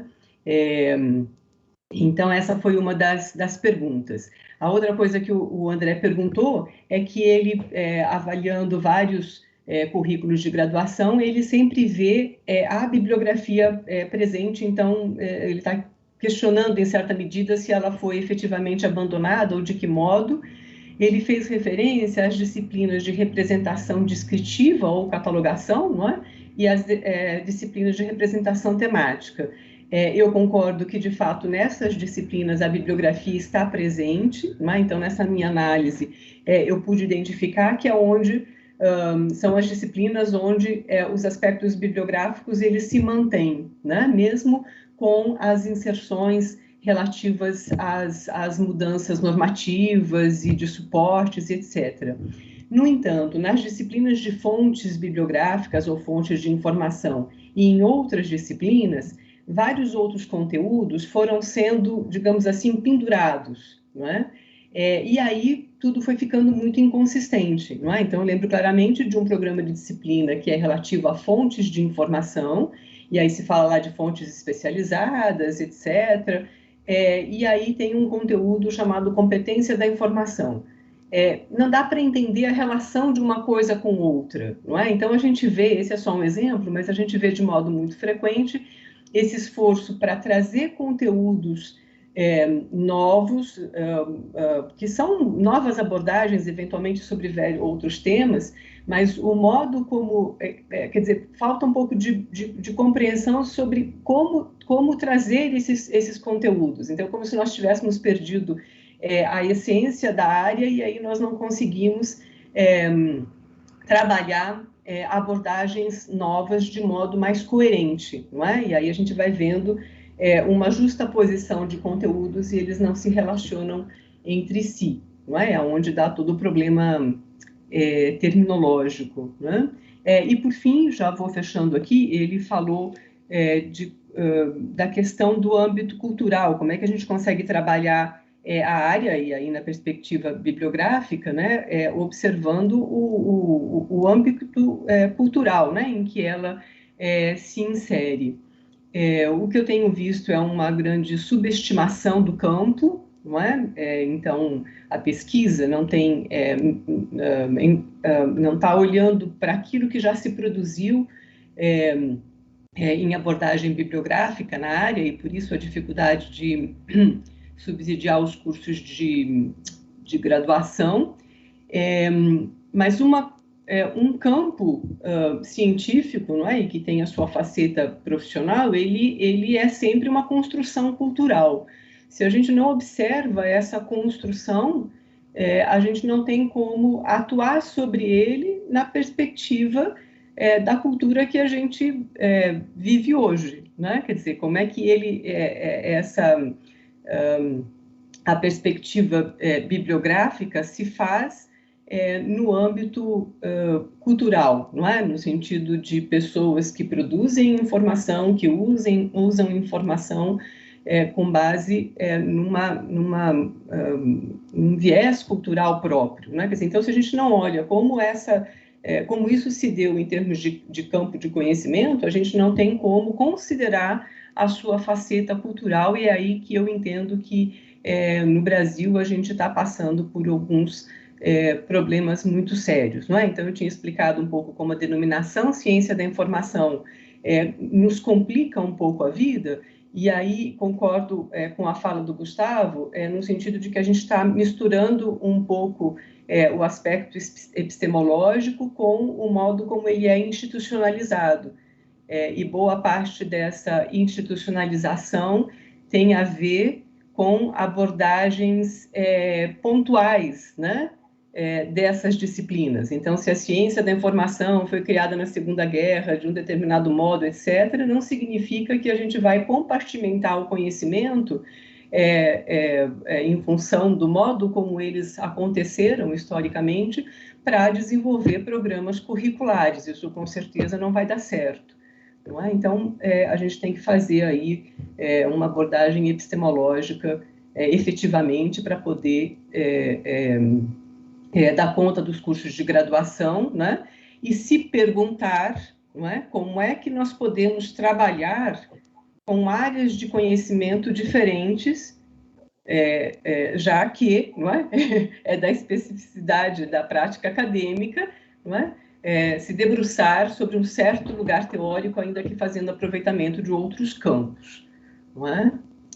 Então, essa foi uma das perguntas. A outra coisa que o André perguntou é que ele, avaliando vários currículos de graduação, ele sempre vê a bibliografia presente, então ele está questionando, em certa medida, se ela foi efetivamente abandonada ou de que modo. Ele fez referência às disciplinas de representação descritiva ou catalogação, não é? E às disciplinas de representação temática. Eu concordo que, de fato, nessas disciplinas a bibliografia está presente, não é? Então, nessa minha análise, eu pude identificar que é onde são as disciplinas onde os aspectos bibliográficos eles se mantêm, né? Mesmo com as inserções relativas às mudanças normativas e de suportes, etc. No entanto, nas disciplinas de fontes bibliográficas ou fontes de informação e em outras disciplinas, vários outros conteúdos foram sendo, digamos assim, pendurados, não é? E aí tudo foi ficando muito inconsistente, não é? Então, eu lembro claramente de um programa de disciplina que é relativo a fontes de informação, e aí se fala lá de fontes especializadas, etc., e aí tem um conteúdo chamado competência da informação. Não dá para entender a relação de uma coisa com outra, não é? Então, a gente vê, esse é só um exemplo, mas a gente vê de modo muito frequente esse esforço para trazer conteúdos novos, que são novas abordagens, eventualmente, sobre outros temas, mas o modo como, quer dizer, falta um pouco de compreensão sobre como trazer esses conteúdos. Então, como se nós tivéssemos perdido a essência da área e aí nós não conseguimos trabalhar abordagens novas de modo mais coerente, não é? E aí a gente vai vendo uma justaposição de conteúdos e eles não se relacionam entre si, não é? Onde dá todo o problema terminológico, né? E por fim, já vou fechando aqui, ele falou da questão do âmbito cultural, como é que a gente consegue trabalhar a área, e aí na perspectiva bibliográfica, né, observando o âmbito cultural, né, em que ela se insere. O que eu tenho visto é uma grande subestimação do campo, não é? Então, a pesquisa não tem, não está olhando para aquilo que já se produziu em abordagem bibliográfica na área, e por isso a dificuldade de subsidiar os cursos de graduação, mas um campo científico, não é? E que tem a sua faceta profissional, ele é sempre uma construção cultural. Se a gente não observa essa construção, a gente não tem como atuar sobre ele na perspectiva da cultura que a gente vive hoje, né? Quer dizer, como é que ele a perspectiva bibliográfica se faz no âmbito cultural, não é? No sentido de pessoas que produzem informação, que usam informação com base num viés cultural próprio, né? Quer dizer, então, se a gente não olha como isso se deu em termos de campo de conhecimento, a gente não tem como considerar a sua faceta cultural, e é aí que eu entendo que no Brasil a gente está passando por alguns problemas muito sérios, não é? Então, eu tinha explicado um pouco como a denominação ciência da informação nos complica um pouco a vida, e aí concordo com a fala do Gustavo, no sentido de que a gente está misturando um pouco o aspecto epistemológico com o modo como ele é institucionalizado. E boa parte dessa institucionalização tem a ver com abordagens pontuais, né? Dessas disciplinas. Então, se a ciência da informação foi criada na Segunda Guerra de um determinado modo, etc., não significa que a gente vai compartimentar o conhecimento em função do modo como eles aconteceram historicamente para desenvolver programas curriculares. Isso, com certeza, não vai dar certo. Não é? Então, a gente tem que fazer aí uma abordagem epistemológica efetivamente para poder dar conta dos cursos de graduação, né? E se perguntar, não é? Como é que nós podemos trabalhar com áreas de conhecimento diferentes, já que, não é da especificidade da prática acadêmica, não é? Se debruçar sobre um certo lugar teórico, ainda que fazendo aproveitamento de outros campos, não é?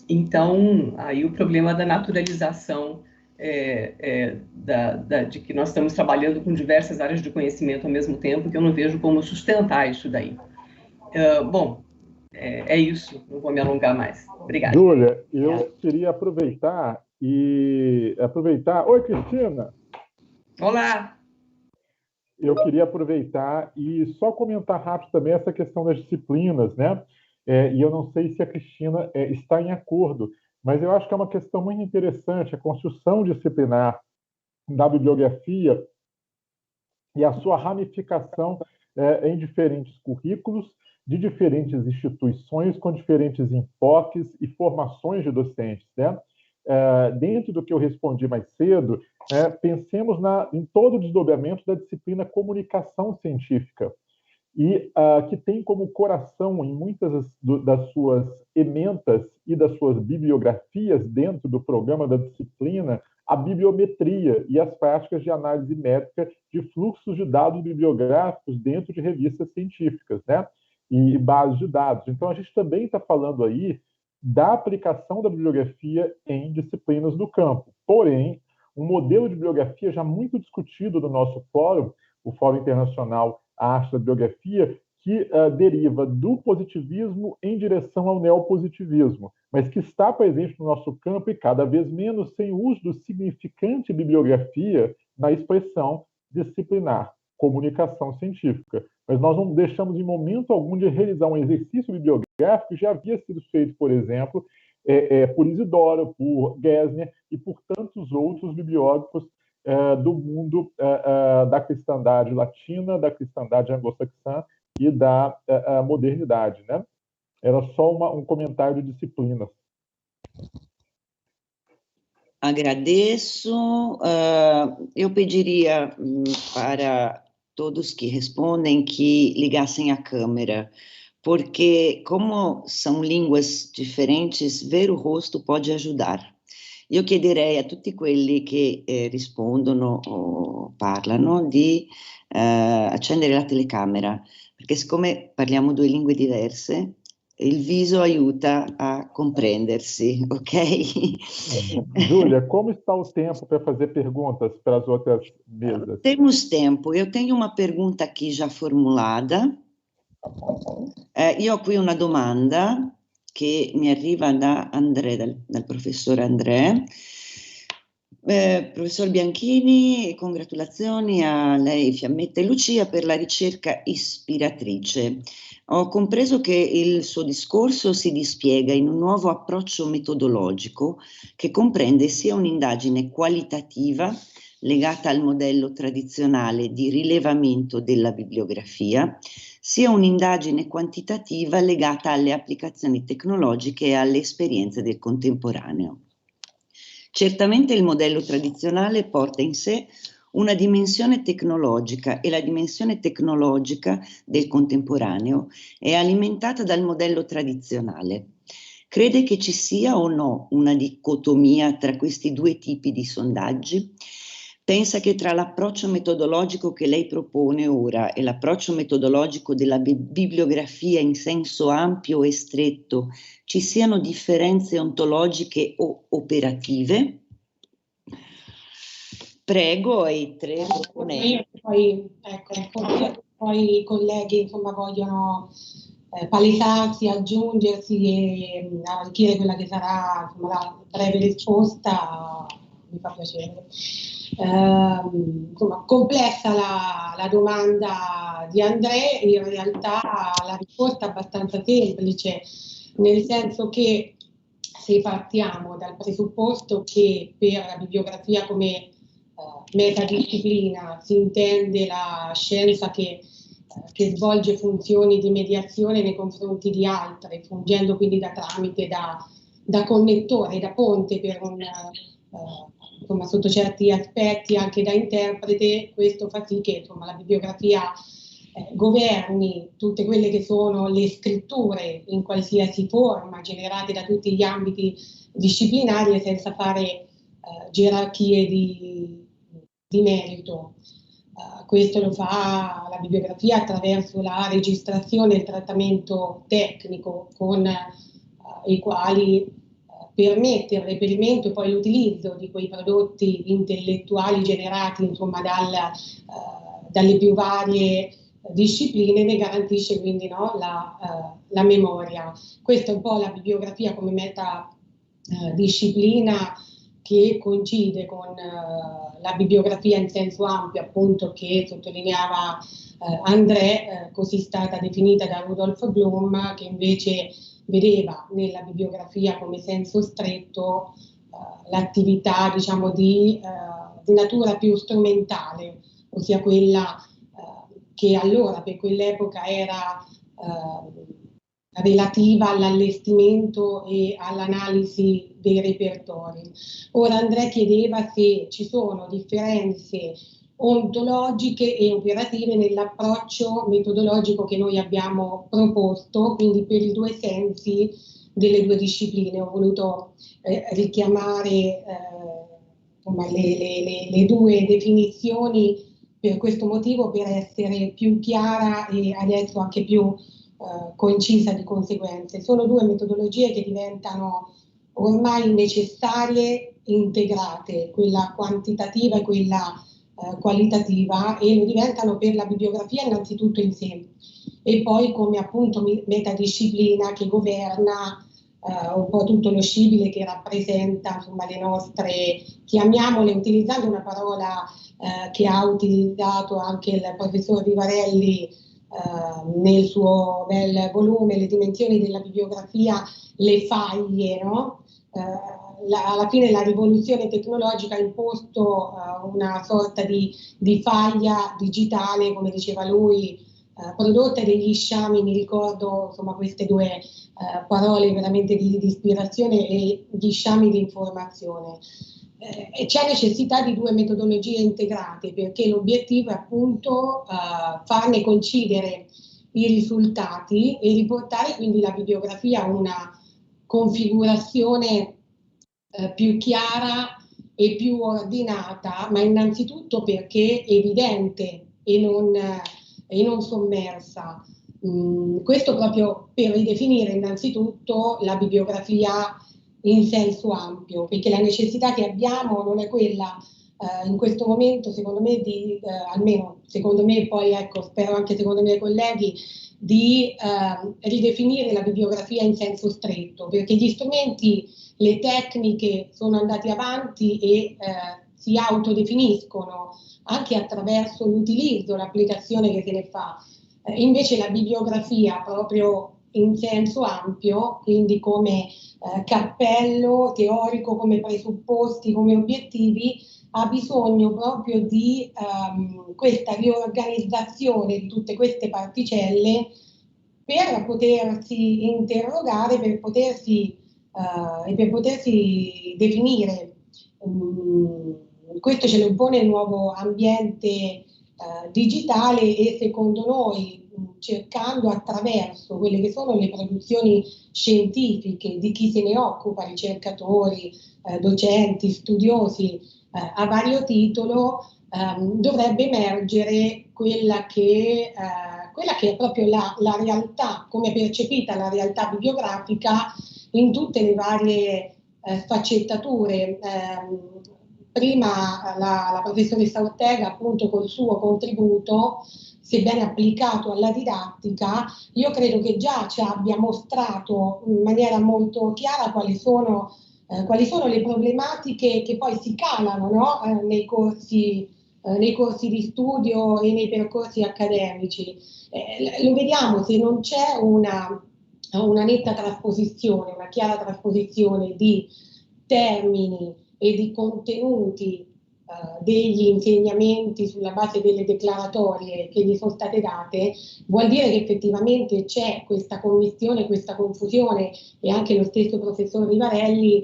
Então, aí o problema da naturalização de que nós estamos trabalhando com diversas áreas de conhecimento ao mesmo tempo, que eu não vejo como sustentar isso daí. Bom, é isso, não vou me alongar mais. Obrigada.
Júlia, eu queria aproveitar. Oi, Cristina!
Olá!
Eu queria aproveitar e só comentar rápido também essa questão das disciplinas, né? E eu não sei se a Cristina está em acordo, mas eu acho que é uma questão muito interessante a construção disciplinar da bibliografia e a sua ramificação em diferentes currículos, de diferentes instituições, com diferentes enfoques e formações de docentes, né? Dentro do que eu respondi mais cedo, pensemos em todo o desdobramento da disciplina comunicação científica, e que tem como coração, em muitas das suas ementas e das suas bibliografias dentro do programa da disciplina, a bibliometria e as práticas de análise métrica de fluxos de dados bibliográficos dentro de revistas científicas, né? E bases de dados. Então, a gente também está falando aí da aplicação da bibliografia em disciplinas do campo. Porém, um modelo de bibliografia já muito discutido no nosso fórum o Fórum Internacional à Arte da Bibliografia, que deriva do positivismo em direção ao neopositivismo, mas que está presente no nosso campo e cada vez menos sem o uso do significante bibliografia na expressão disciplinar, comunicação científica. Mas nós não deixamos em momento algum de realizar um exercício bibliográfico que já havia sido feito, por exemplo, por Isidoro, por Gesner e por tantos outros bibliógrafos do mundo da cristandade latina, da cristandade anglo-saxã e da modernidade, né? Era só um comentário de disciplinas.
Agradeço. Eu pediria para todos que respondem que ligassem a câmera, porque como são línguas differentes, ver o rosto pode ajudar. Io chiederei a tutti quelli che rispondono o parlano di accendere la telecamera, perché siccome parliamo due lingue diverse, il viso aiuta a compreendersi, ok?
Júlia, como está o tempo para fazer perguntas para as outras mesas?
Temos tempo. Eu tenho uma pergunta aqui já formulada. Io ho qui una domanda che mi arriva da André, dal professor André. Professor Bianchini, congratulazioni a lei, Fiammetta e Lucia per la ricerca ispiratrice. Ho compreso che il suo discorso si dispiega in un nuovo approccio metodologico che comprende sia un'indagine qualitativa legata al modello tradizionale di rilevamento della bibliografia, sia un'indagine quantitativa legata alle applicazioni tecnologiche e alle esperienze del contemporaneo. Certamente il modello tradizionale porta in sé una dimensione tecnologica e la dimensione tecnologica del contemporaneo è alimentata dal modello tradizionale. Crede che ci sia o no una dicotomia tra questi due tipi di sondaggi? Pensa che tra l'approccio metodologico che lei propone ora e l'approccio metodologico della bibliografia in senso ampio e stretto ci siano differenze ontologiche o operative? Prego ai tre proponenti.
Poi i colleghi insomma vogliono palesarsi, aggiungersi e arricchire quella che sarà insomma, la breve risposta, mi fa piacere. Insomma, complessa la domanda di André, in realtà la risposta è abbastanza semplice, nel senso che se partiamo dal presupposto che per la bibliografia come metadisciplina si intende la scienza che svolge funzioni di mediazione nei confronti di altre, fungendo quindi da tramite, da connettore, da ponte per insomma, sotto certi aspetti anche da interprete, questo fa sì che insomma, la bibliografia governi tutte quelle che sono le scritture in qualsiasi forma generate da tutti gli ambiti disciplinari senza fare gerarchie di merito. Questo lo fa la bibliografia attraverso la registrazione e il trattamento tecnico con i quali permette il reperimento e poi l'utilizzo di quei prodotti intellettuali generati insomma dalle più varie discipline, ne garantisce quindi no, la memoria. Questa è un po' la bibliografia come metadisciplina che coincide con la bibliografia in senso ampio, appunto, che sottolineava André, così stata definita da Rudolf Bloom, che invece vedeva nella bibliografia come senso stretto l'attività, diciamo, di natura più strumentale, ossia quella che allora per quell'epoca era relativa all'allestimento e all'analisi dei repertori. Ora André chiedeva se ci sono differenze ontologiche e operative nell'approccio metodologico che noi abbiamo proposto, quindi per i due sensi delle due discipline. Ho voluto richiamare insomma, le due definizioni per questo motivo, per essere più chiara e adesso anche più concisa di conseguenze. Sono due metodologie che diventano ormai necessarie, integrate, quella quantitativa e quella qualitativa, e lo diventano per la bibliografia innanzitutto in sé, e poi come appunto metadisciplina che governa un po' tutto lo scibile che rappresenta, insomma, le nostre, chiamiamole, utilizzando una parola che ha utilizzato anche il professor Vivarelli nel suo bel volume Le dimensioni della bibliografia, le faglie, no? Alla fine la rivoluzione tecnologica ha imposto una sorta di faglia digitale, come diceva lui, prodotta degli sciami. Mi ricordo, insomma, queste due parole veramente di ispirazione, e gli sciami di informazione. E c'è necessità di due metodologie integrate, perché l'obiettivo è appunto farne coincidere i risultati e riportare quindi la bibliografia a una configurazione più chiara e più ordinata, ma innanzitutto perché evidente e non sommersa. Questo proprio per ridefinire innanzitutto la bibliografia in senso ampio, perché la necessità che abbiamo non è quella in questo momento, secondo me, almeno secondo me, poi ecco, spero anche secondo i miei colleghi, di ridefinire la bibliografia in senso stretto, perché gli strumenti, le tecniche sono andati avanti e si autodefiniscono anche attraverso l'utilizzo, l'applicazione che se ne fa. Invece la bibliografia proprio in senso ampio, quindi come cappello teorico, come presupposti, come obiettivi, ha bisogno proprio di questa riorganizzazione di tutte queste particelle per potersi interrogare, per potersi definire. Questo ce lo impone il nuovo ambiente digitale, e secondo noi, cercando attraverso quelle che sono le produzioni scientifiche di chi se ne occupa, ricercatori, docenti, studiosi a vario titolo, dovrebbe emergere quella che è proprio la realtà, come percepita la realtà bibliografica in tutte le varie sfaccettature. Prima la professoressa Ortega, appunto, col suo contributo, sebbene applicato alla didattica, io credo che già ci abbia mostrato in maniera molto chiara quali sono le problematiche che poi si calano, no? nei corsi di studio e nei percorsi accademici. Lo vediamo, se non c'è una netta trasposizione, una chiara trasposizione di termini e di contenuti degli insegnamenti sulla base delle declaratorie che gli sono state date, vuol dire che effettivamente c'è questa commistione, questa confusione, e anche lo stesso professor Vivarelli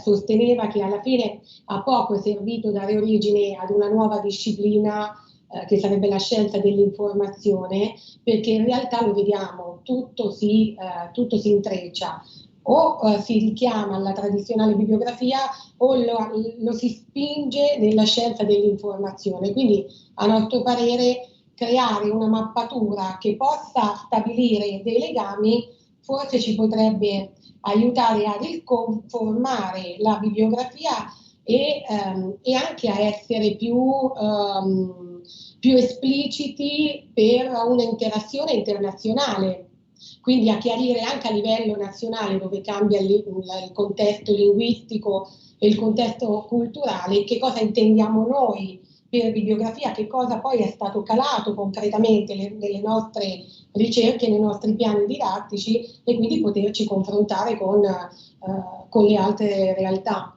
sosteneva che alla fine a poco è servito dare origine ad una nuova disciplina che sarebbe la scienza dell'informazione, perché in realtà lo vediamo, tutto si intreccia. O si richiama alla tradizionale bibliografia o lo si spinge nella scienza dell'informazione. Quindi, a nostro parere, creare una mappatura che possa stabilire dei legami forse ci potrebbe aiutare a riconformare la bibliografia e anche a essere più espliciti per un'interazione internazionale. Quindi a chiarire anche a livello nazionale, dove cambia il contesto linguistico e il contesto culturale, che cosa intendiamo noi per bibliografia, che cosa poi è stato calato concretamente nelle nostre ricerche, nei nostri piani didattici, e quindi poterci confrontare con le altre realtà.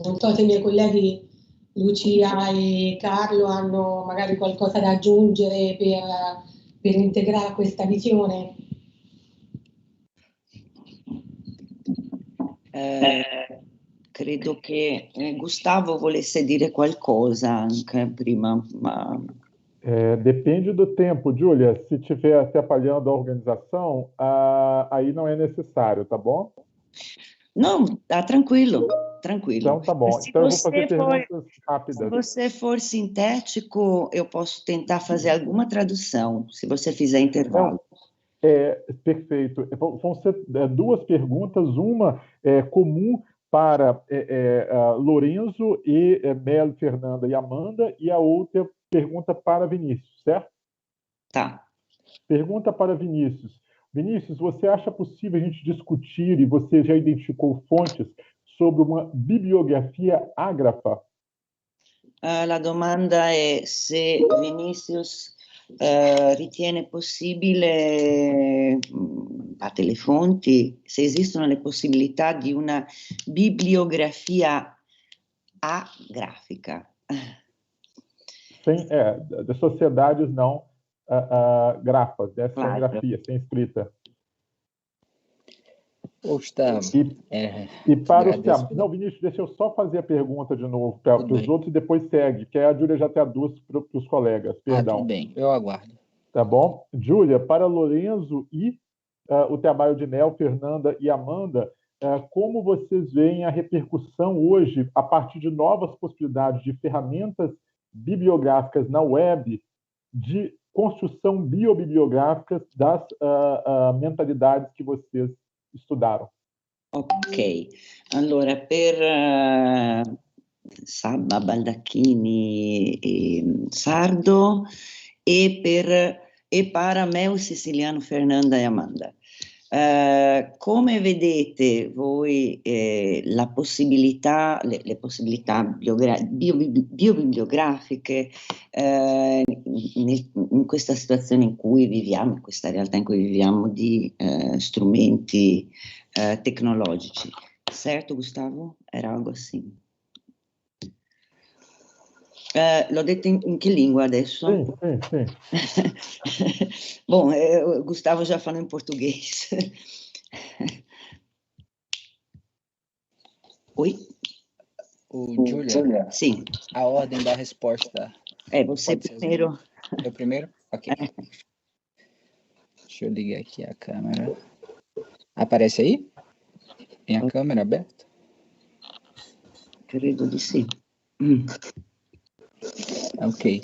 Non so se i miei colleghi Lucia e Carlo hanno magari qualcosa da aggiungere per integrare questa visione.
Credo che Gustavo volesse dire qualcosa anche prima. Ma...
depende do tempo, Giulia. Se estiver atrapalhando a organização, aí não é necessário, tá bom?
Não, tá tranquilo. Tranquilo.
Então tá bom. Então eu vou fazer perguntas rápidas.
Se você for sintético, eu posso tentar fazer alguma tradução, se você fizer intervalo.
Perfeito. Vão ser duas perguntas. Uma é comum para Lorenzo e Mel, Fernanda e Amanda, e a outra pergunta para Vinícius, certo?
Tá.
Pergunta para Vinícius. Vinícius, você acha possível a gente discutir, e você já identificou fontes, sobre uma bibliografia ágrafa?
La domanda è se Vinicius ritiene possibile, date le fonti, se esistono le possibilità di una bibliografia agrafica.
Sem, das sociedades não grafas, sem grafia, sem escrita.
Gustavo,
e para os... Não, Vinícius, deixa eu só fazer a pergunta de novo para os outros e depois segue, que a Júlia já tem a duas para os colegas, perdão.
Tudo bem, eu aguardo.
Tá bom? Júlia, para Lorenzo e o trabalho de Mel, Fernanda e Amanda, como vocês veem a repercussão hoje, a partir de novas possibilidades de ferramentas bibliográficas na web, de construção biobibliográfica das mentalidades que vocês estudaram?
Ok, allora per Sabba, Baldacchini e Sardo e para Mel, Siciliano, Fernanda e Amanda. Come vedete voi la possibilità, le possibilità biobibliografiche in questa situazione in cui viviamo, in questa realtà in cui viviamo di strumenti tecnologici? Certo, Gustavo? Era algo assim. L'ho detto in che lingua adesso?
Sì.
Bom, Gustavo já falou em português. Oi?
Júlia,
sim.
A ordem da resposta.
Você primeiro.
Eu primeiro? Ok. Deixa eu ligar aqui a câmera. Aparece aí? Tem a câmera aberta?
Credo di sì.
Ok.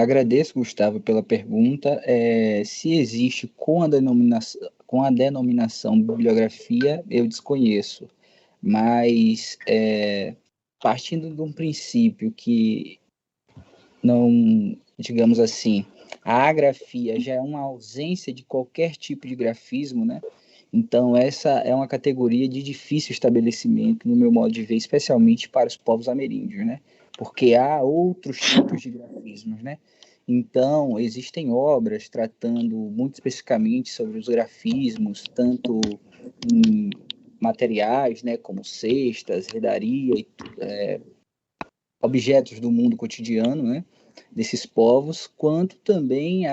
Agradeço, Gustavo, pela pergunta. Se existe com a denominação bibliografia, eu desconheço. Mas, partindo de um princípio que não, digamos assim, a agrafia já é uma ausência de qualquer tipo de grafismo, né? Então, essa é uma categoria de difícil estabelecimento, no meu modo de ver, especialmente para os povos ameríndios, né? Porque há outros tipos de grafismos, né? Então, existem obras tratando muito especificamente sobre os grafismos, tanto em materiais, né, como cestas, redaria, objetos do mundo cotidiano, né, desses povos, quanto também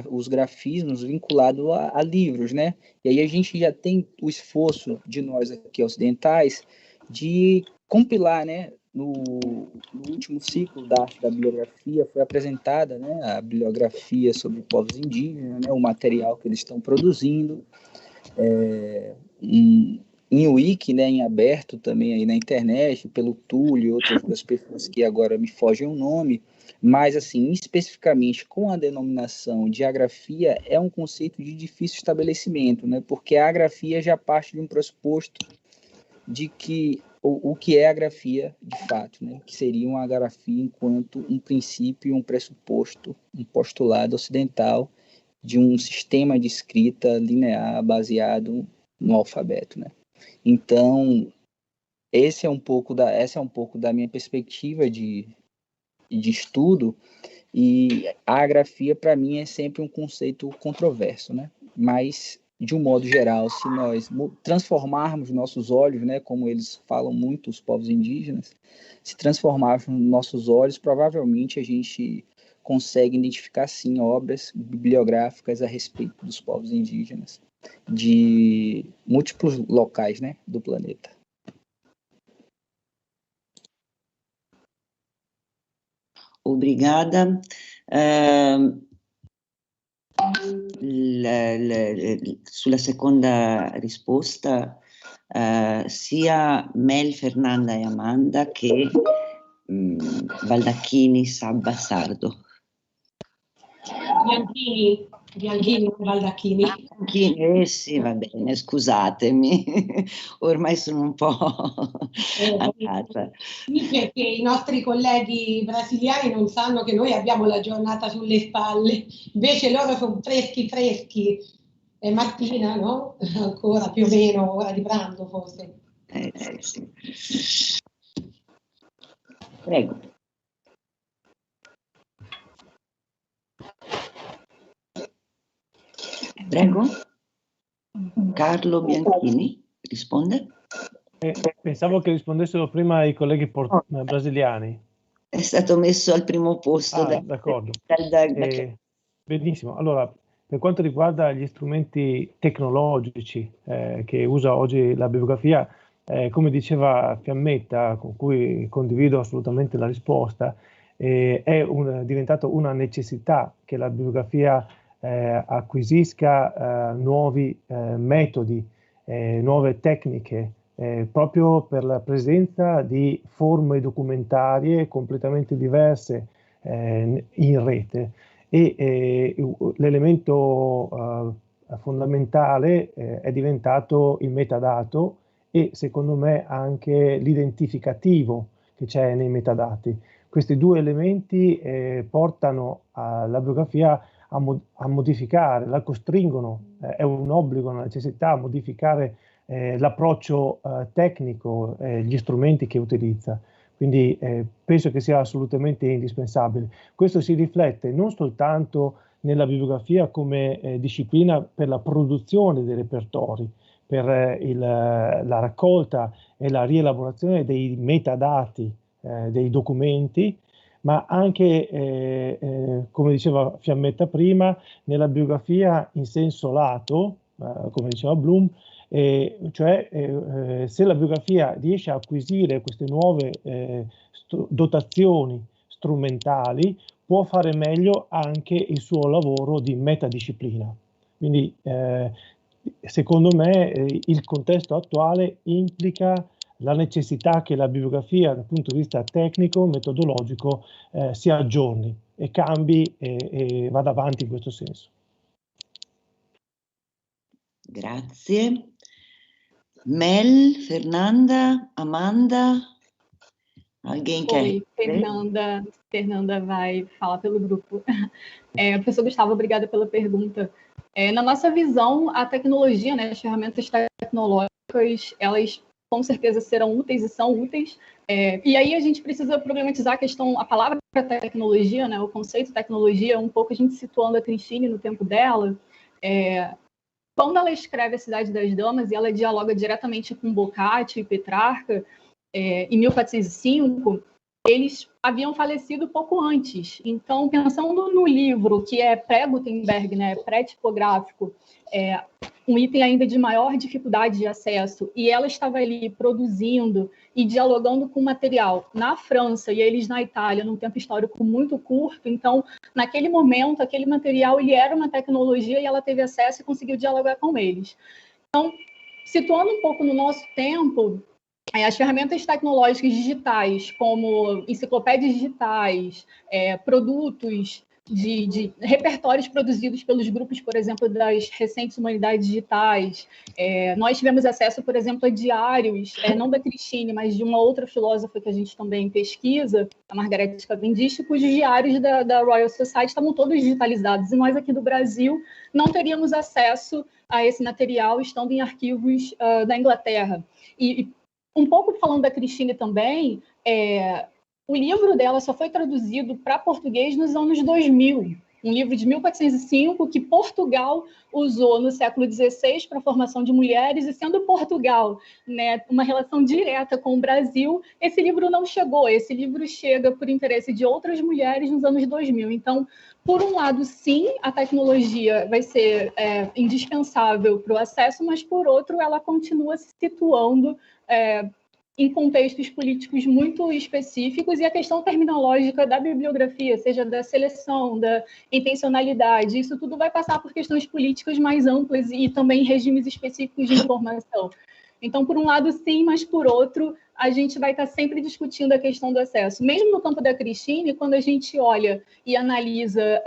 os grafismos vinculados a livros, né? E aí a gente já tem o esforço de nós aqui ocidentais de compilar, né? No último ciclo da arte da bibliografia foi apresentada, né, a bibliografia sobre povos indígenas, né, o material que eles estão produzindo, em wiki, né, em aberto também aí na internet, pelo Túlio e outras pessoas que agora me fogem o nome, mas assim, especificamente com a denominação de agrafia é um conceito de difícil estabelecimento, né, porque a agrafia já parte de um pressuposto de que o que é a grafia de fato, né? Que seria uma grafia enquanto um princípio, um pressuposto, um postulado ocidental de um sistema de escrita linear baseado no alfabeto, né? Então, essa é um pouco da minha perspectiva de estudo, e a grafia para mim é sempre um conceito controverso, né? Mas de um modo geral, se nós transformarmos nossos olhos, né, como eles falam muito, os povos indígenas, se transformarmos nossos olhos, provavelmente a gente consegue identificar, sim, obras bibliográficas a respeito dos povos indígenas de múltiplos locais, né, do planeta.
Obrigada. Sulla seconda risposta, sia Mel, Fernanda e Amanda che Baldacchini, Sabba, Sardo.
Bianchini. Bianchini, Baldacchini.
Bianchini, sì, va bene, scusatemi, ormai sono un po' andata.
Sì, perché i nostri colleghi brasiliani non sanno che noi abbiamo la giornata sulle spalle, invece loro sono freschi, è mattina, no? Ancora più o meno, ora di pranzo forse.
Sì. Prego. Prego. Carlo Bianchini risponde.
Pensavo che rispondessero prima i colleghi brasiliani.
È stato messo al primo posto.
D'accordo. Benissimo. Allora, per quanto riguarda gli strumenti tecnologici che usa oggi la bibliografia, come diceva Fiammetta, con cui condivido assolutamente la risposta, è diventato una necessità che la bibliografia acquisisca nuovi metodi, nuove tecniche, proprio per la presenza di forme documentarie completamente diverse in rete. E l'elemento fondamentale è diventato il metadato e secondo me anche l'identificativo che c'è nei metadati. Questi due elementi portano la bibliografia a modificare, la costringono, è un obbligo, una necessità a modificare l'approccio tecnico, gli strumenti che utilizza. Quindi penso che sia assolutamente indispensabile. Questo si riflette non soltanto nella bibliografia come disciplina per la produzione dei repertori, per la raccolta e la rielaborazione dei metadati dei documenti, ma anche, come diceva Fiammetta prima, nella bibliografia in senso lato, come diceva Bloom, cioè se la bibliografia riesce a acquisire queste nuove dotazioni strumentali, può fare meglio anche il suo lavoro di metadisciplina. Quindi secondo me il contesto attuale implica la necessità che la bibliografia dal punto di vista tecnico, metodologico, si aggiorni e cambi e vada avanti in questo senso.
Grazie. Mel, Fernanda, Amanda, alguém quer?
Fernanda vai falar pelo grupo. Professor Gustavo, obrigada pela pergunta. Na nossa visão, a tecnologia, né, as ferramentas tecnológicas, elas com certeza serão úteis e são úteis. E aí a gente precisa problematizar a questão, a palavra tecnologia, né, o conceito tecnologia, um pouco a gente situando a Cristine no tempo dela. Quando ela escreve A Cidade das Damas e ela dialoga diretamente com Boccaccio e Petrarca, em 1405, eles haviam falecido pouco antes. Então, pensando no livro, que é pré-Gutenberg, né, pré-tipográfico, um item ainda de maior dificuldade de acesso, e ela estava ali produzindo e dialogando com material na França e eles na Itália, num tempo histórico muito curto. Então, naquele momento, aquele material ele era uma tecnologia e ela teve acesso e conseguiu dialogar com eles. Então, situando um pouco no nosso tempo, as ferramentas tecnológicas digitais, como enciclopédias digitais, produtos de repertórios produzidos pelos grupos, por exemplo, das recentes humanidades digitais. Nós tivemos acesso, por exemplo, a diários, não da Cristine, mas de uma outra filósofa que a gente também pesquisa, a Margaret Cavendish, cujos diários da Royal Society estavam todos digitalizados, e nós aqui do Brasil não teríamos acesso a esse material estando em arquivos da Inglaterra. E um pouco falando da Cristine também, o livro dela só foi traduzido para português nos anos 2000. Um livro de 1405 que Portugal usou no século XVI para a formação de mulheres, e sendo Portugal, né, uma relação direta com o Brasil, esse livro não chegou. Esse livro chega por interesse de outras mulheres nos anos 2000. Então, por um lado, sim, a tecnologia vai ser indispensável para o acesso, mas, por outro, ela continua se situando em contextos políticos muito específicos, e a questão terminológica da bibliografia, seja da seleção, da intencionalidade, isso tudo vai passar por questões políticas mais amplas e também regimes específicos de informação. Então, por um lado, sim, mas por outro, a gente vai estar sempre discutindo a questão do acesso. Mesmo no campo da Cristine, quando a gente olha e analisa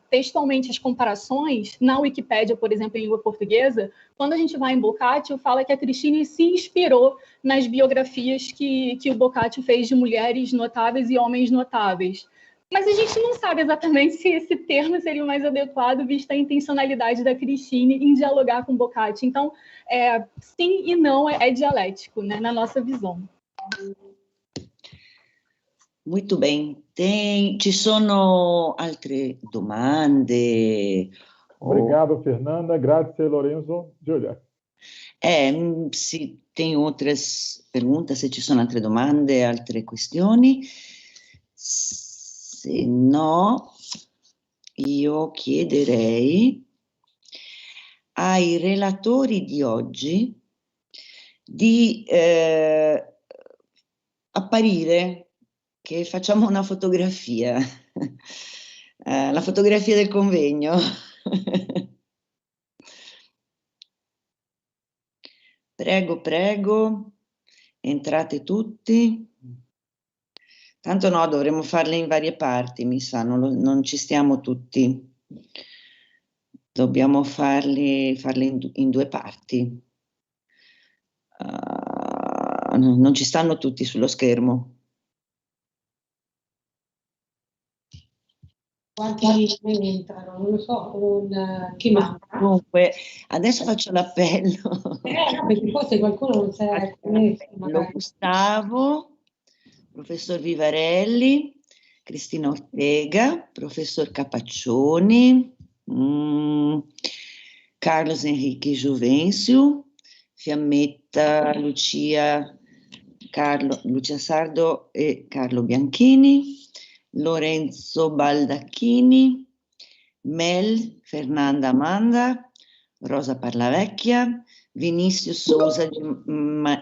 textualmente as comparações, na Wikipédia, por exemplo, em língua portuguesa, quando a gente vai em Boccaccio, fala que a Cristine se inspirou nas biografias que o Boccaccio fez de mulheres notáveis e homens notáveis. Mas a gente não sabe exatamente se esse termo seria o mais adequado, vista a intencionalidade da Cristine em dialogar com Boccaccio. Então, sim e não é dialético, né, na nossa visão.
Muito bem. Ci sono altre domande?
Obrigado, Fernanda. Grazie, Lorenzo. Giulia.
Se tem outras perguntas, se ci sono altre domande, altre questioni. Se no, io chiederei ai relatori di oggi di apparire, che facciamo una fotografia, la fotografia del convegno. Prego, prego, entrate tutti. Tanto no, dovremmo farle in varie parti, mi sa, non ci stiamo tutti. Dobbiamo farle in due parti. Non ci stanno tutti sullo schermo.
Quanti entrano? Non lo so, chi manca?
Comunque, adesso faccio l'appello.
No, perché forse qualcuno non sarà connesso.
Gustavo, professor Vivarelli, Cristina Ortega, professor Capaccioni, Carlos Henrique Juvencio, Fiammetta, Lucia Sardo e Carlo Bianchini, Lorenzo Baldacchini, Mel, Fernanda Amanda, Rosa Parlavecchia, Vinicius Souza de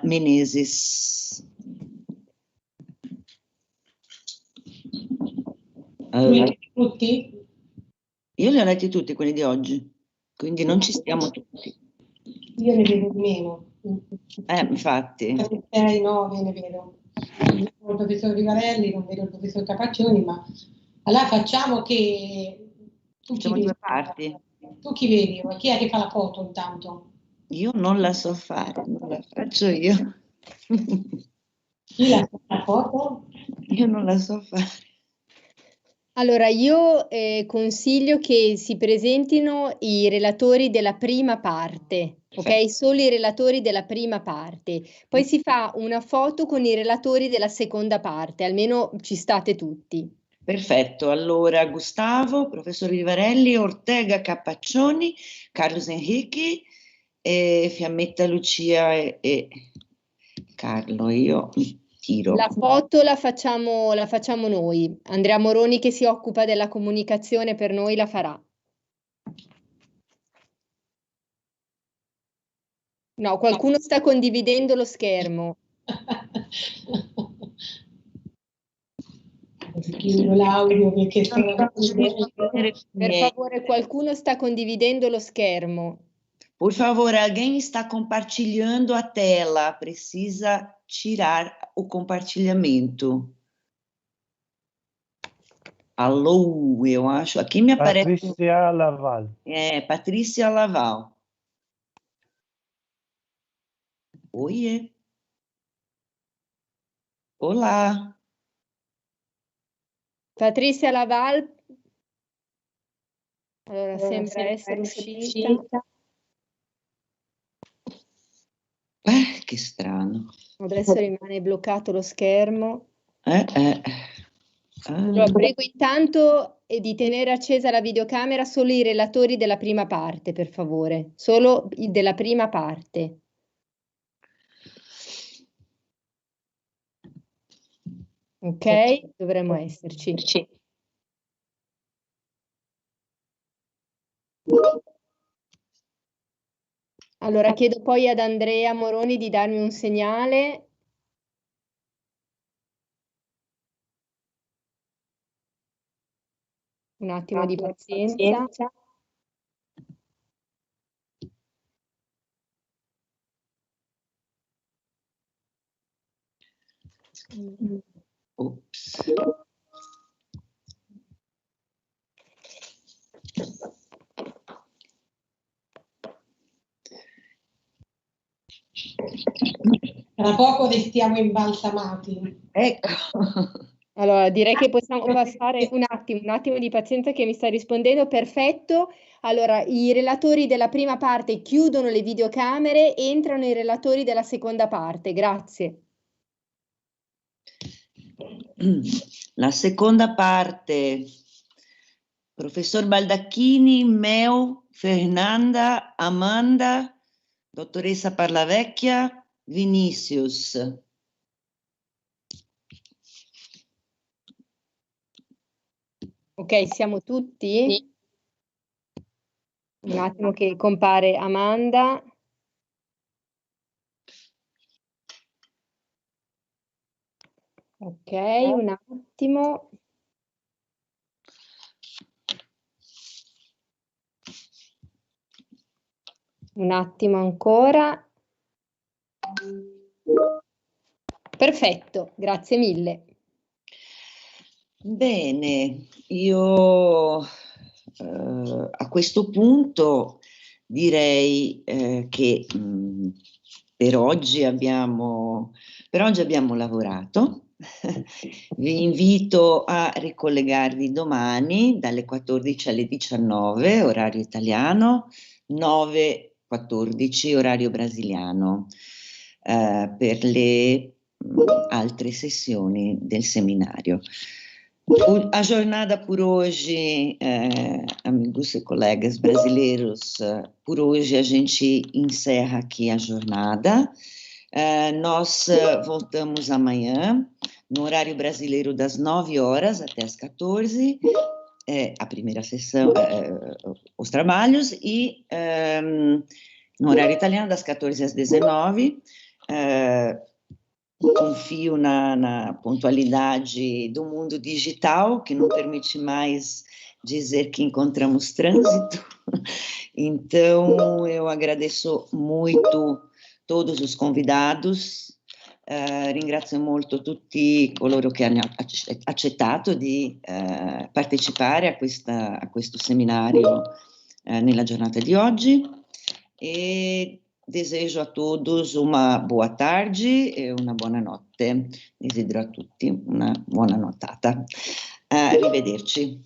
Menezes.
Tutti?
Io li ho letti tutti quelli di oggi, quindi non ci stiamo tutti.
Io ne vedo di meno.
Infatti.
6, 9 ne vedo. Non vedo il professor Vivarelli, non vedo il professor Capaccioni, ma allora facciamo che
facciamo due parti.
Tu chi vedi? Chi è che fa la foto intanto?
Io non la so fare, non la faccio io.
Chi la fa la foto?
Io non la so fare.
Allora, io consiglio che si presentino i relatori della prima parte, ok? Solo i relatori della prima parte. Poi si fa una foto con i relatori della seconda parte, almeno ci state tutti.
Perfetto, allora Gustavo, professor Vivarelli, Ortega Capaccioni, Carlos Enrique, Fiammetta Lucia e Carlo. Io tiro.
La foto la facciamo noi. Andrea Moroni, che si occupa della comunicazione per noi, la farà. No, qualcuno sta condividendo lo schermo.
L'audio perché
per favore, qualcuno sta condividendo lo schermo.
Por favor, alguém está compartilhando a tela, precisa tirar o compartilhamento. Alô, eu acho, aqui me aparece...
Patrícia Laval.
Patrícia Laval. Oiê. Olá.
Patrizia Laval, allora sembra essere uscita.
Che strano.
Adesso rimane bloccato lo schermo. Allora, prego intanto di tenere accesa la videocamera solo i relatori della prima parte, per favore. Solo della prima parte. Ok, dovremmo esserci. Allora chiedo poi ad Andrea Moroni di darmi un segnale. Un attimo di pazienza.
Ops.
Tra poco restiamo imbalsamati.
Ecco.
Allora, direi che possiamo passare un attimo di pazienza che mi sta rispondendo. Perfetto. Allora, i relatori della prima parte chiudono le videocamere, entrano i relatori della seconda parte. Grazie.
La seconda parte, professor Baldacchini, Meo, Fernanda, Amanda, dottoressa Parlavecchia, Vinicius.
Ok, siamo tutti? Sì. Un attimo che compare Amanda. Ok, un attimo. Un attimo ancora. Perfetto, grazie mille.
Bene, io a questo punto direi che per oggi abbiamo lavorato. Vi invito a ricollegarvi domani dalle 14 alle 19, orario italiano, 9-14, orario brasiliano, per le altre sessioni del seminario. A jornada por hoje, amigos e colegas brasileiros, por hoje a gente encerra aqui a jornada. Nós voltamos amanhã, no horário brasileiro das 9 horas até as 14, a primeira sessão, os trabalhos, e no horário italiano das 14 às 19. Confio na pontualidade do mundo digital, que não permite mais dizer que encontramos trânsito. Então, eu agradeço muito todos os convidados, ringrazio molto tutti coloro che hanno accettato di partecipare a questo seminario nella giornata di oggi, e desejo a todos uma boa tarde e una buona notte. Desidero a tutti una buona nottata. Arrivederci.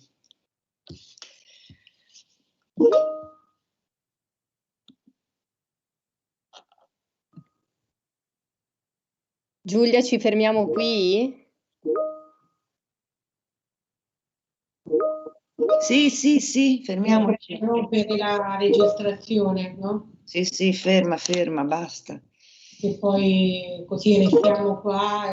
Giulia, ci fermiamo qui?
Sì, fermiamoci.
Per la registrazione, no?
Sì, ferma, basta.
E poi così restiamo qua.